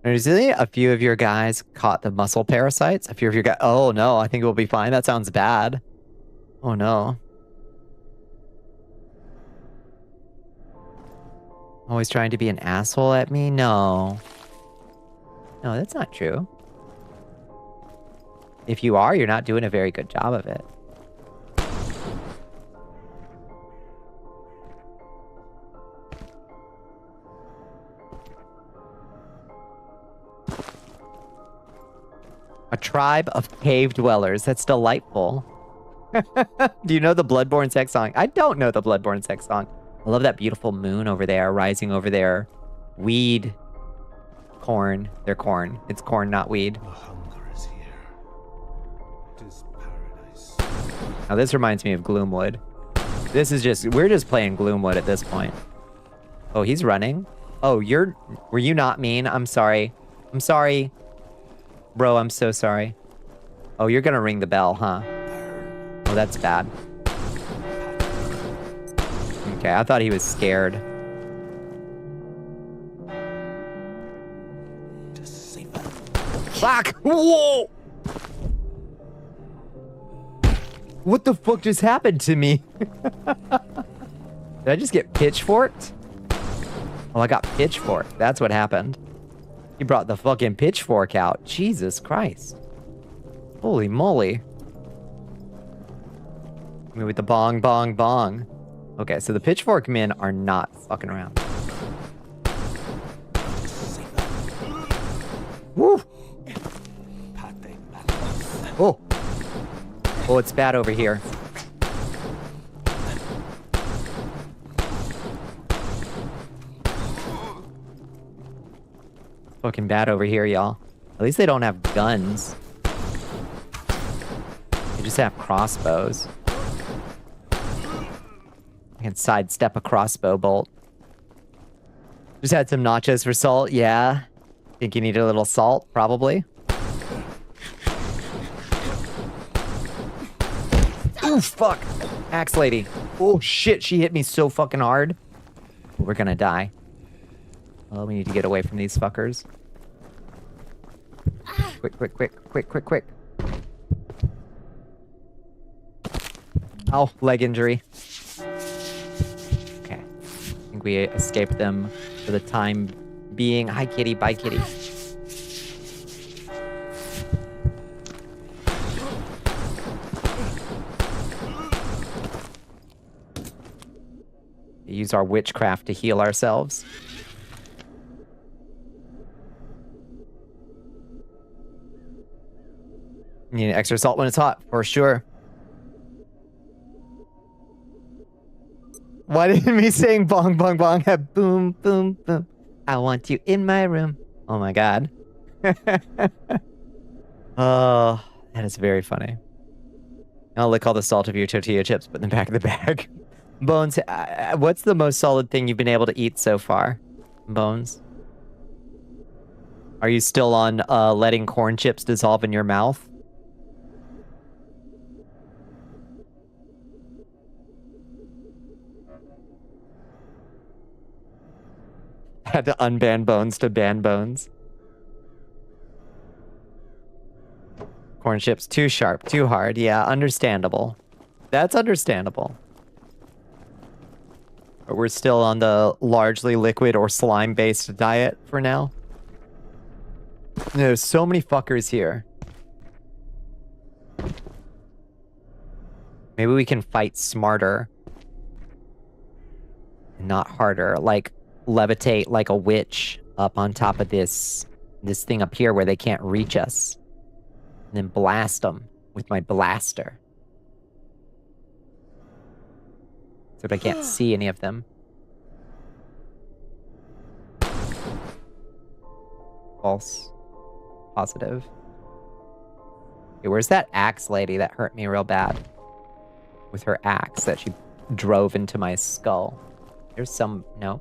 There's a few of your guys caught the muscle parasites. A few of your guys. Oh no, I think we'll be fine. That sounds bad. Oh no. Always trying to be an asshole at me? No. No, that's not true. If you are, you're not doing a very good job of it. A tribe of cave dwellers. That's delightful. Do you know the Bloodborne sex song? I don't know the Bloodborne sex song. I love that beautiful moon over there, rising over there. Weed. Corn. They're corn. It's corn, not weed. The hunger is here. It is paradise. Now this reminds me of Gloomwood. This is just, we're just playing Gloomwood at this point. Oh, he's running. Oh, were you not mean? I'm sorry. I'm sorry. Bro, I'm so sorry. Oh, you're gonna ring the bell, huh? Oh, that's bad. Okay, I thought he was scared. Fuck! Whoa! What the fuck just happened to me? Did I just get pitchforked? Oh, I got pitchforked. That's what happened. He brought the fucking pitchfork out. Jesus Christ. Holy moly. I mean, with the bong, bong, bong. Okay, so the pitchfork men are not fucking around. Woo! Oh. Oh, it's bad over here. Fucking bad over here, y'all. At least they don't have guns. They just have crossbows. I can sidestep a crossbow bolt. Just had some nachos for salt, yeah. Think you need a little salt? Probably. Ooh, fuck. Axe lady. Oh, shit, she hit me so fucking hard. We're gonna die. Well, we need to get away from these fuckers. Quick, quick, quick, quick, quick, quick. Oh, leg injury. Okay. I think we escaped them for the time being. Hi, kitty. Bye, kitty. Use our witchcraft to heal ourselves. Need an extra salt when it's hot, for sure. Why didn't me saying bong, bong, bong have boom, boom, boom? I want you in my room. Oh my god. Oh, that is very funny. I'll lick all the salt of your tortilla chips, put them back in the bag. Bones, what's the most solid thing you've been able to eat so far? Bones? Are you still on letting corn chips dissolve in your mouth? Had to unban Bones to ban Bones. Corn chips, too sharp, too hard. Yeah, understandable. That's understandable. But we're still on the largely liquid or slime-based diet for now. There's so many fuckers here. Maybe we can fight smarter. And not harder. Like, levitate like a witch up on top of this thing up here where they can't reach us. And then blast them with my blaster. So that I can't see any of them. False. Positive. Okay, where's that axe lady that hurt me real bad? With her axe that she drove into my skull. There's some... No.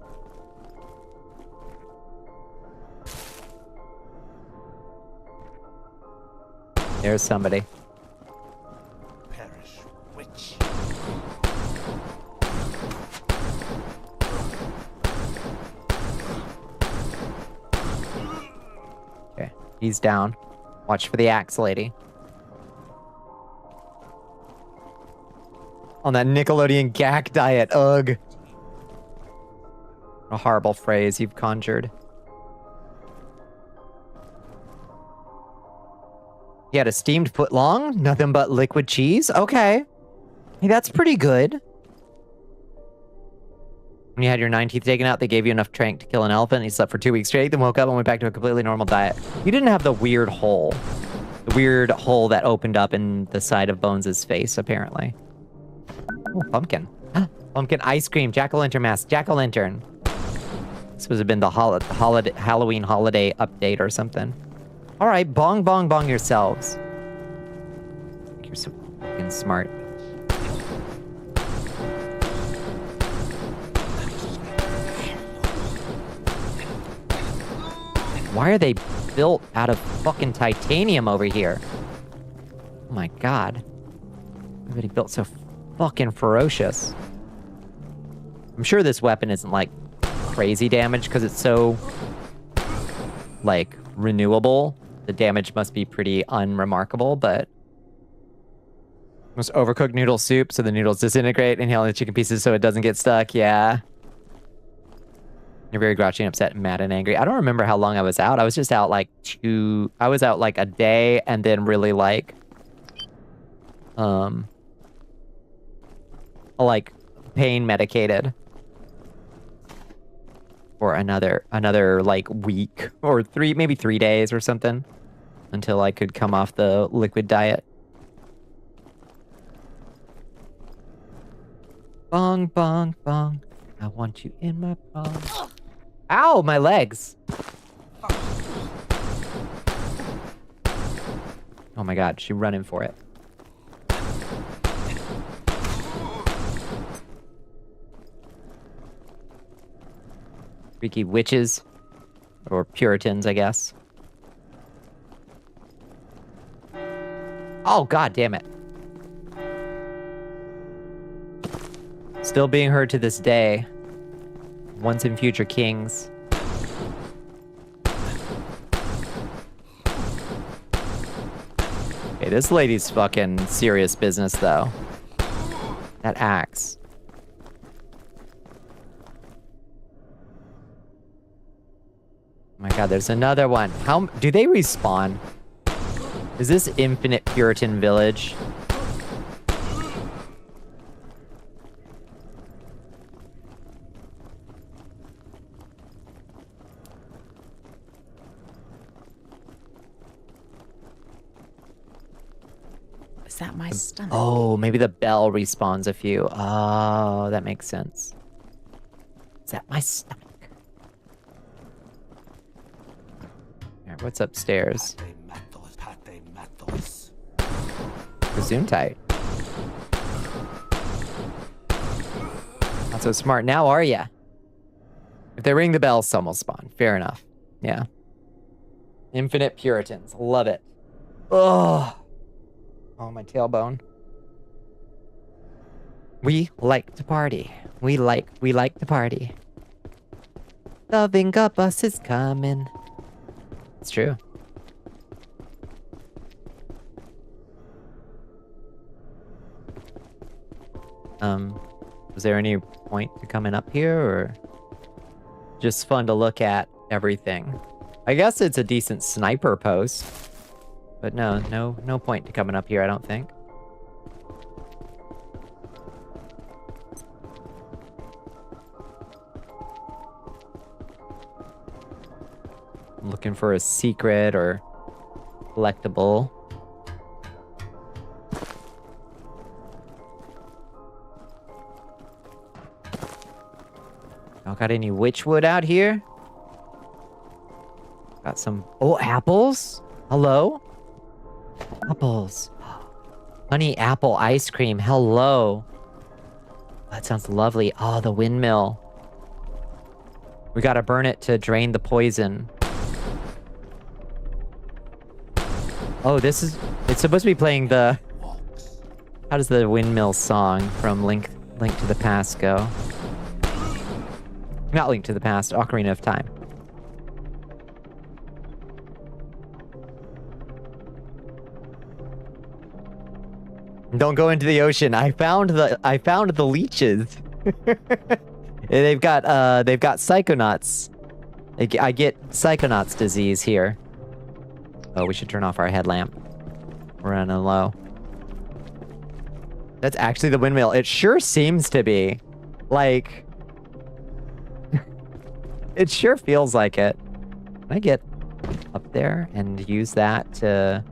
There's somebody. Perish, witch. Okay, he's down. Watch for the axe lady. On that Nickelodeon gag diet, ugh. A horrible phrase you've conjured. You had a steamed foot long? Nothing but liquid cheese? Okay. Hey, that's pretty good. When you had your 9 teeth taken out, they gave you enough trank to kill an elephant, and you slept for 2 weeks straight, then woke up and went back to a completely normal diet. You didn't have the weird hole. The weird hole that opened up in the side of Bones' face, apparently. Oh, pumpkin. Pumpkin ice cream, jack-o'-lantern mask, jack-o'-lantern. This would have been the Halloween holiday update or something. All right, bong, bong, bong yourselves. You're so fucking smart. Why are they built out of fucking titanium over here? Oh my god. Everybody built so fucking ferocious. I'm sure this weapon isn't like crazy damage because it's so like renewable. The damage must be pretty unremarkable, but most overcooked noodle soup so the noodles disintegrate. Inhale the chicken pieces so it doesn't get stuck. Yeah. You're very grouchy and upset and mad and angry. I don't remember how long I was out. I was just out like I was out like a day and then really like like pain medicated for another like week or maybe 3 days or something until I could come off the liquid diet. Bong, bong, bong. I want you in my palm. Ow, my legs. Oh my god, she's running for it. Freaky witches. Or Puritans, I guess. Oh, god damn it. Still being heard to this day. Once and future kings. Okay, this lady's fucking serious business, though. That axe. Oh my god, there's another one. How do they respawn? Is this Infinite Puritan Village? Is that my stomach? Oh, maybe the bell respawns a few. Oh, that makes sense. Is that my stomach? Alright, what's upstairs? Zoom tight. Not so smart now, are ya? If they ring the bell, some will spawn. Fair enough. Yeah. Infinite Puritans. Love it. Ugh. Oh, my tailbone. We like to party. We like to party. The Vinga bus is coming. It's true. Was there any point to coming up here, or just fun to look at everything? I guess it's a decent sniper post, but no point to coming up here, I don't think. looking for a secret or collectible. Y'all got any witchwood out here? Got some... Oh, apples? Hello? Apples. Honey apple ice cream. Hello. That sounds lovely. Oh, the windmill. We gotta burn it to drain the poison. Oh, this is... It's supposed to be playing the... How does the windmill song from Link to the Past go? Not Link to the Past, Ocarina of Time. Don't go into the ocean. I found the leeches. They've got psychonauts. I get psychonauts disease here. Oh, we should turn off our headlamp. We're running low. That's actually the windmill. It sure seems to be. Like... It sure feels like it. Can I get up there and use that to...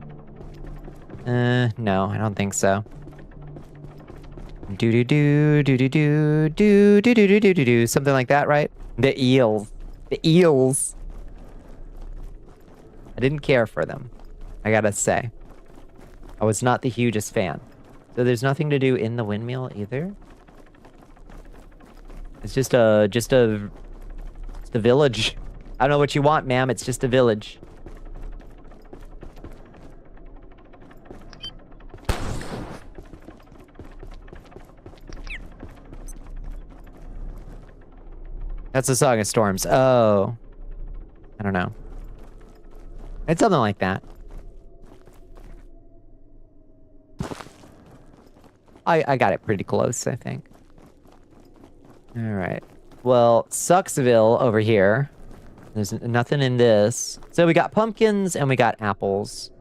no, I don't think so. Do-do-do, something like that, right? The eels. The eels. I didn't care for them, I gotta say. I was not the hugest fan. So there's nothing to do in the windmill either? It's just a village. I don't know what you want, ma'am. It's just a village. That's the Song of Storms. Oh. I don't know. It's something like that. I got it pretty close, I think. Alright. Well, Sucksville over here. There's nothing in this. So we got pumpkins and we got apples.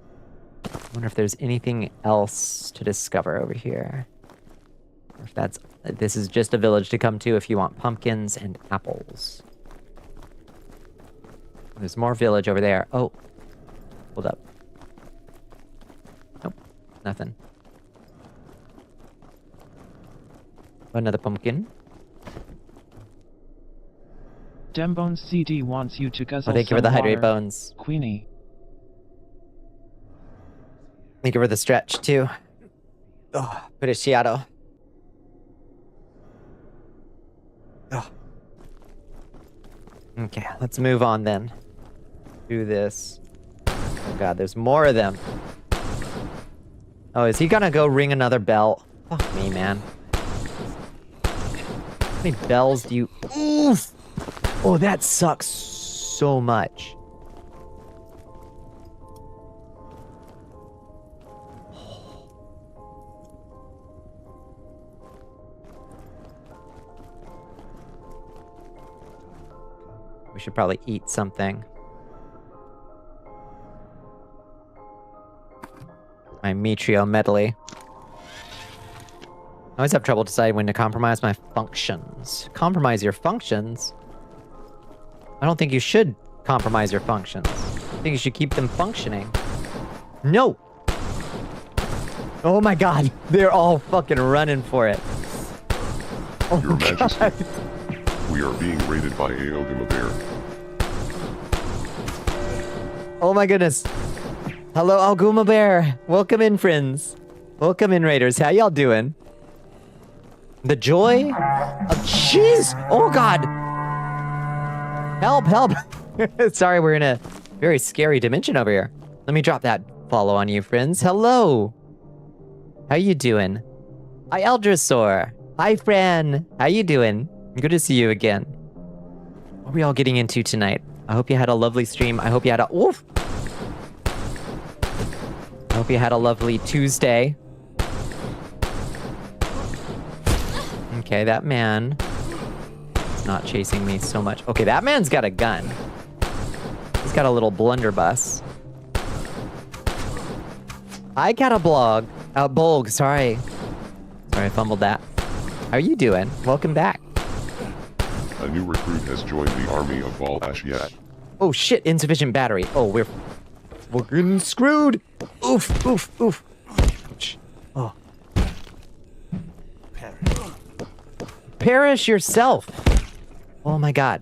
I wonder if there's anything else to discover over here. Or if this is just a village to come to if you want pumpkins and apples. There's more village over there. Oh. Hold up. Nope. Nothing. Another pumpkin. Dembones CD wants you to guzzle. Oh, thank you for the some hydrate water, bones. Queenie. Thank you for the stretch, too. Oh, Preciado. Oh. Okay, let's move on then. Do this. Oh god, there's more of them. Oh, is he gonna go ring another bell? Fuck me, man. How many bells do you... Oof! Oh, that sucks so much. We should probably eat something. My Metrio medley. I always have trouble deciding when to compromise my functions. Compromise your functions? I don't think you should compromise your functions. I think you should keep them functioning. No! Oh my god, they're all fucking running for it. Oh Your god. Majesty, we are being raided by Aogama. Oh my goodness. Hello, Alguma Bear. Welcome in, friends. Welcome in, Raiders. How y'all doing? The joy of cheese. Oh god. Help, help. Sorry, we're in a very scary dimension over here. Let me drop that follow on you, friends. Hello. How you doing? Hi, Eldrasaur. Hi, Fran. How you doing? Good to see you again. What are we all getting into tonight? I hope you had a lovely stream. I hope you had a... Oof. I hope you had a lovely Tuesday. Okay, that man is not chasing me so much. Okay, that man's got a gun. He's got a little blunderbuss. I got a bulg, sorry. Sorry, I fumbled that. How are you doing? Welcome back. A new recruit has joined the army of Bal Ashiat. Oh shit, insufficient battery. Oh, we're getting screwed. Oof, oof, oof. Ouch. Oh. Perish yourself. Oh my god.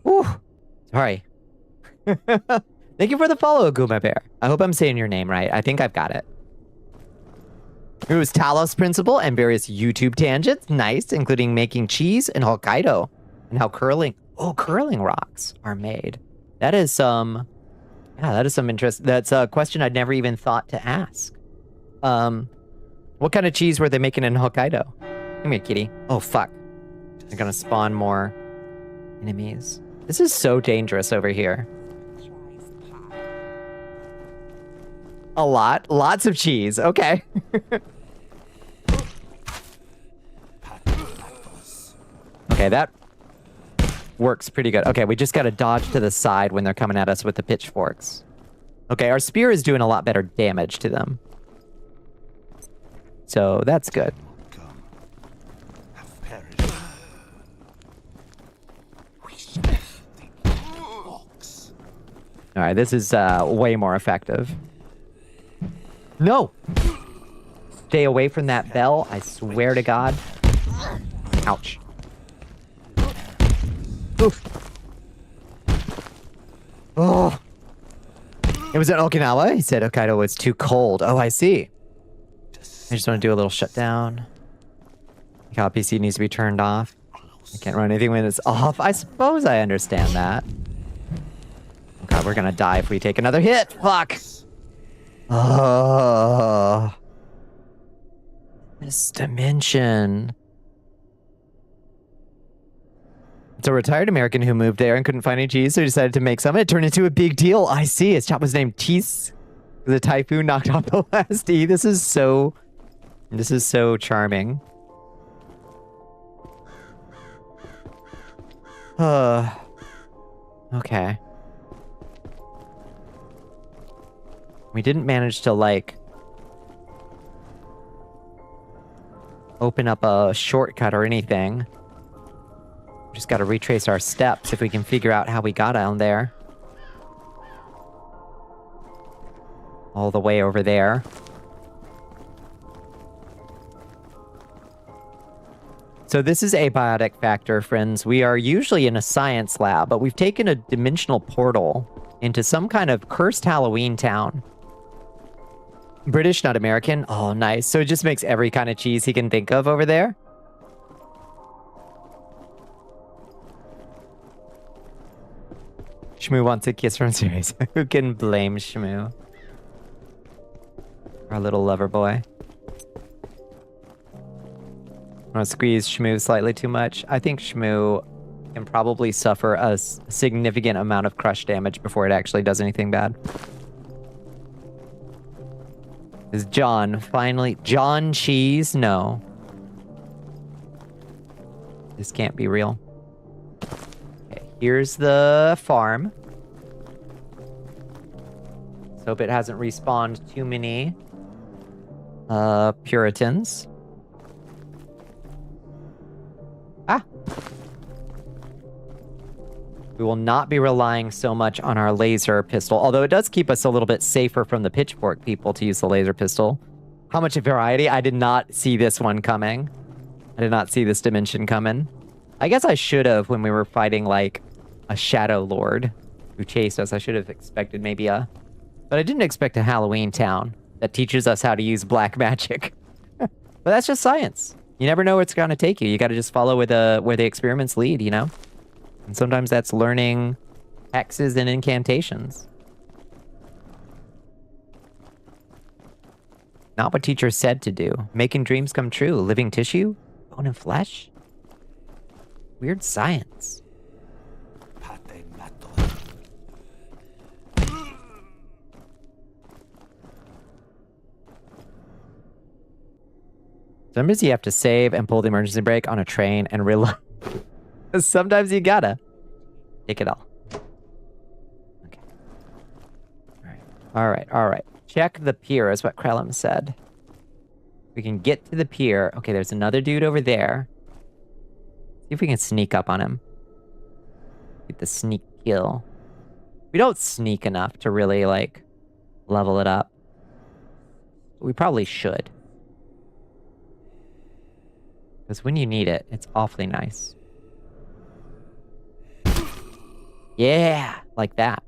Ooh. Sorry. Thank you for the follow, Guma Bear. I hope I'm saying your name right. I think I've got it. It was Talos Principle and various YouTube tangents. Nice, including making cheese in Hokkaido and how curling rocks are made. That is some interest. That's a question I'd never even thought to ask. What kind of cheese were they making in Hokkaido? Come here, kitty. Oh, fuck. They're gonna spawn more enemies. This is so dangerous over here. A lot. Lots of cheese. Okay. Okay, that works pretty good. Okay, we just gotta dodge to the side when they're coming at us with the pitchforks. Okay, our spear is doing a lot better damage to them. So that's good. Alright, this is way more effective. No! Stay away from that bell, I swear to God. Ouch. Oof. Oh. It was in Okinawa? He said Hokkaido was too cold. Oh, I see. I just want to do a little shutdown. Cal PC needs to be turned off. I can't run anything when it's off. I suppose I understand that. Oh god, we're gonna die if we take another hit. Fuck! Oh. This dimension. It's a retired American who moved there and couldn't find any cheese, so he decided to make some. It turned into a big deal. I see. His shop was named Tease. The typhoon knocked off the last E. This is so charming. Okay. We didn't manage to, like, open up a shortcut or anything. Just gotta retrace our steps if we can figure out how we got down there. All the way over there. So this is Abiotic Factor, friends. We are usually in a science lab, but we've taken a dimensional portal into some kind of cursed Halloween town. British, not American. Oh, nice. So it just makes every kind of cheese he can think of over there. Shmoo wants a kiss from Sirius. Who can blame Shmoo? Our little lover boy. I'm gonna squeeze Shmoo slightly too much. I think Shmoo can probably suffer a significant amount of crush damage before it actually does anything bad. Is John finally... John Cheese? No. This can't be real. Okay, here's the farm. Let's hope it hasn't respawned too many Puritans. Ah! We will not be relying so much on our laser pistol, although it does keep us a little bit safer from the pitchfork people to use the laser pistol. How much variety? I did not see this one coming. I did not see this dimension coming. I guess I should have when we were fighting, like, a Shadow Lord who chased us. I should have expected maybe a... But I didn't expect a Halloween town that teaches us how to use black magic. But that's just science. You never know where it's going to take you. You got to just follow where the experiments lead, you know? And sometimes that's learning hexes and incantations. Not what teachers said to do. Making dreams come true. Living tissue? Bone and flesh? Weird science. Sometimes you have to save and pull the emergency brake on a train and reload. Sometimes you gotta. Take it all. Okay. Alright. Check the pier is what Krellum said. We can get to the pier. Okay, there's another dude over there. See if we can sneak up on him. Get the sneak kill. We don't sneak enough to really, like, level it up. We probably should. Because when you need it, it's awfully nice. Yeah, like that.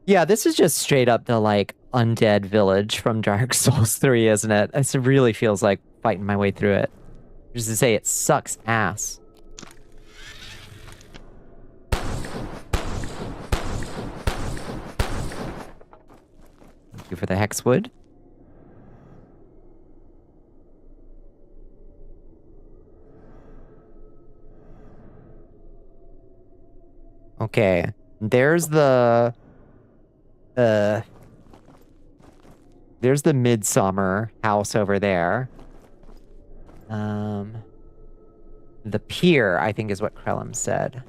Yeah, this is just straight up the, like, undead village from Dark Souls 3, isn't it? It really feels like fighting my way through it. Just to say, it sucks ass. Thank you for the hexwood. Okay, there's the Midsummer house over there. The pier, I think, is what Krellum said.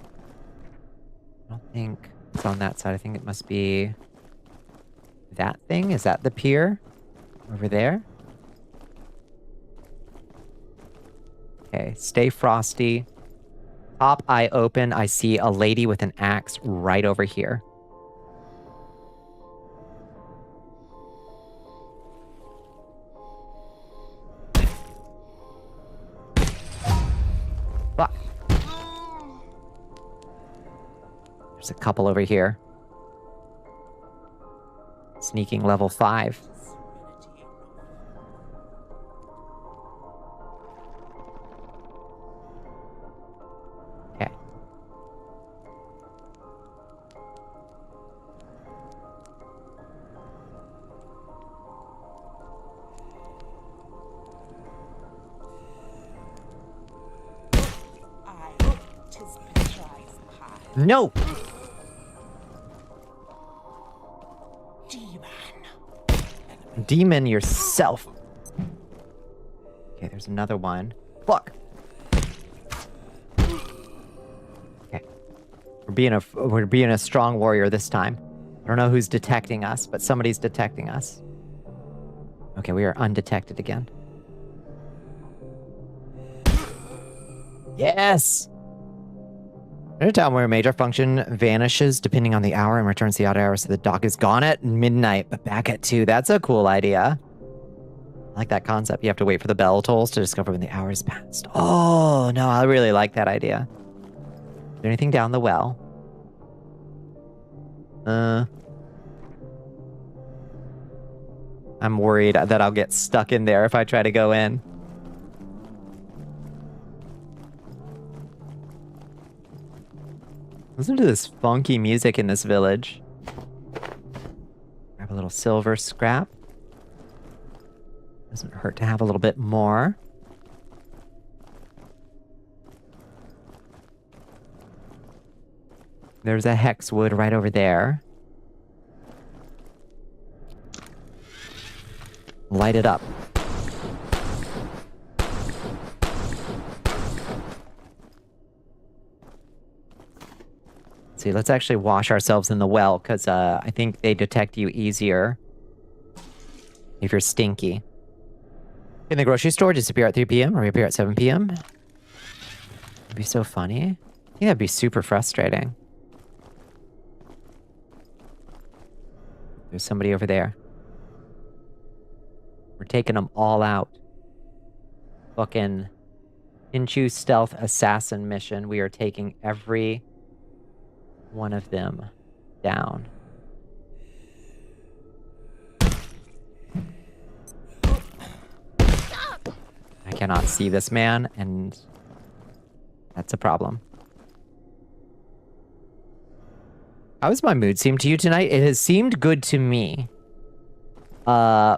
I don't think it's on that side. I think it must be that thing. Is that the pier over there? Okay, stay frosty. Top eye open. I see a lady with an axe right over here. Fuck. There's a couple over here. Sneaking level 5. Okay. No! Demon yourself. Okay, there's another one. Fuck. Okay. We're being a strong warrior this time. I don't know who's detecting us, but somebody's detecting us. Okay, we are undetected again. Yes! At a time where a major function vanishes depending on the hour and returns the odd hours, so the dock is gone at midnight, but back at 2. That's a cool idea. I like that concept. You have to wait for the bell tolls to discover when the hour is passed. Oh, no, I really like that idea. Is there anything down the well? I'm worried that I'll get stuck in there if I try to go in. Listen to this funky music in this village. Grab a little silver scrap. Doesn't hurt to have a little bit more. There's a hexwood right over there. Light it up. See, let's actually wash ourselves in the well, because I think they detect you easier if you're stinky. In the grocery store, disappear at 3 p.m. or reappear at 7 p.m. It'd be so funny. I think that'd be super frustrating. There's somebody over there. We're taking them all out. Fucking Inchu stealth assassin mission. We are taking every one of them down. I cannot see this man, and that's a problem. How has my mood seemed to you tonight? It has seemed good to me. But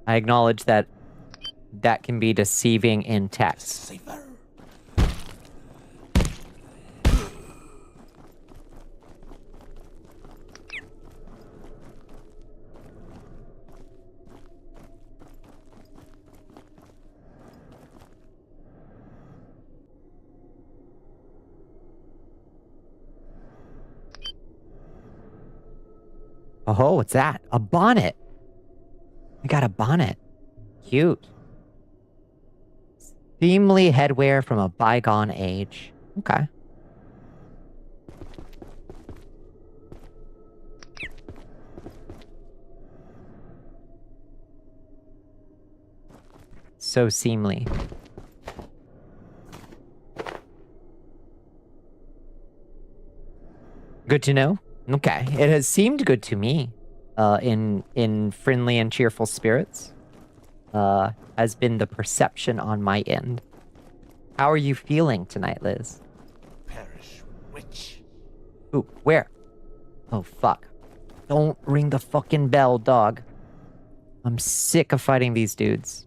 I acknowledge that that can be deceiving in text. Oh, what's that? A bonnet. I got a bonnet. Cute. Seemly headwear from a bygone age. Okay. So seemly. Good to know. Okay, it has seemed good to me. In friendly and cheerful spirits. Has been the perception on my end. How are you feeling tonight, Liz? Perish witch. Ooh, where? Oh, fuck. Don't ring the fucking bell, dog. I'm sick of fighting these dudes.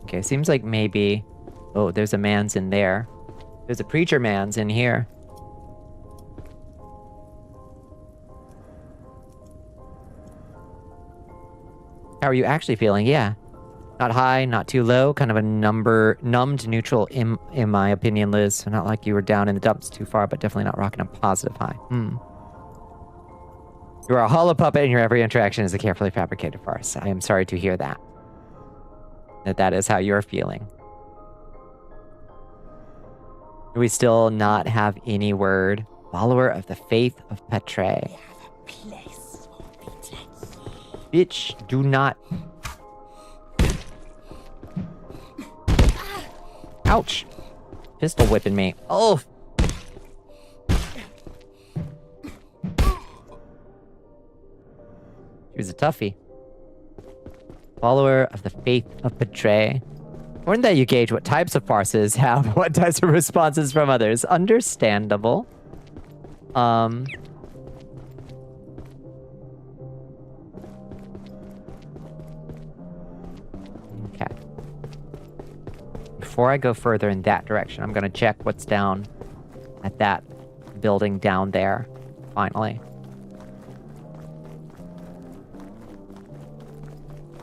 Okay, seems like maybe... Oh, there's a man's in there. There's a preacher man's in here. How are you actually feeling? Yeah. Not high, not too low. Kind of a numbed neutral in my opinion, Liz. So not like you were down in the dumps too far, but definitely not rocking a positive high. You are a hollow puppet and your every interaction is a carefully fabricated farce. I am sorry to hear that. That is how you're feeling. Do we still not have any word? Follower of the faith of Petre. Bitch, do not... Ouch. Pistol whipping me. Oh. She was a toughie. Follower of the faith of Petre. Important that you gauge what types of farces have what types of responses from others. Understandable. Okay. Before I go further in that direction, I'm gonna check what's down at that building down there, finally.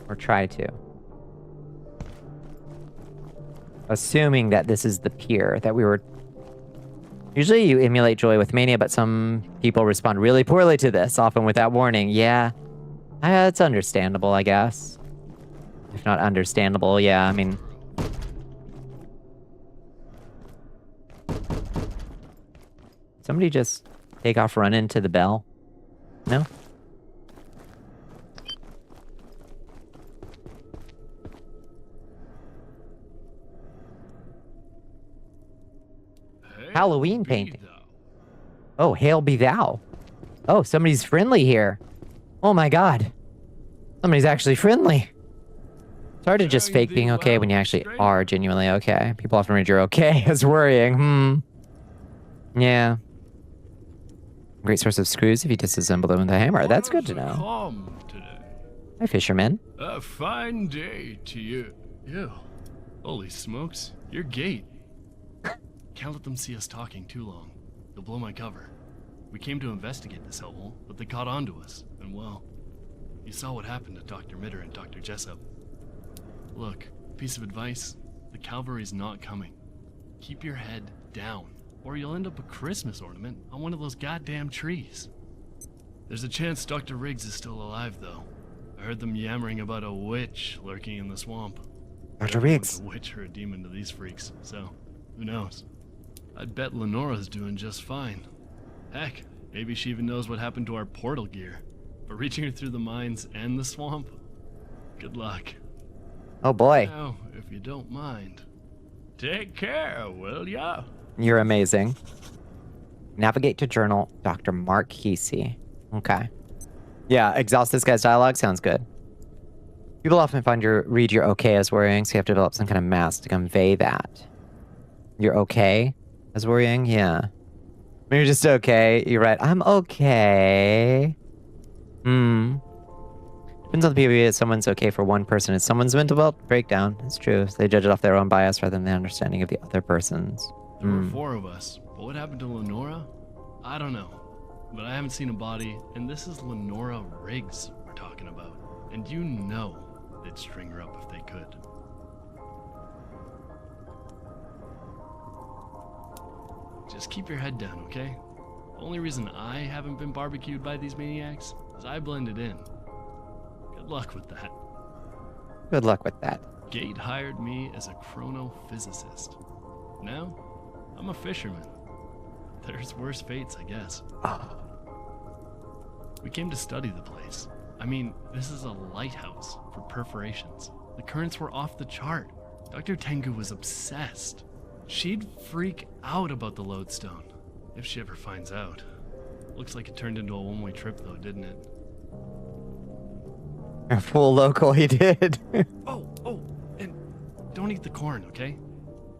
Or try to. Assuming that this is the pier that we were... Usually you emulate joy with mania, but some people respond really poorly to this, often without warning. Yeah, it's understandable, I guess. If not understandable, yeah, I mean... Somebody just take off run into the bell? No? Halloween painting. Oh, hail be thou. Oh, somebody's friendly here. Oh my god. Somebody's actually friendly. It's hard to just fake being okay when you actually are genuinely okay. People often read you're okay as worrying. Yeah. Great source of screws if you disassemble them with a hammer. That's good to know. Hi, fisherman. A fine day to you. Ew. Holy smokes. Your gate. Can't let them see us talking too long. They'll blow my cover. We came to investigate this hellhole, but they caught on to us. And well, you saw what happened to Dr. Mitter and Dr. Jessup. Look, piece of advice. The cavalry's not coming. Keep your head down, or you'll end up a Christmas ornament on one of those goddamn trees. There's a chance Dr. Riggs is still alive, though. I heard them yammering about a witch lurking in the swamp. Dr. Riggs. A witch or a demon to these freaks, so who knows? I'd bet Lenora's doing just fine. Heck, maybe she even knows what happened to our portal gear. But reaching her through the mines and the swamp? Good luck. Oh boy. Now, if you don't mind, take care, will ya? You're amazing. Navigate to journal, Dr. Mark Kesey. Okay. Yeah, exhaust this guy's dialogue sounds good. People often read you're okay as worrying, so you have to develop some kind of mask to convey that. You're okay as worrying? Yeah. When you're just okay, you're right. I'm okay. Depends on the POV. Someone's okay for one person. It's someone's mental health breakdown. It's true. So they judge it off their own bias rather than the understanding of the other person's. There were 4 of us, but what happened to Lenora? I don't know. But I haven't seen a body, and this is Lenora Riggs we're talking about. And you know they'd string her up if they could. Just keep your head down, okay? The only reason I haven't been barbecued by these maniacs is I blended in. Good luck with that. Good luck with that. Gate hired me as a chronophysicist. Now, I'm a fisherman. There's worse fates, I guess. We came to study the place. I mean, this is a lighthouse for perforations. The currents were off the chart. Dr. Tengu was obsessed. She'd freak out about the lodestone, if she ever finds out. Looks like it turned into a one-way trip though, didn't it? A full local, he did. Oh, and don't eat the corn, okay?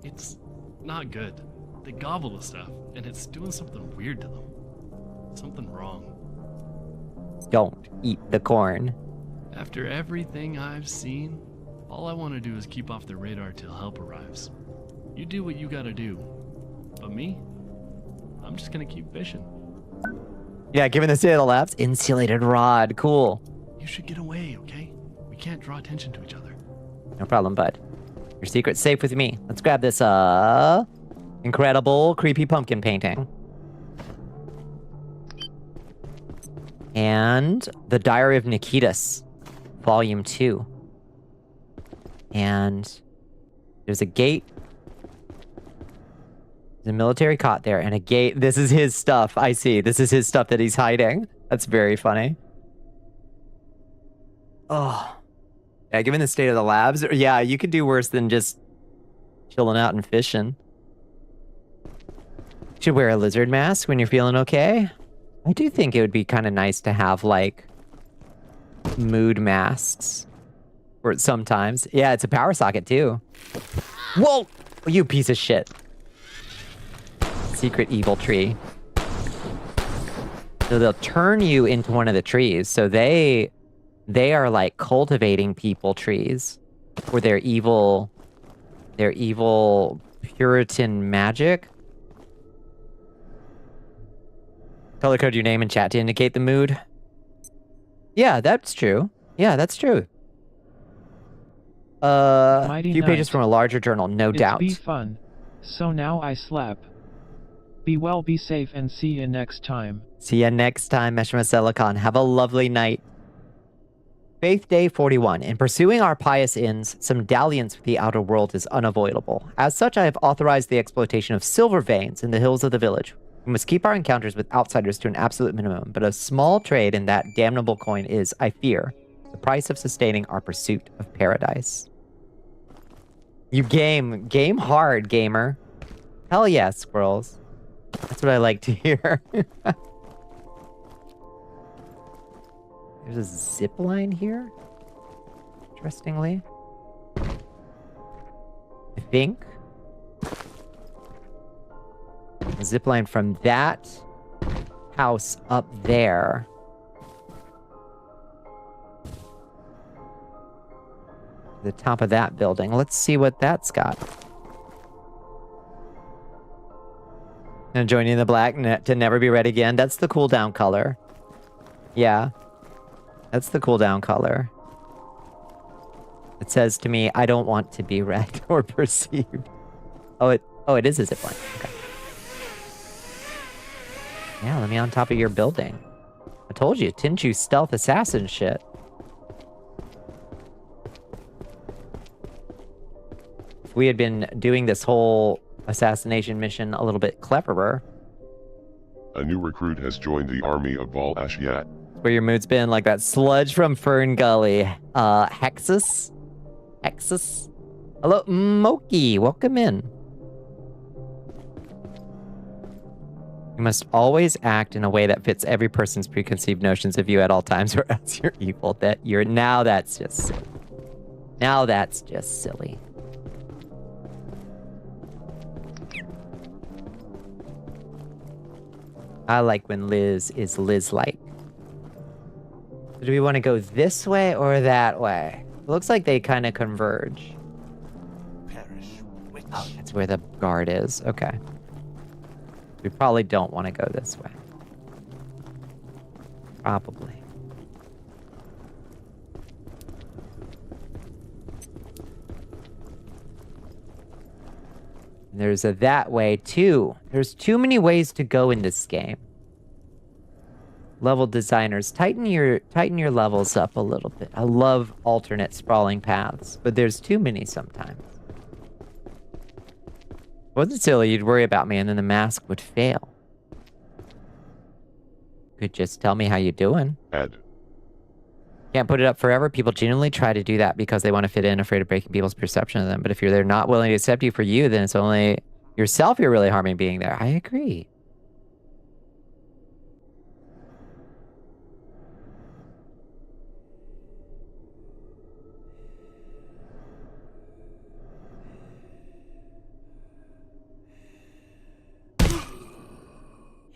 It's not good. They gobble the stuff, and it's doing something weird to them. Something wrong. Don't eat the corn. After everything I've seen, all I want to do is keep off their radar till help arrives. You do what you gotta do. But me? I'm just gonna keep fishing. Yeah, given the state of the labs, insulated rod. Cool. You should get away, okay? We can't draw attention to each other. No problem, bud. Your secret's safe with me. Let's grab this, incredible creepy pumpkin painting. And The Diary of Nikitas, Volume 2. And there's a gate. There's a military cot there and a gate. This is his stuff. I see. This is his stuff that he's hiding. That's very funny. Oh. Yeah, given the state of the labs, yeah, you could do worse than just chilling out and fishing. Should wear a lizard mask when you're feeling okay. I do think it would be kind of nice to have, like, mood masks. Or sometimes. Yeah, it's a power socket, too. Whoa! You piece of shit. Secret evil tree. So they'll turn you into one of the trees. So they are like cultivating people trees for their evil Puritan magic. Color code your name in chat to indicate the mood. Yeah, that's true. Yeah, that's true. Mighty Few pages night. from a larger journal, no doubt. Be fun. So now I slap. Be well, be safe, and see you next time. See ya next time, Meshma Silicon. Have a lovely night. Faith Day 41. In pursuing our pious ends, some dalliance with the outer world is unavoidable. As such, I have authorized the exploitation of silver veins in the hills of the village. We must keep our encounters with outsiders to an absolute minimum, but a small trade in that damnable coin is, I fear, the price of sustaining our pursuit of paradise. You game hard, gamer. Hell yeah, squirrels. That's what I like to hear. There's a zip line here, interestingly. I think. A zip line from that house up there. The top of that building. Let's see what that's got. And joining the black to never be red again. That's the cooldown color. Yeah. That's the cooldown color. It says to me, I don't want to be read or perceived. Oh, it is a zipline. Okay. Yeah, let me on top of your building. I told you, didn't you stealth assassin shit? If we had been doing this whole assassination mission a little bit cleverer. A new recruit has joined the army of Val Ashiat. Where your mood's been, like that sludge from Fern Gully. Hexus? Hello, Moki, welcome in. You must always act in a way that fits every person's preconceived notions of you at all times, or else you're evil. Now that's just silly. Now that's just silly. I like when Liz is Liz-like. So do we want to go this way or that way? It looks like they kind of converge. Oh, that's where the guard is. Okay. We probably don't want to go this way. Probably. There's a that way too. There's too many ways to go in this game. Level designers, tighten your levels up a little bit. I love alternate sprawling paths, but there's too many sometimes. Wasn't silly, you'd worry about me and then the mask would fail. Could just tell me how you doing. Ed. Can't put it up forever. People genuinely try to do that because they want to fit in, afraid of breaking people's perception of them. But if they're not willing to accept you for you, then it's only yourself you're really harming being there. I agree.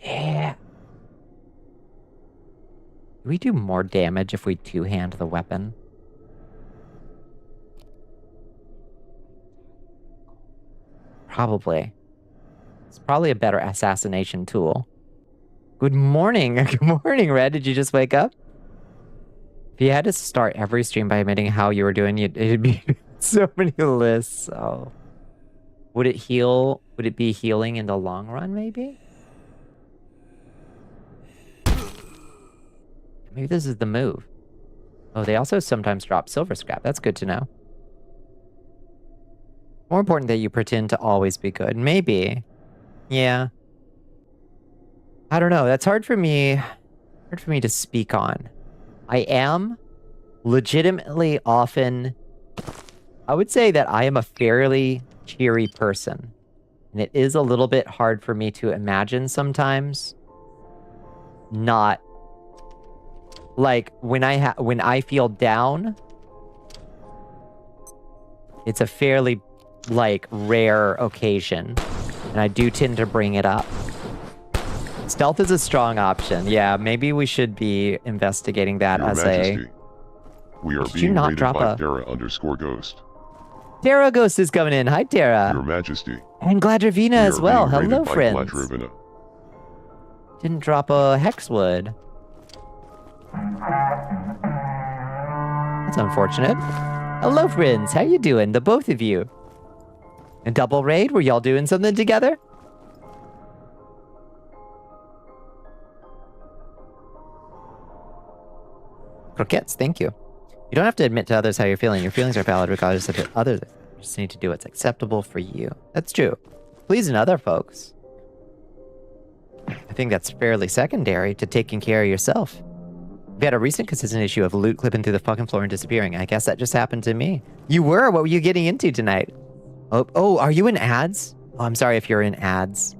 Yeah. Do we do more damage if we two-hand the weapon? Probably. It's probably a better assassination tool. Good morning. Good morning, Red. Did you just wake up? If you had to start every stream by admitting how you were doing, it'd be so many lists. Oh. Would it heal? Would it be healing in the long run, maybe? Maybe this is the move. Oh, they also sometimes drop silver scrap. That's good to know. More important that you pretend to always be good. Maybe. Yeah. I don't know. That's hard for me to speak on. I am legitimately often... I would say that I am a fairly cheery person. And it is a little bit hard for me to imagine sometimes not... Like, when I feel down, it's a fairly, like, rare occasion. And I do tend to bring it up. Stealth is a strong option. Yeah, maybe we should be investigating that Your as Majesty, we are Did you being not raided drop by a... Terra_Ghost. Terra Ghost is coming in. Hi, Terra. Your Majesty. And Gladravina as well. Hello, friends. Gladravina. Didn't drop a Hexwood. That's unfortunate. Hello, friends. How you doing? The both of you. A double raid? Were y'all doing something together? Croquettes, thank you. You don't have to admit to others how you're feeling. Your feelings are valid regardless of others. You just need to do what's acceptable for you. That's true. Pleasing other folks. I think that's fairly secondary to taking care of yourself. We had a recent consistent issue of loot clipping through the fucking floor and disappearing. I guess that just happened to me. You were? What were you getting into tonight? Oh, are you in ads? Oh, I'm sorry if you're in ads.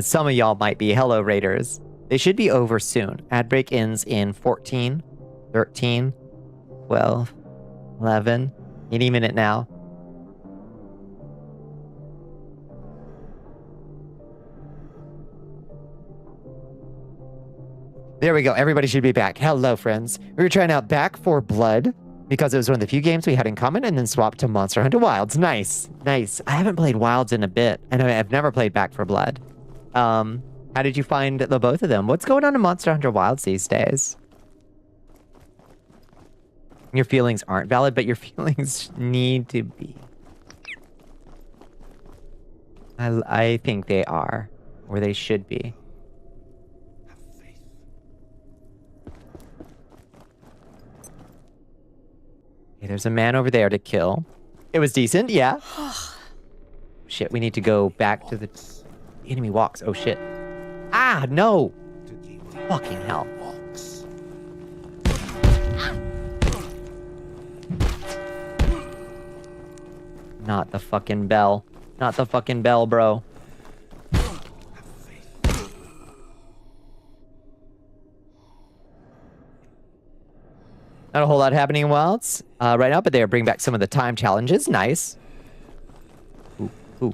Some of y'all might be. Hello, Raiders. They should be over soon. Ad break ends in 14, 13, 12, 11, any minute now. There we go. Everybody should be back. Hello, friends. We were trying out Back 4 Blood because it was one of the few games we had in common, and then swapped to Monster Hunter Wilds. Nice. Nice. I haven't played Wilds in a bit. I know I've never played Back 4 Blood. How did you find the both of them? What's going on in Monster Hunter Wilds these days? Your feelings aren't valid, but your feelings need to be. I think they are, or they should be. Okay, there's a man over there to kill. It was decent, yeah. Shit, we need to go back to the enemy walks. Oh shit. Ah, no! Fucking hell. Not the fucking bell. Not the fucking bell, bro. Not a whole lot happening in Wilds right now, but they're bringing back some of the time challenges. Nice. Ooh.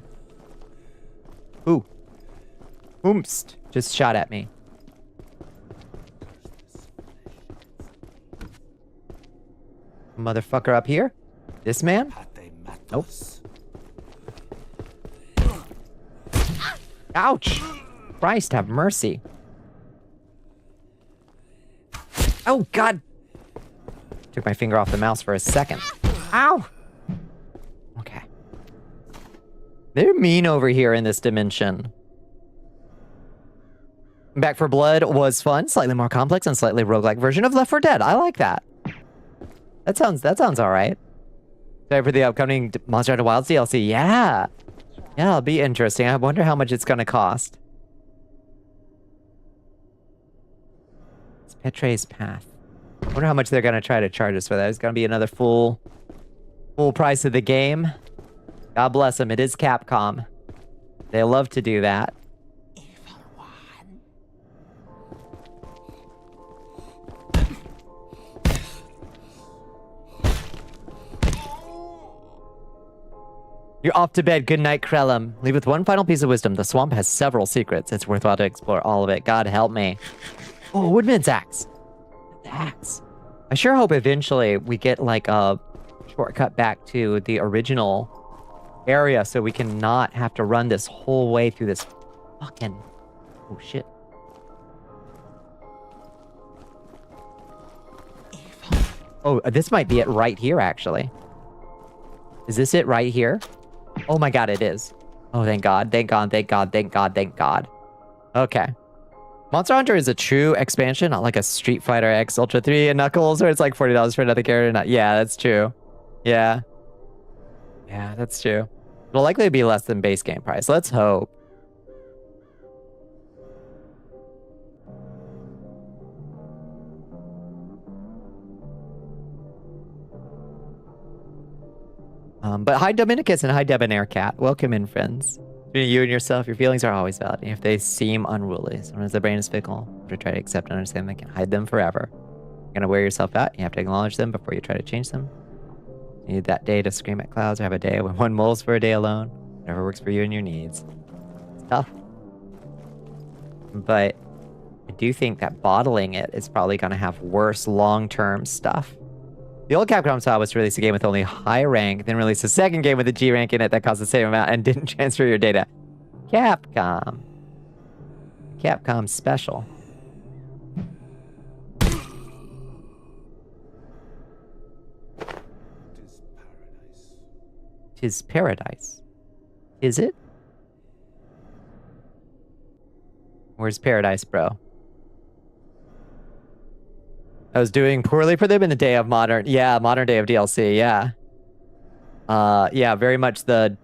Oomst. Just shot at me. Motherfucker up here? This man? Nope. Ouch! Christ, have mercy. Oh, God! Took my finger off the mouse for a second. Ow! Okay. They're mean over here in this dimension. Back 4 Blood was fun, slightly more complex and slightly roguelike version of Left 4 Dead. I like that. That sounds all right. Excited for the upcoming Monster Hunter Wilds DLC? Yeah. Yeah, it'll be interesting. I wonder how much it's gonna cost. Petre's Path. I wonder how much they're gonna try to charge us for that. It's gonna be another full price of the game. God bless them. It is Capcom. They love to do that. You're off to bed. Good night, Krellum. Leave with one final piece of wisdom. The swamp has several secrets. It's worthwhile to explore all of it. God help me. Oh, Woodman's axe. The axe. I sure hope eventually we get like a shortcut back to the original area so we can not have to run this whole way through this fucking... Oh, shit. Oh, this might be it right here, actually. Is this it right here? Oh my god, it is. Oh, thank god, thank god, thank god, thank god, thank god. Okay. Monster Hunter is a true expansion, not like a Street Fighter X Ultra 3 and Knuckles where it's like $40 for another character. Yeah, that's true. Yeah. Yeah, that's true. It'll likely be less than base game price. Let's hope. But hi Dominicus and hi Debonair Cat. Welcome in, friends. Between you and yourself, your feelings are always valid. If they seem unruly, sometimes the brain is fickle. To try to accept and understand, they can hide them forever. You're gonna wear yourself out. You have to acknowledge them before you try to change them. You need that day to scream at clouds, or have a day when one mulls for a day alone. Whatever works for you and your needs. It's tough. But I do think that bottling it is probably gonna have worse long-term stuff. The old Capcom style was to release a game with only high rank, then release a second game with a G rank in it that cost the same amount and didn't transfer your data. Capcom. Capcom special. Tis paradise. Is it? Where's paradise, bro? I was doing poorly for them in the day of modern day of DLC, yeah. Yeah, very much the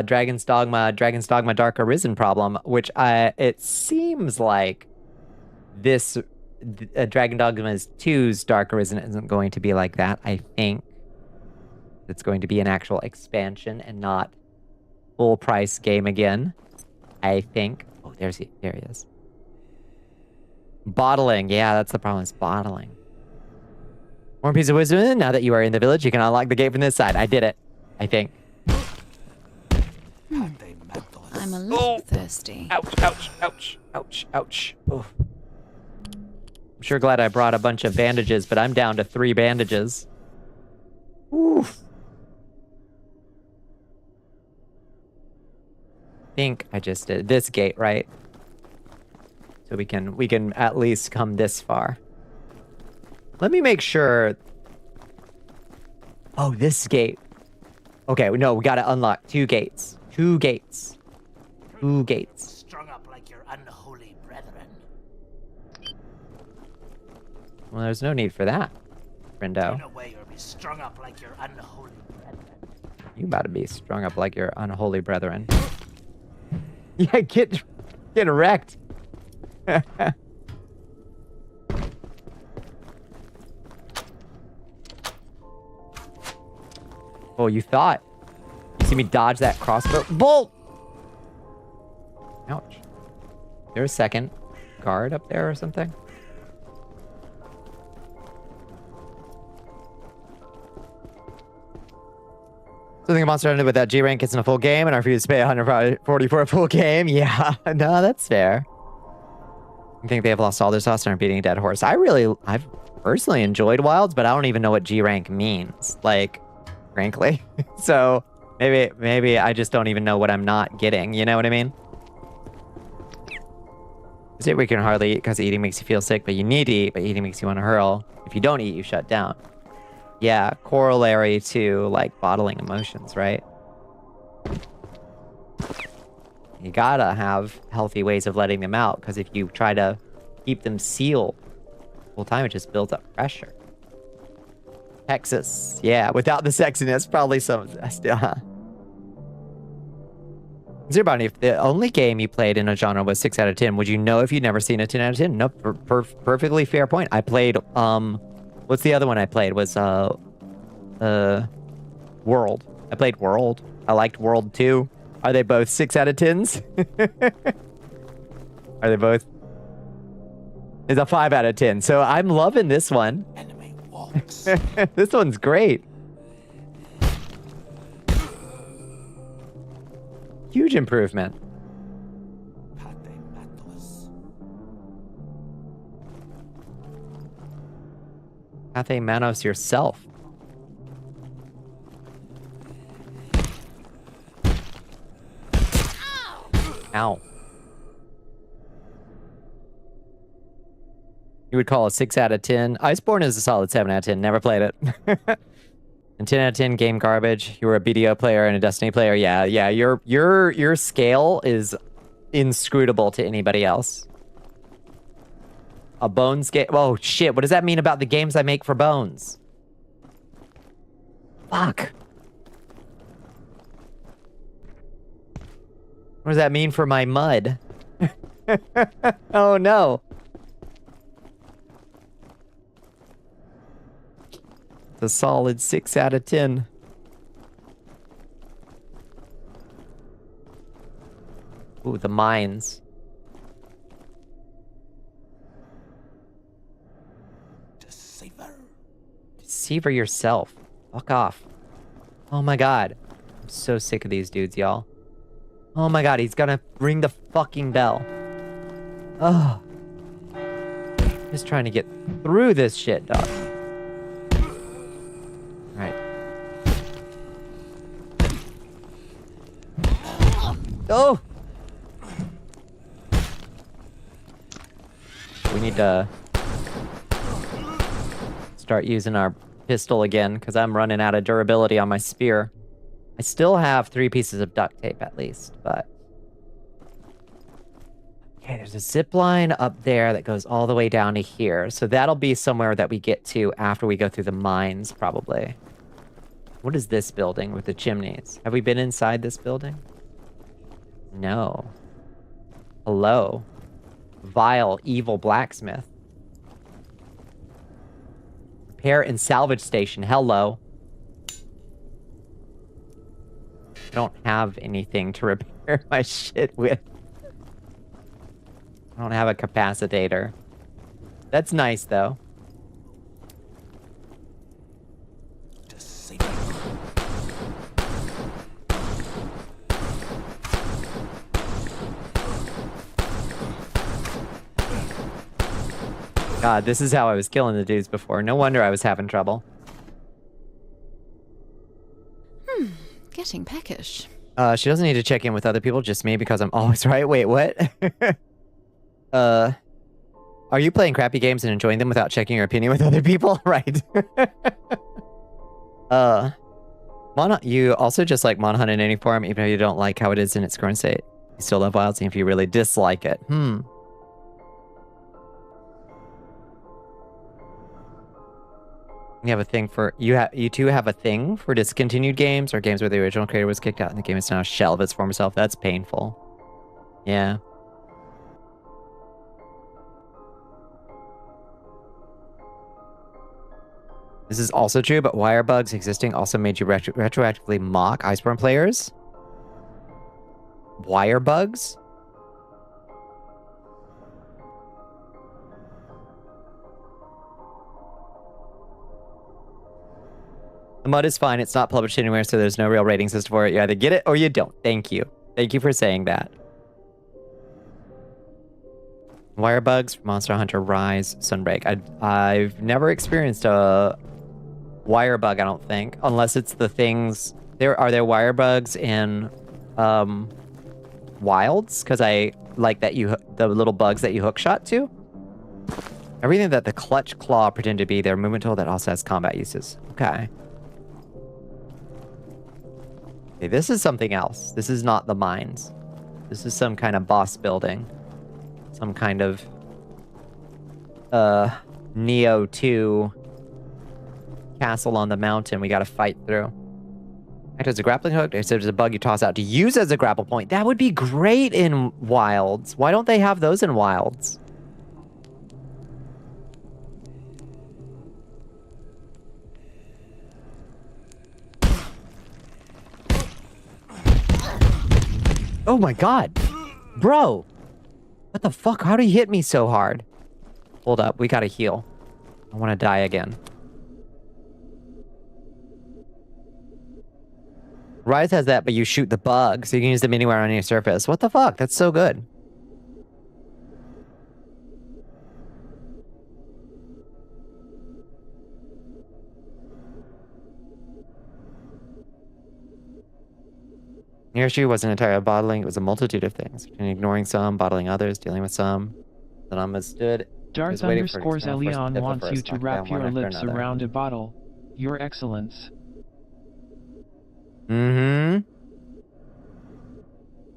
Dragon's Dogma Dark Arisen problem, which it seems like this Dragon Dogma 2's Dark Arisen isn't going to be like that. I think it's going to be an actual expansion and not full price game again. I think. Oh, there he is. Bottling, yeah, that's the problem, is bottling. More piece of wisdom. Now that you are in the village, you can unlock the gate from this side. I did it. I think. I'm a little thirsty. Ouch, ouch, ouch, ouch, ouch. Oof. I'm sure glad I brought a bunch of bandages, but I'm down to 3 bandages. Oof. I think I just did this gate, right? So we can at least come this far. Let me make sure. Oh, this gate. Okay, no, we gotta unlock 2 gates. 2 gates. 2 gates. Strung up like your unholy brethren. Well, there's no need for that, friendo. Turn away or be strung up like your unholy brethren. You about to be strung up like your unholy brethren. Yeah, get wrecked. Oh, you thought. You see me dodge that crossbow? Bolt! Ouch. There's a second guard up there or something? Something a monster ended with that G rank gets in a full game and I refuse to pay 140 for a full game. Yeah, no, that's fair. I think they have lost all their sauce and are beating a dead horse. I've personally enjoyed Wilds, but I don't even know what G rank means. Like, frankly. So maybe I just don't even know what I'm not getting. You know what I mean? Is it we can hardly eat because eating makes you feel sick, but you need to eat, but eating makes you want to hurl. If you don't eat, you shut down. Yeah, corollary to like bottling emotions, right? You gotta have healthy ways of letting them out, because if you try to keep them sealed the whole time, it just builds up pressure. Texas, yeah, without the sexiness, probably some still. Zero Bonnie, if the only game you played in a genre was 6 out of 10, would you know if you'd never seen a 10 out of 10? No, perfectly fair point. I played, what's the other one I played? Was, World. I played World. I liked World 2. Are they both 6 out of 10s? Are they both? It's a 5 out of 10. So I'm loving this one. Enemy walks. This one's great. Huge improvement. Pathe Manos yourself. Ow. You would call a 6 out of 10. Iceborne is a solid 7 out of 10. Never played it. And 10 out of 10 game garbage. You were a BDO player and a Destiny player. Yeah. Your scale is inscrutable to anybody else. A Bones game. Oh shit! What does that mean about the games I make for Bones? Fuck. What does that mean for my mud? Oh no. It's a solid 6 out of 10. Ooh, the mines. Deceiver yourself. Fuck off. Oh my god. I'm so sick of these dudes, y'all. Oh my god, he's gonna ring the fucking bell. Oh. Just trying to get through this shit, dog. Alright. Oh! We need to start using our pistol again, because I'm running out of durability on my spear. I still have 3 pieces of duct tape at least, but... Okay, there's a zip line up there that goes all the way down to here. So that'll be somewhere that we get to after we go through the mines, probably. What is this building with the chimneys? Have we been inside this building? No. Hello. Vile, evil blacksmith. Repair and salvage station. Hello. I don't have anything to repair my shit with. I don't have a capacitator. That's nice, though. God, this is how I was killing the dudes before. No wonder I was having trouble. Getting peckish. She doesn't need to check in with other people, just me, because I'm always right. Wait, what? Are you playing crappy games and enjoying them without checking your opinion with other people? Right. You also just like Mon Hunt in any form, even if you don't like how it is in its current state. You still love Wild Scene if you really dislike it. You have a thing for you two have a thing for discontinued games or games where the original creator was kicked out and the game is now a shell of its former self. That's painful. Yeah. This is also true, but wire bugs existing also made you retroactively mock Iceborne players. Wire bugs? The mud is fine. It's not published anywhere, so there's no real rating system for it. You either get it or you don't. Thank you. Thank you for saying that. Wire bugs, Monster Hunter Rise, Sunbreak. I've never experienced a wire bug, I don't think. Unless it's the things... Are there wire bugs in Wilds? Because I like that the little bugs that you hookshot to. Everything that the Clutch Claw pretended to be their movement tool that also has combat uses. Okay. Okay, this is something else. This is not the mines. This is some kind of boss building. Some kind of Neo 2 castle on the mountain we gotta fight through. Act as a grappling hook. So there's a bug you toss out to use as a grapple point. That would be great in Wilds. Why don't they have those in Wilds? Oh my god. Bro. What the fuck? How did he hit me so hard? Hold up. We gotta heal. I want to die again. Rise has that, but you shoot the bug, so you can use them anywhere on any surface. What the fuck? That's so good. Your issue wasn't entirely bottling, it was a multitude of things. And ignoring some, bottling others, dealing with some. That understood. Darth underscores Elion wants you to wrap your lips around a bottle. Your Excellence.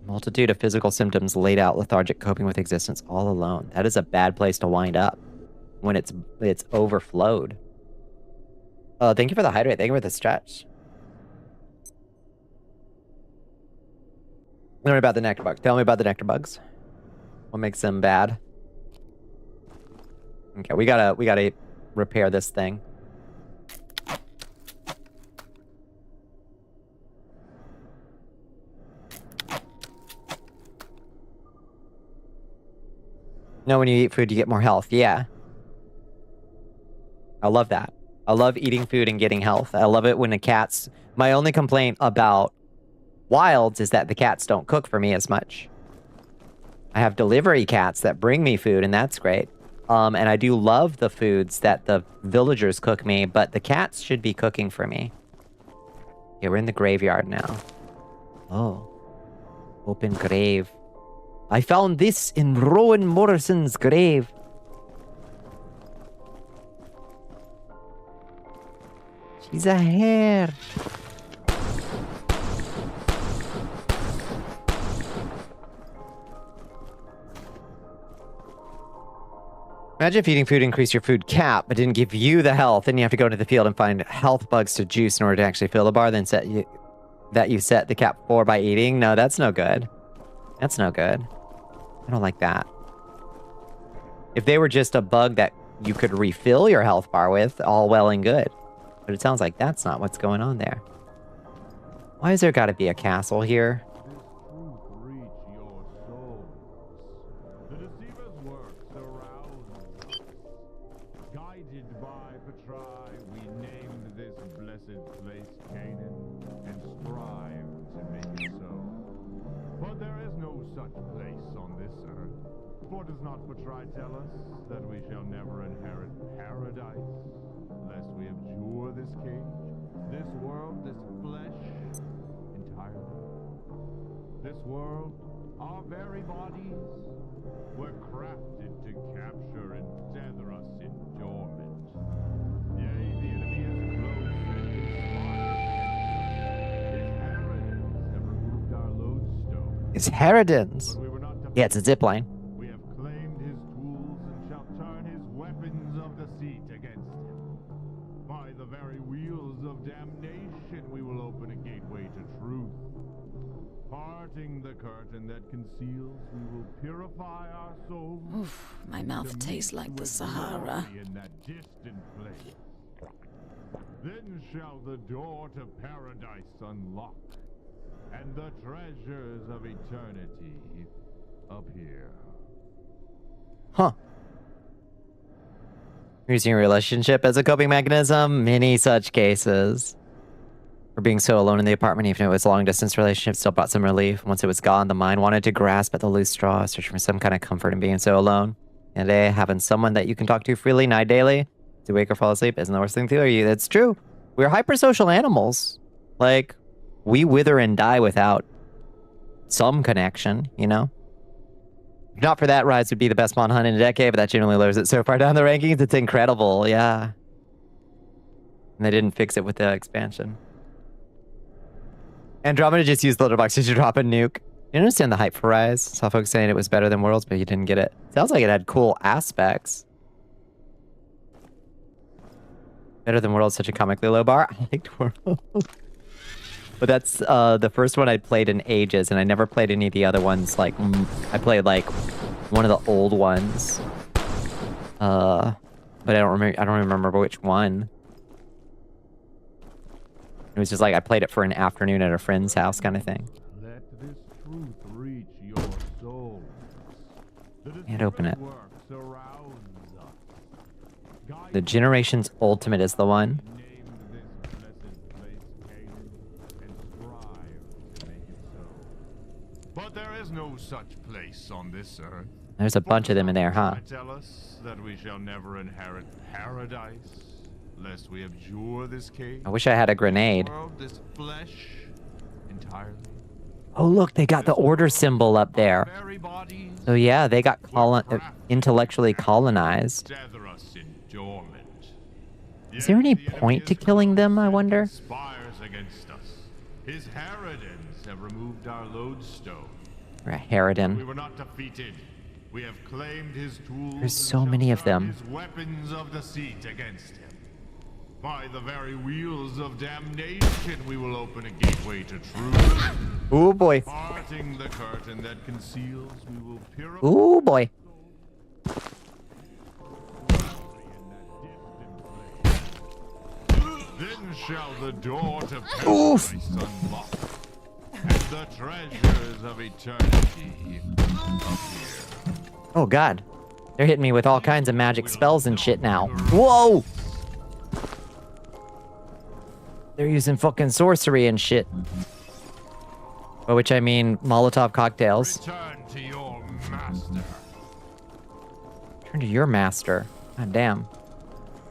Multitude of physical symptoms laid out, lethargic, coping with existence all alone. That is a bad place to wind up when it's overflowed. Thank you for the hydrate. Thank you for the stretch. Learn about the nectar bugs. Tell me about the nectar bugs. What makes them bad? Okay, we gotta repair this thing. No, when you eat food, you get more health. Yeah. I love that. I love eating food and getting health. I love it when the cats... My only complaint about Wilds is that the cats don't cook for me as much. I have delivery cats that bring me food, and that's great. And I do love the foods that the villagers cook me, but the cats should be cooking for me. Okay, we're in the graveyard now. Oh. Open grave. I found this in Rowan Morrison's grave. She's a hare. Imagine if eating food increased your food cap, but didn't give you the health. Then you have to go into the field and find health bugs to juice in order to actually fill the bar. Then you set the cap for by eating. No, that's no good. That's no good. I don't like that. If they were just a bug that you could refill your health bar with, all well and good. But it sounds like that's not what's going on there. Why has there got to be a castle here? Does not Patrai tell us that we shall never inherit paradise, lest we abjure this cage, this world, this flesh, entirely? This world, our very bodies, were crafted to capture and tether us in dormant. Yea, the enemy is close and his Harridans have removed our lodestone. It's Harridans. Yeah, it's a zipline. The curtain that conceals, we will purify our souls. Oof, my mouth tastes like the Sahara. In that distant place. Then shall the door to paradise unlock, and the treasures of eternity appear. Huh. Using a relationship as a coping mechanism? Many such cases. For being so alone in the apartment, even if it was a long-distance relationship, still brought some relief. Once it was gone, the mind wanted to grasp at the loose straw, searching for some kind of comfort in being so alone. And today, having someone that you can talk to freely, night daily, to wake or fall asleep, isn't the worst thing to do. That's true. We're hypersocial animals. Like, we wither and die without some connection, you know? If not for that, Rise would be the best Mon Hunt in a decade, but that generally lowers it so far down the rankings. It's incredible, yeah. And they didn't fix it with the expansion. Andromeda just used the little box to drop a nuke. You understand the hype for Rise. Saw folks saying it was better than Worlds, but you didn't get it. Sounds like it had cool aspects. Better than Worlds, such a comically low bar. I liked Worlds. But that's the first one I'd played in ages, and I never played any of the other ones. Like, I played like one of the old ones. But I don't remember which one. It was just like I played it for an afternoon at a friend's house kind of thing. Let this truth reach your souls. Can't open it. The Generations Ultimate is the one. But there is no such place on this earth. There's a bunch of them in there, huh? Tell us that we shall never inherit paradise, lest we abjure this cage. I wish I had a grenade. This flesh entirely. Oh, look, they got the order symbol up there. So yeah, they got intellectually colonized. Is there any point to killing them, I wonder? Against us. His Harridans have removed our lodestone. Or a Harridan. We were not defeated. We have claimed his tools. There's so many of them. His weapons of deceit against him. By the very wheels of damnation, we will open a gateway to truth. Ooh boy. Parting the curtain that conceals, we will purify. Ooh boy. Then shall the door to paradise unlock, and the treasures of eternity appear. Oh god. They're hitting me with all kinds of magic spells and shit now. Whoa! They're using fucking sorcery and shit. By which I mean Molotov cocktails. Return to your master. Turn to your master. God damn.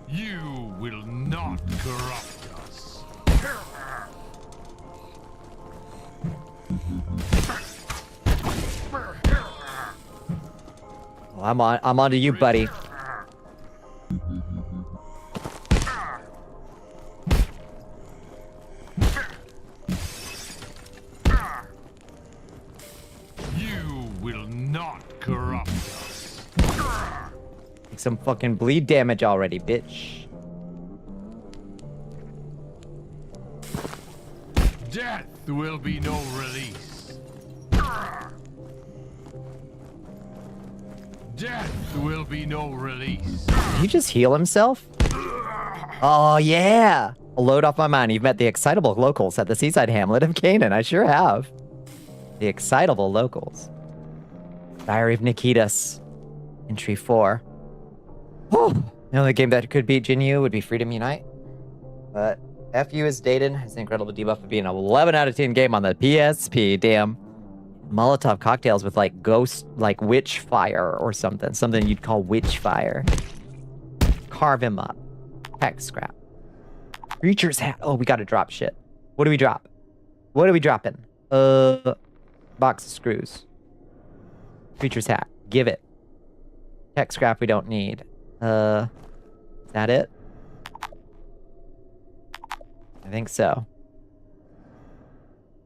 You will not corrupt us. Oh, I'm on to you, buddy. You will not corrupt us. Take some fucking bleed damage already, bitch. Death will be no release. Death will be no release. Did he just heal himself? Oh, yeah. A load off my mind. You've met the excitable locals at the seaside hamlet of Canaan. I sure have. The excitable locals. Diary of Nikitas. Entry 4. Oh, the only game that could beat Jinyu would be Freedom Unite. But FU is dated. Has an incredible debuff of being an 11 out of 10 game on the PSP. Damn. Molotov cocktails with like ghost, like witch fire or something. Something you'd call witch fire. Carve him up. Heck scrap. Creature's hat. Oh, we gotta drop shit. What do we drop? What are we dropping? Box of screws. Creature's hat. Give it. Tech scrap we don't need. Is that it? I think so.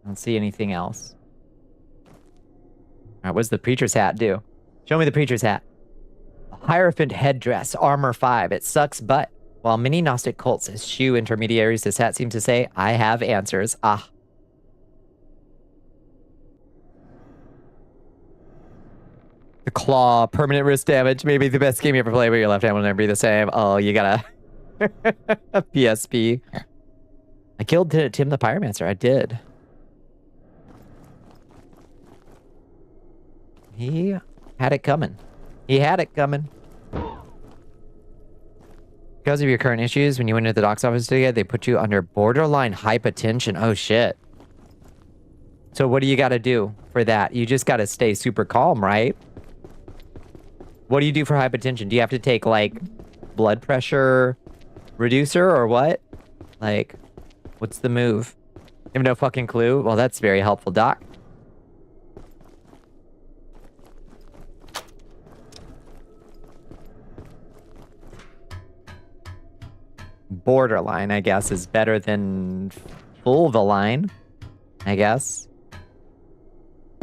I don't see anything else. Alright, what's the preacher's hat do? Show me the preacher's hat. A Hierophant headdress, armor 5. It sucks butt. While many Gnostic cults eschew intermediaries, this hat seems to say, I have answers. Ah. The claw, permanent wrist damage. Maybe the best game you ever played, but your left hand will never be the same. Oh, you gotta... a PSP. I killed Tim the Pyromancer. I did. He had it coming. He had it coming. Because of your current issues, when you went into the doc's office today, they put you under borderline hypertension. Oh, shit. So what do you got to do for that? You just got to stay super calm, right? What do you do for hypertension? Do you have to take, like, blood pressure reducer or what? Like, what's the move? You have no fucking clue? Well, that's very helpful, Doc. Borderline, I guess, is better than full the line, I guess.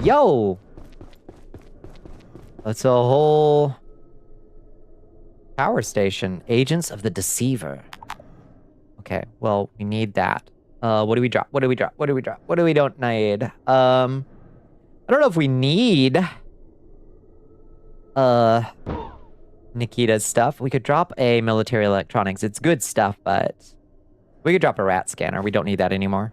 Yo! That's a whole power station. Agents of the Deceiver. Okay, well, we need that. What do we drop? What do we drop? What do we drop? What do we don't need? I don't know if we need Nikita's stuff. We could drop a military electronics. It's good stuff, but we could drop a rat scanner. We don't need that anymore.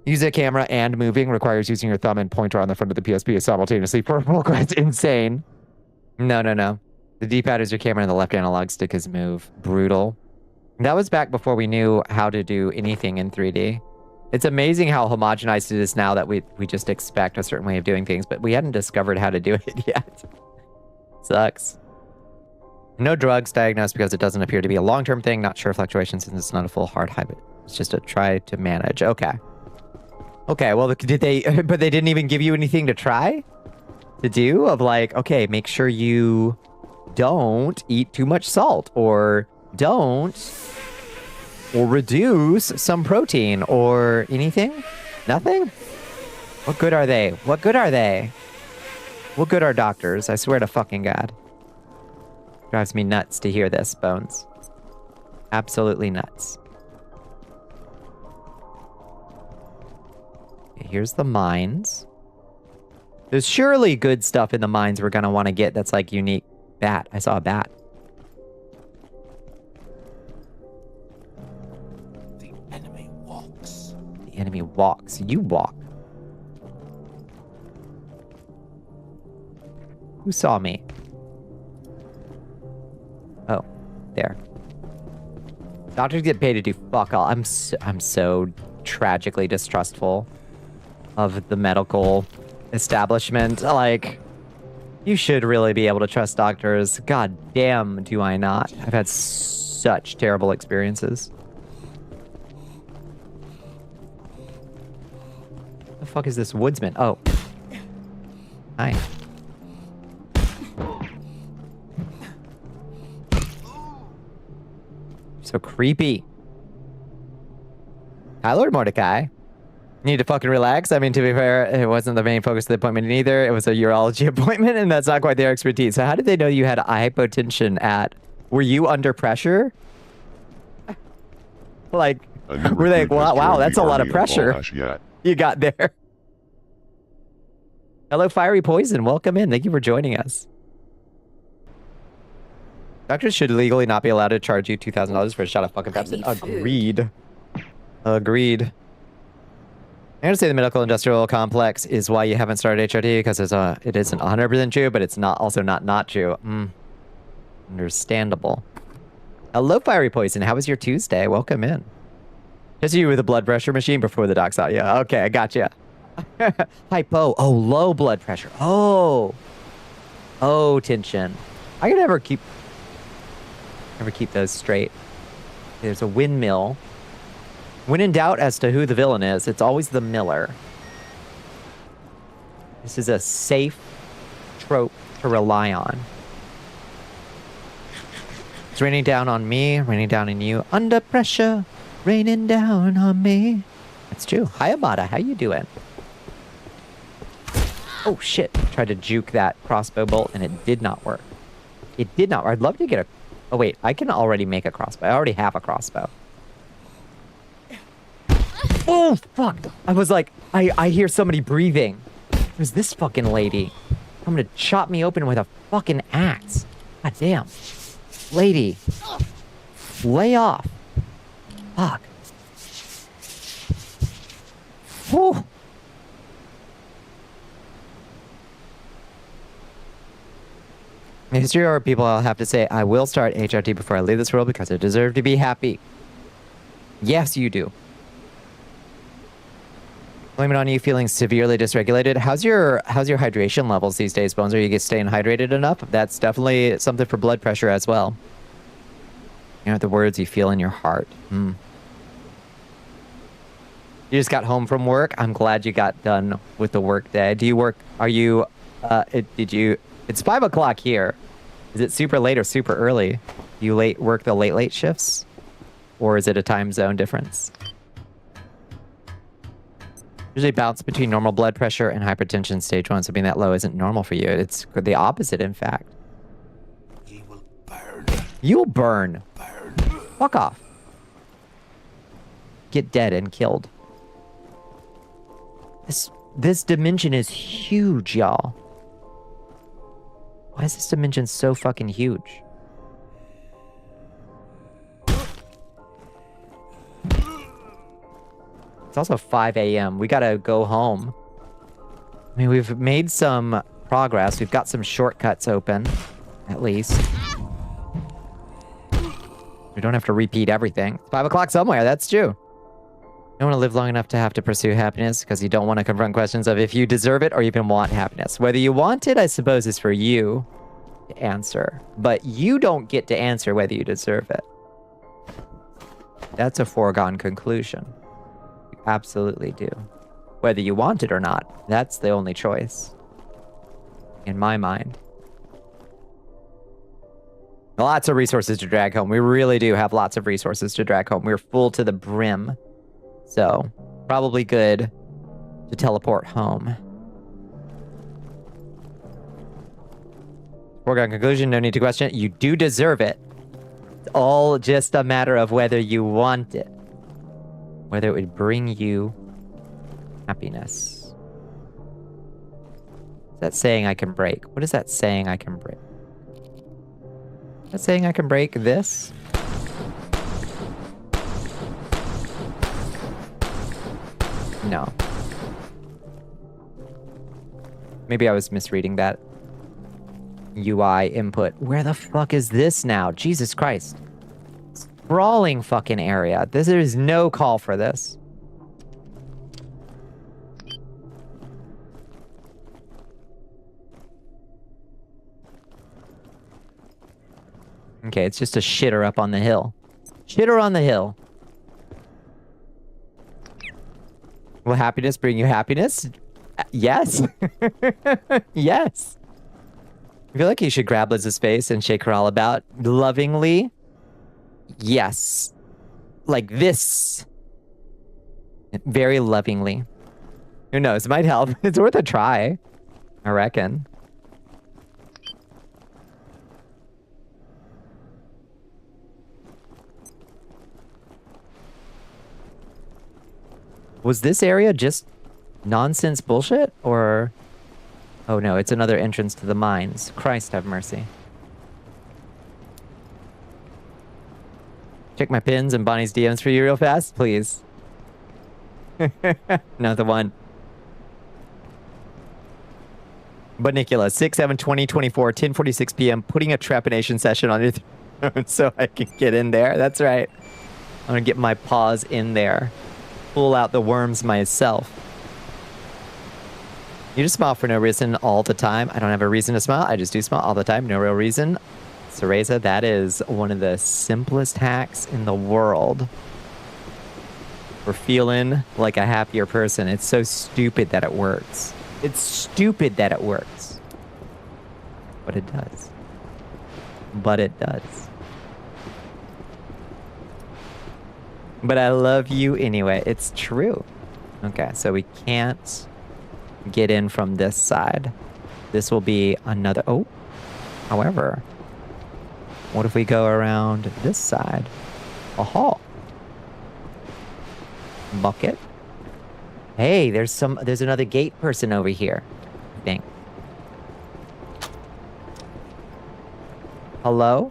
Use a camera and moving requires using your thumb and pointer on the front of the PSP simultaneously. That's insane. No, no, no. The D-pad is your camera and the left analog stick is move. Brutal. That was back before we knew how to do anything in 3D. It's amazing how homogenized it is now that we just expect a certain way of doing things, but we hadn't discovered how to do it yet. Sucks. No drugs diagnosed because it doesn't appear to be a long-term thing. Not sure fluctuations since it's not a full hard habit. It's just a try to manage. Okay. Okay, well, did they, but they didn't even give you anything to try to do of like, okay, make sure you don't eat too much salt or reduce some protein or anything? Nothing? What good are they? What good are they? What good are doctors? I swear to fucking God. Drives me nuts to hear this, Bones. Absolutely nuts. Here's the mines. There's surely good stuff in the mines we're gonna want to get that's like unique. Bat. I saw a bat. The enemy walks. The enemy walks. You walk. Who saw me? Oh, there. Doctors get paid to do fuck all. I'm so tragically distrustful of the medical establishment. Like, you should really be able to trust doctors. God damn, do I not? I've had such terrible experiences. The fuck is this woodsman? Oh. Hi. So creepy. Hi, Lord Mordecai. Need to fucking relax. I mean, to be fair, it wasn't the main focus of the appointment either. It was a urology appointment, and that's not quite their expertise. So how did they know you had hypotension at... Were you under pressure? Like, were they like, wow, that's a lot of pressure you got there. Hello, Fiery Poison. Welcome in. Thank you for joining us. Doctors should legally not be allowed to charge you $2,000 for a shot of fucking Pepsi. Agreed. Agreed. I'm going to say the medical industrial complex is why you haven't started HRT, because it isn't 100% true, but it's also not true. Understandable. Hello, Fiery Poison. How was your Tuesday? Welcome in. Just you with a blood pressure machine before the doc saw you. Okay, I gotcha. Hypo. Oh, low blood pressure. Oh. Oh, tension. I can never keep those straight. There's a windmill. When in doubt as to who the villain is, it's always the miller. This is a safe trope to rely on. It's raining down on me, raining down on you. Under pressure, raining down on me. That's true. Hi, Amada. How you doing? Oh, shit. Tried to juke that crossbow bolt, and it did not work. It did not. I'd love to get a... Oh, wait. I can already make a crossbow. I already have a crossbow. Oh, fuck. I was like, I hear somebody breathing. Who's this fucking lady? I'm gonna chop me open with a fucking axe. God damn. Lady. Lay off. Fuck. Whew. History or people, I'll have to say, I will start HRT before I leave this world because I deserve to be happy. Yes, you do. Blame it on you feeling severely dysregulated. How's your hydration levels these days, Bones? Are you staying hydrated enough? That's definitely something for blood pressure as well. You know the words you feel in your heart. You just got home from work. I'm glad you got done with the work day. Do you work? Are you? It's 5 o'clock here. Is it super late or super early? Do you work the late shifts, or is it a time zone difference? Usually bounce between normal blood pressure and hypertension stage 1, so being that low isn't normal for you. It's the opposite, in fact. Ye will You'll burn. Fuck off. Get dead and killed. This dimension is huge, y'all. Why is this dimension so fucking huge? It's also 5 a.m. We gotta go home. I mean, we've made some progress. We've got some shortcuts open, at least. We don't have to repeat everything. It's 5 o'clock somewhere, that's true. You don't want to live long enough to have to pursue happiness because you don't want to confront questions of if you deserve it or even want happiness. Whether you want it, I suppose, is for you to answer. But you don't get to answer whether you deserve it. That's a foregone conclusion. You absolutely do. Whether you want it or not, that's the only choice. In my mind. Lots of resources to drag home. We really do have lots of resources to drag home. We're full to the brim. So, probably good to teleport home. Foregone conclusion, no need to question it. You do deserve it. It's all just a matter of whether you want it. Whether it would bring you happiness. Is that saying I can break? What is that saying I can break? Is that saying I can break this? No. Maybe I was misreading that UI input. Where the fuck is this now? Jesus Christ. Sprawling fucking area. There is no call for this. Okay, it's just a shitter up on the hill. Shitter on the hill. Will happiness bring you happiness? Yes. Yes. I feel like you should grab Liz's face and shake her all about lovingly. Yes. Like this. Very lovingly. Who knows? It might help. It's worth a try. I reckon. Was this area just nonsense bullshit? Or... Oh no, it's another entrance to the mines. Christ have mercy. Check my pins and Bonnie's DMs for you real fast, please. Not the one. Bonnicula, 6/7/2024, 10:46 p.m. Putting a trepanation session on your throne so I can get in there. That's right. I'm gonna get my paws in there. Pull out the worms myself. You just smile for no reason all the time. I don't have a reason to smile. I just do smile all the time. No real reason. Cereza, that is one of the simplest hacks in the world. For feeling like a happier person. It's so stupid that it works. It's stupid that it works. But it does. But it does. But I love you anyway. It's true. Okay, so we can't get in from this side. This will be another... Oh. However, what if we go around this side? Aha. Bucket. Hey, there's another gate person over here, I think. Hello?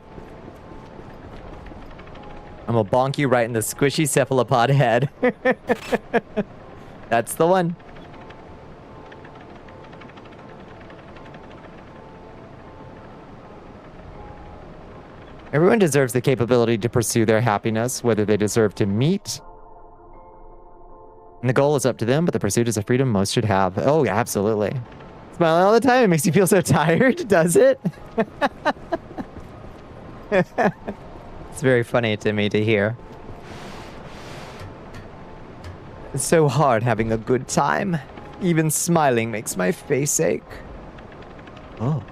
I'm gonna bonk you right in the squishy cephalopod head. That's the one. Everyone deserves the capability to pursue their happiness, whether they deserve to meet. And the goal is up to them, but the pursuit is a freedom most should have. Oh, yeah, absolutely. Smiling all the time, it makes you feel so tired, does it? It's very funny to me to hear. It's so hard having a good time. Even smiling makes my face ache. Oh.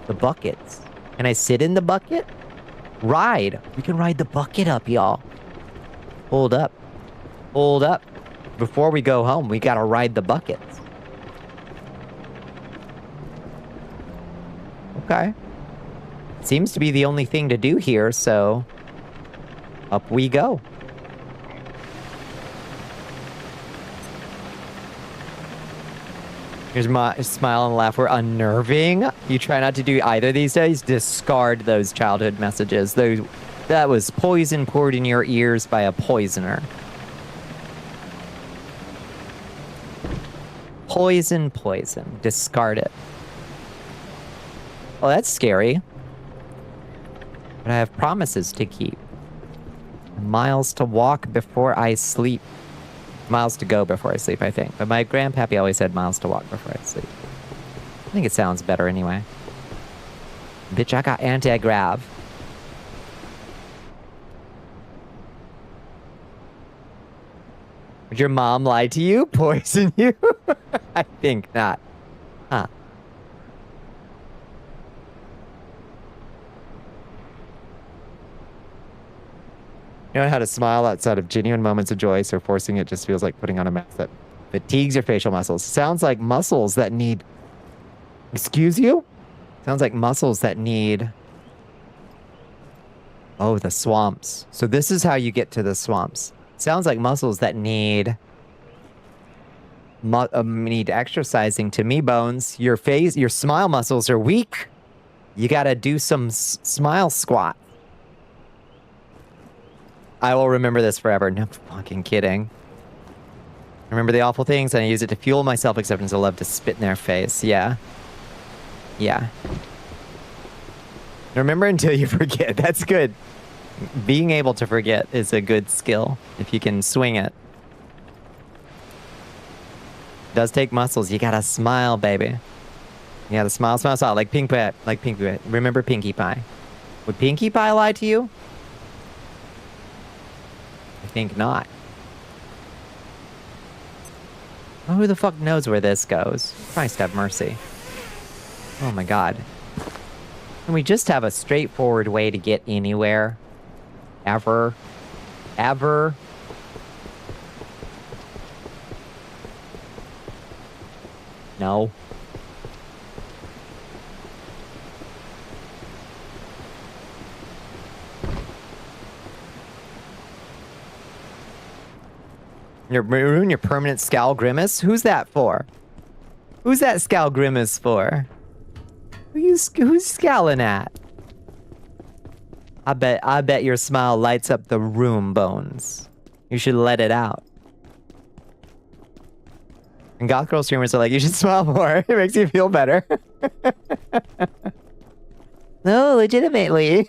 The buckets. Can I sit in the bucket? Ride. We can ride the bucket up, y'all. Hold up. Hold up. Before we go home, we gotta ride the buckets. Okay. Seems to be the only thing to do here, so up we go. Here's my smile and laugh. We're unnerving. You try not to do either these days. Discard those childhood messages. That was poison poured in your ears by a poisoner. Poison. Discard it. Oh, that's scary. But I have promises to keep. Miles to walk before I sleep. Miles to go before I sleep, I think. But my grandpappy always said miles to walk before I sleep. I think it sounds better anyway. Bitch, I got anti-grav. Would your mom lie to you? Poison you? I think not. Huh. You know how to smile outside of genuine moments of joy, so forcing it just feels like putting on a mask that fatigues your facial muscles. Sounds like muscles that need... Excuse you? Sounds like muscles that need... Oh, the swamps. So this is how you get to the swamps. Sounds like muscles that need... need exercising to me, Bones. Your smile muscles are weak. You gotta do some smile squat. I will remember this forever. No fucking kidding. Remember the awful things, and I use it to fuel my self-acceptance. I love to spit in their face. Yeah. Yeah. Remember until you forget. That's good. Being able to forget is a good skill, if you can swing it. It does take muscles. You gotta smile, baby. You gotta smile, smile, smile. Like Pinkie Pie. Like Pinkie Pie. Remember Pinkie Pie. Would Pinkie Pie lie to you? I think not. Oh, who the fuck knows where this goes? Christ have mercy. Oh my god. Can we just have a straightforward way to get anywhere? Ever? Ever? No. Ruin your permanent scowl grimace? Who's that for? Who's that scowl grimace for? Who's scowling at? I bet your smile lights up the room, Bones. You should let it out. And goth girl streamers are like, you should smile more. It makes you feel better. No, legitimately.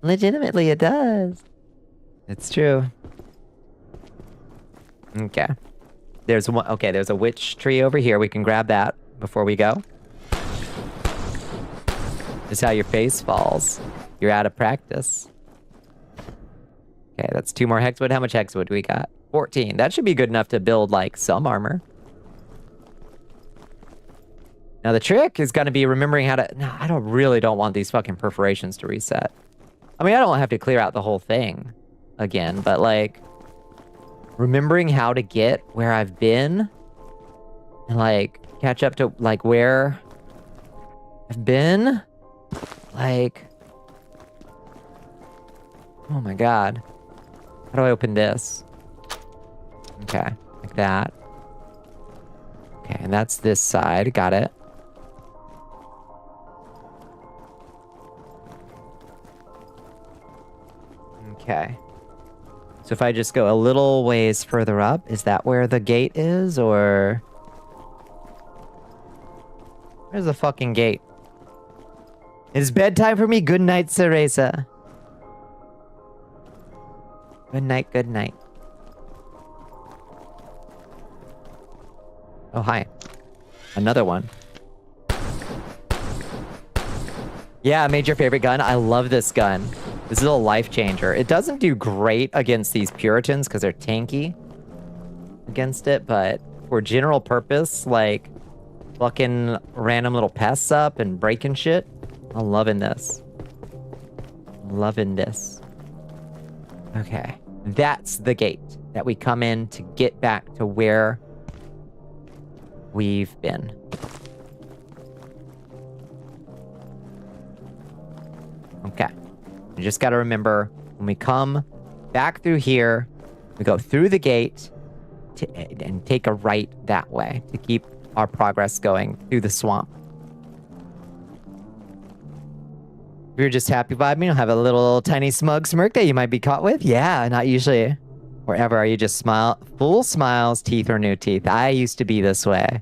Legitimately, it does. It's true. Okay. There's one. Okay, there's a witch tree over here. We can grab that before we go. This is how your face falls. You're out of practice. Okay, that's 2 more hexwood. How much hexwood do we got? 14. That should be good enough to build, like, some armor. Now, the trick is going to be remembering how to... No, I really don't want these fucking perforations to reset. I mean, I don't have to clear out the whole thing again, but, like... remembering how to get where I've been and, like, catch up to, like, where I've been. Like, oh my god. How do I open this? Okay, like that. Okay, and that's this side. Got it. Okay. So if I just go a little ways further up, is that where the gate is, or... Where's the fucking gate? It's bedtime for me. Good night, Cereza. Good night, good night. Oh, hi. Another one. Yeah, major favorite gun. I love this gun. This is a life changer. It doesn't do great against these Puritans because they're tanky against it, but for general purpose, like fucking random little pests up and breaking shit, I'm loving this. Loving this. Okay. That's the gate that we come in to get back to where we've been. Okay. You just gotta remember, when we come back through here, we go through the gate and take a right that way to keep our progress going through the swamp. If you're just happy vibing, you'll have a little tiny smug smirk that you might be caught with. Yeah, not usually. Wherever, are you just smile? Full smiles, teeth or new teeth. I used to be this way.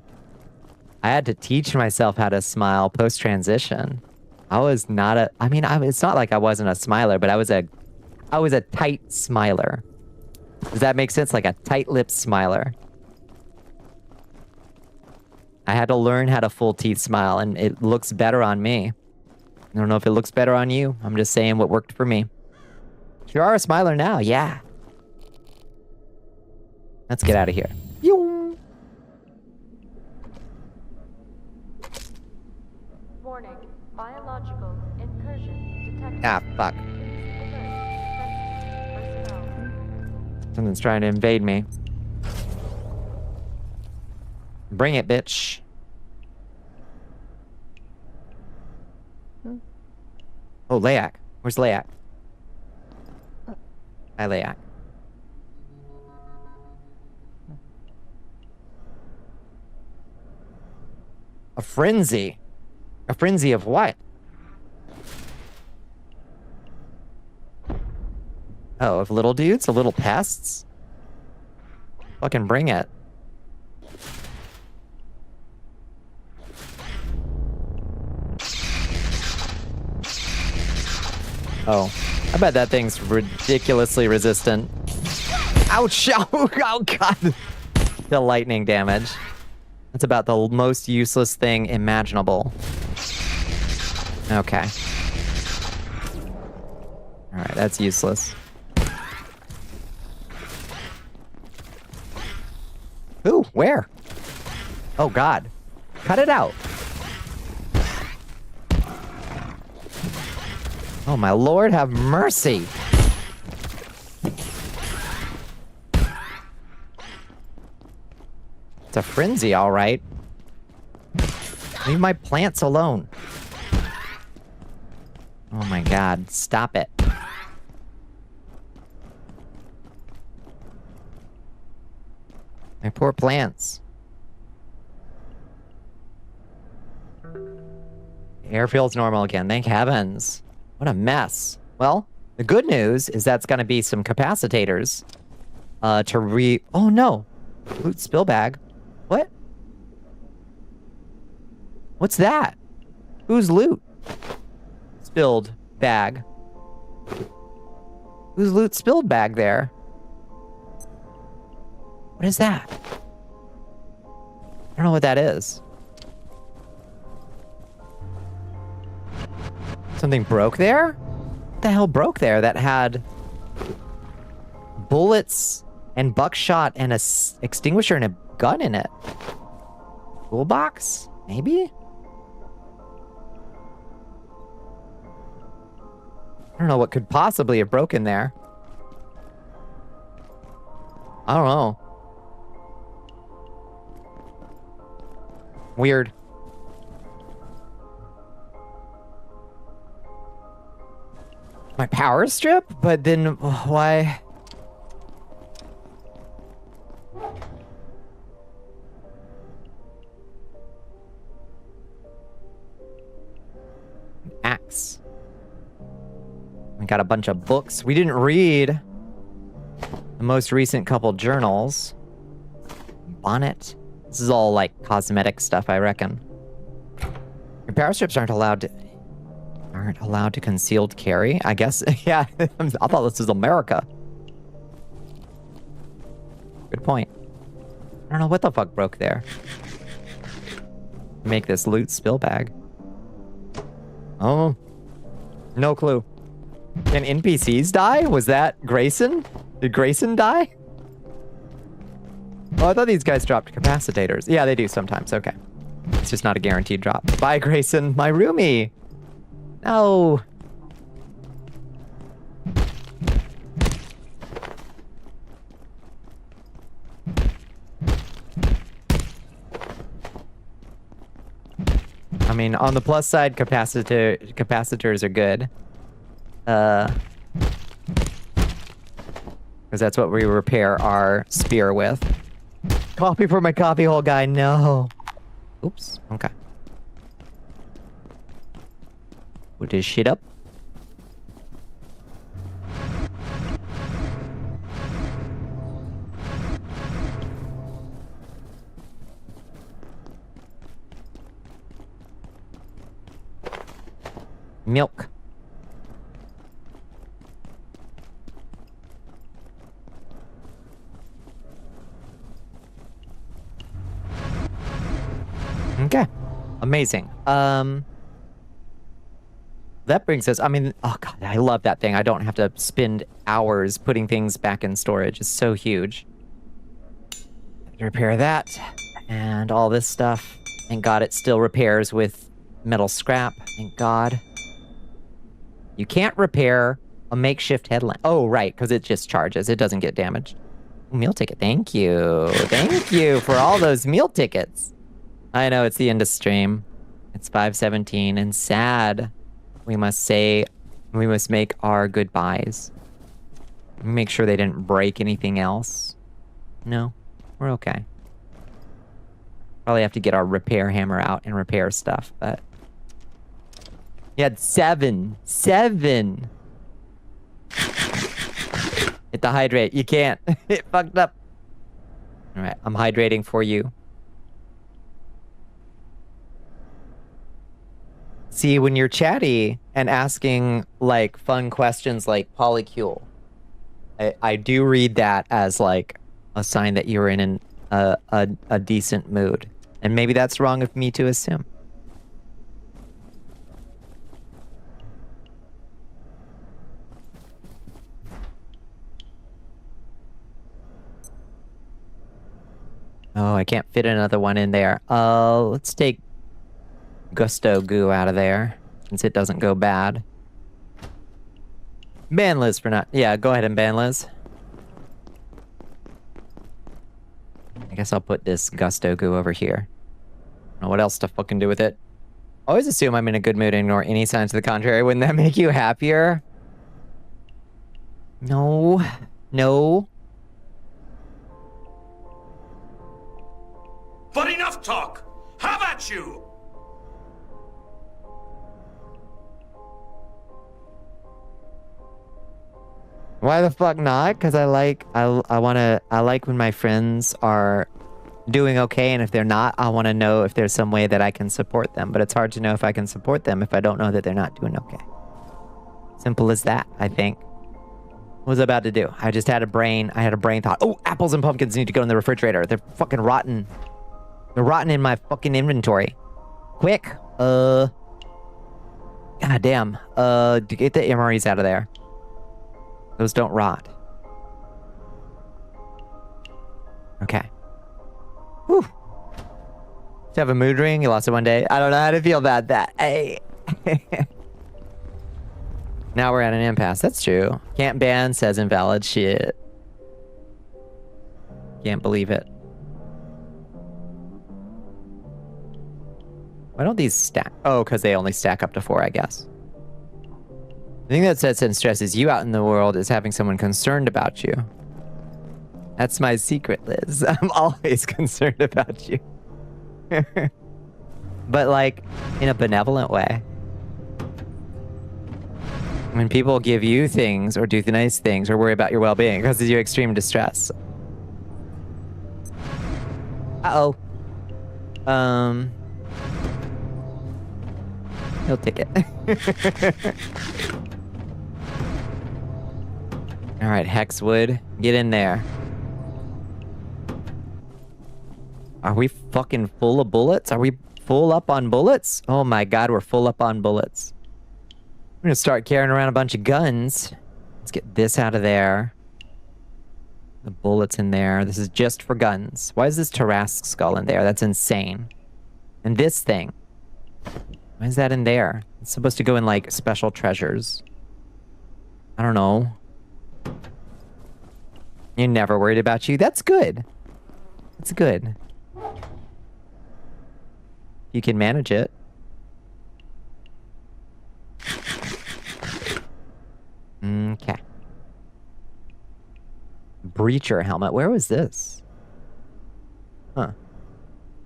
I had to teach myself how to smile post-transition. I was not a... I mean, it's not like I wasn't a smiler, but I was a tight smiler. Does that make sense? Like a tight-lipped smiler. I had to learn how to full teeth smile, and it looks better on me. I don't know if it looks better on you. I'm just saying what worked for me. You are a smiler now, yeah. Let's get out of here. Warning. Biological incursion detected. Ah, fuck. Something's trying to invade me. Bring it, bitch. Oh, Layak. Where's Layak? Hi, Layak. A frenzy? A frenzy of what? Oh, of little dudes? Of little pests? Fucking bring it. Oh, I bet that thing's ridiculously resistant. Ouch! Oh god! The lightning damage. That's about the most useless thing imaginable. Okay. Alright, that's useless. Ooh, where? Oh god. Cut it out. Oh my lord, have mercy. It's a frenzy, all right. Leave my plants alone. Oh my god, stop it. My poor plants. Air feels normal again, thank heavens. What a mess. Well, the good news is that's gonna be some capacitors. Oh no! Loot spill bag. What? What's that? Whose loot? Spilled bag. Whose loot spilled bag there? What is that? I don't know what that is. Something broke there? What the hell broke there that had bullets and buckshot and a extinguisher and a gun in it? Toolbox? Maybe? I don't know what could possibly have broken there. I don't know. Weird. My power strip? But then why? Axe. We got a bunch of books. We didn't read the most recent couple journals. Bonnet. This is all like cosmetic stuff, I reckon. Your power strips aren't allowed to concealed carry, I guess. Yeah, I thought this was America. Good point. I don't know what the fuck broke there. Make this loot spill bag. Oh, no clue. Can NPCs die? Was that Grayson? Did Grayson die? Oh, I thought these guys dropped capacitors. Yeah, they do sometimes. Okay. It's just not a guaranteed drop. Bye, Grayson. My roomie. No. I mean, on the plus side, capacitors are good. Because that's what we repair our spear with. Coffee for my coffee hole guy, no. Oops, okay. Put this shit up. Milk. Okay. Amazing. That brings us, I mean, oh god, I love that thing. I don't have to spend hours putting things back in storage. It's so huge. Repair that and all this stuff. Thank god it still repairs with metal scrap. Thank god. You can't repair a makeshift headlamp. Oh, right, because it just charges. It doesn't get damaged. Meal ticket. Thank you. Thank you for all those meal tickets. I know it's the end of stream. It's 5:17 and sad. We must make our goodbyes. Make sure they didn't break anything else. No, we're okay. Probably have to get our repair hammer out and repair stuff, but... You had 7. 7! Hit the hydrate. You can't. It fucked up. Alright, I'm hydrating for you. See, when you're chatty and asking, like, fun questions like polycule, I do read that as, like, a sign that you're in a decent mood. And maybe that's wrong of me to assume. Oh, I can't fit another one in there. Let's take Gusto Goo out of there, since it doesn't go bad. Ban Liz for not... Yeah, go ahead and ban Liz. I guess I'll put this Gusto Goo over here. I don't know what else to fucking do with it. Always assume I'm in a good mood and ignore any signs to the contrary. Wouldn't that make you happier? No. No. But enough talk! How about you? Why the fuck not? Because I like when my friends are doing okay, and if they're not, I want to know if there's some way that I can support them. But it's hard to know if I can support them if I don't know that they're not doing okay. Simple as that, I think. What was I about to do? I just had a brain thought. Oh, apples and pumpkins need to go in the refrigerator. They're fucking rotten. They're rotten in my fucking inventory. Quick. God damn. Get the MREs out of there. Those don't rot. Okay. Whew. Did you have a mood ring? You lost it one day? I don't know how to feel about that. Hey. Now we're at an impasse. That's true. Can't ban says invalid shit. Can't believe it. Why don't these stack? Oh, because they only stack up to 4, I guess. The thing that sets and stresses you out in the world is having someone concerned about you. That's my secret, Liz. I'm always concerned about you. But, like, in a benevolent way. When people give you things, or do the nice things, or worry about your well-being because of your extreme distress. Uh-oh. He'll take it. Alright, Hexwood. Get in there. Are we fucking full of bullets? Are we full up on bullets? Oh my god, we're full up on bullets. I'm gonna start carrying around a bunch of guns. Let's get this out of there. The bullets in there. This is just for guns. Why is this Tarask skull in there? That's insane. And this thing. Why is that in there? It's supposed to go in, like, special treasures. I don't know. You're never worried about you. That's good. That's good. You can manage it. Okay. Breacher helmet. Where was this? Huh.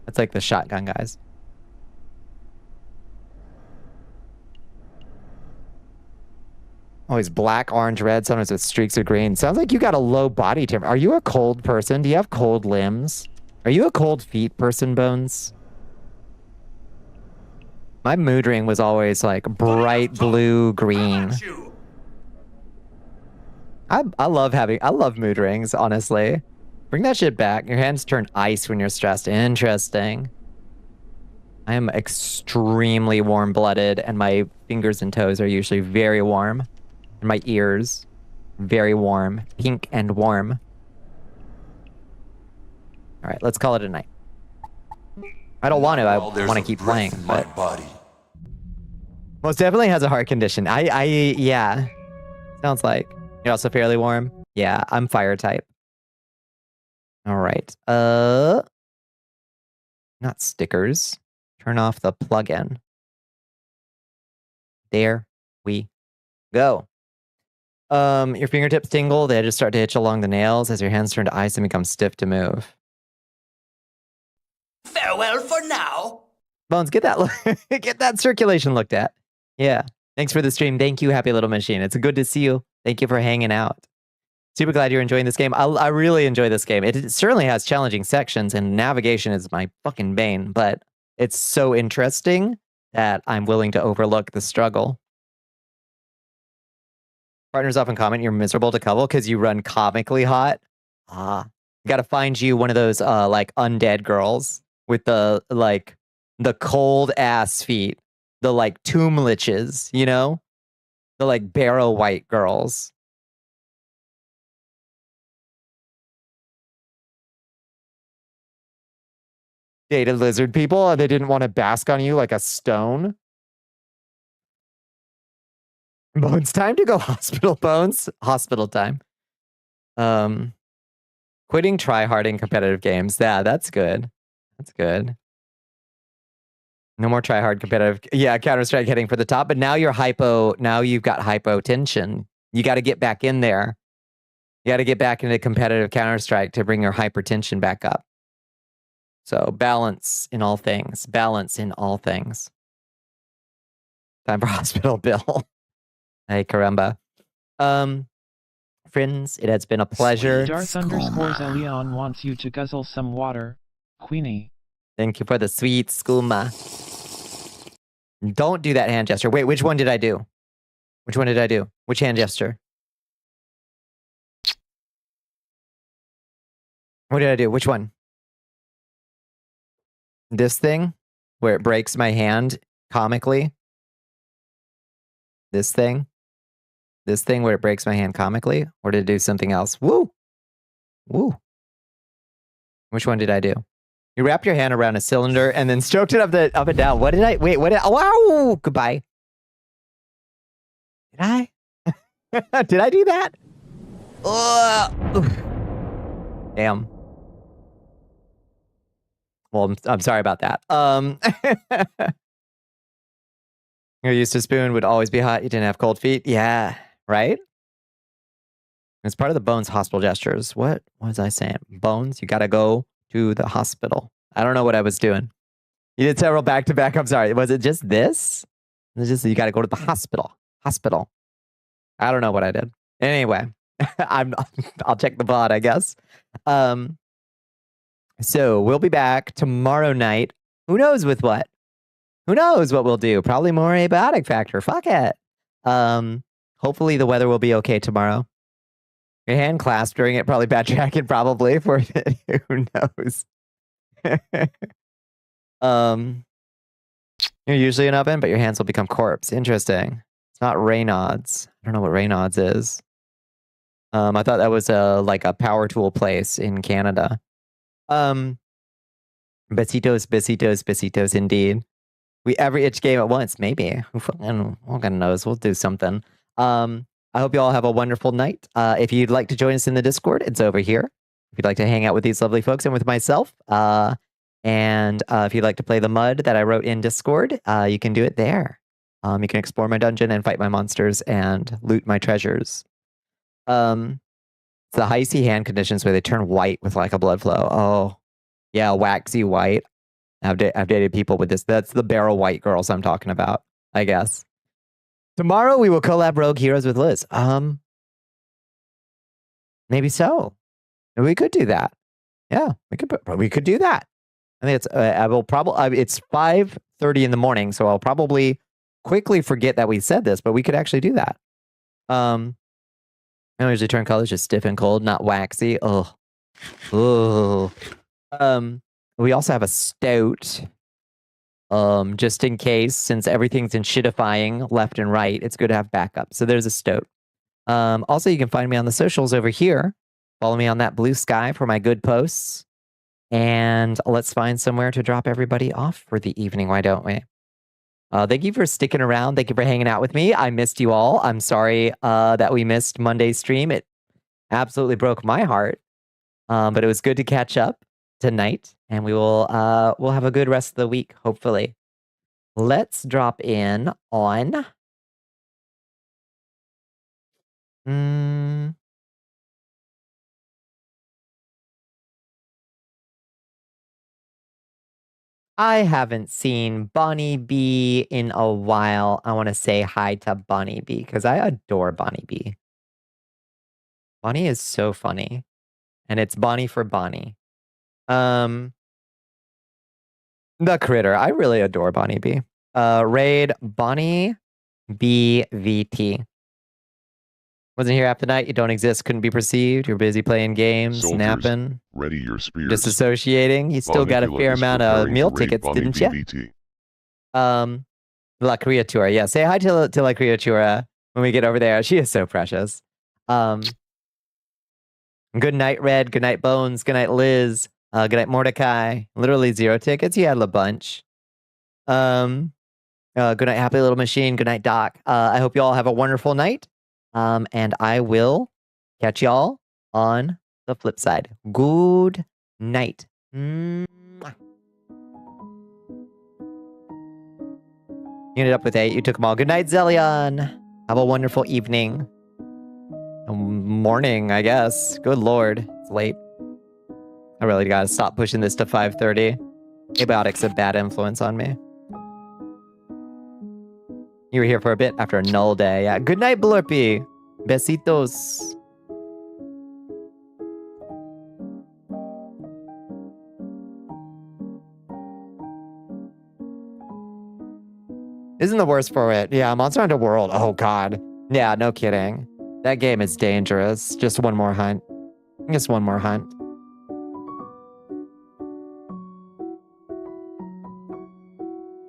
That's like the shotgun guys. Always black, orange, red, sometimes with streaks of green. Sounds like you got a low body temp. Are you a cold person? Do you have cold limbs? Are you a cold feet person, Bones? My mood ring was always like bright blue, green. I love mood rings, honestly. Bring that shit back. Your hands turn ice when you're stressed. Interesting. I am extremely warm-blooded, and my fingers and toes are usually very warm. And my ears, very warm. Pink and warm. All right, let's call it a night. I don't want to. I want to keep playing, but... Most definitely has a heart condition. Yeah. Sounds like. You're also fairly warm? Yeah, I'm fire type. All right. Not stickers. Turn off the plugin. There we go. Your fingertips tingle. They just start to itch along the nails as your hands turn to ice and become stiff to move. Farewell for now. Bones, get that circulation looked at. Yeah. Thanks for the stream. Thank you, Happy Little Machine. It's good to see you. Thank you for hanging out. Super glad you're enjoying this game. I really enjoy this game. It certainly has challenging sections, and navigation is my fucking bane, but it's so interesting that I'm willing to overlook the struggle. Partners often comment you're miserable to couple because you run comically hot. You gotta find you one of those like undead girls with the cold ass feet. The like tomb liches, you know? The like barrow white girls. Dated lizard people, they didn't want to bask on you like a stone. Bones, time to go hospital, Bones. Hospital time. Quitting tryharding competitive games. Yeah, that's good. That's good. No more tryhard competitive. Yeah, Counter-Strike hitting for the top, but now you're hypo. Now you've got hypotension. You got to get back in there. You got to get back into competitive Counter-Strike to bring your hypertension back up. So balance in all things. Balance in all things. Time for hospital bill. Hey, caramba. Friends, it has been a pleasure. Darth _ Leon wants you to guzzle some water. Queenie. Thank you for the sweet skooma. Don't do that hand gesture. Wait, which one did I do? Which one did I do? Which hand gesture? What did I do? Which one? This thing? Where it breaks my hand comically? This thing? This thing where it breaks my hand comically? Or did it do something else? Woo! Woo! Which one did I do? You wrapped your hand around a cylinder and then stroked it up and down. What did I... Wait, what did... Oh, wow! Goodbye. Did I? Did I do that? Damn. Well, I'm sorry about that. You're used to spoon, would always be hot. You didn't have cold feet. Yeah, right? It's part of the Bones hospital gestures. What was I saying? Bones, you gotta go to the hospital. I don't know what I was doing. You did several back-to-back. I'm sorry. Was it just this? It's just you got to go to the hospital. Hospital. I don't know what I did. Anyway, I'll check the VOD, I guess. So we'll be back tomorrow night. Who knows with what? Who knows what we'll do? Probably more Abiotic Factor. Fuck it. Hopefully the weather will be okay tomorrow. Your hand clasped during it, probably backtracking, probably for who knows. You're usually an oven, but your hands will become corpse. Interesting. It's not Raynaud's. I don't know what Raynaud's is. I thought that was like a power tool place in Canada. Besitos, indeed. We every itch game at once, maybe. Who fucking knows? We'll do something. I hope you all have a wonderful night. If you'd like to join us in the Discord, it's over here. If you'd like to hang out with these lovely folks and with myself, and if you'd like to play the mud that I wrote in Discord, you can do it there. You can explore my dungeon and fight my monsters and loot my treasures. It's the icy hand conditions where they turn white with like a blood flow. Oh, yeah, waxy white. I've dated people with this. That's the barrel white girls I'm talking about, I guess. Tomorrow we will collab Rogue Heroes with Liz. Maybe so. We could do that. Yeah, we could do that. I think it's I will probably it's 5:30 in the morning, so I'll probably quickly forget that we said this, but we could actually do that. I usually turn colors just stiff and cold, not waxy. Oh. We also have a stout. Just in case, since everything's in shitifying left and right, it's good to have backup. So there's a stout. Also, you can find me on the socials over here. Follow me on that blue sky for my good posts. And let's find somewhere to drop everybody off for the evening. Why don't we? Thank you for sticking around. Thank you for hanging out with me. I missed you all. I'm sorry that we missed Monday's stream. It absolutely broke my heart. But it was good to catch up tonight. And we'll have a good rest of the week, hopefully. Let's drop in on... I haven't seen Bonnie B in a while. I want to say hi to Bonnie B because I adore Bonnie B. Bonnie is so funny. And it's Bonnie for Bonnie. The critter. I really adore Bonnie B. Raid Bonnie BVT. Wasn't here half the night. You don't exist. Couldn't be perceived. You're busy playing games, Soldiers, napping, ready your spears. disassociating. You still got a Bonnicula fair is amount of preparing meal to raid tickets, Bonnie didn't you? BVT. La Criatura. Yeah, say hi to La Criatura when we get over there. She is so precious. Good night, Red. Good night, Bones. Good night, Liz. Good night, Mordecai. Literally 0 tickets. You had a bunch. Good night, Happy Little Machine. Good night, Doc. I hope you all have a wonderful night. And I will catch y'all on the flip side. Good night. You ended up with 8. You took them all. Good night, Zelion. Have a wonderful evening. Morning, I guess. Good lord. It's late. I really gotta stop pushing this to 5:30. Abiotic's a bad influence on me. You were here for a bit after a null day. Yeah. Good night, Blurpy. Besitos. Isn't the worst for it? Yeah, Monster Hunter World. Oh, God. Yeah, no kidding. That game is dangerous. Just one more hunt. Just one more hunt.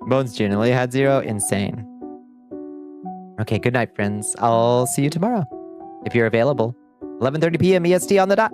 Bones genuinely had 0. Insane. Okay, good night, friends. I'll see you tomorrow. If you're available. 11:30 p.m. EST on the dot.